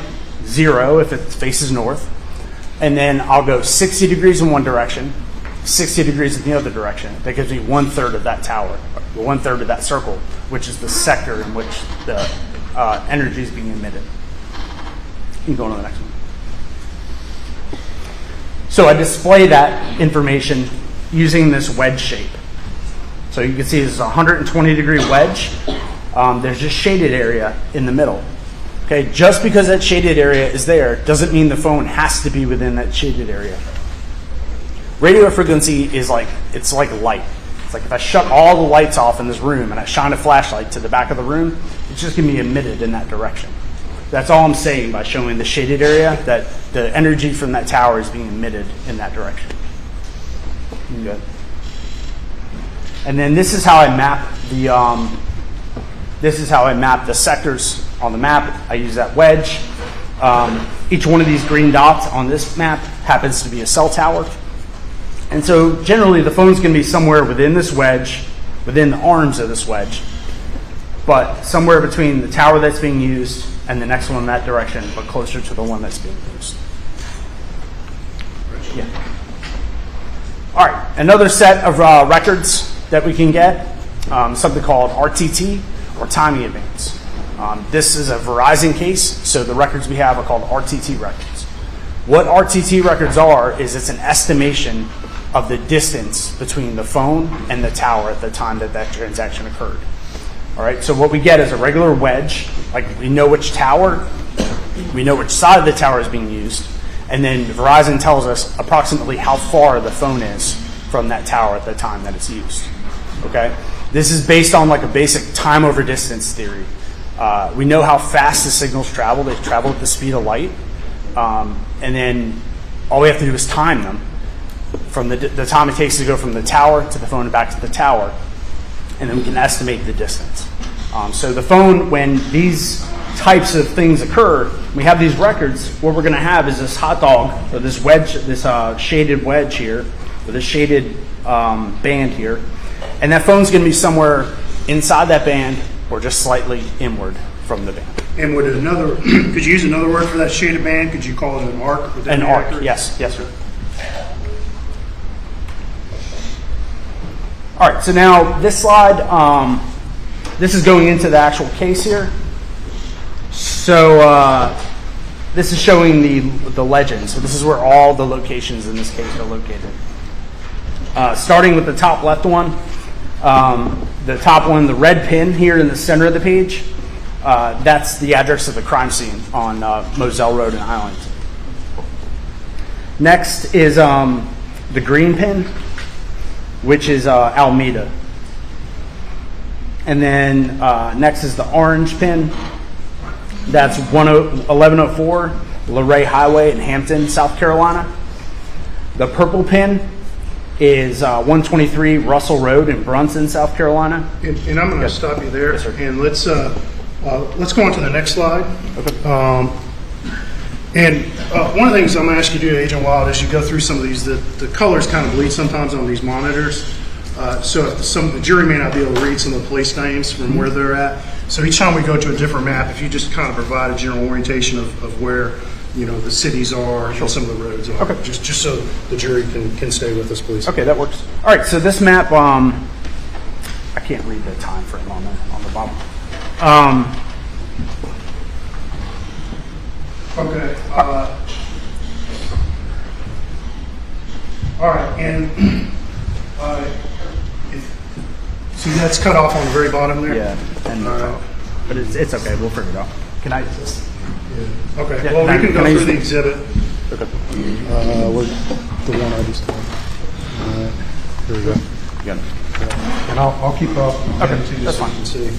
0 if it faces north, and then I'll go 60 degrees in one direction, 60 degrees in the other direction. That gives me 1/3 of that tower, 1/3 of that circle, which is the sector in which the energy is being emitted. You can go on to the next one. So I display that information using this wedge shape. So you can see this is a 120 degree wedge. There's just shaded area in the middle. Okay, just because that shaded area is there doesn't mean the phone has to be within that shaded area. Radio frequency is like light. It's like if I shut all the lights off in this room and I shine a flashlight to the back of the room, it's just going to be emitted in that direction. That's all I'm saying by showing the shaded area, that the energy from that tower is being emitted in that direction. Good. And then this is how I map This is how I map the sectors on the map. I use that wedge. Each one of these green dots on this map happens to be a cell tower. And so generally the phone's going to be somewhere within this wedge, within the arms of this wedge, but somewhere between the tower that's being used and the next one in that direction, but closer to the one that's being used. Yeah. All right, another set of records that we can get, something called RTT, or timing advance. This is a Verizon case, so the records we have are called RTT records. What RTT records are is it's an estimation of the distance between the phone and the tower at the time that that transaction occurred. All right, so what we get is a regular wedge, like we know which tower, we know which side of the tower is being used, and then Verizon tells us approximately how far the phone is from that tower at the time that it's used. Okay, this is based on like a basic time over distance theory. We know how fast the signals travel. They travel at the speed of light, and then all we have to do is time them from the time it takes to go from the tower to the phone and back to the tower, and then we can estimate the distance. So the phone, when these types of things occur, we have these records. What we're going to have is this hot dog, or this wedge, this shaded wedge here, or this shaded band here, and that phone's going to be somewhere inside that band or just slightly inward from the band. And would another, could you use another word for that shaded band? Could you call it an arc? Would that An be arc, accurate? yes, sir. All right, so now this slide, this is going into the actual case here. So this is showing the legend. So this is where all the locations in this case are located. Starting with the top left one, the top one, the red pin here in the center of the page, that's the address of the crime scene on Moselle Road in Highland. Next is the green pin, which is Alameda. And then next is the orange pin. That's 1104 Luray Highway in Hampton, South Carolina. The purple pin is 123 Russell Road in Brunson, South Carolina. And I'm going to stop you there, and let's go on to the next slide. Okay. One of the things I'm going to ask you to do, Agent Wilde, as you go through some of these, the colors kind of bleed sometimes on these monitors. So if the jury may not be able to read some of the place names from where they're at. So each time we go to a different map, if you just kind of provide a general orientation of where the cities are and some of the roads are. Okay. Just so the jury can stay with us, please. Okay, that works. All right, so this map, I can't read the time frame on the bottom. Okay. All right, and see that's cut off on the very bottom there? Yeah, and but it's okay. We'll figure it out. Can I just... Yeah. Okay, Yeah, well, we can go through the exhibit. Okay. The one I just... All right, here we go. You got it. And I'll keep up. Okay, too, that's so fine. you can see.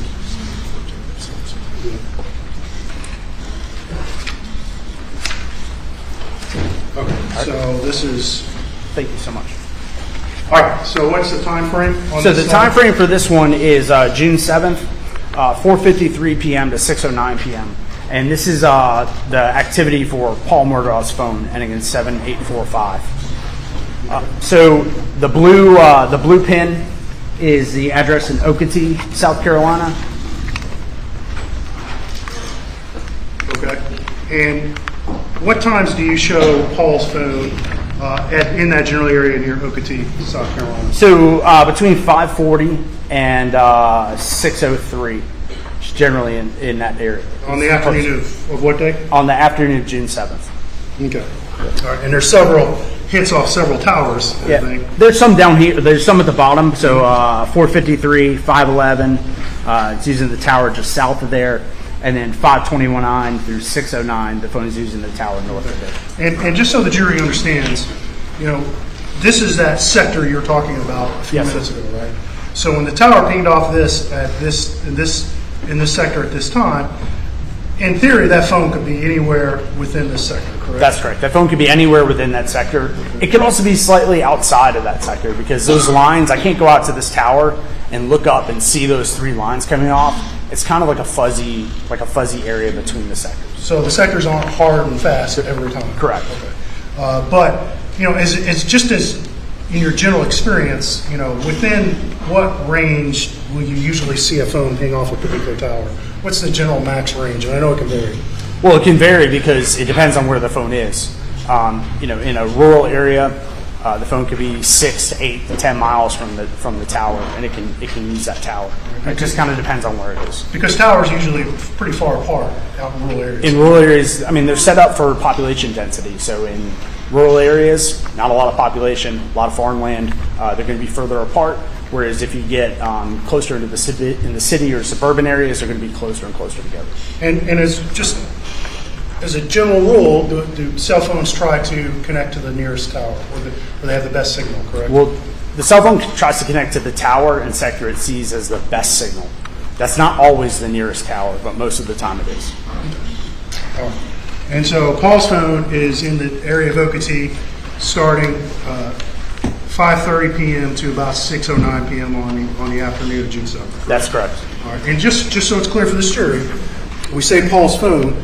Okay, so this is... Thank you so much. All right, so what's the time frame on So this the slide? time frame for this one is June 7th, 4:53 p.m. to 6:09 p.m. And this is the activity for Paul Murdaugh's phone ending in 7845. So the blue pin is the address in Okatee, South Carolina. Okay. And what times do you show Paul's phone in that general area near Okatee, South Carolina? So between 5:40 and 6:03, generally in that area. On the afternoon of what day? On the afternoon of June 7th. Okay. All right. And there's several hits off several towers, I think. There's some down here. There's some at the bottom. So 453, 511. It's using the tower just south of there. And then 521 through 609, the phone is using the tower north of there. And just so the jury understands, this is that sector you're talking about a few minutes ago, right? So when the tower pinged off this in this sector at this time, in theory, that phone could be anywhere within this sector, correct? That's correct. That phone could be anywhere within that sector. It could also be slightly outside of that sector because those lines, I can't go out to this tower and look up and see those three lines coming off It's kind of like a fuzzy area between the sectors. So the sectors aren't hard and fast every time? Correct. Okay. But, it's just as in your general experience, within what range will you usually see a phone ping off a particular tower? What's the general max range? And I know it can vary. Well, it can vary because it depends on where the phone is. In a rural area, the phone could be 6 to 8 to 10 miles from the tower, and it can use that tower. It just kind of depends on where it is. Because towers usually pretty far apart out in rural areas. In rural areas, they're set up for population density. So in rural areas, not a lot of population, a lot of farmland, they're going to be further apart. Whereas if you get closer into the city or suburban areas, they're going to be closer and closer together. And as a general rule, do cell phones try to connect to the nearest tower, or they have the best signal, correct? Well, the cell phone tries to connect to the tower and sector it sees as the best signal. That's not always the nearest tower, but most of the time it is. And so Paul's phone is in the area of Okatee starting 5:30 p.m. to about 6:09 p.m. on the afternoon of June 7th. That's correct. All right. And just so it's clear for this jury, we say Paul's phone,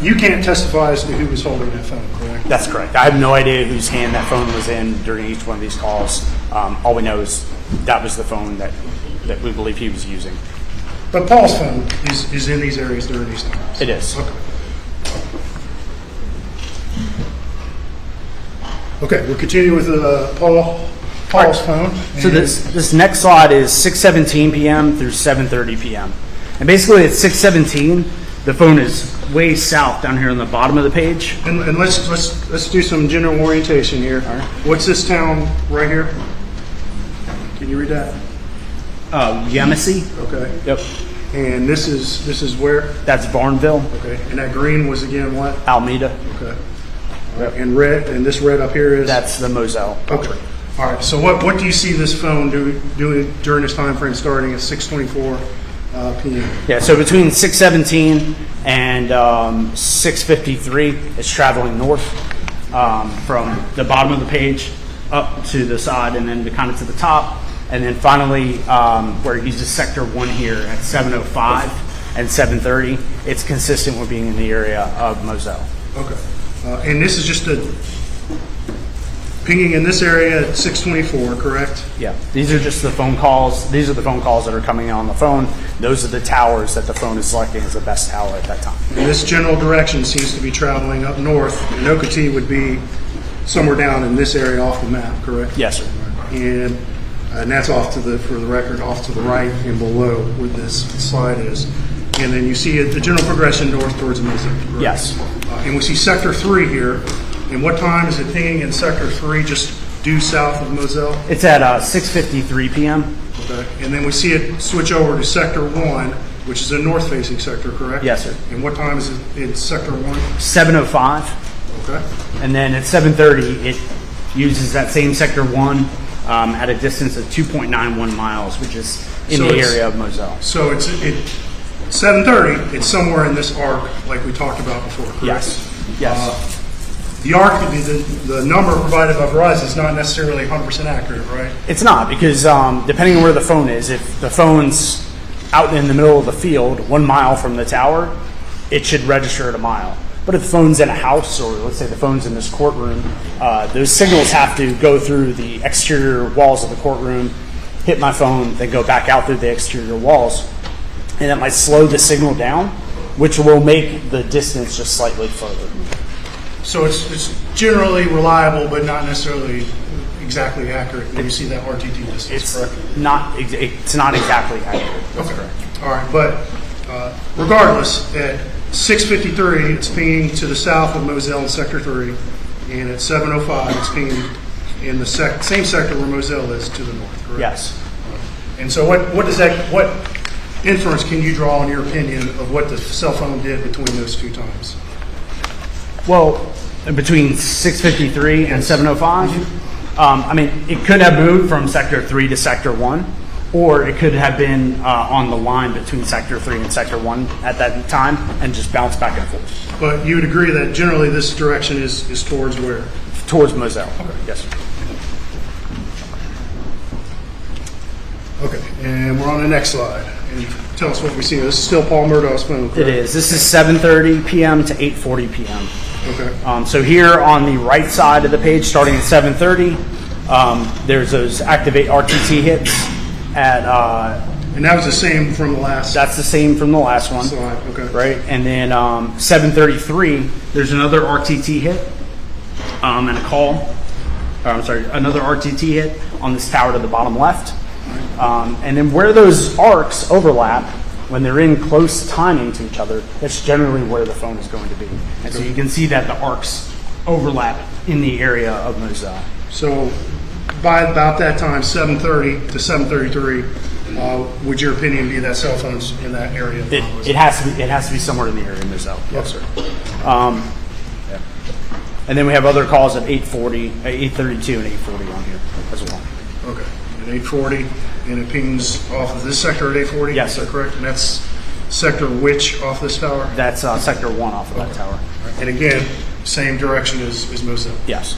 you can't testify as to who was holding that phone, correct? That's correct. I have no idea whose hand that phone was in during each one of these calls. All we know is that was the phone that we believe he was using. But Paul's phone is in these areas during these times? It is. Okay, we'll continue with Paul's phone. So this next slide is 6:17 p.m. through 7:30 p.m. And basically at 6:17, the phone is way south down here on the bottom of the page. And let's do some general orientation here. All right. What's this town right here? Can you read that? Yamasee. Okay. Yep. And this is where? That's Barnville. Okay. And that green was again what? Alameda. Okay. And red, and this red up here is? That's the Moselle. Okay. All right. So what do you see this phone doing during this time frame starting at 6:24 p.m.? Yeah. So between 6:17 and 6:53, it's traveling north from the bottom of the page up to the side, and then kind of to the top, and then finally where it uses sector 1 here at 7:05 and 7:30, it's consistent with being in the area of Moselle. Okay. And this is just pinging in this area at 6:24, correct? Yeah. These are just the phone calls. These are the phone calls that are coming on the phone. Those are the towers that the phone is selecting as the best tower at that time. And this general direction seems to be traveling up north, and Okatee would be somewhere down in this area off the map, correct? Yes, sir. And that's off to the, for the record, off to the right and below where this slide is. And then you see the general progression north towards Moselle, correct? Yes. And we see sector 3 here. And what time is it pinging in sector 3, just due south of Moselle? It's at 6:53 p.m. Okay. And then we see it switch over to sector 1, which is a north-facing sector, correct? Yes, sir. And what time is it in sector 1? 7:05. Okay. And then at 7:30, it uses that same sector 1 at a distance of 2.91 miles, which is in the area of Moselle. So it's 7:30. It's somewhere in this arc, like we talked about before, correct? Yes. Yes. The arc, the number provided by Verizon is not necessarily 100% accurate, right? It's not, because depending on where the phone is, if the phone's out in the middle of the field, 1 mile from the tower, it should register at a mile. But if the phone's in a house, or let's say the phone's in this courtroom, those signals have to go through the exterior walls of the courtroom, hit my phone, then go back out through the exterior walls. And that might slow the signal down, which will make the distance just slightly further. So it's generally reliable, but not necessarily exactly accurate when you see that RTT distance, It's correct? it's not exactly accurate. That's Okay. correct. All right, but regardless, at 6:53, it's pinging to the south of Moselle in Sector 3, and at 7:05, it's pinging in the same sector where Moselle is to the north, correct? Yes. And so what inference can you draw, in your opinion, of what the cell phone did between those two times? Well, between 6:53 and 7:05, it could have moved from Sector 3 to Sector 1, or it could have been on the line between Sector 3 and Sector 1 at that time and just bounced back and forth. But you would agree that generally this direction is towards where? Towards Moselle. Okay. Yes, sir. Okay, and we're on the next slide. And tell us what we see. This is still Paul Murdaugh's phone, correct? It is. This is 7:30 p.m. to 8:40 p.m. Okay. So here on the right side of the page, starting at 7:30, there's those activate RTT hits at. And that was the same from the last. That's the same from the last one. Slide. Okay. Right, and then 7:33, there's another RTT hit and a call. Another RTT hit on this tower to the bottom left. And then where those arcs overlap, when they're in close timing to each other, that's generally where the phone is going to be. And so you can see that the arcs overlap in the area of Moselle. So by about that time, 7:30 to 7:33, would your opinion be that cell phones in that area? It has to be somewhere in the area of Moselle. Yes, sir. And then we have other calls at 8:40, 8:32, and 8:40 on here as well. Okay. At 8:40, and it pings off of this sector at 8:40? Yes, is that correct? And that's sector which off this tower? That's sector 1 off of that tower. And again, same direction as Moselle? Yes.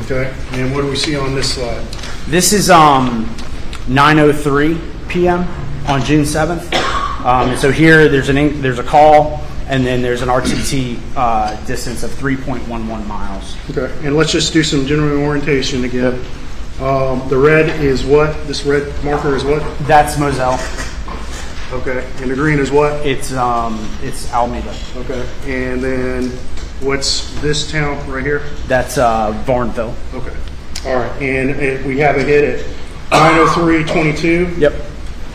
Okay. And what do we see on this slide? This is 9:03 p.m. on June 7th. And so here there's a call, and then there's an RTT distance of 3.11 miles. Okay. And let's just do some general orientation again. The red is what? This red marker is what? That's Moselle. Okay. And the green is what? It's Alameda. Okay. And then what's this town right here? That's Varnville. Okay. All right. And we have a hit at 9:03:22. Yep.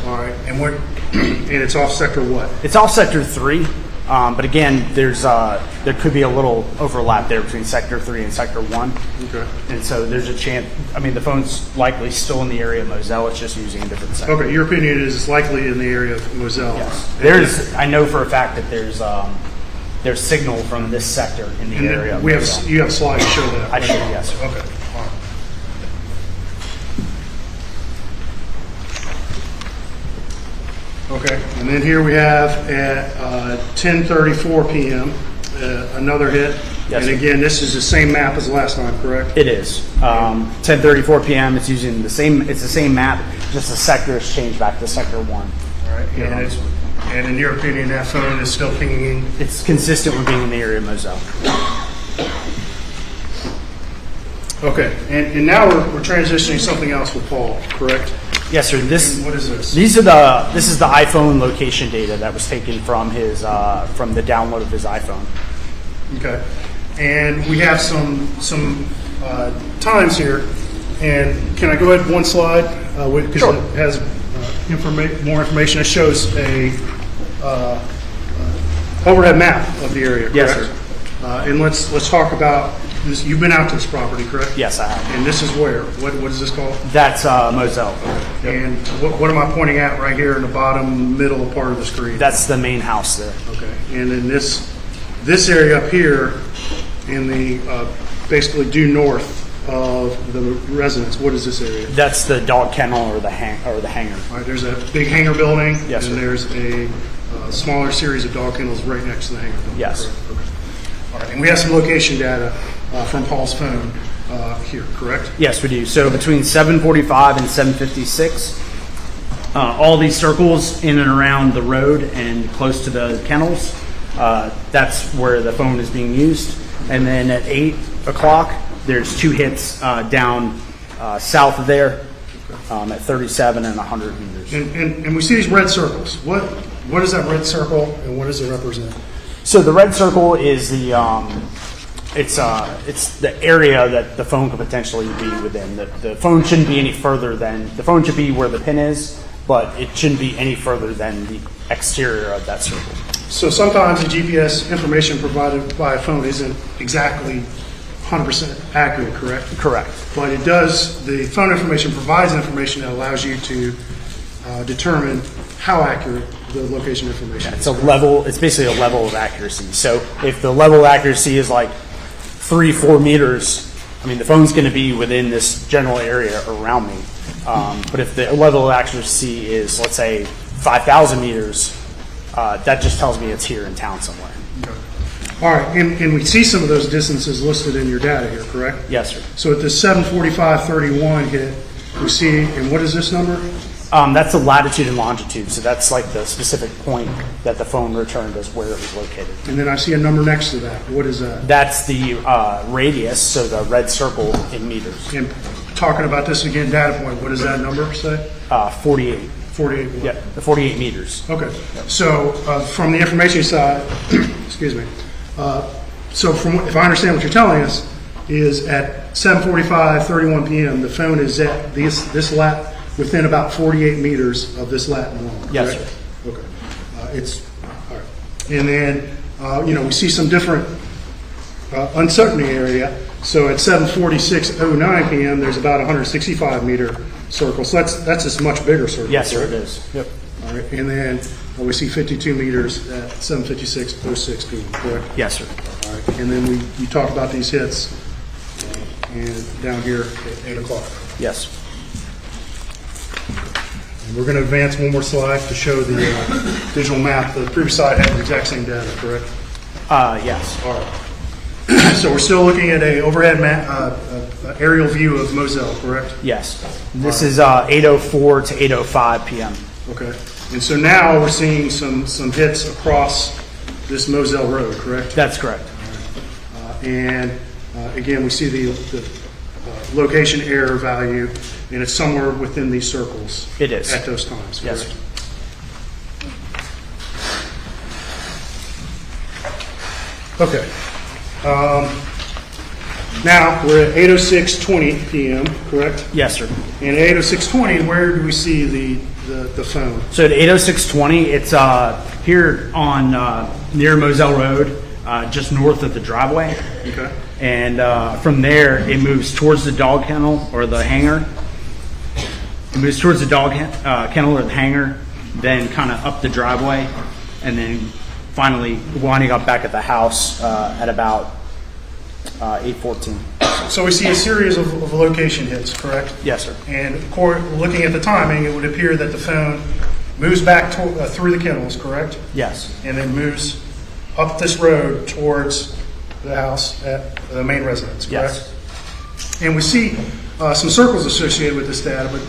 All right. And what? And it's off sector what? It's off sector 3. But again, there could be a little overlap there between sector 3 and sector 1. Okay. And so there's a chance. I mean, the phone's likely still in the area of Moselle. It's just using a different sector. Okay. Your opinion is it's likely in the area of Moselle. Yes. I know for a fact that there's signal from this sector in the area. Of Moselle. You have a slide to show that. I should. Yes. Okay. All right. Okay, and then here we have at 10:34 p.m. Another hit. Yes, and again, this is the same map as last time, correct? It is. 10:34 p.m. It's using the same. It's the same map. Just the sector has changed back to sector 1. All right. And in your opinion, that phone is still pinging? It's consistent with being in the area of Moselle. Okay, and now we're transitioning something else with Paul, correct? Yes, sir. What is this? This is the iPhone location data that was taken from his from the download of his iPhone. Okay, and we have some times here, and can I go ahead one slide because Sure. it has more information. It shows a overhead map of the area. Yes, correct? sir. And let's talk about this. You've been out to this property, correct? Yes, I have. And this is where? What is this called? That's Moselle. Yep. And what am I pointing at right here in the bottom middle part of the screen? That's the main house there. Okay. And then this area up here in the basically due north of the residence, what is this area? That's the dog kennel or the hangar. All right, there's a big hangar building. Yes, and sir. there's a smaller series of dog kennels right next to the hangar building. Yes. Correct? Okay. All right, and we have some location data from Paul's phone here, correct? Yes, we do. So between 7:45 and 7:56, all these circles in and around the road and close to the kennels, that's where the phone is being used. And then at 8 o'clock, there's 2 hits down south of there at 37 and 100 meters. And we see these red circles. What is that red circle, and what does it represent? So the red circle is the it's the area that the phone could potentially be within. The phone shouldn't be any further than the phone should be where the pin is, but it shouldn't be any further than the exterior of that circle. So sometimes the GPS information provided by a phone isn't exactly 100% accurate, correct? Correct. But it does. The phone information provides information that allows you to determine how accurate the location information is. It's a level. It's basically a level of accuracy. So if the level of accuracy is like 3-4 meters, I mean the phone's going to be within this general area around me. But if the level of accuracy is, let's say, 5,000 meters, that just tells me it's here in town somewhere. Okay. All right, and we see some of those distances listed in your data here, correct? Yes, sir. So at the 7:45:31 hit, we see, and what is this number? That's the latitude and longitude, so that's like the specific point that the phone returned as where it was located. And then I see a number next to that. What is that? That's the radius, so the red circle in meters. And talking about this again, data point, what does that number say? 48. 48. Yeah, the 48 meters. Okay. So from the information side, excuse me. So from if I understand what you're telling us, is at 7:45:31 p.m. the phone is at this lat within about 48 meters of this lat and long. Yes, correct? sir. Okay. It's all right. And then we see some different uncertainty area. So at 7:46:09 p.m. there's about 165 meter circle. So that's a much bigger circle. Yes, sir, correct? it is. Yep. All right. And then we see 52 meters at 7:56:06 p.m. Correct? Yes, sir. All right. And then we talk about these hits and down here at 8 o'clock. Yes. And we're going to advance one more slide to show the digital map. The previous slide had the exact same data, correct? Yes. All right. So we're still looking at a overhead aerial view of Moselle, correct? Yes. This is 8:04 to 8:05 p.m. Okay. And so now we're seeing some hits across this Moselle Road, correct? That's correct. And again, we see the location error value, and it's somewhere within these circles. It is. At those times, correct? Yes, sir. Okay. Now, we're at 8:06:20 p.m., correct? Yes, sir. And at 8:06:20, where do we see the phone? So at 8:06:20, it's here on near Moselle Road, just north of the driveway. Okay. And from there, it moves towards the dog kennel or the hangar. It moves towards the dog kennel or the hangar, then kind of up the driveway, and then finally winding up back at the house at about 8:14. So we see a series of location hits, correct? Yes, sir. And looking at the timing, it would appear that the phone moves back through the kennels, correct? Yes. And then moves up this road towards the house at the main residence, correct? Yes. And we see some circles associated with this data, but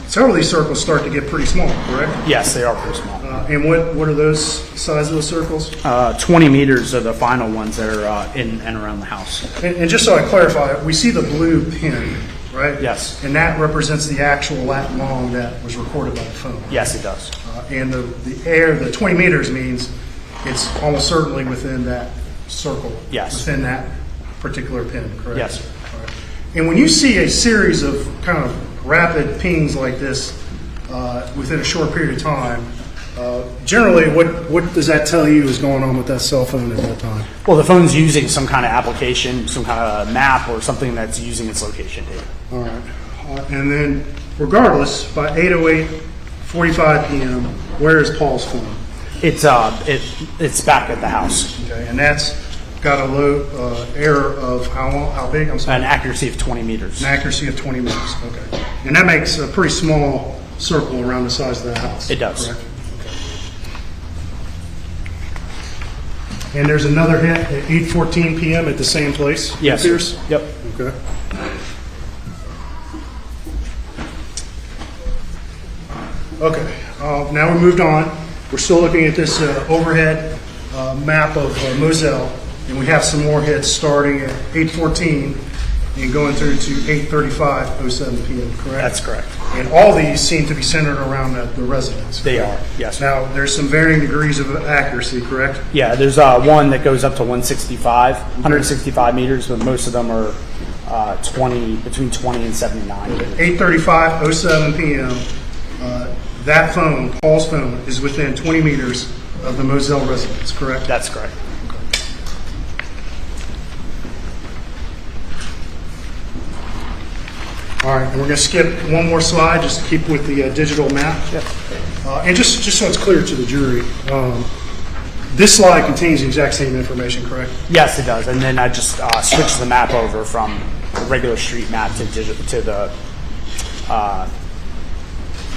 several of these circles start to get pretty small, correct? Yes, they are pretty small. And what are those size of those circles? 20 meters are the final ones that are in and around the house. And just so I clarify, we see the blue pin, right? Yes. And that represents the actual lat long that was recorded by the phone. Yes, it does. And the 20 meters means it's almost certainly within that circle. Yes. Within that particular pin, correct? Yes, sir. All right. And when you see a series of kind of rapid pings like this within a short period of time, generally, what does that tell you is going on with that cell phone at that time? Well, the phone's using some kind of application, some kind of map or something that's using its location data. All right. And then, regardless, by 8:08:45 p.m., where is Paul's phone? It's back at the house. Okay, and that's got a low error of how big? I'm sorry. An accuracy of 20 meters. An accuracy of 20 meters. Okay. And that makes a pretty small circle around the size of that house. It does. Correct? Okay. And there's another hit at 8:14 p.m. at the same place? Yes. Pierce? Yep. Okay. Okay. Now we moved on. We're still looking at this overhead map of Moselle, and we have some more hits starting at 8:14 and going through to 8:35:07 p.m., correct? That's correct. And all these seem to be centered around the residence. They correct? are, yes. Now, there's some varying degrees of accuracy, correct? Yeah, there's one that goes up to 165 meters, but most of them are between 20 and 79. 8:35:07 p.m., that phone, Paul's phone, is within 20 meters of the Moselle residence, correct? That's correct. All right, and we're going to skip one more slide just to keep with the digital map. And just so it's clear to the jury, this slide contains the exact same information, correct? Yes, it does. And then I just switched the map over from the regular street map to the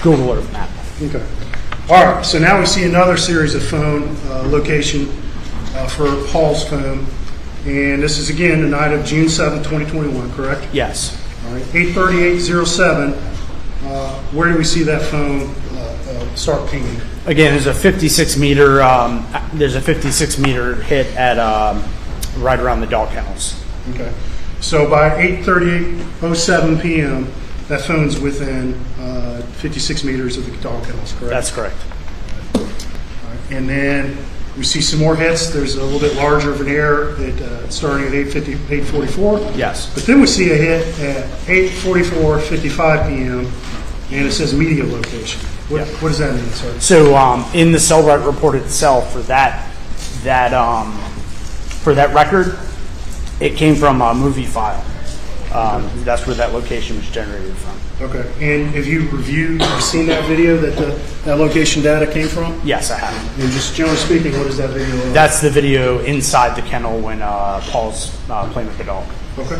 Google Earth map. Okay. All right, so now we see another series of phone location for Paul's phone. And this is, again, the night of June 7th, 2021, correct? Yes. All right, 8:38:07. Where do we see that phone start pinging? Again, there's a 56 meter. There's a 56 meter hit at right around the dog kennels. Okay. So by 8:38:07 p.m., that phone's within 56 meters of the dog kennels, correct? That's correct. All right. And then we see some more hits. There's a little bit larger of an error starting at 8:44. Yes. But then we see a hit at 8:44:55 p.m. and it says media location. What does that mean, sir? So in the cell right report itself for that record, it came from a movie file. That's where that location was generated from. Okay. And have you reviewed or seen that video that that location data came from? Yes, I have. And just generally speaking, what is that video? That's the video inside the kennel when Paul's playing with the dog. Okay.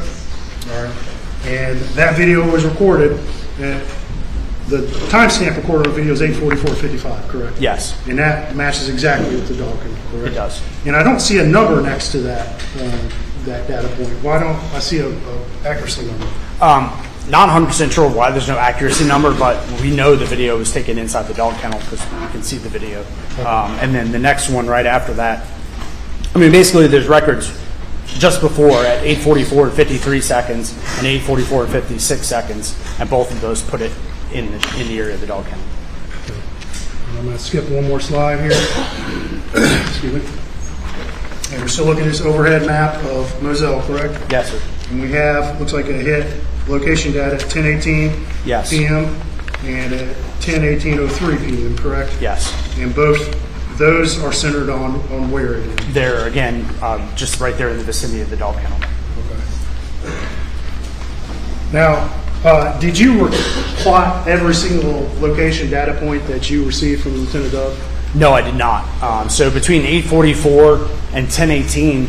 All right. And that video was recorded at the timestamp recorded on the video is 8:44:55, correct? Yes. And that matches exactly with the dog kennel, correct? It does. And I don't see a number next to that data point. Why don't I see a accuracy number? Not 100% sure why there's no accuracy number, but we know the video was taken inside the dog kennel because you can see the video. And then the next one right after that, I mean, basically there's records just before at 8:44:53 seconds and 8:44:56 seconds, and both of those put it in the area of the dog kennel. Okay. And I'm going to skip one more slide here. Excuse me. And we're still looking at this overhead map of Moselle, correct? Yes, sir. And we have, looks like a hit location data at 10:18 Yes. p.m. and at 10:18:03 p.m., correct? Yes. And both those are centered on where it is? They're, again, just right there in the vicinity of the dog kennel. Okay. Now, did you plot every single location data point that you received from Lieutenant Dove? No, I did not. So between 8:44 and 10:18,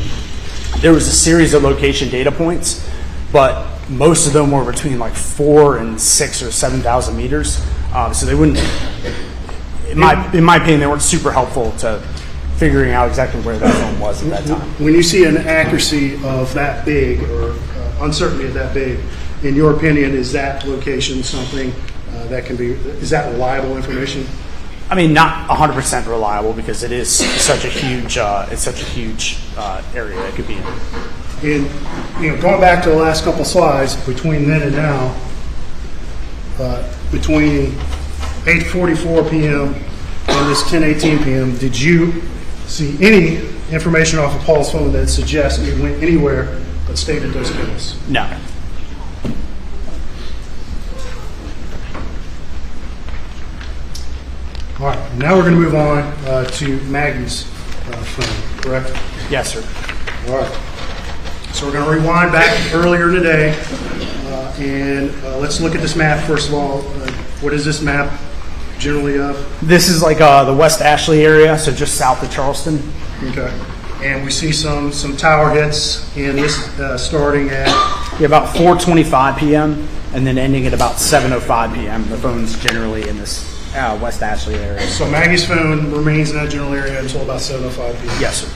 there was a series of location data points, but most of them were between like 4,000 and 6,000 or 7,000 meters. So they wouldn't, in my opinion, they weren't super helpful to figuring out exactly where that phone was at that time. When you see an accuracy of that big or uncertainty of that big, in your opinion, is that location something that can be, is that reliable information? I mean, not 100% reliable because it is such a huge, area it could be in. And going back to the last couple slides, between then and now, between 8:44 p.m. and this 10:18 p.m., did you see any information off of Paul's phone that suggests it went anywhere but stayed at those kennels? No. All right, now we're going to move on to Maggie's phone, correct? Yes, sir. All right. So we're going to rewind back earlier today, and let's look at this map first of all. What is this map generally of? This is like the West Ashley area, so just south of Charleston. Okay. And we see some tower hits, and this starting at? About 4:25 p.m. and then ending at about 7:05 p.m. The phone's generally in this West Ashley area. So Maggie's phone remains in that general area until about 7:05 p.m.? Yes, sir.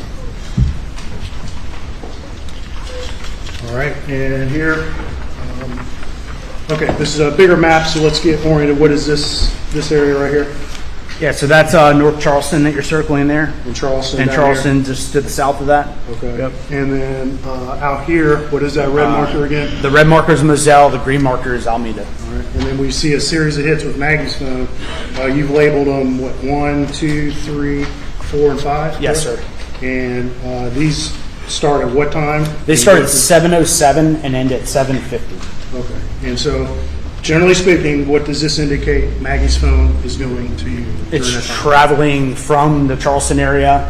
All right, and here, okay, this is a bigger map, so let's get oriented. What is this area right here? Yeah, so that's North Charleston that you're circling there. In Charleston. And Charleston just to the south of that. Okay. Yep. And then out here, what is that red marker again? The red marker is Moselle, the green marker is Almeda. All right, and then we see a series of hits with Maggie's phone. You've labeled them, what, 1, 2, 3, 4, and 5? Yes, sir. And these start at what time? They start at 7:07 and end at 7:50. Okay. And so, generally speaking, what does this indicate Maggie's phone is going to you? It's traveling from the Charleston area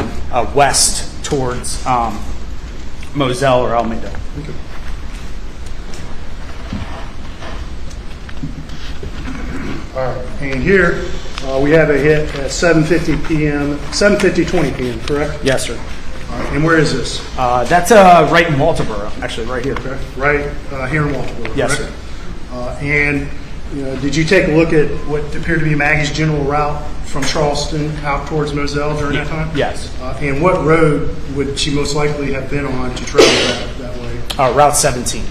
west towards Moselle or Almeda. Okay. All right. And here we have a hit at 7:50 p.m., 7:20 p.m., correct? Yes, sir. All right. And where is this? That's right in Walterboro, actually, right here. Okay. Right here in Walterboro. Yes, correct? sir. And did you take a look at what appeared to be Maggie's general route from Charleston out towards Moselle during that time? Yes. And what road would she most likely have been on to travel that way? Route 17.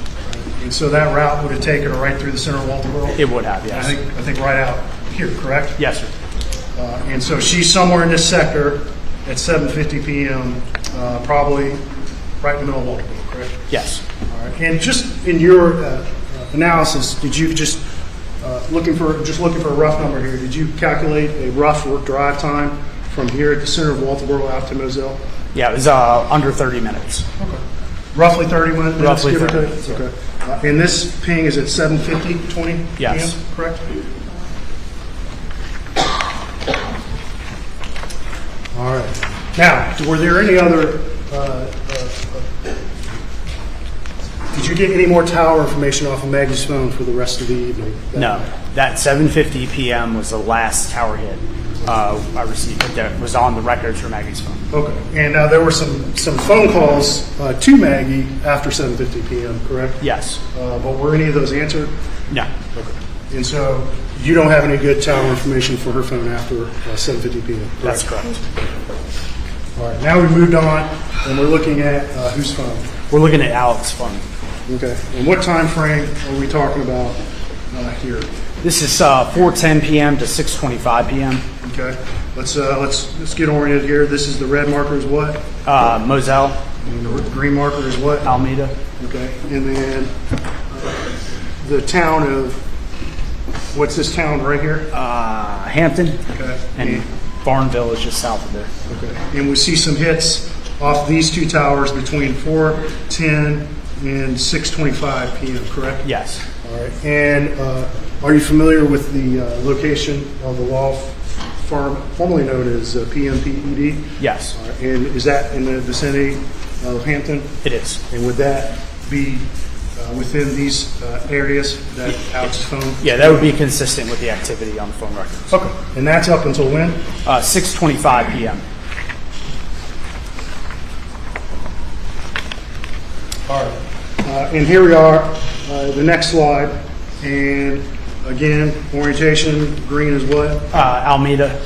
And so that route would have taken her right through the center of Waldeboro? It would have, yes. I think right out here, correct? Yes, sir. And so she's somewhere in this sector at 7:50 p.m., probably right in the middle of Waldeboro, correct? Yes. All right. And just in your analysis, did you just looking for a rough number here? Did you calculate a rough drive time from here at the center of Waldeboro out to Moselle? Yeah, it was under 30 minutes. Okay. Roughly 30 minutes. Roughly give or 30 take? minutes. Okay. And this ping is at 7:50:20 Yes. p.m. Correct? All right. Now, were there any other? Did you get any more tower information off of Maggie's phone for the rest of the evening? No, that 7:50 p.m. was the last tower hit I received that was on the records for Maggie's phone. Okay. And there were some phone calls to Maggie after 7:50 p.m. Correct? Yes. But were any of those answered? No. Okay. And so you don't have any good tower information for her phone after 7:50 p.m. Correct? That's correct. All right. Now we moved on, and we're looking at whose phone? We're looking at Alex's phone. Okay. And what time frame are we talking about here? This is 4:10 p.m. to 6:25 p.m. Okay. Let's get oriented here. This is the red marker is what? Moselle. And the green marker is what? Alameda. Okay. And then the town of, what's this town right here? Hampton. Okay. And Barnville is just south of there. Okay. And we see some hits off these two towers between 4:10 and 6:25 p.m., correct? Yes. All right. And are you familiar with the location of the law firm formerly known as PMPED? Yes. All right. And is that in the vicinity of Hampton? It is. And would that be within these areas that Alex's phone? Yeah, that would be consistent with the activity on the phone records. Okay. And that's up until when? 6:25 p.m. All right. And here we are, the next slide. And again, orientation, green is what? Alameda.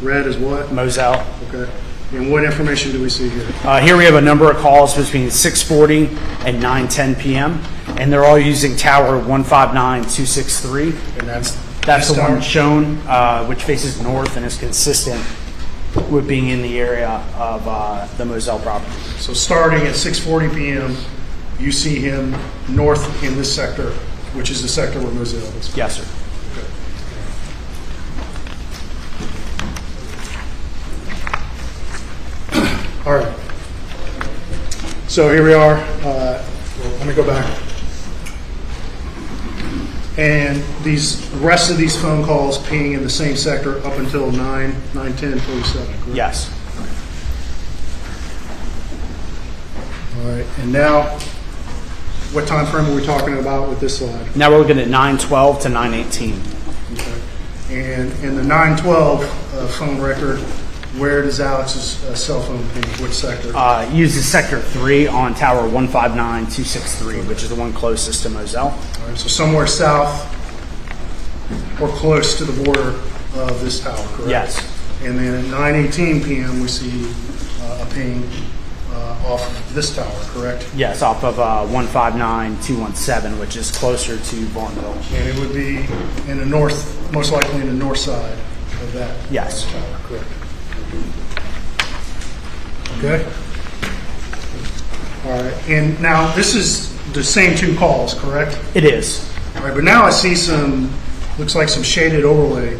Red is what? Moselle. Okay. And what information do we see here? Here we have a number of calls between 6:40 and 9:10 p.m. and they're all using tower 159.263. And that's the one shown, which faces north and is consistent with being in the area of the Moselle property. So starting at 6:40 p.m., you see him north in this sector, which is the sector where Moselle is. Yes, sir. Okay. All right. So here we are. Let me go back. And these rest of these phone calls ping in the same sector up until 9:10:47. Correct? Yes. All right. And now, what time frame are we talking about with this slide? Now we're looking at 9:12 to 9:18. Okay. And in the 9:12 phone record, where does Alex's cell phone ping? Which sector? Uses sector 3 on tower 159.263, which is the one closest to Moselle. All right, so somewhere south or close to the border of this tower, correct? Yes. And then at 9:18 p.m. we see a ping off of this tower, correct? Yes, off of 159.217, which is closer to Barnville. And it would be in the north, most likely in the north side of that Yes. tower, correct? Okay. All right. And now this is the same two calls, correct? It is. All right. But now I see looks like some shaded overlay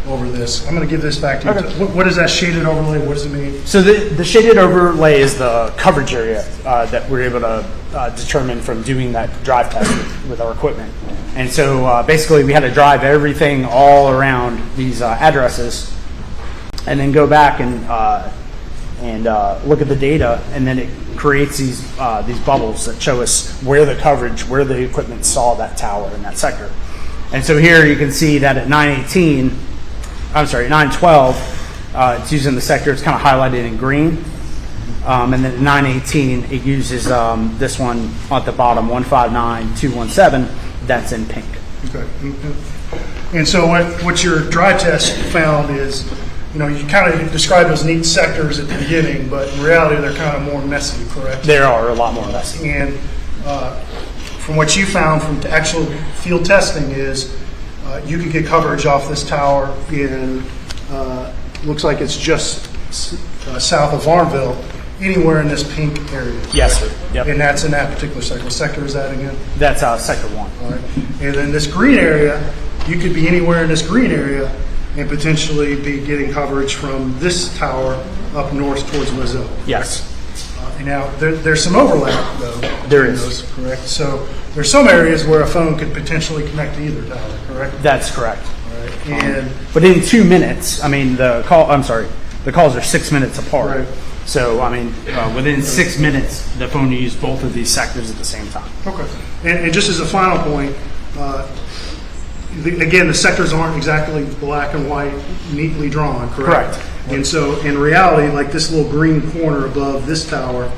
over this. I'm going to give this back to you. Okay. What is that shaded overlay? What does it mean? So the shaded overlay is the coverage area that we're able to determine from doing that drive test with our equipment. And so basically we had to drive everything all around these addresses and then go back and look at the data, and then it creates these bubbles that show us where the coverage, where the equipment saw that tower in that sector. And so here you can see that at 9:12, it's using the sector, it's kind of highlighted in green. And then at 9:18, it uses this one at the bottom, 159.217, that's in pink. Okay. And so what your drive test found is, you kind of described those neat sectors at the beginning, but in reality they're kind of more messy, correct? They are a lot more messy. And from what you found from actual field testing is you could get coverage off this tower in, looks like it's just south of Varnville, anywhere in this pink area. Yes, sir. Yep. And that's in that particular sector. What sector is that again? That's Sector 1. All right. And then this green area, you could be anywhere in this green area and potentially be getting coverage from this tower up north towards Moselle. Yes. Now, there's some overlap, though. There is. Those, correct? So there's some areas where a phone could potentially connect to either tower, correct? That's correct. All right. And but in 2 minutes, I mean, the calls are 6 minutes apart. Right. So, I mean, within 6 minutes, the phone used both of these sectors at the same time. Okay. And just as a final point, again, the sectors aren't exactly black and white, neatly drawn, correct? Correct. And so, in reality, like this little green corner above this tower,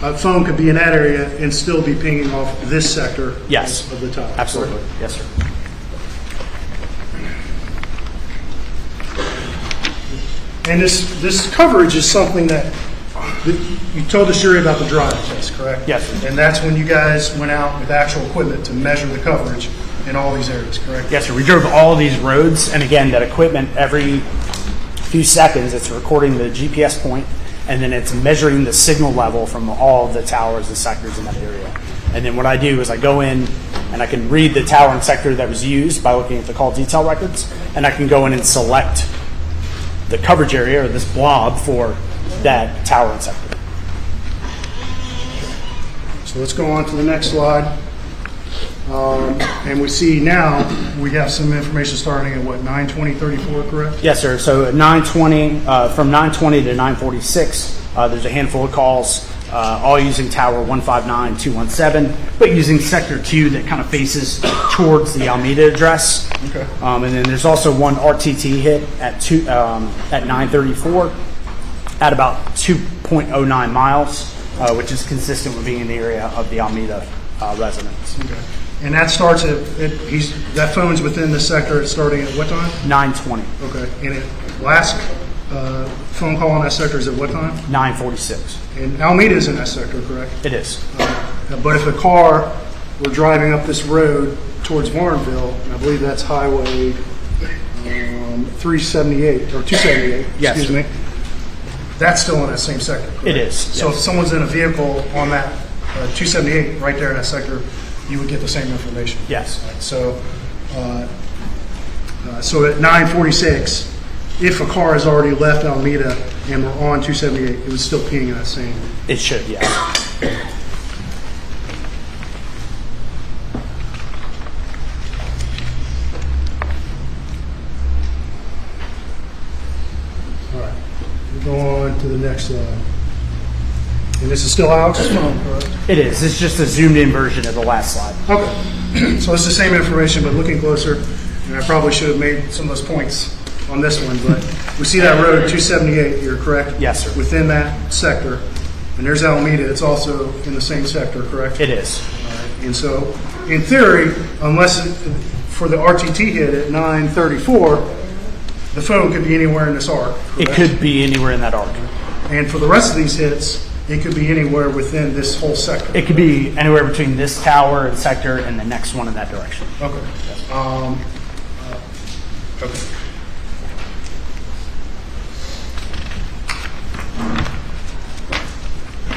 a phone could be in that area and still be pinging off this sector Yes. of the tower. Absolutely. Correct? Yes, sir. And this coverage is something that you told the jury about the drive test, correct? Yes, sir. And that's when you guys went out with actual equipment to measure the coverage in all these areas, correct? Yes, sir. We drove all these roads, and again, that equipment, every few seconds, it's recording the GPS point, and then it's measuring the signal level from all of the towers and sectors in that area. And then what I do is I go in, and I can read the tower and sector that was used by looking at the call detail records, and I can go in and select the coverage area, or this blob, for that tower and sector. So let's go on to the next slide. And we see now we have some information starting at what, 9:20:34, correct? Yes, sir. So at 9:20, from 9:20 to 9:46, there's a handful of calls, all using tower 159-217, but using sector 2 that kind of faces towards the Alameda address. Okay. And then there's also one RTT hit at 9:34 at about 2.09 miles, which is consistent with being in the area of the Alameda residents. Okay. And that starts that phone's within the sector. It's starting at what time? 9:20. Okay. And it last phone call on that sector is at what time? 9:46. And Alameda is in that sector, correct? It is. But if a car were driving up this road towards Warrenville, and I believe that's Highway 378 or 278, Yes. excuse me, that's still in that same sector. Correct? It is. So Yes. if someone's in a vehicle on that 278 right there in that sector, you would get the same information. Yes. So, so at 9:46, if a car has already left Alameda and we're on 278, it would still ping in that same. It should, yes. All right. We'll go on to the next slide. And this is still Alex's phone, correct? It is. It's just a zoomed-in version of the last slide. Okay. So it's the same information, but looking closer, and I probably should have made some of those points on this one, but we see that road 278 here, correct? Yes, sir. Within that sector. And there's Alameda. It's also in the same sector, correct? It is. All right. And so, in theory, unless for the RTT hit at 9:34, the phone could be anywhere in this arc, correct? It could be anywhere in that arc. And for the rest of these hits, it could be anywhere within this whole sector. It could be anywhere between this tower and sector and the next one in that direction. Okay. Okay.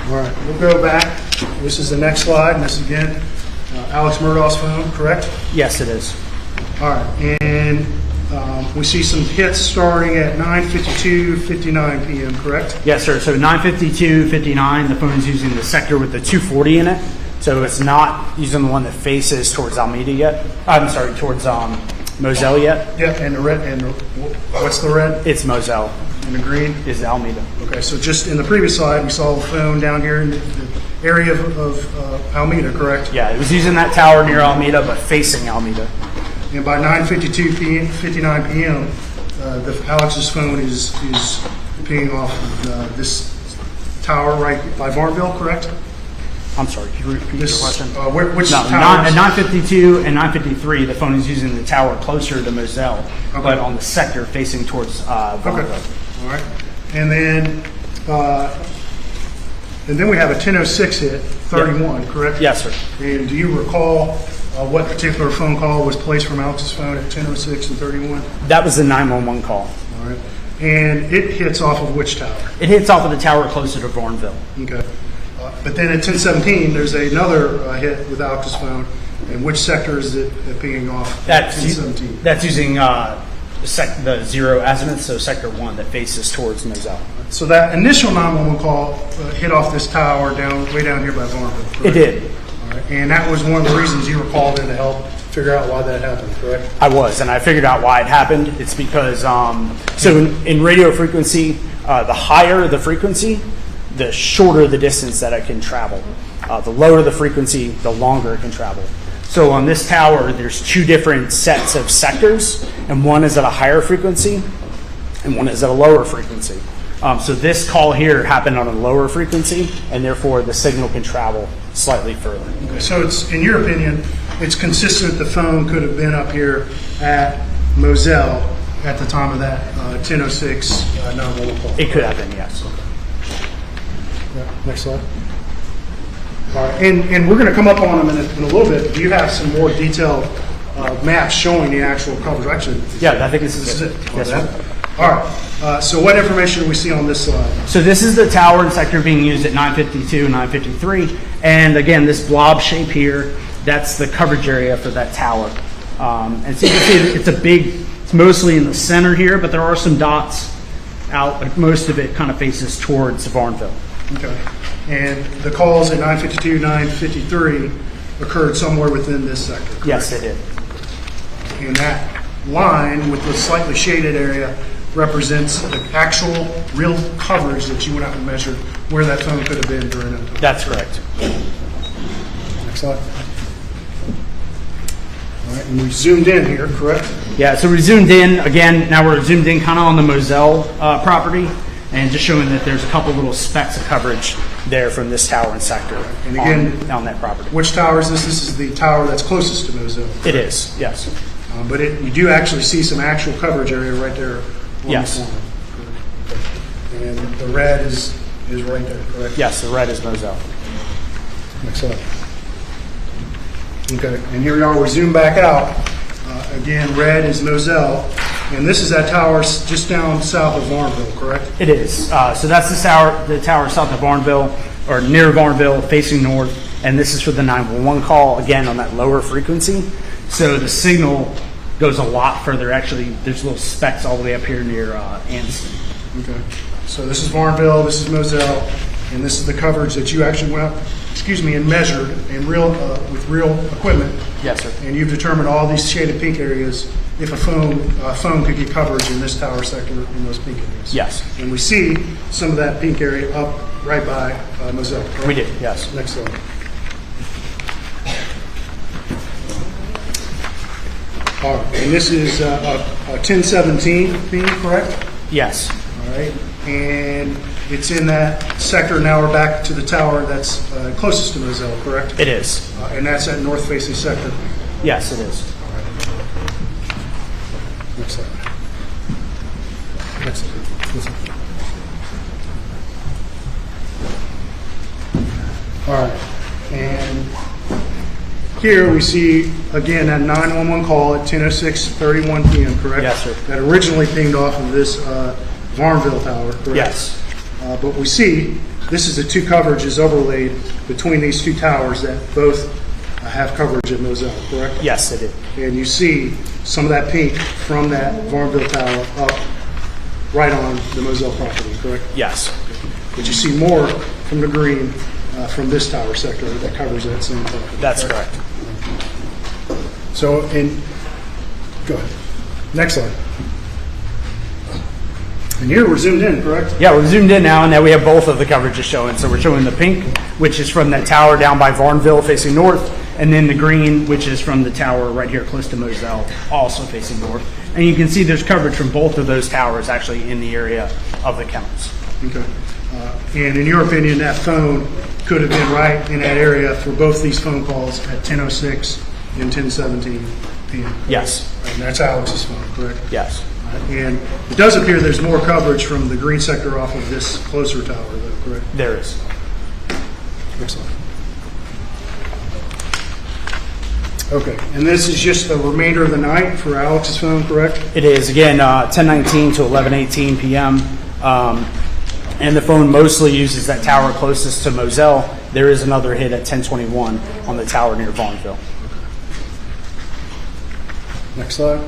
All right, we'll go back. This is the next slide, and this is again Alex Murdaugh's phone, correct? Yes, it is. All right, and we see some hits starting at 9:52:59 p.m., correct? Yes, sir. So 9:52:59, the phone's using the sector with the 240 in it. So it's not using the one that faces towards Alameda yet. I'm sorry, towards Moselle yet. Yeah, and the red, what's the red? It's Moselle. And the green? Is Alameda. Okay, so just in the previous slide, we saw the phone down here in the area of Alameda, correct? Yeah, it was using that tower near Alameda, but facing Alameda. And by 9:59 p.m., Alex's phone is pinging off of this tower right by Varnville, correct? I'm sorry, can you repeat your question? Which no, tower? At 9:52 and 9:53, the phone is using the tower closer to Moselle, Okay. but on the sector facing towards Varnville. Okay. All right. And then And then we have a 10:06 hit, 31, correct? Yes, sir. And do you recall what particular phone call was placed from Alex's phone at 10:06 and 31? That was the 911 call. All right. And it hits off of which tower? It hits off of the tower closer to Varnville. Okay. But then at 10:17, there's another hit with Alex's phone. And which sector is it pinging off? That's 10:17. That's using the 0 azimuth, so sector 1 that faces towards Moselle. So that initial 911 call hit off this tower way down here by Varnville, correct? It did. All right. And that was one of the reasons you were called in to help figure out why that happened, correct? I was, and I figured out why it happened. It's because, so in radio frequency, the higher the frequency, the shorter the distance that it can travel. The lower the frequency, the longer it can travel. So on this tower, there's 2 different sets of sectors, and one is at a higher frequency, and one is at a lower frequency. So this call here happened on a lower frequency, and therefore the signal can travel slightly further. Okay. So it's, in your opinion, it's consistent the phone could have been up here at Moselle at the time of that 10:06 911 call. It could have been, yes. Yeah. Next slide. All right. And we're going to come up on them in a little bit. Do you have some more detailed maps showing the actual coverage? Actually, yeah, I think this is it. Yes, sir. All right. So what information do we see on this slide? So this is the tower and sector being used at 952 and 953. And again, this blob shape here, that's the coverage area for that tower. And so you can see it's mostly in the center here, but there are some dots out, but most of it kind of faces towards Varnville. Okay. And the calls at 952, 953 occurred somewhere within this sector, correct? Yes, they did. And that line with the slightly shaded area represents the actual real coverage that you went out and measured where that phone could have been during that time. That's correct. Next slide. All right, and we zoomed in here, correct? Yeah, so we zoomed in. Again, now we're zoomed in kind of on the Moselle property, and just showing that there's a couple little specks of coverage there from this tower and sector and again, on that property. Which tower is this? This is the tower that's closest to Moselle. It is, yes. But you do actually see some actual coverage area right there on yes. the corner. And the red is right there, correct? Yes, the red is Moselle. Next slide. Okay, and here we are. We zoom back out. Again, red is Moselle. And this is that tower just down south of Varnville, correct? It is. So that's the tower south of Varnville, or near Varnville, facing north. And this is for the 911 call, again, on that lower frequency. So the signal goes a lot further. Actually, there's little specks all the way up here near Anson. Okay. So this is Varnville, this is Moselle, and this is the coverage that you actually went up, and measured in with real equipment. Yes, sir. And you've determined all these shaded pink areas, if a phone could get coverage in this tower sector in those pink areas. Yes. And we see some of that pink area up right by Moselle, correct? We did, yes. Next slide. All right, and this is a 1017 beam, correct? Yes. All right, and it's in that sector. Now we're back to the tower that's closest to Moselle, correct? It is. And that's that north-facing sector. Yes, it is. All right. Next slide. Next slide. All right, and here we see, again, that 911 call at 10:06:31 p.m., correct? Yes, sir. That originally pinged off of this Varnville tower, correct? Yes. But we see this is the 2 coverages overlaid between these 2 towers that both have coverage at Moselle, correct? Yes, they did. And you see some of that pink from that Varnville tower up right on the Moselle property, correct? Yes. But you see more from the green from this tower sector that covers that same property. That's correct. So, go ahead. Next slide. And here we're zoomed in, correct? Yeah, we're zoomed in now, and now we have both of the coverages showing. So we're showing the pink, which is from that tower down by Varnville facing north, and then the green, which is from the tower right here close to Moselle, also facing north. And you can see there's coverage from both of those towers actually in the area of the kennels. Okay. And in your opinion, that phone could have been right in that area for both these phone calls at 10:06 and 10:17 p.m.? Yes. And that's Alex's phone, correct? Yes. And it does appear there's more coverage from the green sector off of this closer tower, though, correct? There is. Next slide. Okay, and this is just the remainder of the night for Alex's phone, correct? It is, again, 10:19 to 11:18 p.m. And the phone mostly uses that tower closest to Moselle. There is another hit at 10:21 on the tower near Varnville. Next slide.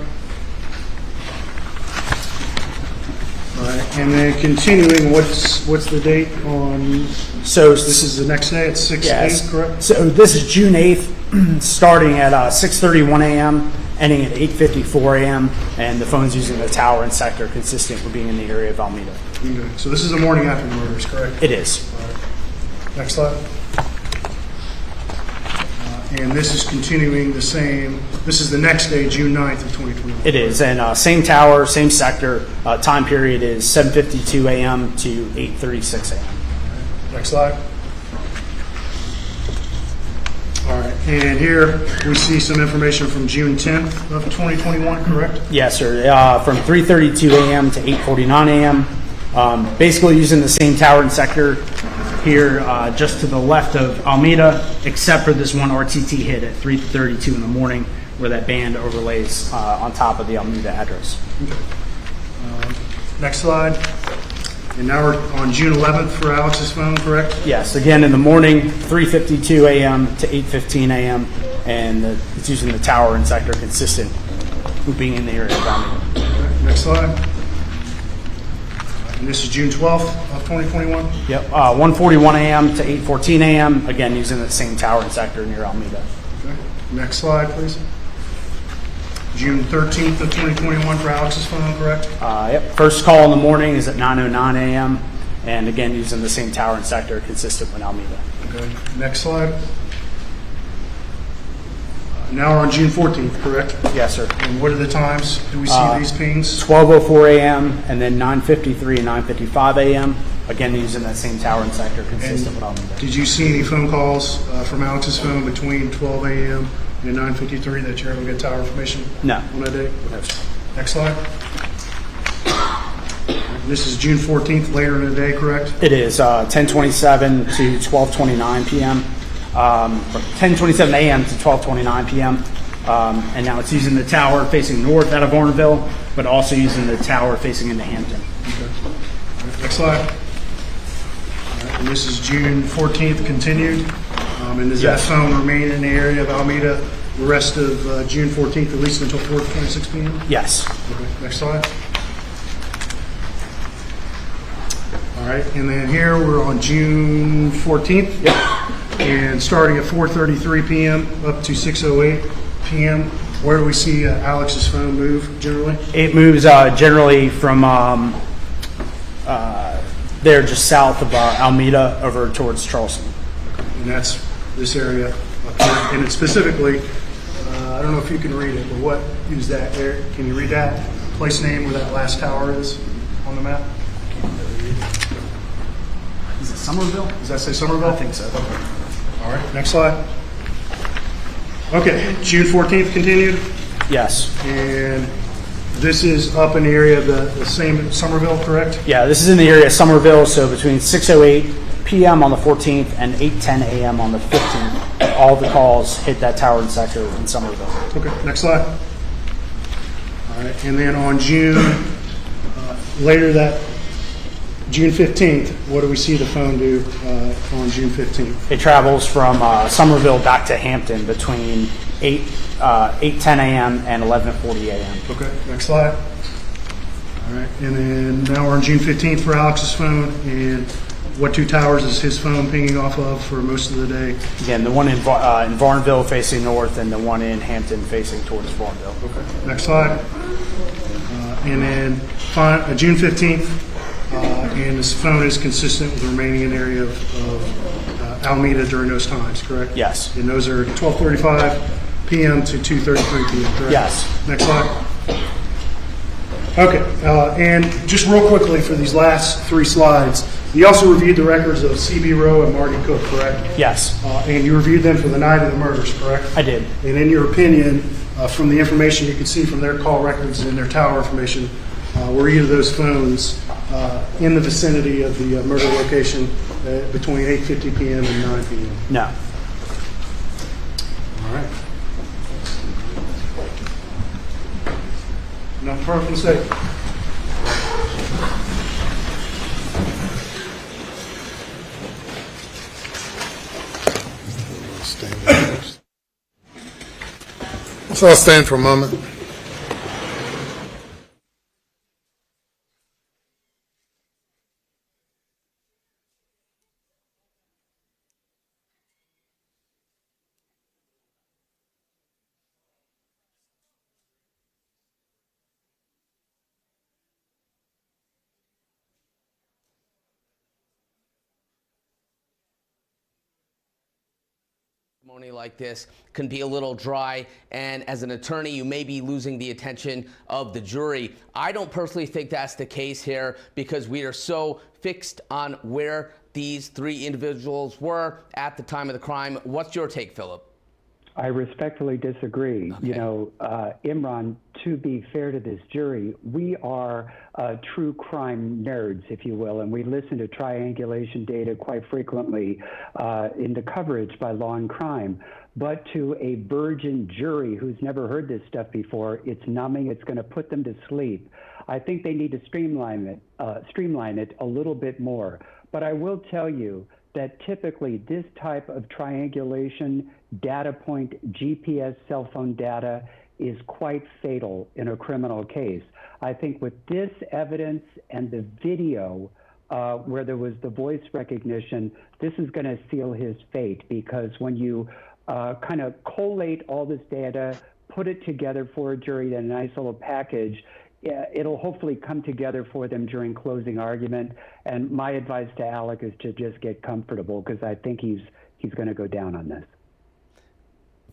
All right, and then continuing, what's the date on? So this is the next day. It's 6/8, correct? So this is June 8th, starting at 6:31 a.m., ending at 8:54 a.m., and the phone's using the tower and sector consistent with being in the area of Alameda. Okay. So this is the morning after the murders, correct? It is. All right. Next slide. And this is continuing the same. This is the next day, June 9th of 2021. It is, and same tower, same sector. Time period is 7:52 a.m. to 8:36 a.m. Next slide. All right, and here we see some information from June 10th of 2021, correct? Yes, sir. From 3:32 a.m. to 8:49 a.m. Basically using the same tower and sector here, just to the left of Alameda, except for this one RTT hit at 3:32 in the morning, where that band overlays on top of the Alameda address. Okay. Next slide. And now we're on June 11th for Alex's phone, correct? Yes, again in the morning, 3:52 a.m. to 8:15 a.m., and it's using the tower and sector consistent with being in the area of Alameda. Next slide. And this is June 12th of 2021? Yep, 1:41 a.m. to 8:14 a.m., again using the same tower and sector near Alameda. Okay. Next slide, please. June 13th of 2021 for Alex's phone, correct? Yep, first call in the morning is at 9:09 a.m., and again using the same tower and sector consistent with Alameda. Okay. Next slide. Now we're on June 14th, correct? Yes, sir. And what are the times do we see these pings? 12:04 a.m. and then 9:53 and 9:55 a.m. Again, using that same tower and sector consistent with Alameda. Did you see any phone calls from Alex's phone between 12 a.m. and 9:53 that you're able to get tower information? No. On that day? No, sir. Next slide. This is June 14th, later in the day, correct? It is 10:27 to 12:29 p.m. 10:27 a.m. to 12:29 p.m. And now it's using the tower facing north out of Varnville, but also using the tower facing into Hampton. Okay. Next slide. All right, and this is June 14th, continued. And does that phone remain in the area of Alameda the rest of June 14th, at least until 4:26 p.m.? Yes. Okay. Next slide. All right, and then here we're on June 14th. Yep. And starting at 4:33 p.m. up to 6:08 p.m., where do we see Alex's phone move generally? It moves generally from there just south of Alameda over towards Charleston. And that's this area up here. And it's specifically, I don't know if you can read it, but what is that there? Can you read that place name where that last tower is on the map? Is it Somerville? Does that say Somerville? I think so. Okay. All right, next slide. Okay, June 14th continued. Yes. And this is up in the area of the same Somerville, correct? Yeah, this is in the area of Somerville, so between 6:08 p.m. on the 14th and 8:10 a.m. on the 15th, all the calls hit that tower and sector in Somerville. Okay, next slide. All right, and then on June, later that June 15th, what do we see the phone do on June 15th? It travels from Somerville back to Hampton between 8:10 a.m. and 11:40 a.m. Okay, next slide. All right, and then now we're on June 15th for Alex's phone, and what two towers is his phone pinging off of for most of the day? Again, the one in Varnville facing north and the one in Hampton facing towards Varnville. Okay, next slide. And then June 15th, and this phone is consistent with the remaining area of Alameda during those times, correct? Yes. And those are 12:35 p.m. to 2:33 p.m., correct? Yes. Next slide. Okay, and just real quickly for these last three slides, you also reviewed the records of C.B. Rowe and Marty Cook, correct? Yes. And you reviewed them for the night of the murders, correct? I did. And in your opinion, from the information you could see from their call records and their tower information, were either of those phones in the vicinity of the murder location between 8:50 p.m. and 9 p.m.? No. All right. Not far from the state. So I'll stand for a moment. Testimony like this can be a little dry, and as an attorney, you may be losing the attention of the jury. I don't personally think that's the case here because we are so fixed on where these three individuals were at the time of the crime. What's your take, Philip? I respectfully disagree. Okay. You know, Imran, to be fair to this jury, we are true crime nerds, if you will, and we listen to triangulation data quite frequently in the coverage by Law&Crime. But to a virgin jury who's never heard this stuff before, it's numbing. It's going to put them to sleep. I think they need to streamline it a little bit more. But I will tell you that typically this type of triangulation, data point, GPS cell phone data is quite fatal in a criminal case. I think with this evidence and the video where there was the voice recognition, this is going to seal his fate, because when you kind of collate all this data, put it together for a jury in a nice little package, it'll hopefully come together for them during closing argument. And my advice to Alec is to just get comfortable, because I think he's going to go down on this.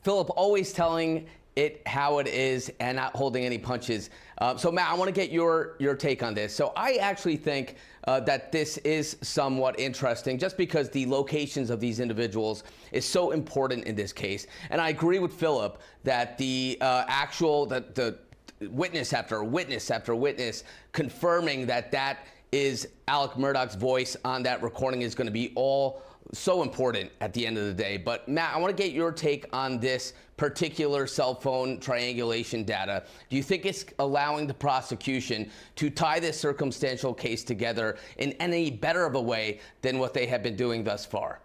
Philip, always telling it how it is and not holding any punches. So Matt, I want to get your take on this. So I actually think that this is somewhat interesting, just because the locations of these individuals is so important in this case. And I agree with Philip that the witness after witness after witness confirming that is Alex Murdaugh's voice on that recording is going to be all so important at the end of the day. But Matt, I want to get your take on this particular cell phone triangulation data. Do you think it's allowing the prosecution to tie this circumstantial case together in any better of a way than what they have been doing thus far?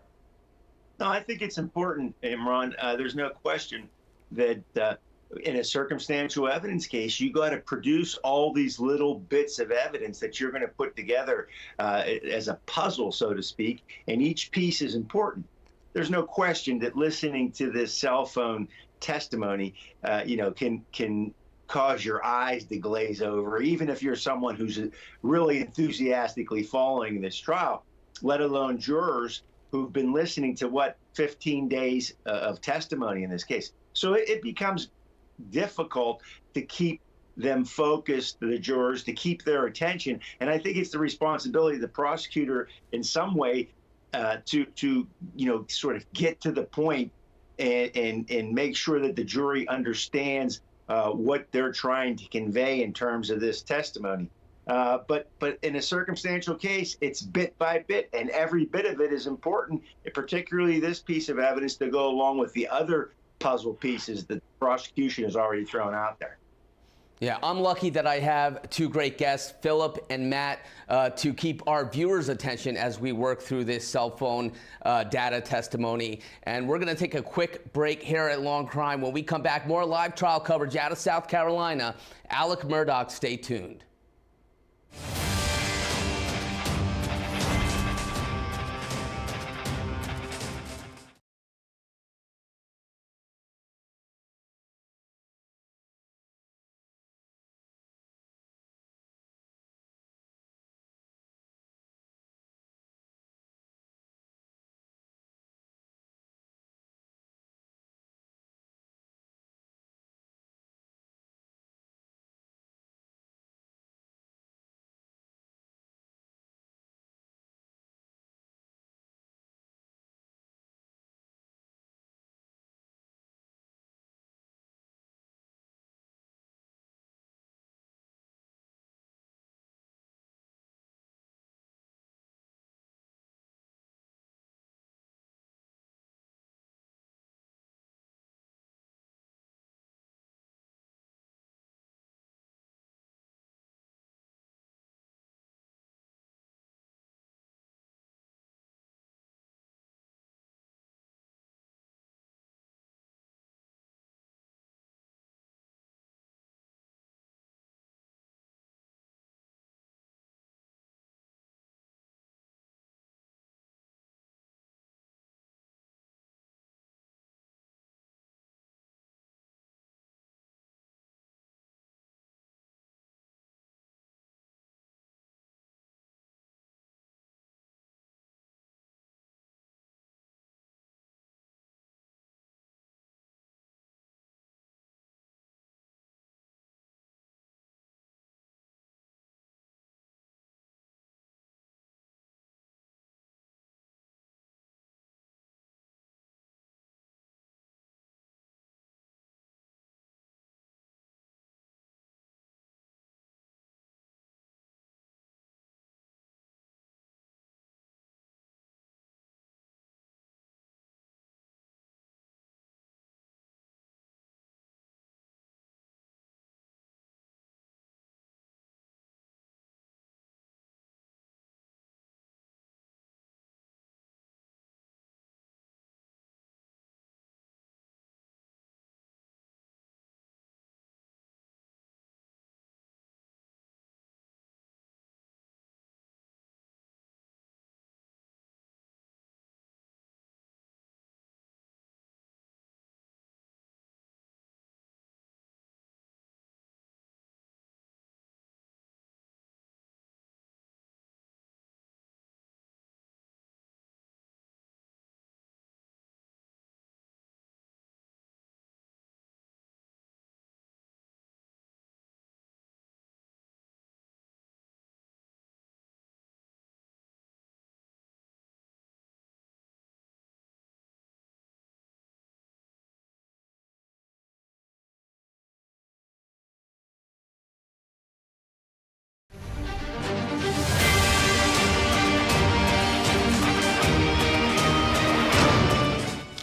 No, I think it's important, Imran. There's no question that in a circumstantial evidence case, you got to produce all these little bits of evidence that you're going to put together as a puzzle, so to speak, and each piece is important. There's no question that listening to this cell phone testimony, can cause your eyes to glaze over, even if you're someone who's really enthusiastically following this trial, let alone jurors who've been listening to 15 days of testimony in this case. So it becomes difficult to keep them focused, the jurors, to keep their attention. And I think it's the responsibility of the prosecutor in some way to sort of get to the point and make sure that the jury understands what they're trying to convey in terms of this testimony. But in a circumstantial case, it's bit by bit, and every bit of it is important, particularly this piece of evidence to go along with the other puzzle pieces that the prosecution has already thrown out there. Yeah, I'm lucky that I have two great guests, Philip and Matt, to keep our viewers' attention as we work through this cell phone data testimony. And we're going to take a quick break here at Law&Crime. When we come back, more live trial coverage out of South Carolina. Alex Murdaugh, stay tuned.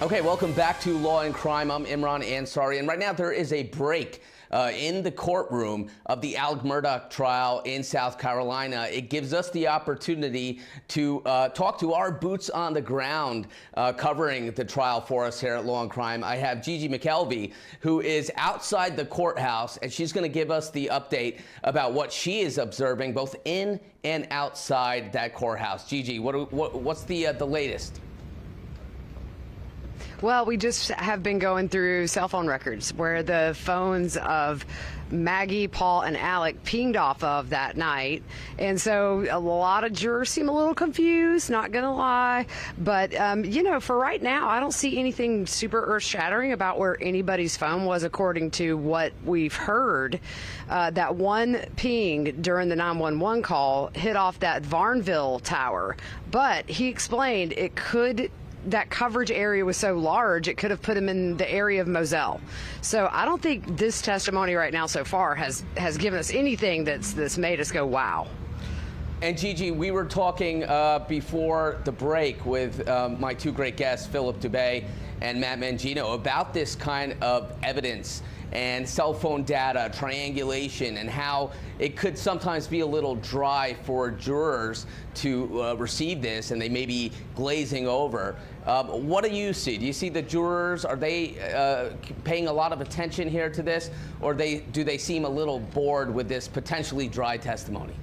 Okay, welcome back to Law and Crime. I'm Imran Ansari, and right now there is a break in the courtroom of the Alex Murdaugh trial in South Carolina. It gives us the opportunity to talk to our boots on the ground covering the trial for us here at Law and Crime. I have Gigi McKelvey, who is outside the courthouse, and she's going to give us the update about what she is observing both in and outside that courthouse. Gigi, what's the latest? Well, we just have been going through cell phone records where the phones of Maggie, Paul, and Alec pinged off of that night. And so a lot of jurors seem a little confused, not going to lie. But, for right now, I don't see anything super earth-shattering about where anybody's phone was, according to what we've heard. That one ping during the 911 call hit off that Varnville tower. But he explained that coverage area was so large, it could have put him in the area of Moselle. So I don't think this testimony right now so far has given us anything that's made us go, wow. And Gigi, we were talking before the break with my two great guests, Philip Dubé and Matt Mangino, about this kind of evidence and cell phone data, triangulation, and how it could sometimes be a little dry for jurors to receive this, and they may be glazing over. What do you see? Do you see the jurors, are they paying a lot of attention here to this, or do they seem a little bored with this potentially dry testimony?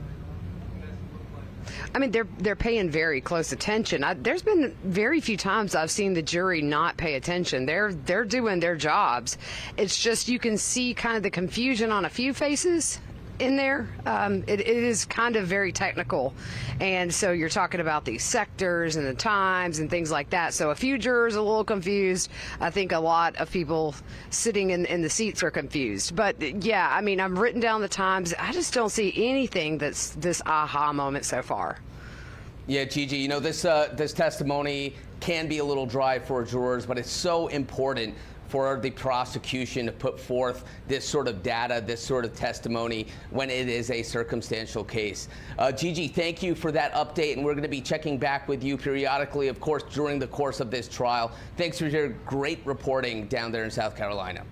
I mean, they're paying very close attention. There's been very few times I've seen the jury not pay attention. They're doing their jobs. It's just you can see kind of the confusion on a few faces in there. It is kind of very technical. And so you're talking about these sectors and the times and things like that. So a few jurors are a little confused. I think a lot of people sitting in the seats are confused. But yeah, I mean, I've written down the times. I just don't see anything that's this aha moment so far. Yeah, Gigi, this testimony can be a little dry for jurors, but it's so important for the prosecution to put forth this sort of data, this sort of testimony when it is a circumstantial case. Gigi, thank you for that update, and we're going to be checking back with you periodically, of course, during the course of this trial. Thanks for your great reporting down there in South Carolina.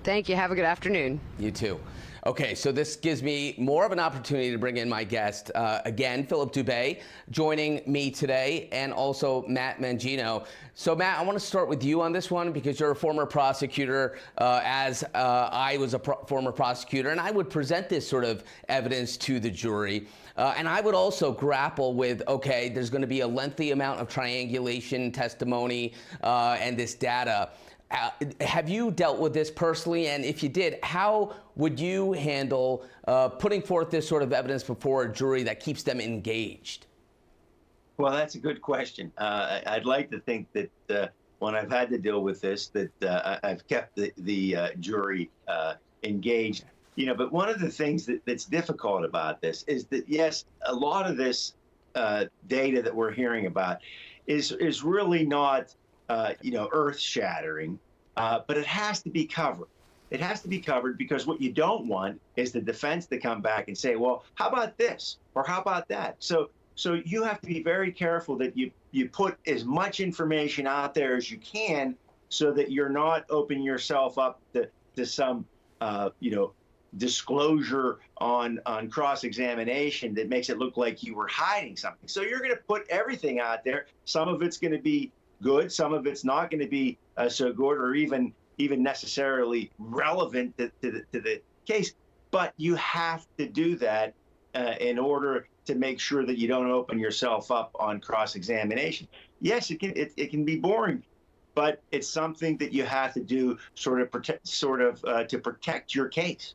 Thank you. Have a good afternoon. You too. Okay, so this gives me more of an opportunity to bring in my guest, again, Philip Dubé, joining me today, and also Matt Mangino. So, Matt, I want to start with you on this one because you're a former prosecutor, as I was a former prosecutor, and I would present this sort of evidence to the jury. And I would also grapple with, okay, there's going to be a lengthy amount of triangulation testimony and this data. Have you dealt with this personally? And if you did, how would you handle putting forth this sort of evidence before a jury that keeps them engaged? Well, that's a good question. I'd like to think that when I've had to deal with this, that I've kept the jury engaged. But one of the things that's difficult about this is that, yes, a lot of this data that we're hearing about is really not earth-shattering, but it has to be covered. It has to be covered because what you don't want is the defense to come back and say, well, how about this? Or how about that? So you have to be very careful that you put as much information out there as you can so that you're not opening yourself up to some, disclosure on cross-examination that makes it look like you were hiding something. So you're going to put everything out there. Some of it's going to be good. Some of it's not going to be so good or even necessarily relevant to the case. But you have to do that in order to make sure that you don't open yourself up on cross-examination. Yes, it can be boring, but it's something that you have to do to protect your case.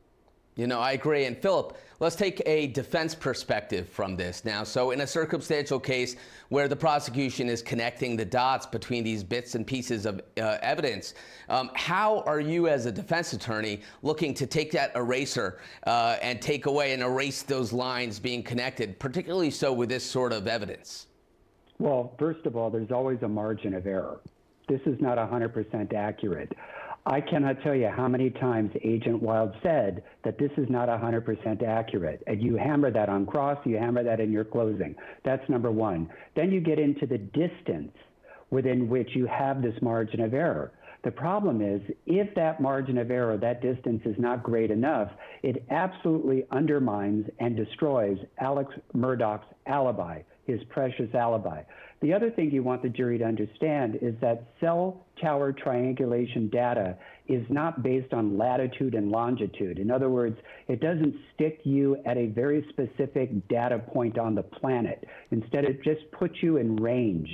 I agree. And Philip, let's take a defense perspective from this now. So in a circumstantial case where the prosecution is connecting the dots between these bits and pieces of evidence, how are you as a defense attorney looking to take that eraser and take away and erase those lines being connected, particularly so with this sort of evidence? Well, first of all, there's always a margin of error. This is not 100% accurate. I cannot tell you how many times Agent Wilde said that this is not 100% accurate. And you hammer that on cross, you hammer that in your closing. That's number one. Then you get into the distance within which you have this margin of error. The problem is, if that margin of error, that distance is not great enough, it absolutely undermines and destroys Alex Murdaugh's alibi, his precious alibi. The other thing you want the jury to understand is that cell tower triangulation data is not based on latitude and longitude. In other words, it doesn't stick you at a very specific data point on the planet. Instead, it just puts you in range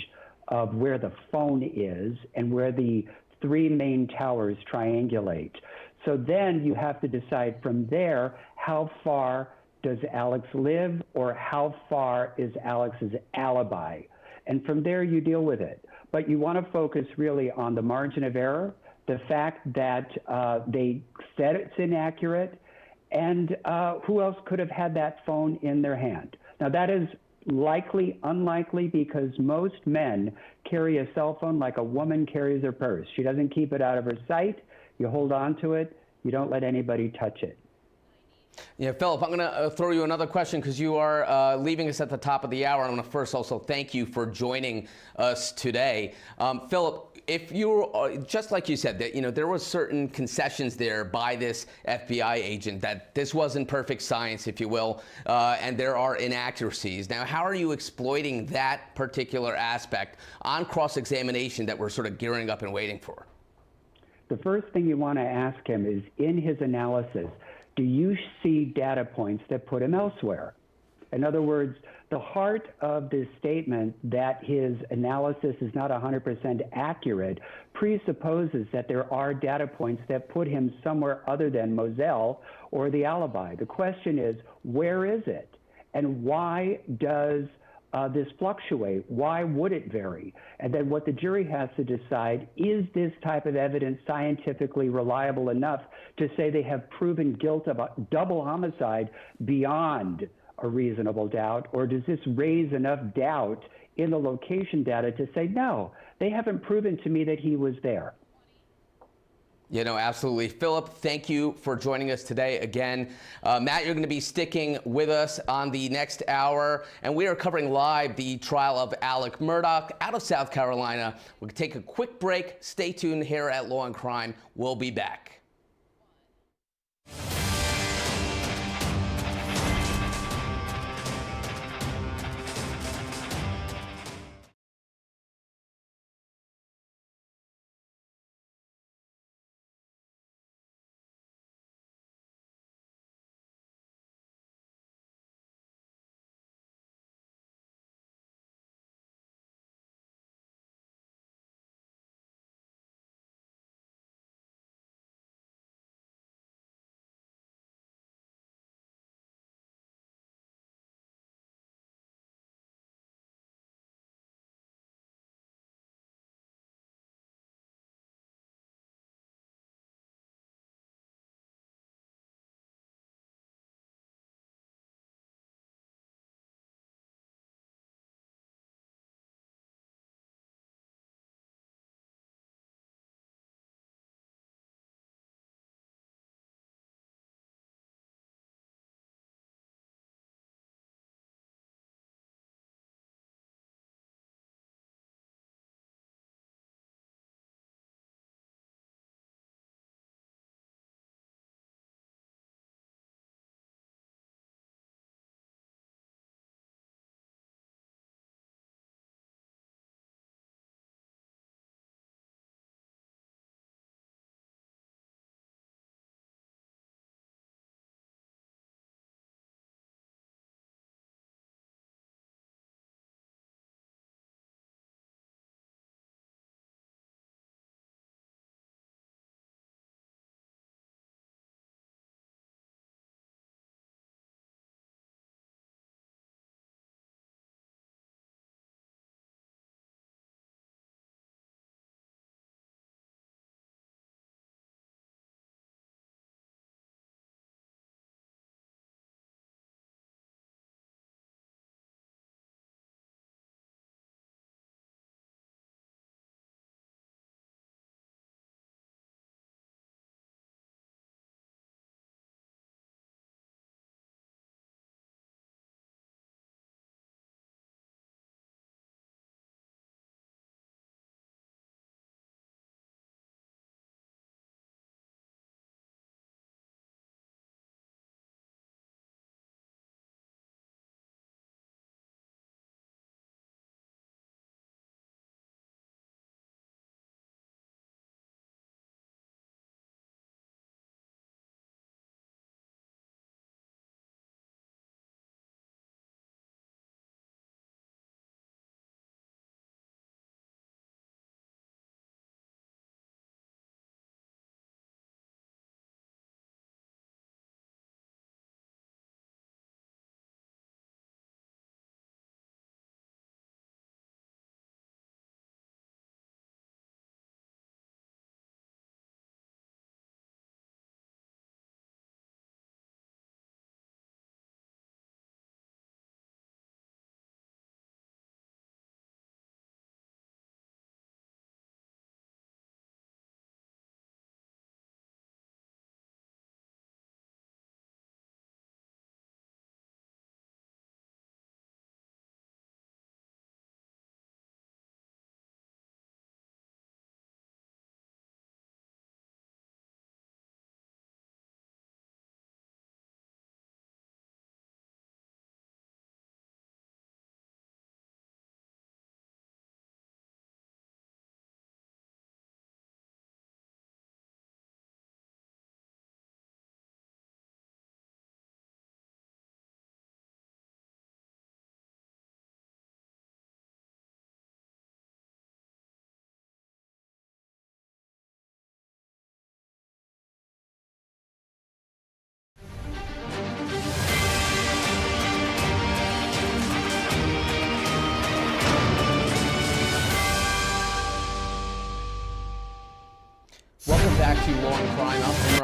of where the phone is and where the three main towers triangulate. So then you have to decide from there, how far does Alex live, or how far is Alex's alibi? And from there you deal with it. But you want to focus really on the margin of error, the fact that they said it's inaccurate, and who else could have had that phone in their hand? Now that is likely unlikely, because most men carry a cell phone like a woman carries her purse. She doesn't keep it out of her sight. You hold on to it. You don't let anybody touch it. Yeah, Philip, I'm going to throw you another question because you are leaving us at the top of the hour. I'm going to first also thank you for joining us today. Philip, if you're just like you said, that there was certain concessions there by this FBI agent, that this wasn't perfect science, if you will, and there are inaccuracies. Now, how are you exploiting that particular aspect on cross-examination that we're sort of gearing up and waiting for? The first thing you want to ask him is, in his analysis, do you see data points that put him elsewhere? In other words, the heart of this statement that his analysis is not 100% accurate presupposes that there are data points that put him somewhere other than Moselle or the alibi. The question is, where is it? And why does this fluctuate? Why would it vary? And then what the jury has to decide, is this type of evidence scientifically reliable enough to say they have proven guilt of a double homicide beyond a reasonable doubt, or does this raise enough doubt in the location data to say, no, they haven't proven to me that he was there? Absolutely. Philip, thank you for joining us today again. Matt, you're going to be sticking with us on the next hour, and we are covering live the trial of Alex Murdaugh out of South Carolina. We'll take a quick break. Stay tuned here at Law and Crime. We'll be back.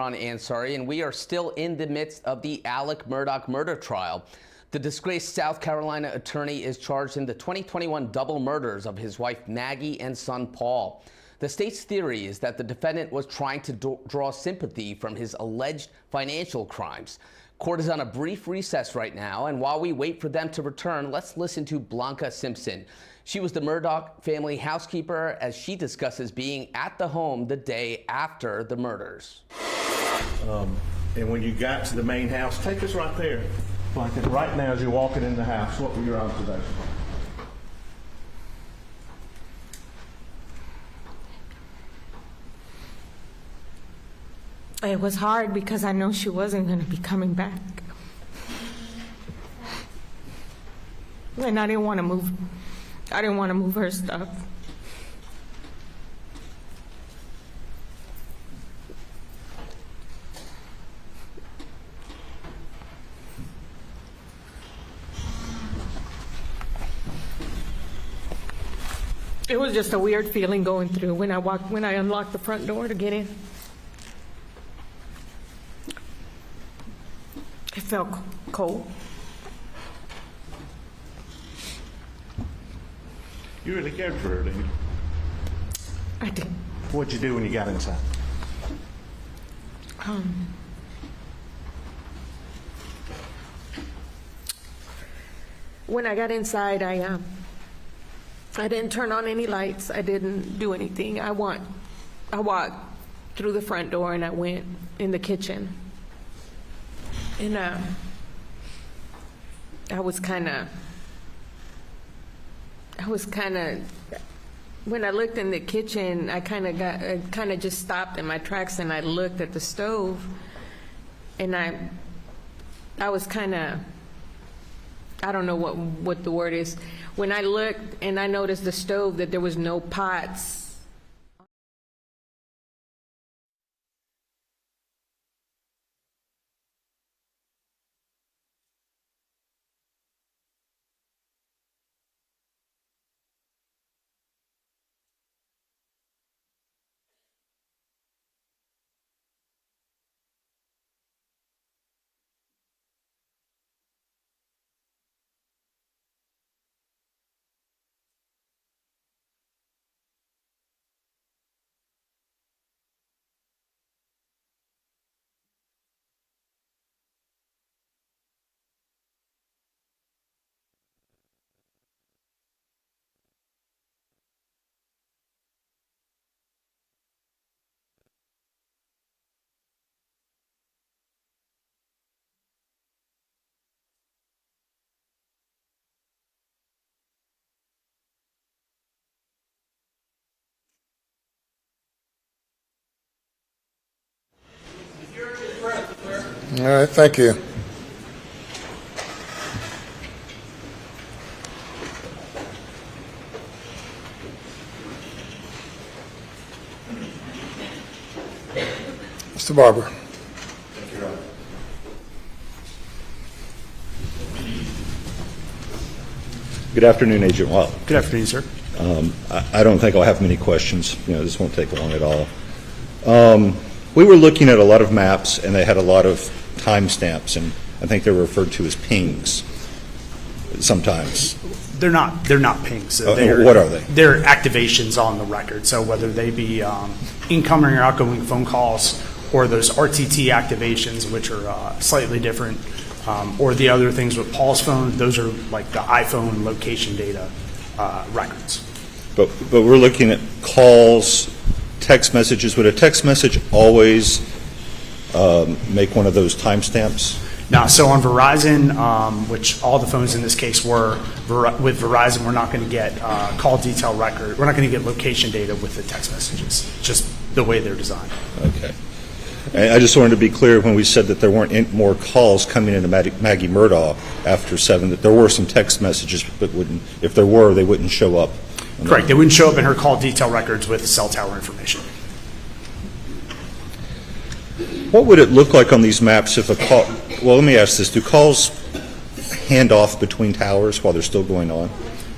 Imran Ansari, and we are still in the midst of the Alex Murdaugh murder trial. The disgraced South Carolina attorney is charged in the 2021 double murders of his wife Maggie and son Paul. The state's theory is that the defendant was trying to draw sympathy from his alleged financial crimes. Court is on a brief recess right now, and while we wait for them to return, let's listen to Blanca Simpson. She was the Murdaugh family housekeeper as she discusses being at the home the day after the murders. And when you got to the main house, take us right there. Like right now as you're walking in the house, what were your observations? It was hard because I know she wasn't going to be coming back. And I didn't want to move her stuff. It was just a weird feeling going through when I unlocked the front door to get in. It felt cold. You really cared for her, didn't you? I did. What'd you do when you got inside? When I got inside, I didn't turn on any lights. I didn't do anything. I walked through the front door and I went in the kitchen. And I was kind of, when I looked in the kitchen, I kind of just stopped in my tracks and I looked at the stove, and I was kind of, I don't know what the word is. When I looked and I noticed the stove, that there was no pots. All right, thank you. Mr. Barber. Good afternoon, Agent Wilde. Good afternoon, sir. I don't think I'll have many questions. This won't take long at all. We were looking at a lot of maps, and they had a lot of timestamps, and I think they were referred to as pings sometimes. They're not pings. What are they? They're activations on the record. So whether they be incoming or outgoing phone calls, or those RTT activations, which are slightly different, or the other things with Paul's phone, those are like the iPhone location data records. But we're looking at calls, text messages. Would a text message always make one of those timestamps? No, so on Verizon, which all the phones in this case were, with Verizon, we're not going to get call detail record. We're not going to get location data with the text messages, just the way they're designed. Okay. And I just wanted to be clear when we said that there weren't more calls coming into Maggie Murdaugh after 7, that there were some text messages, but if there were, they wouldn't show up. Correct. They wouldn't show up in her call detail records with cell tower information. What would it look like on these maps if a call, well, let me ask this, do calls hand off between towers while they're still going on?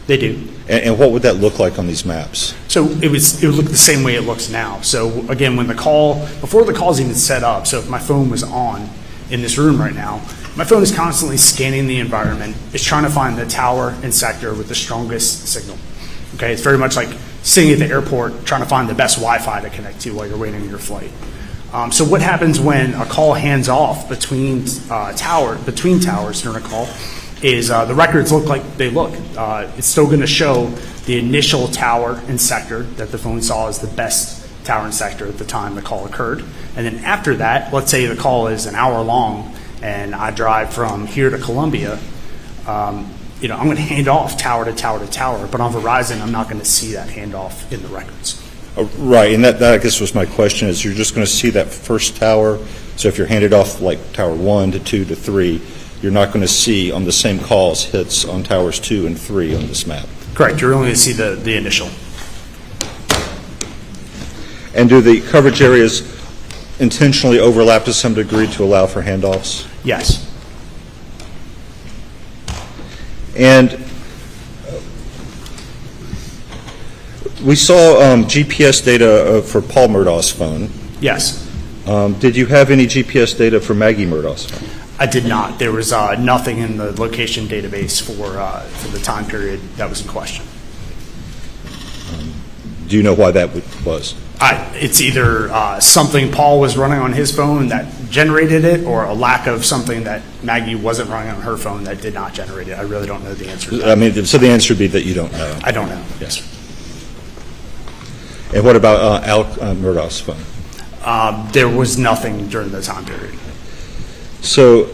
They do. And what would that look like on these maps? So it would look the same way it looks now. So again, before the call's even set up, so if my phone was on in this room right now, my phone is constantly scanning the environment. It's trying to find the tower and sector with the strongest signal. Okay, it's very much like sitting at the airport trying to find the best Wi-Fi to connect to while you're waiting on your flight. So what happens when a call hands off between towers during a call is the records look like they look. It's still going to show the initial tower and sector that the phone saw as the best tower and sector at the time the call occurred. And then after that, let's say the call is an hour long and I drive from here to Columbia, I'm going to hand off tower to tower to tower, but on Verizon, I'm not going to see that handoff in the records. Right, and that I guess was my question, is you're just going to see that first tower. So if you're handed off like tower 1 to 2 to 3, you're not going to see on the same calls hits on towers 2 and 3 on this map. Correct, you're only going to see the initial. And do the coverage areas intentionally overlap to some degree to allow for handoffs? Yes. And we saw GPS data for Paul Murdaugh's phone. Yes. Did you have any GPS data for Maggie Murdaugh's phone? I did not. There was nothing in the location database for the time period that was in question. Do you know why that was? It's either something Paul was running on his phone that generated it, or a lack of something that Maggie wasn't running on her phone that did not generate it. I really don't know the answer to that. I mean, so the answer would be that you don't know. I don't know. Yes, sir. And what about Alex Murdaugh's phone? There was nothing during the time period. So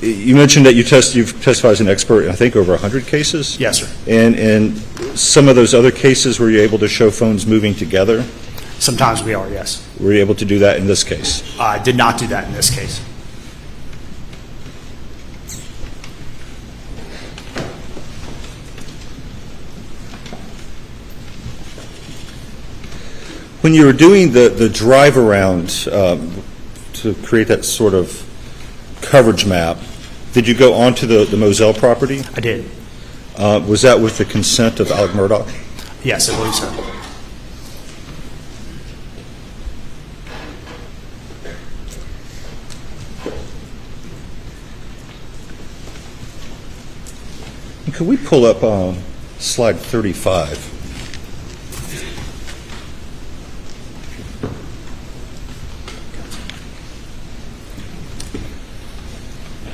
you mentioned that you've testified as an expert in, I think, over 100 cases? Yes, sir. And some of those other cases, were you able to show phones moving together? Sometimes we are, yes. Were you able to do that in this case? I did not do that in this case. When you were doing the drive around to create that sort of coverage map, did you go onto the Moselle property? I did. Was that with the consent of Alex Murdaugh? Yes, I believe so. Could we pull up slide 35?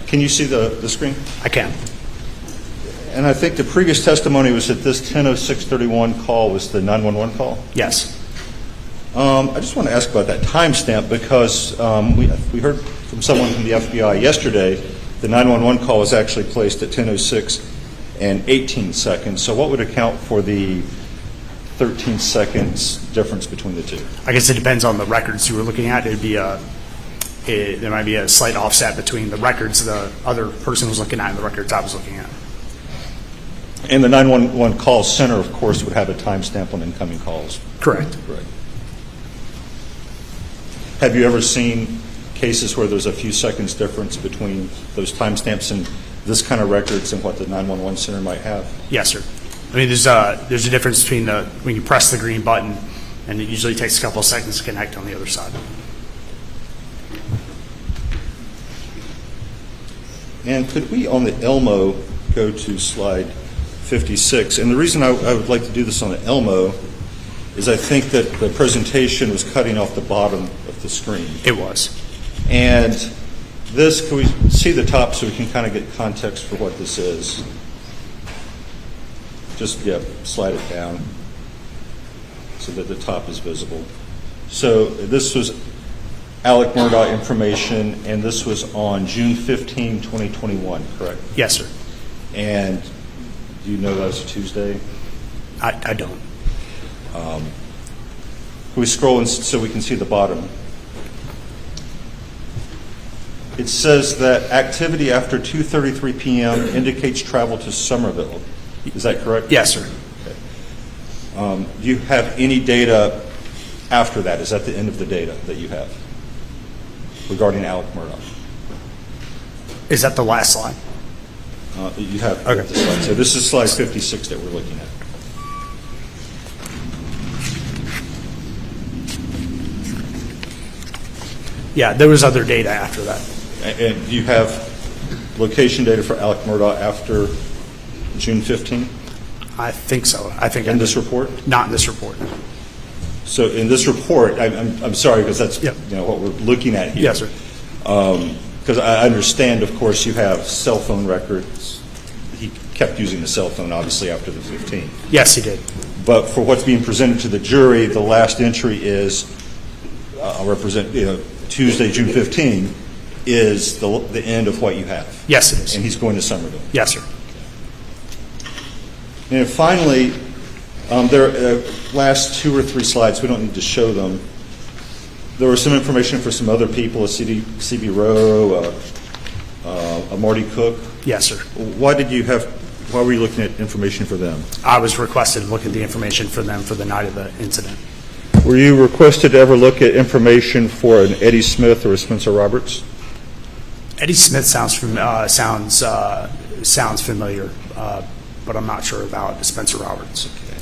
Can you see the screen? I can. And I think the previous testimony was that this 10:06:31 call was the 911 call? Yes. I just want to ask about that timestamp because we heard from someone from the FBI yesterday the 911 call was actually placed at 10:06 and 18 seconds. So what would account for the 13 seconds difference between the two? I guess it depends on the records you were looking at. There might be a slight offset between the records the other person was looking at and the records I was looking at. And the 911 call center, of course, would have a timestamp on incoming calls. Correct. Right. Have you ever seen cases where there's a few seconds difference between those timestamps and this kind of records and what the 911 center might have? Yes, sir. I mean, there's a difference between when you press the green button, and it usually takes a couple of seconds to connect on the other side. And could we, on the Elmo, go to slide 56? And the reason I would like to do this on the Elmo is I think that the presentation was cutting off the bottom of the screen. It was. And this, can we see the top so we can kind of get context for what this is? Just, slide it down so that the top is visible. So this was Alex Murdaugh information, and this was on June 15, 2021, correct? Yes, sir. And do you know that was Tuesday? I don't. Can we scroll in so we can see the bottom? It says that activity after 2:33 p.m. indicates travel to Somerville. Is that correct? Yes, sir. Okay. Do you have any data after that? Is that the end of the data that you have regarding Alex Murdaugh? Is that the last slide? You have the slide. So this is slide 56 that we're looking at. Yeah, there was other data after that. And do you have location data for Alex Murdaugh after June 15? I think so. I think in this report? Not in this report. So in this report, I'm sorry because that's what we're looking at here. Yes, sir. Because I understand, of course, you have cell phone records. He kept using the cell phone, obviously, after the 15th. Yes, he did. But for what's being presented to the jury, the last entry is, I'll represent, Tuesday, June 15, is the end of what you have. Yes, it is. And he's going to Somerville. Yes, sir. And finally, there last 2 or 3 slides, we don't need to show them. There was some information for some other people, a C.B. Rowe, a Marty Cook. Yes, sir. Why were you looking at information for them? I was requested to look at the information for them for the night of the incident. Were you requested to ever look at information for an Eddie Smith or a Spencer Roberts? Eddie Smith sounds familiar, but I'm not sure about Spencer Roberts. Okay.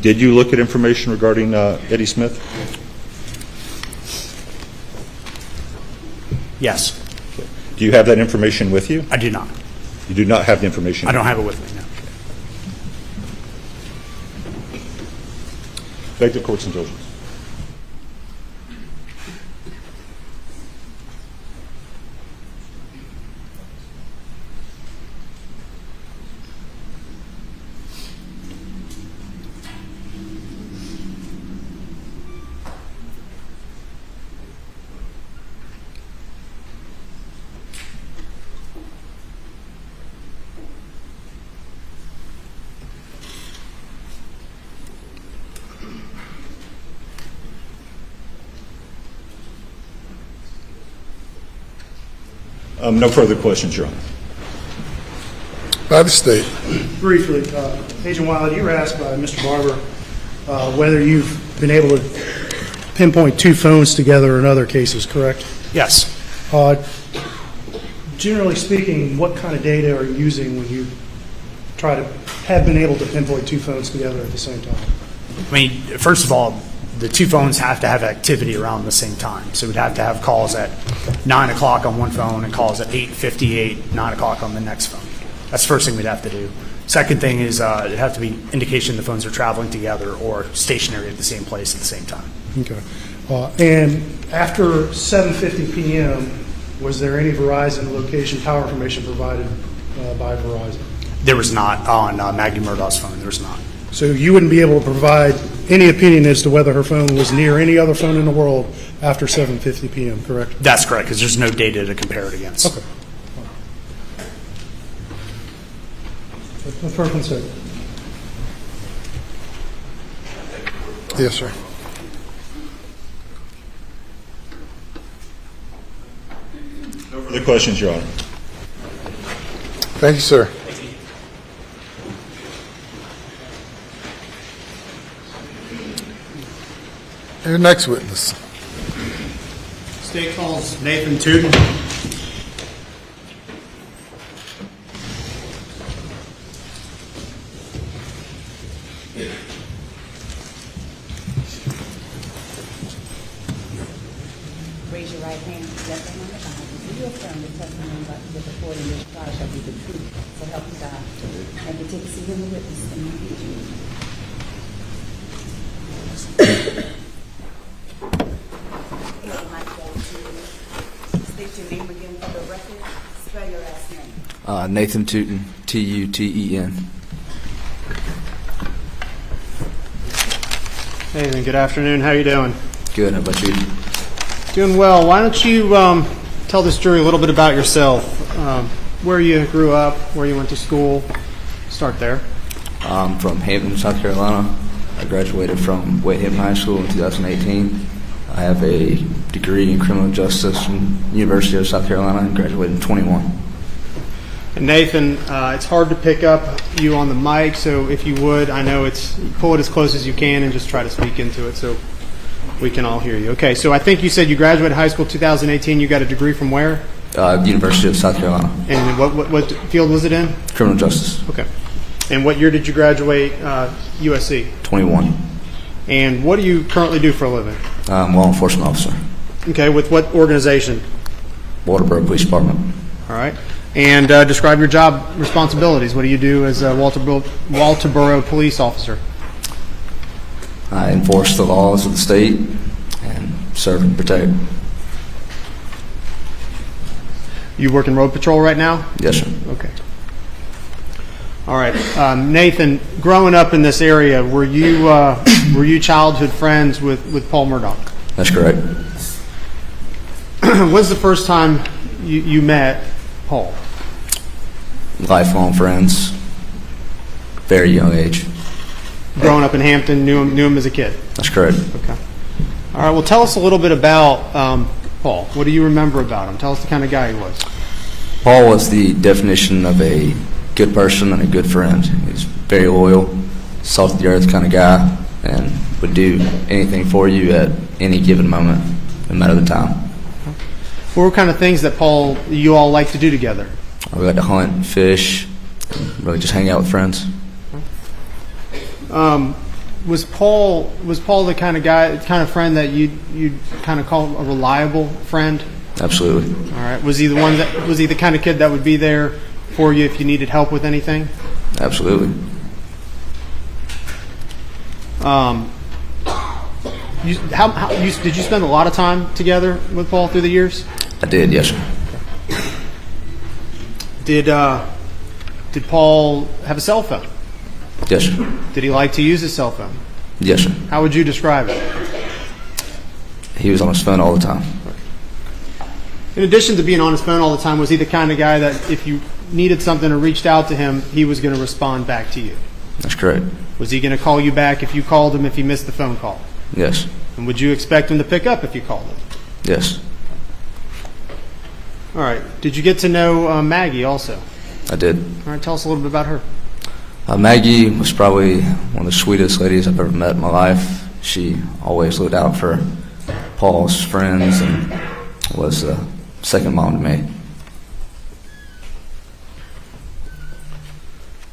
Did you look at information regarding Eddie Smith? Yes. Okay. Do you have that information with you? I do not. You do not have the information? I don't have it with me, no. Beg the court's indulgence. No further questions, Your Honor. By the State. Briefly, Agent Wilde, you were asked by Mr. Barber whether you've been able to pinpoint 2 phones together in other cases, correct? Yes. Generally speaking, what kind of data are you using when you have been able to pinpoint 2 phones together at the same time? I mean, first of all, the 2 phones have to have activity around the same time. So we'd have to have calls at 9 o'clock on one phone and calls at 8:58, 9 o'clock on the next phone. That's the first thing we'd have to do. Second thing is it'd have to be indication the phones are traveling together or stationary at the same place at the same time. Okay. And after 7:50 p.m., was there any Verizon location power information provided by Verizon? There was not on Maggie Murdaugh's phone. There was not. So you wouldn't be able to provide any opinion as to whether her phone was near any other phone in the world after 7:50 p.m., correct? That's correct, because there's no data to compare it against. Okay. Perfect. Yes, sir. No further questions, Your Honor. Thank you, sir. Your next witness. State calls Nathan Tuten. Raise your right hand, left hand on the Bible. Do you affirm the testimony about to give before in this trial shall be the truth, so help you God? And to take a seat in the witness stand. State your name again for the record. Spell your last name. Nathan Tuten, Tuten. Hey, and good afternoon. How you doing? Good. How about you? Doing well. Why don't you tell this jury a little bit about yourself, where you grew up, where you went to school. Start there. I'm from Hampton, South Carolina. I graduated from Wade Hampton High School in 2018. I have a degree in criminal justice from the University of South Carolina and graduated in 21. And Nathan, it's hard to pick up you on the mic, so if you would, I know pull it as close as you can and just try to speak into it so we can all hear you. Okay, so I think you said you graduated high school 2018. You got a degree from where? University of South Carolina. And what field was it in? Criminal justice. Okay. And what year did you graduate USC? 21. And what do you currently do for a living? Law enforcement officer. Okay, with what organization? Walterboro Police Department. All right. And describe your job responsibilities. What do you do as a Walterboro police officer? I enforce the laws of the state and serve and protect. You work in road patrol right now? Yes, sir. Okay. All right, Nathan. Growing up in this area, were you childhood friends with Paul Murdaugh? That's correct. When's the first time you met Paul? Lifelong friends. Very young age. Growing up in Hampton, knew him as a kid. That's correct. Okay. All right. Well, tell us a little bit about Paul. What do you remember about him? Tell us the kind of guy he was. Paul was the definition of a good person and a good friend. He was very loyal, salt of the earth kind of guy, and would do anything for you at any given moment, no matter the time. What were kind of things that you all like to do together? We like to hunt, fish, really just hang out with friends. Was Paul the kind of friend that you'd kind of call a reliable friend? Absolutely. All right. Was he the kind of kid that would be there for you if you needed help with anything? Absolutely. Did you spend a lot of time together with Paul through the years? I did, yes, sir. Did Paul have a cell phone? Yes, sir. Did he like to use his cell phone? Yes, sir. How would you describe it? He was on his phone all the time. In addition to being on his phone all the time, was he the kind of guy that if you needed something or reached out to him, he was going to respond back to you? That's correct. Was he going to call you back if you called him if he missed the phone call? Yes. And would you expect him to pick up if you called him? Yes. All right. Did you get to know Maggie also? I did. All right. Tell us a little bit about her. Maggie was probably one of the sweetest ladies I've ever met in my life. She always looked out for Paul's friends and was a second mom to me.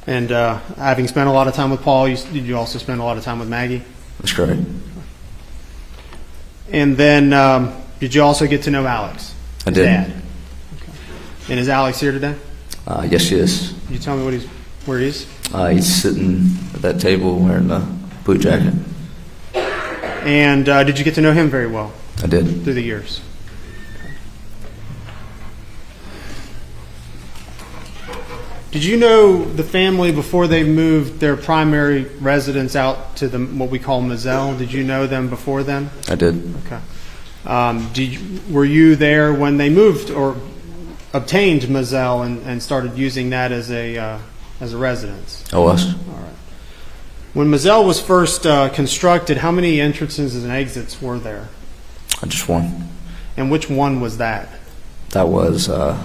And having spent a lot of time with Paul, did you also spend a lot of time with Maggie? That's correct. And then did you also get to know Alex? I did. Dad? Okay. And is Alex here today? Yes, he is. Can you tell me where he is? He's sitting at that table wearing the blue jacket. And did you get to know him very well? I did. Through the years. Did you know the family before they moved their primary residence out to what we call Moselle? Did you know them before then? I did. Okay. Were you there when they moved or obtained Moselle and started using that as a residence? I was. All right. When Moselle was first constructed, how many entrances and exits were there? Just one. And which one was that? That was the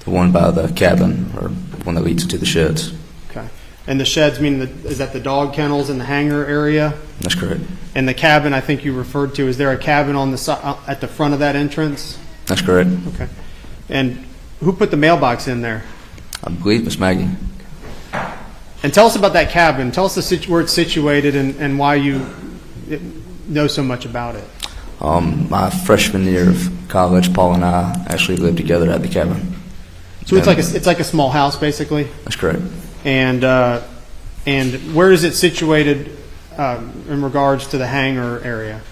one by the cabin, or one that leads into the sheds. Okay. And the sheds, is that the dog kennels in the hangar area? That's correct. And the cabin, I think you referred to, is there a cabin on the at the front of that entrance? That's correct. Okay. And who put the mailbox in there? I believe it's Maggie. And tell us about that cabin. Tell us where it's situated and why you know so much about it. My freshman year of college, Paul and I actually lived together at the cabin. So it's like a small house, basically. That's correct. And where is it situated in regards to the hangar area?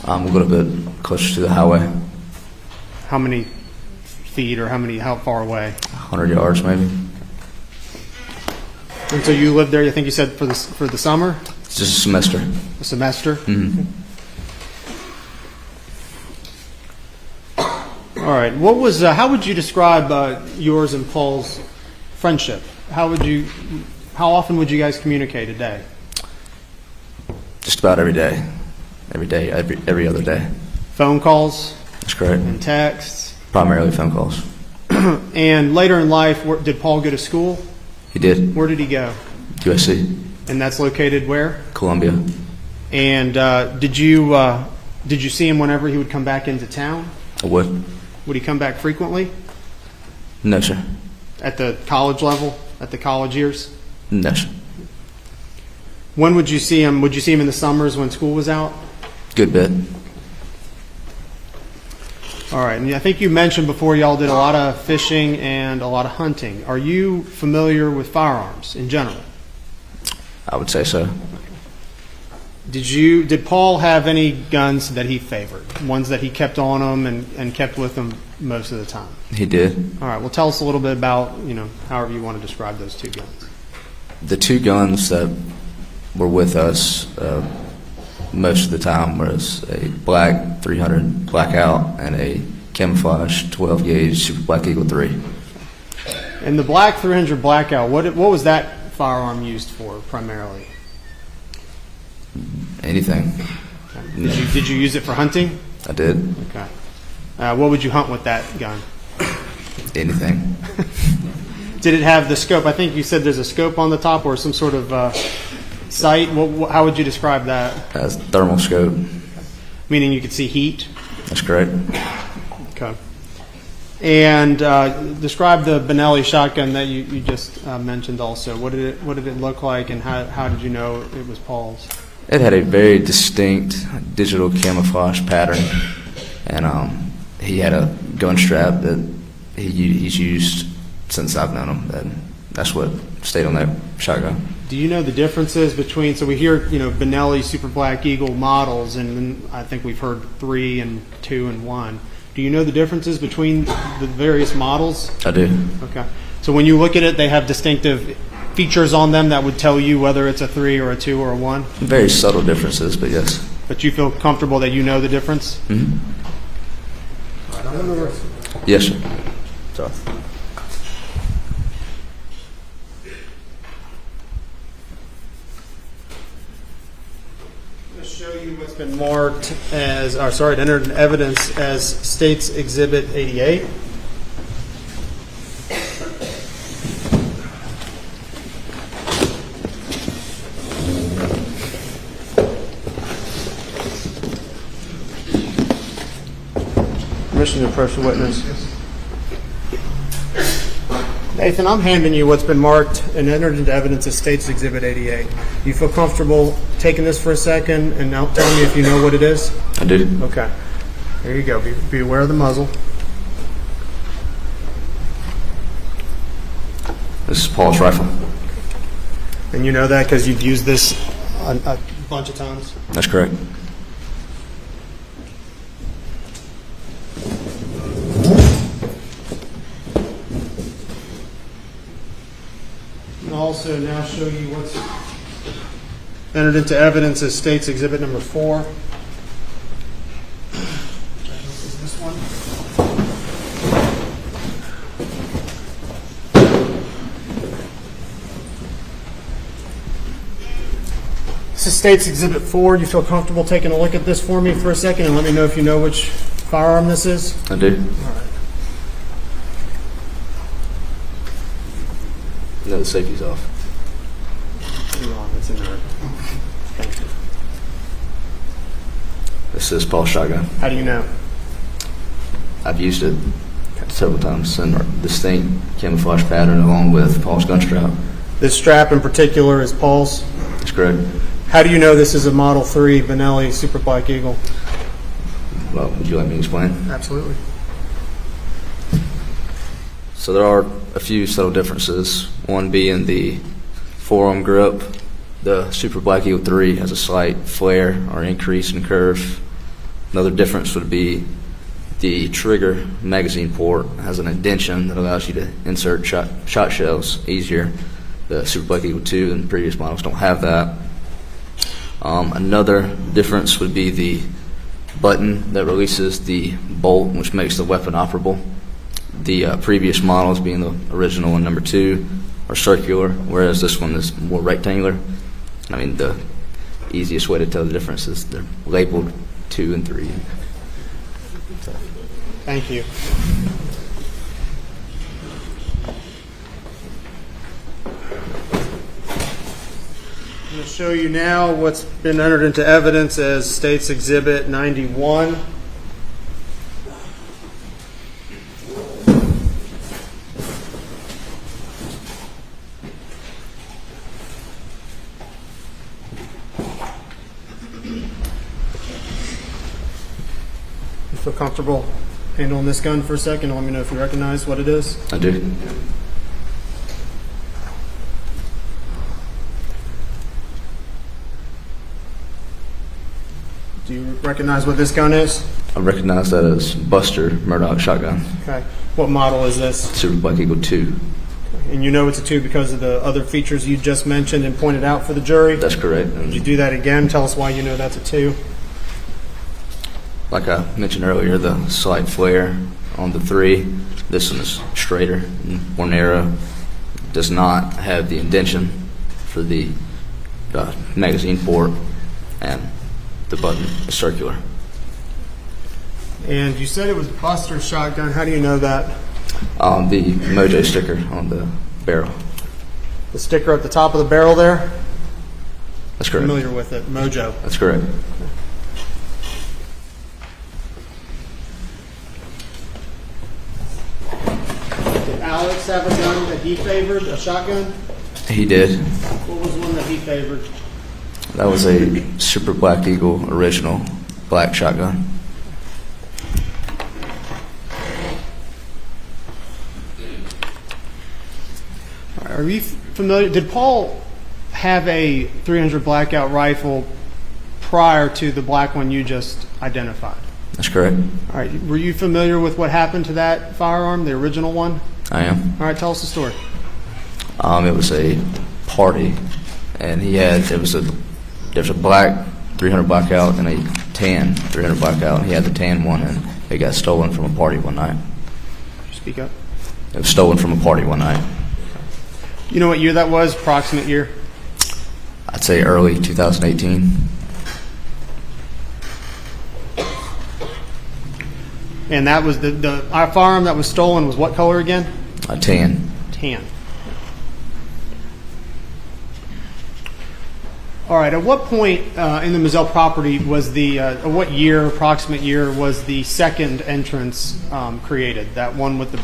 A little bit closer to the highway. How many feet or how far away? 100 yards, maybe. And so you lived there, I think you said, for the summer? It's just a semester. A semester? Mm-hmm. All right. How would you describe yours and Paul's friendship? How often would you guys communicate a day? Just about every day. Every other day. Phone calls? That's correct. And texts? Primarily phone calls. And later in life, did Paul go to school? He did. Where did he go? USC. And that's located where? Columbia. And did you see him whenever he would come back into town? I would. Would he come back frequently? No, sir. At the college level, at the college years? No, sir. When would you see him? Would you see him in the summers when school was out? Good bit. All right, and I think you mentioned before y'all did a lot of fishing and a lot of hunting. Are you familiar with firearms in general? I would say so. Did Paul have any guns that he favored, ones that he kept on him and kept with him most of the time? He did. All right, well, tell us a little bit about, however you want to describe those two guns. The two guns that were with us most of the time was a black 300 blackout and a camouflage 12 gauge Super Black Eagle 3. And the black 300 blackout, what was that firearm used for primarily? Anything. Did you use it for hunting? I did. Okay. What would you hunt with that gun? Anything. Did it have the scope? I think you said there's a scope on the top or some sort of sight. How would you describe that? As thermal scope. Meaning you could see heat? That's correct. Okay. And describe the Benelli shotgun that you just mentioned also. What did it look like, and how did you know it was Paul's? It had a very distinct digital camouflage pattern, and he had a gun strap that he's used since I've known him. And that's what stayed on that shotgun. Do you know the differences between? So we hear Benelli Super Black Eagle models, and then I think we've heard 3 and 2 and 1. Do you know the differences between the various models? I do. Okay. So when you look at it, they have distinctive features on them that would tell you whether it's a 3 or a 2 or a 1? Very subtle differences, but yes. But you feel comfortable that you know the difference? Mm-hmm. Yes, sir. Sorry. I'm going to show you what's been marked as, entered in evidence as State's Exhibit 88. Permission to approach the witness. Nathan, I'm handing you what's been marked and entered into evidence as State's Exhibit 88. You feel comfortable taking this for a second and now telling me if you know what it is? I do. Okay. There you go. Be aware of the muzzle. This is Paul's rifle. And you know that because you've used this a bunch of times? That's correct. I'll also now show you what's entered into evidence as State's Exhibit number 4. This is this one. This is State's Exhibit 4. Do you feel comfortable taking a look at this for me for a second and let me know if you know which firearm this is? I do. All right. No, the safety's off. It's in there. Thank you. This is Paul's shotgun. How do you know? I've used it several times in distinct camouflage pattern along with Paul's gun strap. This strap in particular is Paul's? That's correct. How do you know this is a Model 3 Benelli Super Black Eagle? Well, would you let me explain? Absolutely. So there are a few subtle differences. One being the forearm grip. The Super Black Eagle 3 has a slight flare or increase in curve. Another difference would be the trigger magazine port has an indentation that allows you to insert shot shells easier. The Super Black Eagle 2 and previous models don't have that. Another difference would be the button that releases the bolt, which makes the weapon operable. The previous models, being the original and number 2, are circular, whereas this one is more rectangular. I mean, the easiest way to tell the difference is they're labeled 2 and 3. Thank you. I'm going to show you now what's been entered into evidence as State's Exhibit 91. Feel comfortable handling this gun for a second? Let me know if you recognize what it is. I do. Do you recognize what this gun is? I recognize that as Buster Murdaugh shotgun. Okay. What model is this? Super Black Eagle 2. And you know it's a 2 because of the other features you just mentioned and pointed out for the jury? That's correct. Would you do that again? Tell us why you know that's a 2. Like I mentioned earlier, the slight flare on the 3. This one is straighter and more narrow. Does not have the indentation for the magazine port, and the button is circular. And you said it was Buster's shotgun. How do you know that? The Mojo sticker on the barrel. The sticker at the top of the barrel there? That's correct. Familiar with it. Mojo. That's correct. Did Alex have a gun that he favored, a shotgun? He did. What was one that he favored? That was a Super Black Eagle original black shotgun. Are you familiar? Did Paul have a 300 blackout rifle prior to the black one you just identified? That's correct. All right. Were you familiar with what happened to that firearm, the original one? I am. All right. Tell us the story. It was a party, and there's a black 300 blackout and a tan 300 blackout. And he had the tan one, and it got stolen from a party one night. Speak up. It was stolen from a party one night. You know what year that was? Approximate year? I'd say early 2018. And that was the firearm that was stolen was what color again? Tan. Tan. All right. At what point in the Mizell property was what year, approximate year, was the second entrance created? That one with the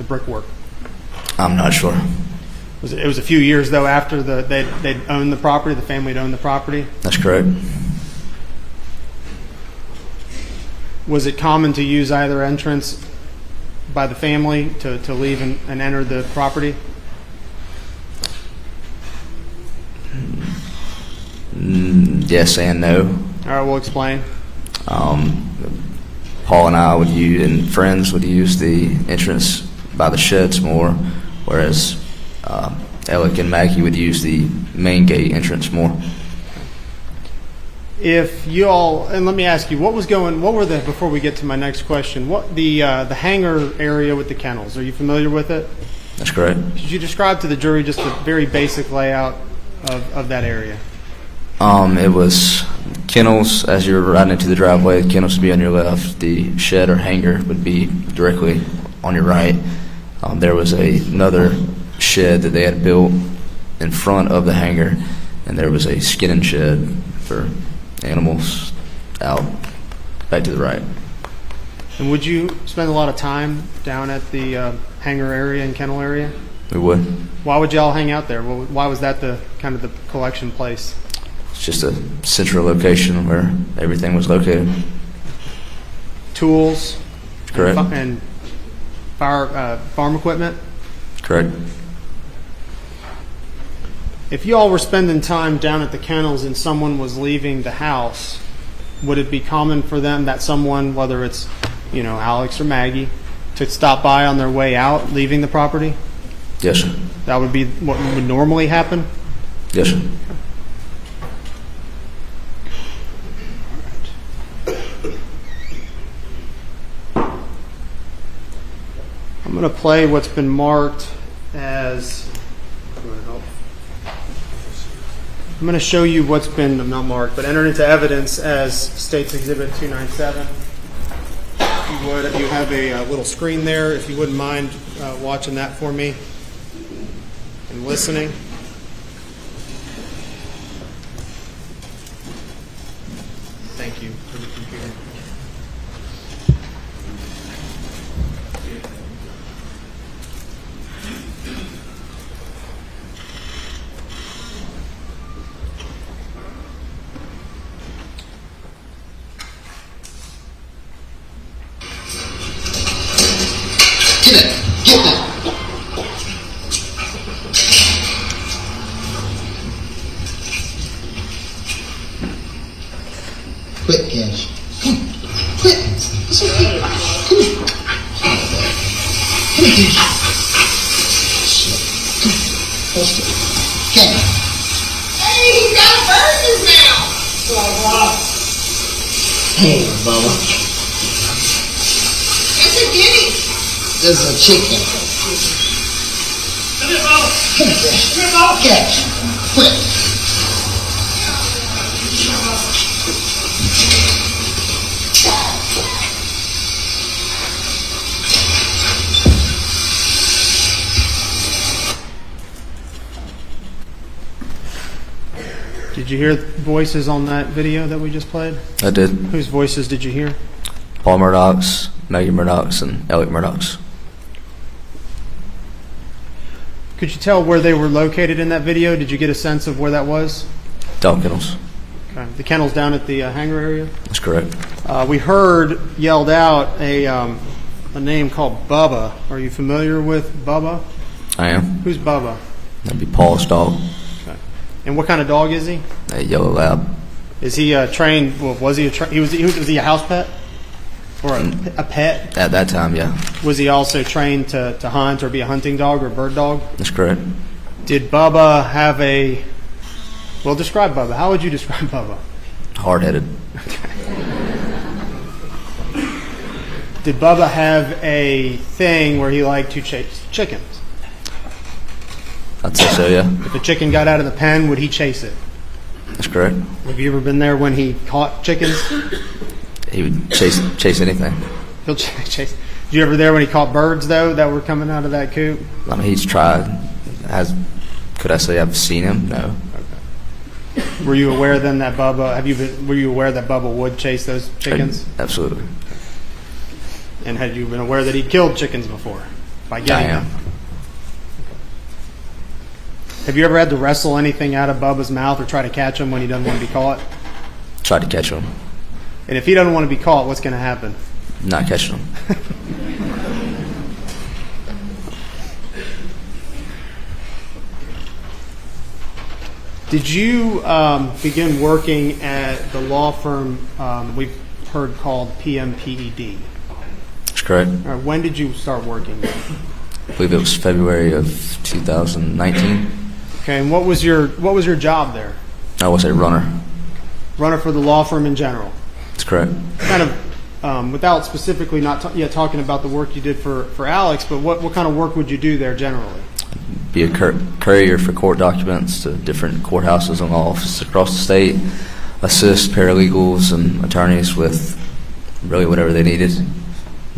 brickwork. I'm not sure. It was a few years though after they'd owned the property. The family had owned the property. That's correct. Was it common to use either entrance by the family to leave and enter the property? Yes and no. All right, we'll explain. Paul and I and friends would use the entrance by the sheds more, whereas Alec and Maggie would use the main gate entrance more. If you all, and let me ask you, before we get to my next question, what the hangar area with the kennels, are you familiar with it? That's correct. Could you describe to the jury just a very basic layout of that area? It was kennels as you were riding into the driveway. The kennels would be on your left. The shed or hangar would be directly on your right. There was another shed that they had built in front of the hangar, and there was a skinning shed for animals out back to the right. And would you spend a lot of time down at the hangar area and kennel area? We would. Why would y'all hang out there? Why was that the kind of the collection place? It's just a central location where everything was located. Tools? Correct. And farm equipment? Correct. If you all were spending time down at the kennels and someone was leaving the house, would it be common for them that someone, whether it's, Alex or Maggie, to stop by on their way out, leaving the property? Yes, sir. That would be what would normally happen? Yes, sir. I'm going to play what's been marked as... I'm going to show you what's been, not marked, but entered into evidence as State's Exhibit 297. You have a little screen there. If you wouldn't mind watching that for me and listening. Thank you for the computer. Quit, Cash. Come on. Quit. It's okay. Come on. Come on, man. Come on, Cash. Shit. Come on. Hold still. Cash. Hey, he's got a bird in his mouth. Hey, Bubba. It's a guinea. This is a chicken. Come here, Bubba. Come here, Cash. Come here, Bubba. Cash. Quit. Did you hear voices on that video that we just played? I did. Whose voices did you hear? Paul Murdaugh's, Maggie Murdaugh's, and Alex Murdaugh's. Could you tell where they were located in that video? Did you get a sense of where that was? Dog kennels. Okay. The kennels down at the hangar area? That's correct. We heard yelled out a name called Bubba. Are you familiar with Bubba? I am. Who's Bubba? That'd be Paul's dog. Okay. And what kind of dog is he? A yellow lab. Is he trained? Well, was he was he a house pet or a pet? At that time, yeah. Was he also trained to hunt or be a hunting dog or a bird dog? That's correct. Did Bubba have a? Well, describe Bubba. How would you describe Bubba? Hard-headed. Did Bubba have a thing where he liked to chase chickens? I'd say so, yeah. If a chicken got out of the pen, would he chase it? That's correct. Have you ever been there when he caught chickens? He would chase anything. He'll chase. Did you ever there when he caught birds though that were coming out of that coop? I mean, he's tried. Could I say I've seen him? No. Okay. Were you aware then that Bubba? Were you aware that Bubba would chase those chickens? Absolutely. And had you been aware that he killed chickens before by getting them? Have you ever had to wrestle anything out of Bubba's mouth or try to catch him when he doesn't want to be caught? Tried to catch him. And if he doesn't want to be caught, what's going to happen? Not catching him. Did you begin working at the law firm we've heard called PMPED? That's correct. All right, when did you start working there? I believe it was February of 2019. Okay, and what was your job there? I was a runner. Runner for the law firm in general? That's correct. Kind of, without specifically not yet talking about the work you did for Alex, but what kind of work would you do there generally? Be a courier for court documents to different courthouses and law offices across the state, assist paralegals and attorneys with really whatever they needed,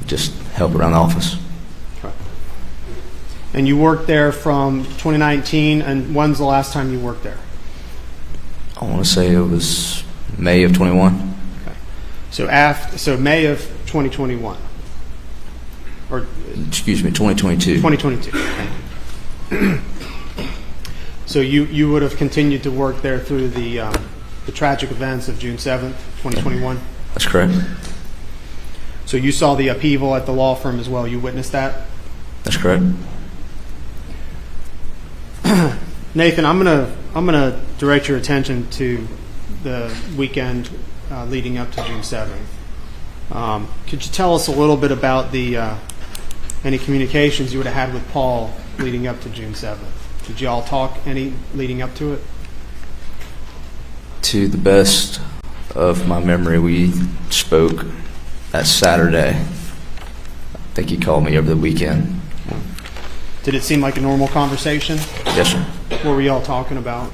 just help around the office. And you worked there from 2019, and when's the last time you worked there? I want to say it was May of 21. Okay. So May of 2021. Or excuse me, 2022. 2022. So you would have continued to work there through the tragic events of June 7th, 2021? That's correct. So you saw the upheaval at the law firm as well. You witnessed that? That's correct. Nathan, I'm gonna direct your attention to the weekend leading up to June 7th. Could you tell us a little bit about the any communications you would have had with Paul leading up to June 7th? Did you all talk any leading up to it? To the best of my memory, we spoke that Saturday. I think he called me over the weekend. Did it seem like a normal conversation? Yes, sir. What were you all talking about?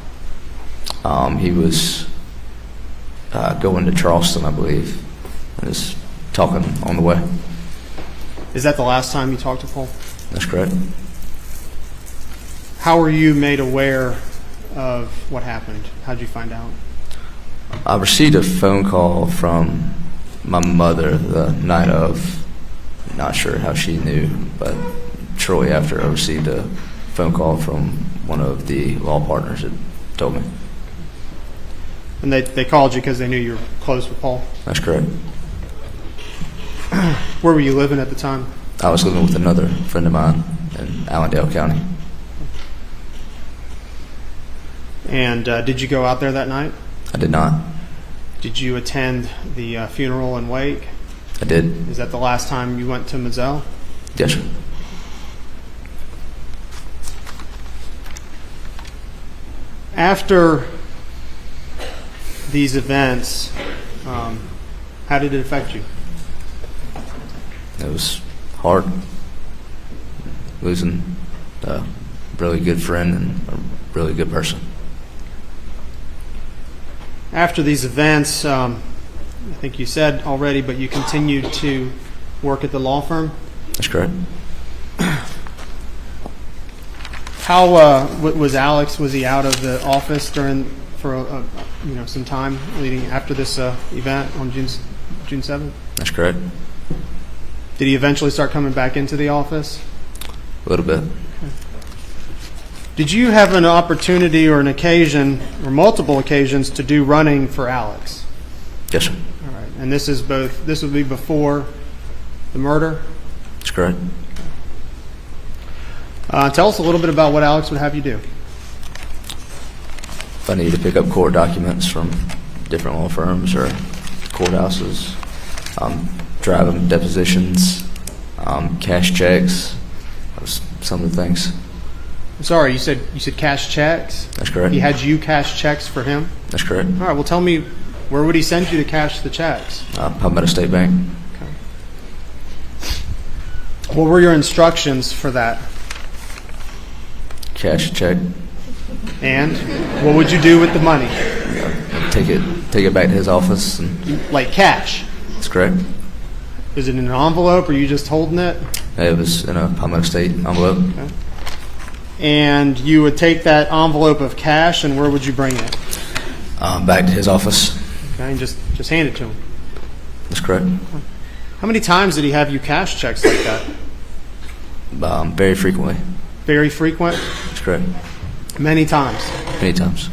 He was going to Charleston, I believe, and was talking on the way. Is that the last time you talked to Paul? That's correct. How were you made aware of what happened? How did you find out? I received a phone call from my mother the night of. Not sure how she knew, but shortly after I received a phone call from one of the law partners that told me. And they called you because they knew you were close with Paul? That's correct. Where were you living at the time? I was living with another friend of mine in Allendale County. And did you go out there that night? I did not. Did you attend the funeral and wake? I did. Is that the last time you went to Moselle? Yes, sir. After these events, how did it affect you? It was hard. Losing a really good friend and a really good person. After these events, I think you said already, but you continued to work at the law firm? That's correct. How was Alex? Was he out of the office for some time leading after this event on June 7th? That's correct. Did he eventually start coming back into the office? A little bit. Okay. Did you have an opportunity or an occasion or multiple occasions to do running for Alex? Yes, sir. All right. And this would be before the murder? That's correct. Tell us a little bit about what Alex would have you do. If I need to pick up court documents from different law firms or courthouses, drive them depositions, cash checks, some of the things. Sorry, you said cash checks? That's correct. He had you cash checks for him? That's correct. All right, well tell me, where would he send you to cash the checks? Palmetto State Bank. Okay. What were your instructions for that? Cash check. And what would you do with the money? Take it back to his office. And like cash? That's correct. Is it in an envelope, or are you just holding it? It was in a Palmetto State envelope. Okay. And you would take that envelope of cash, and where would you bring it? Back to his office. Okay, and just hand it to him. That's correct. How many times did he have you cash checks like that? Very frequently. Very frequent? That's correct. Many times? Many times.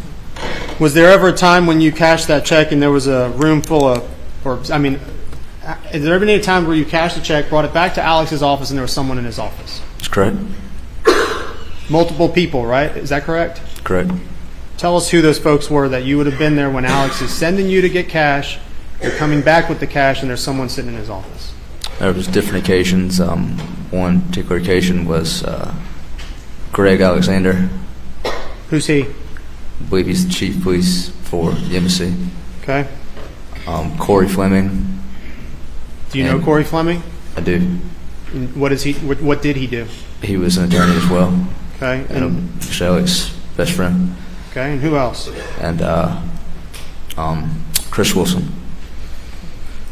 Was there ever a time when you cashed that check and there was a room full of, has there ever been any time where you cashed a check, brought it back to Alex's office, and there was someone in his office? That's correct. Multiple people, right? Is that correct? Correct. Tell us who those folks were that you would have been there when Alex is sending you to get cash, you're coming back with the cash, and there's someone sitting in his office. There was different occasions. One particular occasion was Greg Alexander. Who's he? I believe he's the chief of police for the embassy. Okay. Corey Fleming. Do you know Corey Fleming? I do. And what did he do? He was an attorney as well. Okay. And Alex's best friend. Okay. And who else? And Chris Wilson.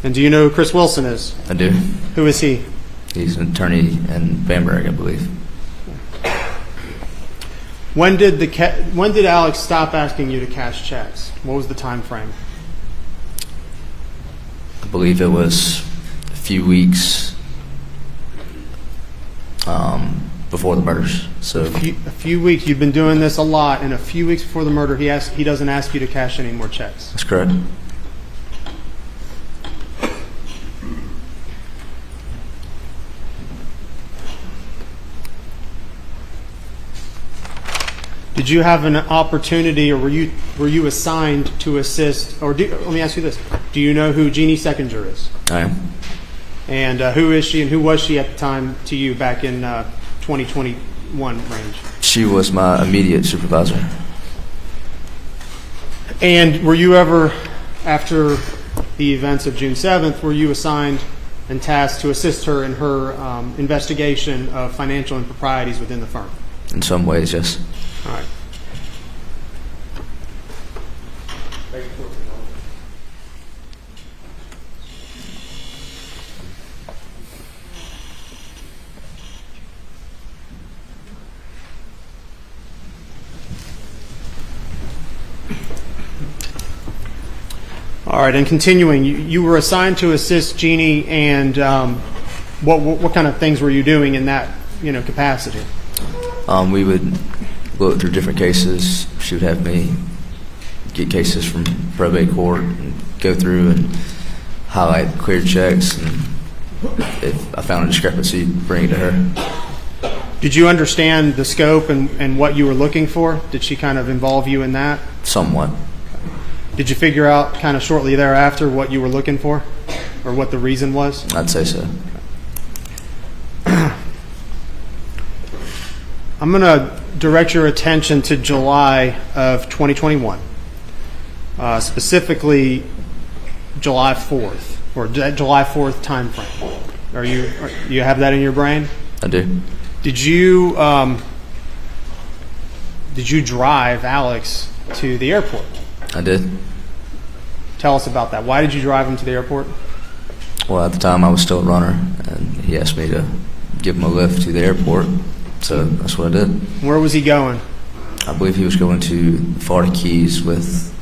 And do you know who Chris Wilson is? I do. Who is he? He's an attorney in Bamberg, I believe. When did Alex stop asking you to cash checks? What was the time frame? I believe it was a few weeks before the murders. So a few weeks. You've been doing this a lot, and a few weeks before the murder, he doesn't ask you to cash any more checks. That's correct. Did you have an opportunity, or were you assigned to assist? Let me ask you this: do you know who Jeannie Seckinger is? I am. And who is she, and who was she at the time to you back in 2021 range? She was my immediate supervisor. And were you ever, after the events of June 7th, were you assigned and tasked to assist her in her investigation of financial improprieties within the firm? In some ways, yes. All right. All right, and continuing, you were assigned to assist Jeannie, and what kind of things were you doing in that capacity? We would look through different cases. She would have me get cases from probate court and go through and highlight cleared checks, and if I found a discrepancy, bring it to her. Did you understand the scope and what you were looking for? Did she kind of involve you in that? Somewhat. Did you figure out kind of shortly thereafter what you were looking for, or what the reason was? I'd say so. I'm going to direct your attention to July of 2021, specifically July 4th, or July 4th time frame. You have that in your brain? I do. Did you drive Alex to the airport? I did. Tell us about that. Why did you drive him to the airport? Well, at the time I was still a runner, and he asked me to give him a lift to the airport, so that's what I did. Where was he going? I believe he was going to Florida Keys with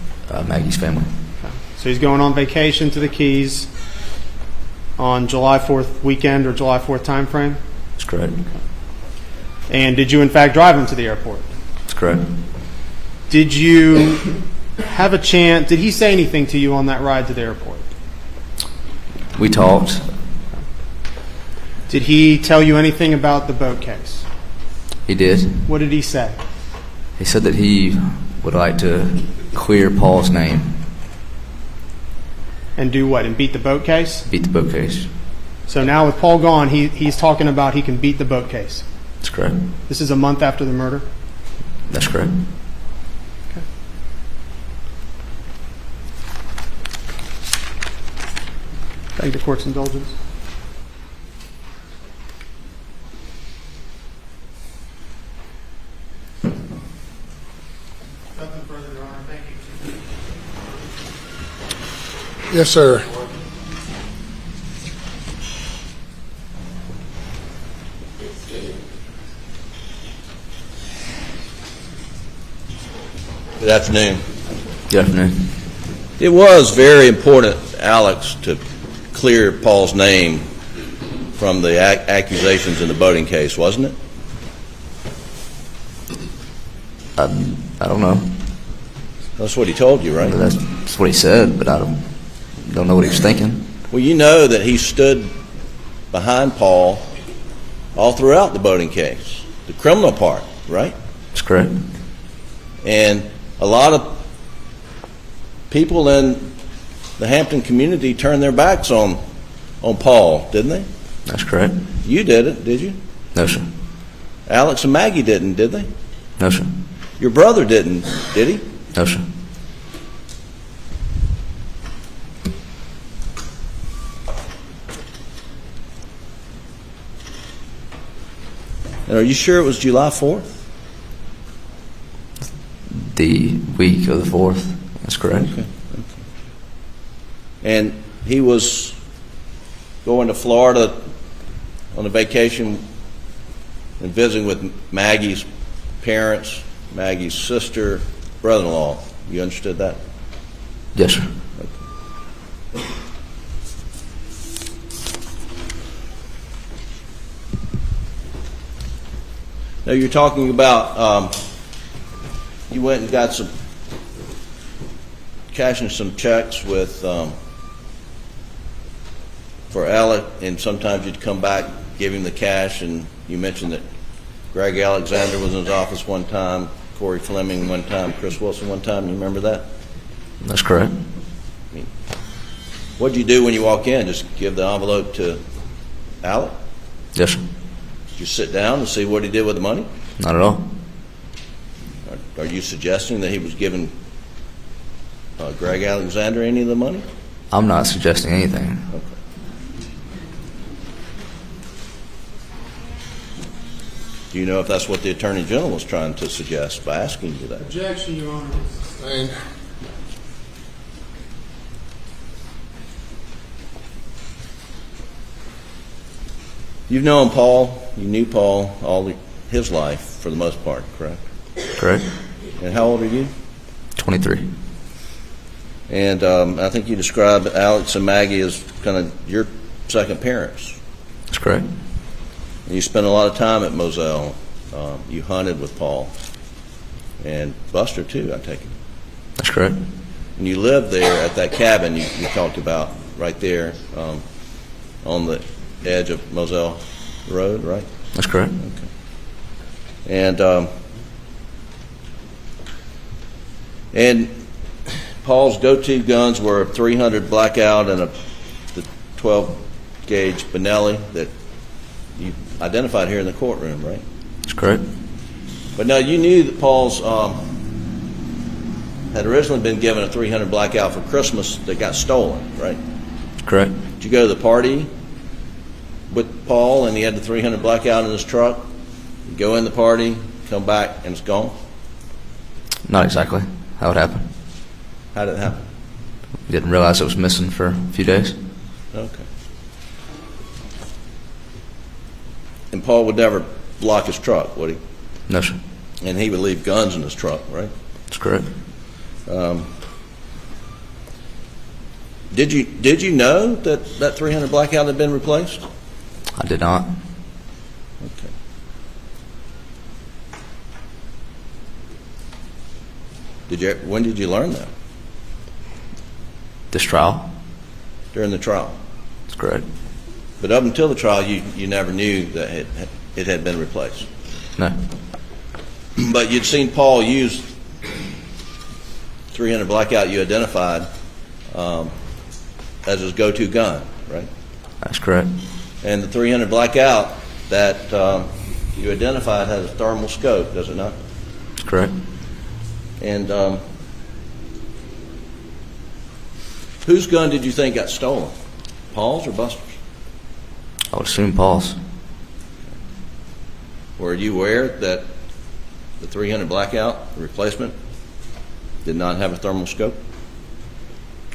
Maggie's family. Okay. So he's going on vacation to the Keys on July 4th weekend or July 4th time frame? That's correct. And did you in fact drive him to the airport? That's correct. Did you have a chance, did he say anything to you on that ride to the airport? We talked. Did he tell you anything about the boat case? He did. What did he say? He said that he would like to clear Paul's name. And do what? And beat the boat case? Beat the boat case. So now with Paul gone, he's talking about he can beat the boat case. That's correct. This is a month after the murder? That's correct. Okay. Beg the court's indulgence. Nothing further, Your Honor. Thank you. Yes, sir. Good afternoon. Good afternoon. It was very important, Alex, to clear Paul's name from the accusations in the boating case, wasn't it? I don't know. That's what he told you, right? That's what he said, but I don't know what he was thinking. Well, you know that he stood behind Paul all throughout the boating case, the criminal part, right? That's correct. And a lot of people in the Hampton community turned their backs on Paul, didn't they? That's correct. You didn't, did you? No, sir. Alex and Maggie didn't, did they? No, sir. Your brother didn't, did he? No, sir. And are you sure it was July 4th? The week of the 4th. That's correct. Okay. And he was going to Florida on a vacation and visiting with Maggie's parents, Maggie's sister, brother-in-law. You understood that? Yes, sir. Okay. Now you're talking about you went and got some cashing some checks with for Alec, and sometimes you'd come back, give him the cash, and you mentioned that Greg Alexander was in his office one time, Corey Fleming one time, Chris Wilson one time. You remember that? That's correct. I mean, what'd you do when you walk in? Just give the envelope to Alec? Yes, sir. Did you sit down and see what he did with the money? Not at all. Are you suggesting that he was giving Greg Alexander any of the money? I'm not suggesting anything. Okay. Do you know if that's what the Attorney General was trying to suggest by asking you that? Objection, Your Honor. Sustained. You've known Paul, you knew Paul all his life for the most part, correct? Correct. And how old are you? 23. And I think you described Alex and Maggie as kind of your second parents. That's correct. And you spent a lot of time at Moselle. You hunted with Paul. And Buster, too, I take it. That's correct. And you lived there at that cabin you talked about right there on the edge of Moselle Road, right? That's correct. Okay. And Paul's go-to guns were a 300 Blackout and the 12-gauge Benelli that you identified here in the courtroom, right? That's correct. But now you knew that Paul's had originally been given a 300 Blackout for Christmas that got stolen, right? Correct. Did you go to the party with Paul and he had the 300 Blackout in his truck? You go in the party, come back, and it's gone? Not exactly how it happened. How did it happen? We didn't realize it was missing for a few days. Okay. And Paul would never lock his truck, would he? No, sir. And he would leave guns in his truck, right? That's correct. Did you know that 300 Blackout had been replaced? I did not. Okay. When did you learn that? This trial. During the trial. That's correct. But up until the trial, you never knew that it had been replaced. No. But you'd seen Paul use 300 Blackout you identified as his go-to gun, right? That's correct. And the 300 Blackout that you identified has a thermal scope, does it not? That's correct. And whose gun did you think got stolen? Paul's or Buster's? I would assume Paul's. Were you aware that the 300 Blackout, the replacement, did not have a thermal scope?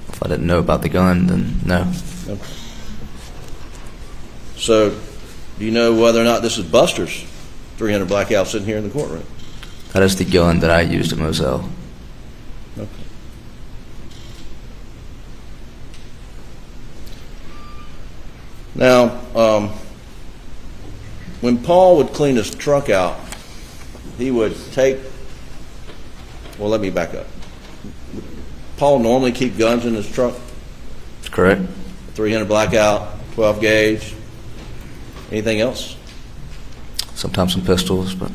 If I didn't know about the gun, then no. Okay. So, do you know whether or not this is Buster's 300 Blackout sitting here in the courtroom? That is the gun that I used at Moselle. Okay. Now, when Paul would clean his truck out, he would take, well, let me back up. Paul normally keep guns in his truck? That's correct. 300 Blackout, 12 gauge, anything else? Sometimes some pistols, but...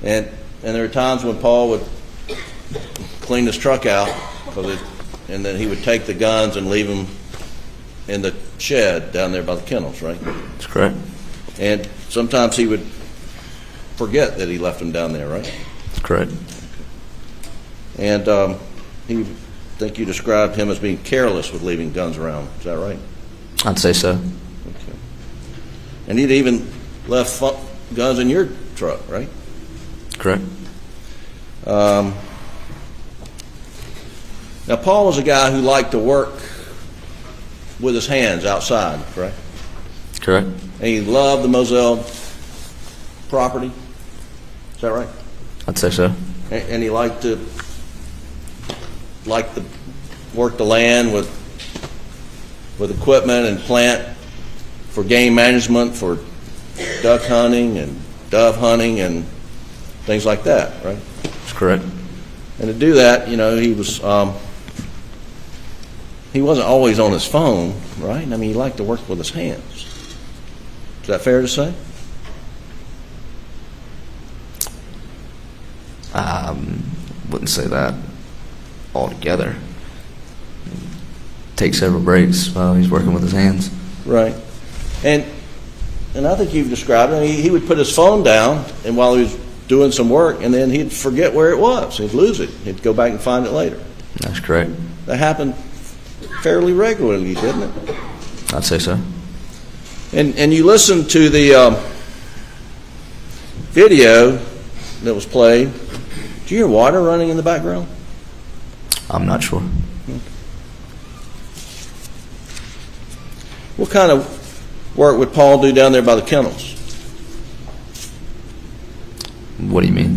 And there were times when Paul would clean his truck out, and then he would take the guns and leave them in the shed down there by the kennels, right? That's correct. And sometimes he would forget that he left them down there, right? That's correct. And I think you described him as being careless with leaving guns around. Is that right? I'd say so. Okay. And he'd even left guns in your truck, right? Correct. Now, Paul was a guy who liked to work with his hands outside, correct? Correct. And he loved the Moselle property. Is that right? I'd say so. And he liked to work the land with equipment and plant for game management, for duck hunting and dove hunting and things like that, right? That's correct. And to do that, he wasn't always on his phone, right? I mean, he liked to work with his hands. Is that fair to say? Wouldn't say that altogether. Take several breaks while he's working with his hands. Right. And I think you've described it. He would put his phone down, and while he was doing some work, and then he'd forget where it was. He'd lose it. He'd go back and find it later. That's correct. That happened fairly regularly, didn't it? I'd say so. And you listened to the video that was played. Did you hear water running in the background? I'm not sure. What kind of work would Paul do down there by the kennels? What do you mean?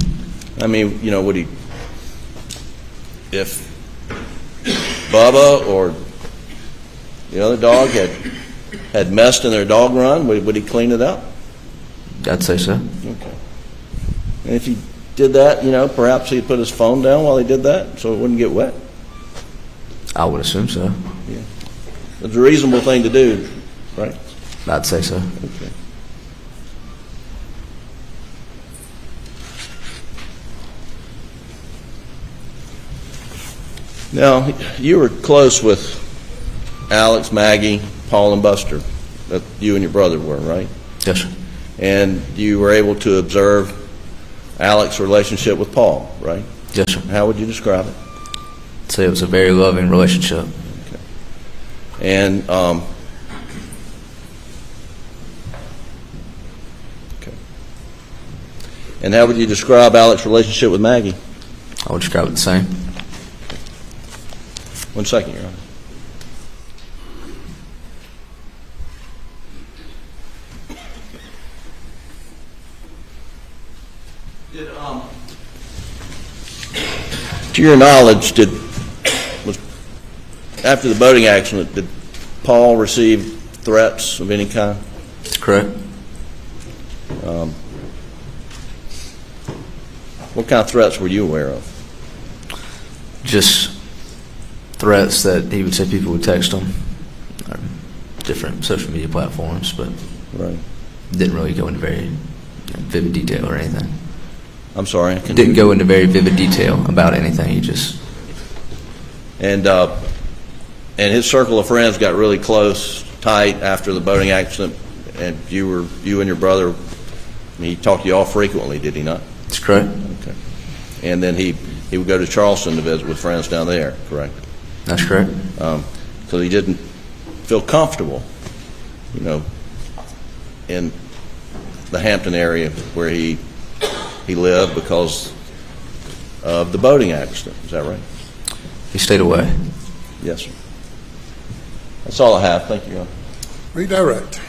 I mean, would he, if Bubba or the other dog had messed in their dog run, would he clean it up? I'd say so. Okay. And if he did that, perhaps he'd put his phone down while he did that so it wouldn't get wet? I would assume so. Yeah. It's a reasonable thing to do, right? I'd say so. Okay. Now, you were close with Alex, Maggie, Paul, and Buster. That you and your brother were, right? Yes, sir. And you were able to observe Alex's relationship with Paul, right? Yes, sir. How would you describe it? I'd say it was a very loving relationship. Okay. And okay. And how would you describe Alex's relationship with Maggie? I would describe it the same. 1 second, Your Honor. To your knowledge, was after the boating accident, did Paul receive threats of any kind? That's correct. What kind of threats were you aware of? Just threats that he would say people would text him, or different social media platforms, but right. Didn't really go into very vivid detail or anything. I'm sorry? Didn't go into very vivid detail about anything. He just... And his circle of friends got really close, tight after the boating accident, and you and your brother, I mean, he talked to you all frequently, did he not? That's correct. Okay. And then he would go to Charleston to visit with friends down there, correct? That's correct. So he didn't feel comfortable, in the Hampton area where he lived because of the boating accident. Is that right? He stayed away. Yes, sir. That's all I have. Thank you, Your Honor. Redirect.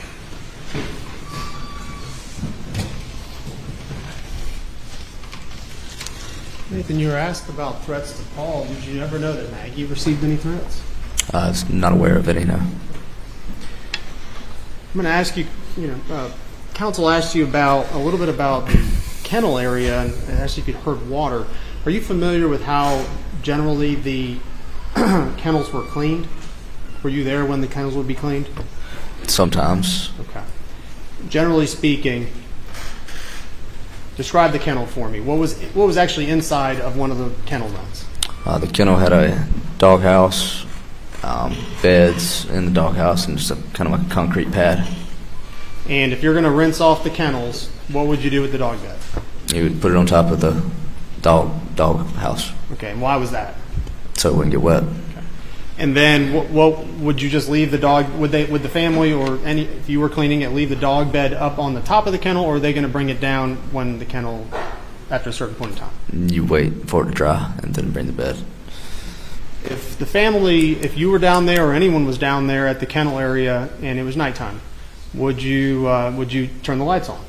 Nathan, you were asked about threats to Paul. Did you ever know that Maggie received any threats? I was not aware of any, no. I'm going to ask you, counsel asked you a little bit about the kennel area and asked if you could heard water. Are you familiar with how generally the kennels were cleaned? Were you there when the kennels would be cleaned? Sometimes. Okay. Generally speaking, describe the kennel for me. What was actually inside of one of the kennel runs? The kennel had a doghouse, beds in the doghouse, and just kind of like a concrete pad. And if you're going to rinse off the kennels, what would you do with the dog bed? You would put it on top of the dog house. Okay, and why was that? So it wouldn't get wet. And then, what would you just leave the dog? Would the family or if you were cleaning it, leave the dog bed up on the top of the kennel, or are they going to bring it down when the kennel, after a certain point in time? You wait for it to dry and then bring the bed. If the family, if you were down there or anyone was down there at the kennel area and it was nighttime, would you turn the lights on?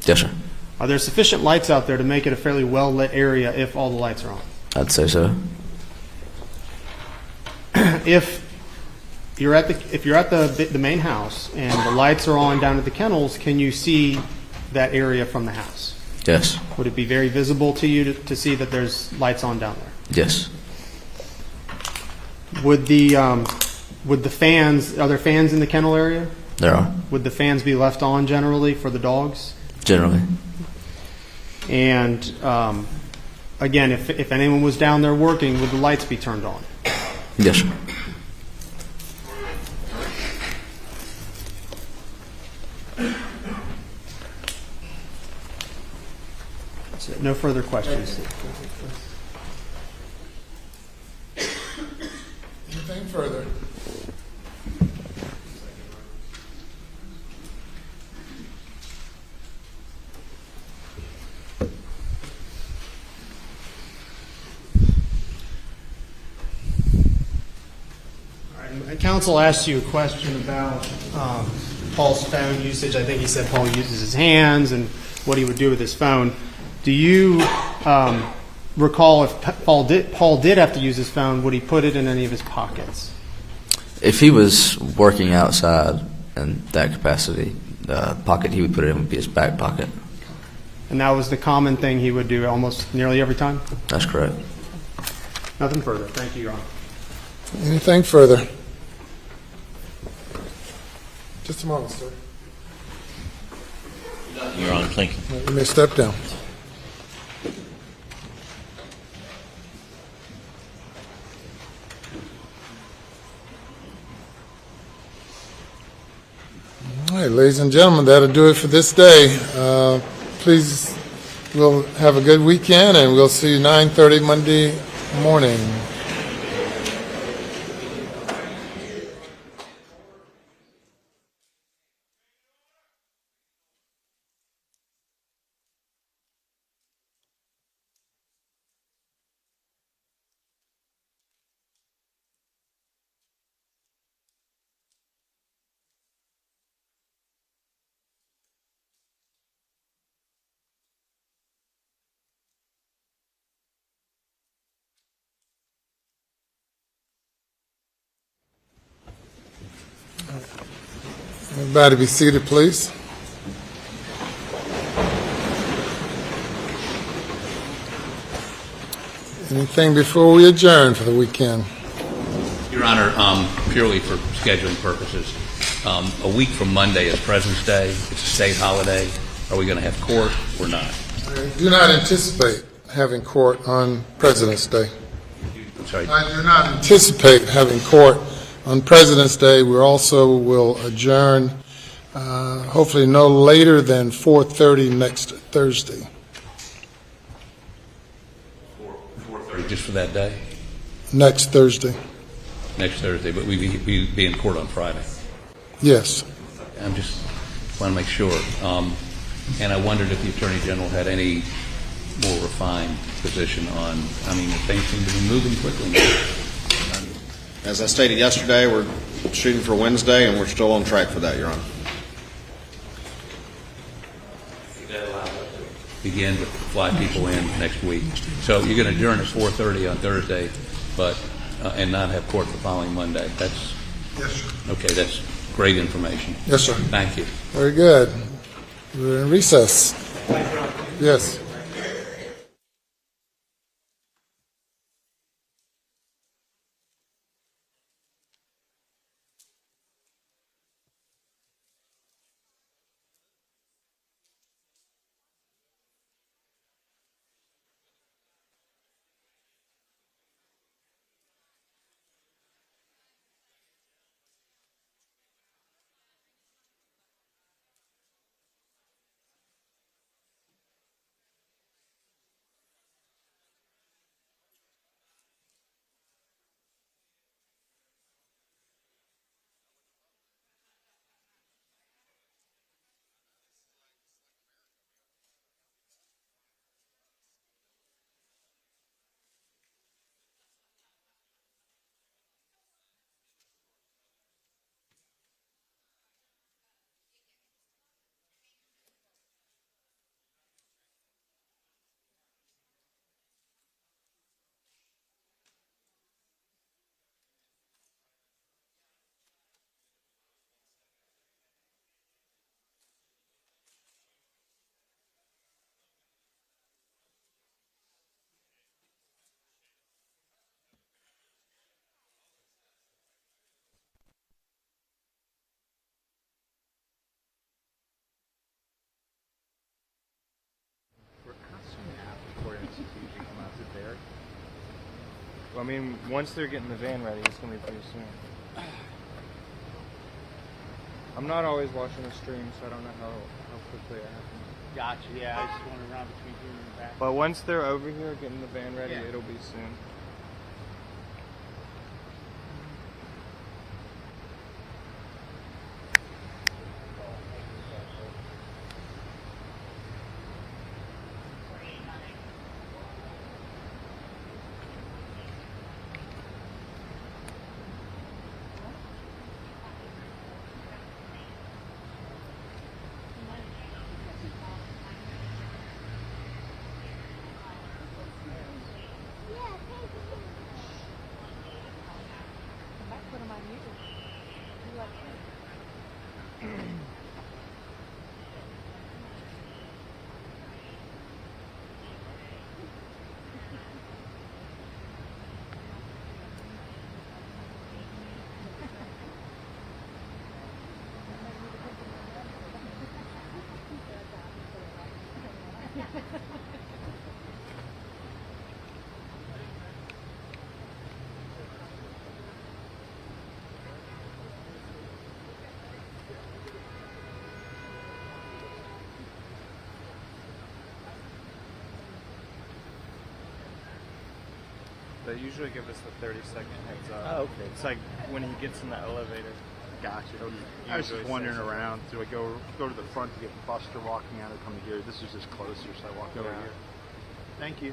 Yes, sir. Are there sufficient lights out there to make it a fairly well lit area if all the lights are on? I'd say so. If you're at the main house and the lights are on down at the kennels, can you see that area from the house? Yes. Would it be very visible to you to see that there's lights on down there? Yes. Would the fans, are there fans in the kennel area? There are. Would the fans be left on generally for the dogs? Generally. And again, if anyone was down there working, would the lights be turned on? Yes, sir. That's it. No further questions. Anything further? Counsel asked you a question about Paul's phone usage. I think he said Paul uses his hands and what he would do with his phone. Do you recall if Paul did have to use his phone, would he put it in any of his pockets? If he was working outside in that capacity, the pocket he would put it in would be his back pocket. And that was the common thing he would do almost nearly every time? That's correct. Nothing further. Thank you, Your Honor. Anything further? Just a moment, sir. Your Honor, thank you. You may step down. right, ladies and gentlemen, that'll do it for this day. Please, we'll have a good weekend, and we'll see you 9:30 Monday morning. Everybody be seated, please. Anything before we adjourn for the weekend? Your Honor, purely for scheduling purposes, a week from Monday is President's Day. It's a state holiday. Are we going to have court or not? I do not anticipate having court on President's Day. I'm sorry. I do not anticipate having court on President's Day. We also will adjourn hopefully no later than 4:30 next Thursday. 4:30 just for that day? Next Thursday. Next Thursday, but we'd be in court on Friday. Yes. I'm just want to make sure. And I wondered if the Attorney General had any more refined position on, I mean, things seem to be moving quickly now. As I stated yesterday, we're shooting for Wednesday, and we're still on track for that, Your Honor. Begin to fly people in next week. So you're going to adjourn at 4:30 on Thursday, but and not have court the following Monday. That's yes, sir. Okay. That's great information. Yes, sir. Thank you. Very good. We're in recess. Yes. Well, I mean, once they're getting the van ready, it's going to be pretty soon. I'm not always watching the stream, so I don't know how quickly it happens. Gotcha, yeah, I just want to run between here and back. But once they're over here getting the van ready, Yeah. it'll be soon. They usually give us the 30-second heads up. Oh, okay. It's like when he gets in the elevator. Gotcha. He'll I was usually just wandering say something. around. Do I go to the front to get Buster walking out or come here? This is just closer, so I walked over Yeah. here. Thank you.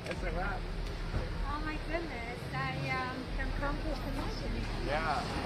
That's a wrap. Oh my goodness, I confirmed your submission. Yeah.